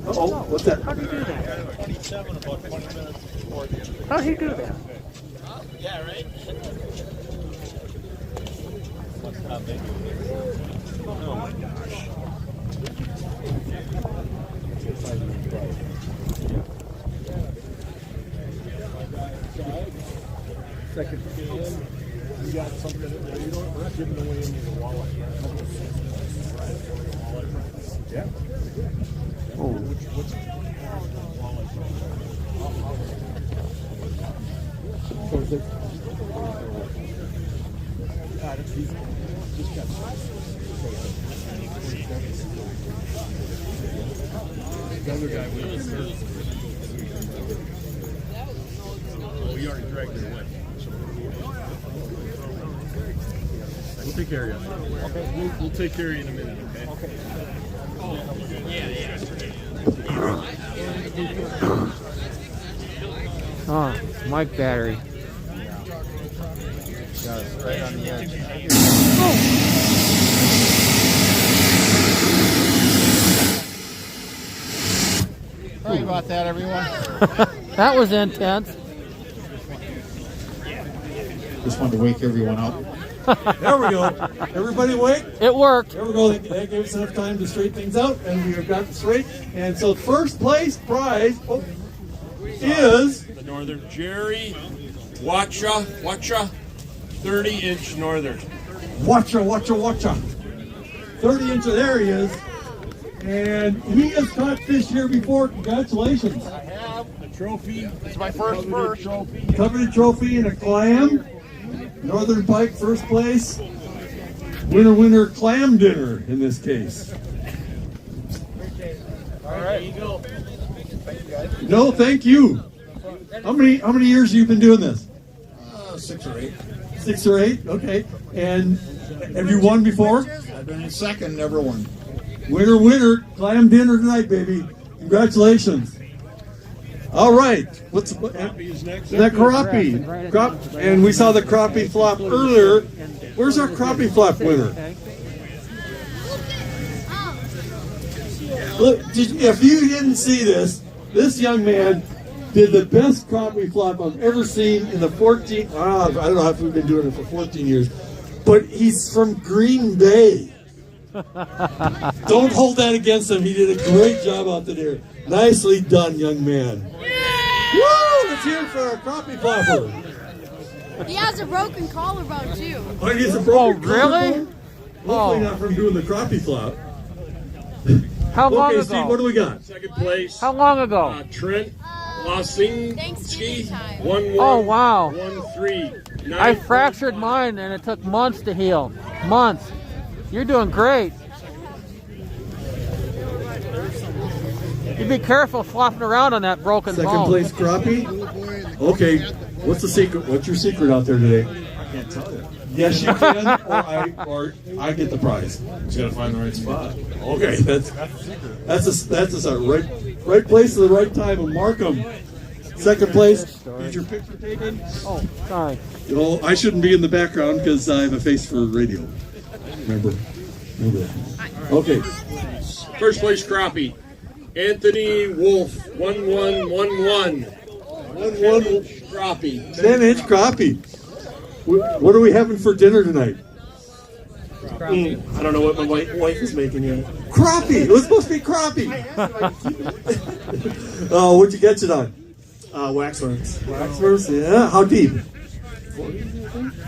Uh-oh, what's that? How do you do that? 27, about 20 minutes before the end of the How do you do that? Yeah, right? Oh my gosh. Second scan. You got something that you don't, we're not giving away any of the wallet. Yeah. Oh. What's wallet? So is it? Just got the other guy was third. We already dragged it away. We'll take care of you. Okay. We'll take care of you in a minute, okay? Okay. Oh, mic battery. Got it right on the edge. Sorry about that, everyone. That was intense. Just wanted to wake everyone up. There we go. Everybody wait. It worked. There we go. That gave us enough time to straighten things out, and we have got it straight. And so first place prize is the Northern Jerry Watcha 30-inch Northern. Watcha. 30 inches, there he is. And he has caught fish here before. Congratulations. I have a trophy. It's my first trophy. Coveted trophy and a clam. Northern Pike, first place. Winner clam dinner in this case. All right. There you go. No, thank you. How many years have you been doing this? 6 or 8. 6 or 8, okay. And have you won before? I've been in second, never won. Winner, clam dinner tonight, baby. Congratulations. All right. What's that crappie? And we saw the crappie flop earlier. Where's our crappie flop winner? Look, if you didn't see this young man did the best crappie flop I've ever seen in the 14, I don't know if we've been doing it for 14 years, but he's from Green Bay. Don't hold that against him. He did a great job out there. Nicely done, young man. Woo! Let's hear it for our crappie flopper. He has a broken collarbone too. Oh, he has a broken really? Hopefully not from doing the crappie flop. How long okay, ago? Steve, what do we got? Second place. How long ago? Trent Lasinski, 1-1. Oh, wow. 1-3. I fractured mine and it took months to heal. Months. You're doing great. You be careful flopping around on that broken bone. Second place crappie? Okay, what's the secret? What's your secret out there today? I can't tell you. Yes, you can, or I get the prize. Just gotta find the right spot. Okay, that's a right place at the right time and mark them. Second place. Is your picture taken? Oh, sorry. Well, I shouldn't be in the background because I have a face for radio. Remember that. Okay. First place crappie. Anthony Wolf, 1111. 1-1 crappie. 10-inch crappie. What are we having for dinner tonight? I don't know what my wife is making yet. Crappie. It was supposed to be crappie. Oh, what'd you catch it on? Waxworms. Waxworms. Yeah. How deep?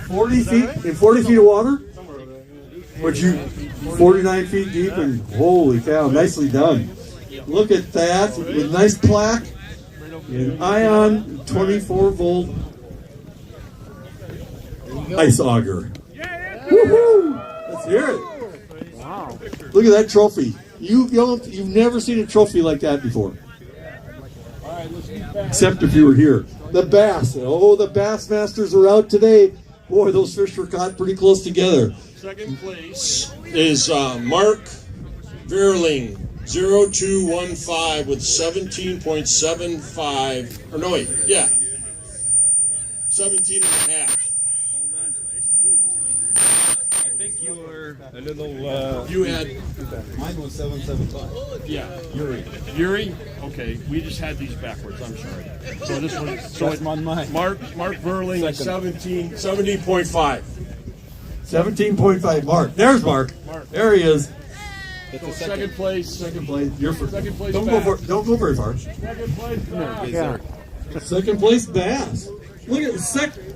40 feet. In 40 feet of water. But you 49 feet deep, and holy cow, nicely done. Look at that, with nice plaque, an ion 24 volt ice auger. Woohoo! Let's hear it. Wow. Look at that trophy. You've never seen a trophy like that before. Except if you were here. The bass. Oh, the bass masters are out today. Boy, those fish were caught pretty close together. Second place is Mark Verling, 0215 with 17.75. Or no, wait, yeah. 17 and a half. I think you were a little. You had. Mine was 775. Yeah, Yuri. Okay, we just had these backwards. I'm sorry. So this one. So it's on mine. Mark Verling, 17.5. 17.5. Mark. There's Mark. There he is. So second place. Second place. You're for Second place. Don't go very far. Second place. Yeah. Second place bass. Look at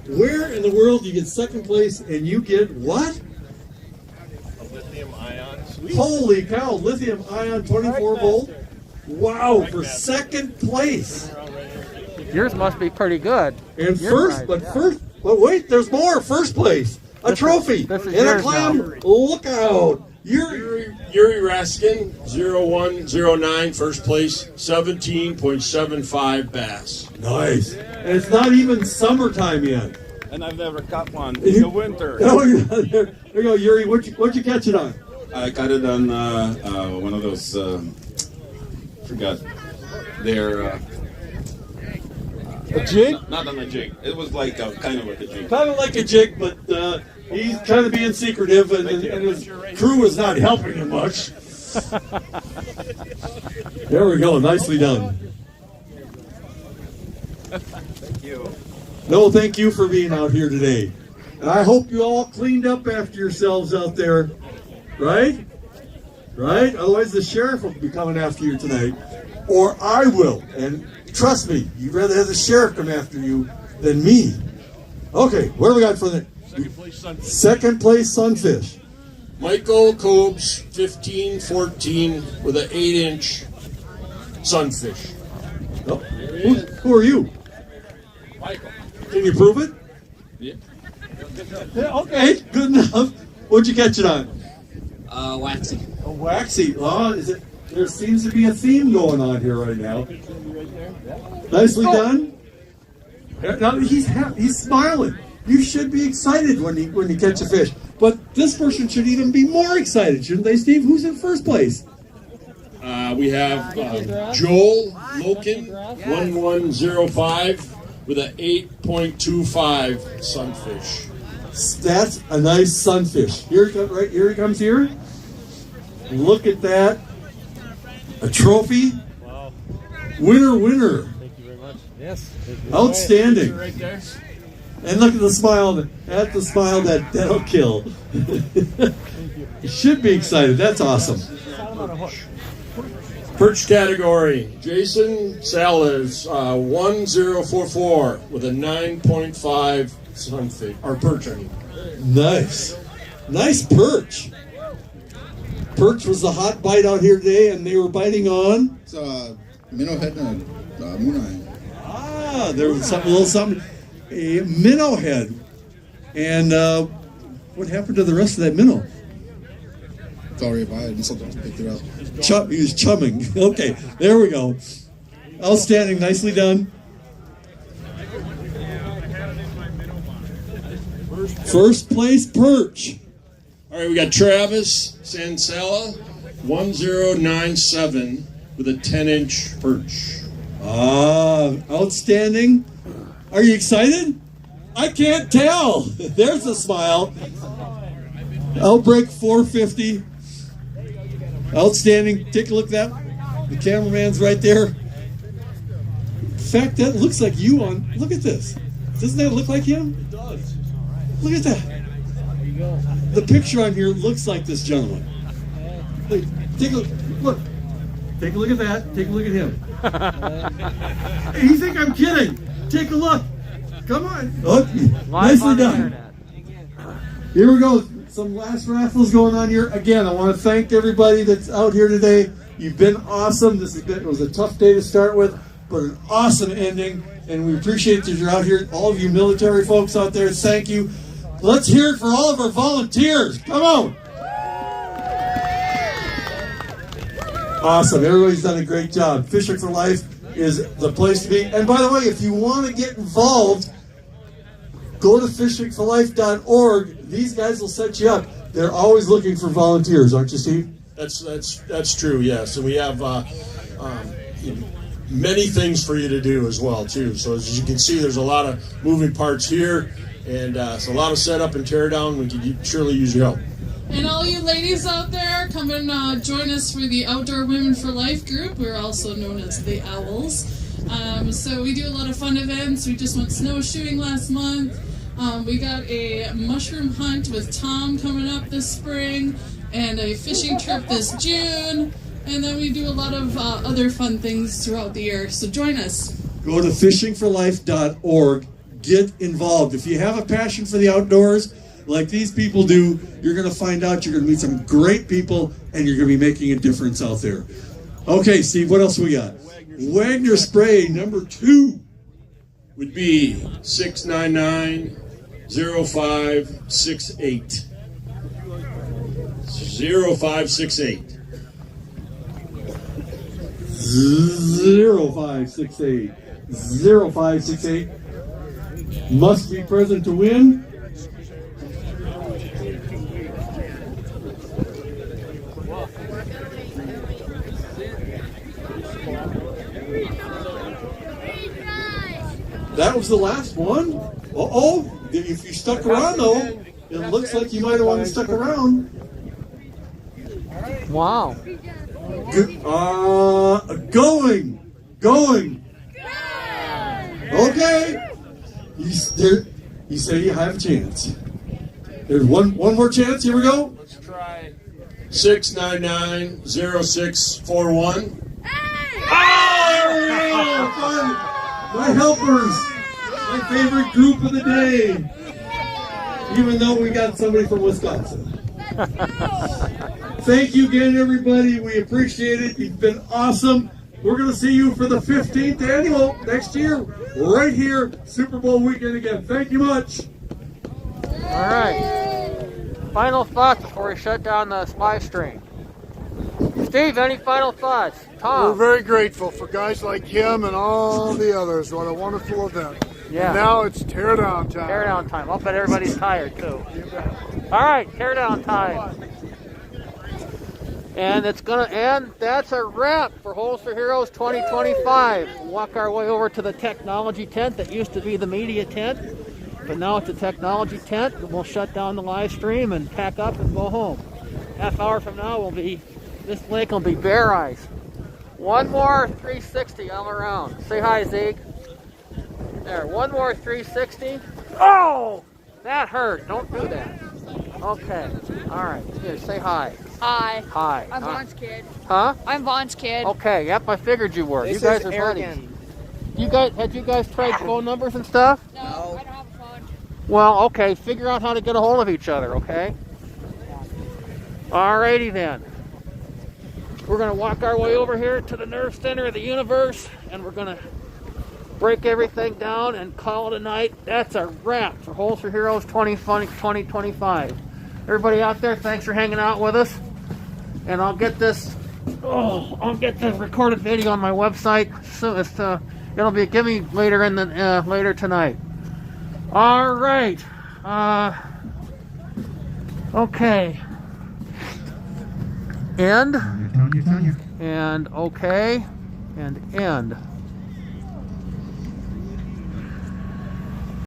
where in the world do you get second place and you get what? A lithium ion. Sweet. Holy cow! Lithium ion 24 volt. Wow! For second place. Yours must be pretty good. And first, but wait, there's more. First place. A trophy this is and a yours clam now. lookout. Yuri Raskin, 0109, first place, 17.75 bass. Nice. And it's not even summertime yet. And I've never caught one in the winter. Oh, yeah. There you go, Yuri. What'd you catch it on? I caught it on one of those. Forgot. They're. A jig? Not on a jig. It was like kind of like a jig. Kind of like a jig, but he's kind of being secretive, and his crew is not helping him much. There we go. Nicely done. Thank you. No, thank you for being out here today. And I hope you all cleaned up after yourselves out there. Right? Right? Otherwise the sheriff will be coming after you tonight. Or I will. And trust me, you'd rather have the sheriff come after you than me. Okay, what do we got for the second place sunfish? Michael Cobes, 1514 with an 8-inch sunfish. Oh, who are you? Michael. Can you prove it? Yeah. Okay, good enough. What'd you catch it on? Waxy. A waxy. Oh, is it? There seems to be a theme going on here right now. Nicely done. Now he's smiling. You should be excited when you catch a fish. But this person should even be more excited, shouldn't they, Steve? Who's in first place? We have Joel Loken, 1105 with an 8.25 sunfish. That's a nice sunfish. Here he comes here. Look at that. A trophy. Wow. Winner. Thank you very much. Yes. Outstanding. Right there. And look at the smile. At the smile that'll kill. You should be excited. That's awesome. Perch category. Jason Salas, 1044 with a 9.5 sunfish or perch. I mean. Nice perch. Perch was the hot bite out here today, and they were biting on. It's minnow head and a mooneye. Ah, there was a little something. A minnow head. And what happened to the rest of that minnow? It's already by it, and something picked it up. He was chumming. Okay, there we go. Outstanding, nicely done. First place perch. All right, we got Travis Sansella, 1097 with a 10-inch perch. Ah, outstanding. Are you excited? I can't tell. There's a smile. Outbreak 450. Outstanding. Take a look at that. The cameraman's right there. In fact, that looks like you on. Look at this. Doesn't that look like him? It does. Look at that. There you go. The picture on here looks like this gentleman. Look, take a look. Take a look at that. Take a look at him. You think I'm kidding? Take a look. Come on. Oh, nicely done. Here we go. Some last raffles going on here. Again, I want to thank everybody that's out here today. You've been awesome. It was a tough day to start with, but an awesome ending. And we appreciate that you're out here. All of you military folks out there, thank you. Let's hear it for all of our volunteers. Come on. Awesome. Everybody's done a great job. Fishing for Life is the place to be. And by the way, if you want to get involved, go to fishingforlife.org. These guys will set you up. They're always looking for volunteers, aren't you, Steve? That's true. Yes, and we have many things for you to do as well too. So as you can see, there's a lot of moving parts here, and it's a lot of setup and tear down. We could surely use your help. And all you ladies out there, come and join us for the Outdoor Women for Life group. We're also known as the Owls. So we do a lot of fun events. We just went snowshoeing last month. We got a mushroom hunt with Tom coming up this spring, and a fishing trip this June. And then we do a lot of other fun things throughout the year. So join us. Go to fishingforlife.org. Get involved. If you have a passion for the outdoors, like these people do, you're going to find out. You're going to meet some great people, and you're going to be making a difference out there. Okay, Steve, what else we got? Wagner Spray, number 2. Would be 699-0568. 0568. 0568. 0568. Must be present to win. That was the last one. Uh-oh. If you stuck around, though, it looks like you might have wanted to stuck around. Wow. Going. Okay. You say you have a chance. There's one more chance. Here we go. Let's try 699-0641. Oh, there we go. Fun. My helpers. My favorite group of the day. Even though we got somebody from Wisconsin. Thank you again, everybody. We appreciate it. You've been awesome. We're going to see you for the 15th annual next year, right here, Super Bowl weekend again. Thank you much. All right. Final thoughts before we shut down the live stream. Steve, any final thoughts? Tom? We're very grateful for guys like him and all the others. What a wonderful event. Yeah. And now it's tear down time. Tear down time. I'll bet everybody's tired, too. All right, tear down time. And it's going to end. That's a wrap for Holes for Heroes 2025. We'll walk our way over to the technology tent that used to be the media tent, but now it's a technology tent. We'll shut down the live stream and pack up and go home. Half hour from now, this lake will be bare ice. One more 360 all around. Say hi, Zeke. There, one more 360. Oh! That hurt. Don't do that. Okay. All right. Here, say hi. Hi. Hi. I'm Vaughn's kid. Huh? I'm Vaughn's kid. Okay. Yep, I figured you were. This you guys is are arrogant. buddies. Had you guys tried phone numbers and stuff? No, I don't have a phone. Well, okay. Figure out how to get a hold of each other, okay? Alrighty then. We're going to walk our way over here to the nerve center of the universe, and we're going to break everything down and call it a night. That's a wrap for Holes for Heroes 2025. Everybody out there, thanks for hanging out with us. And I'll get this recorded video on my website. So it'll be given later tonight. All right. Okay. End. And okay. And end.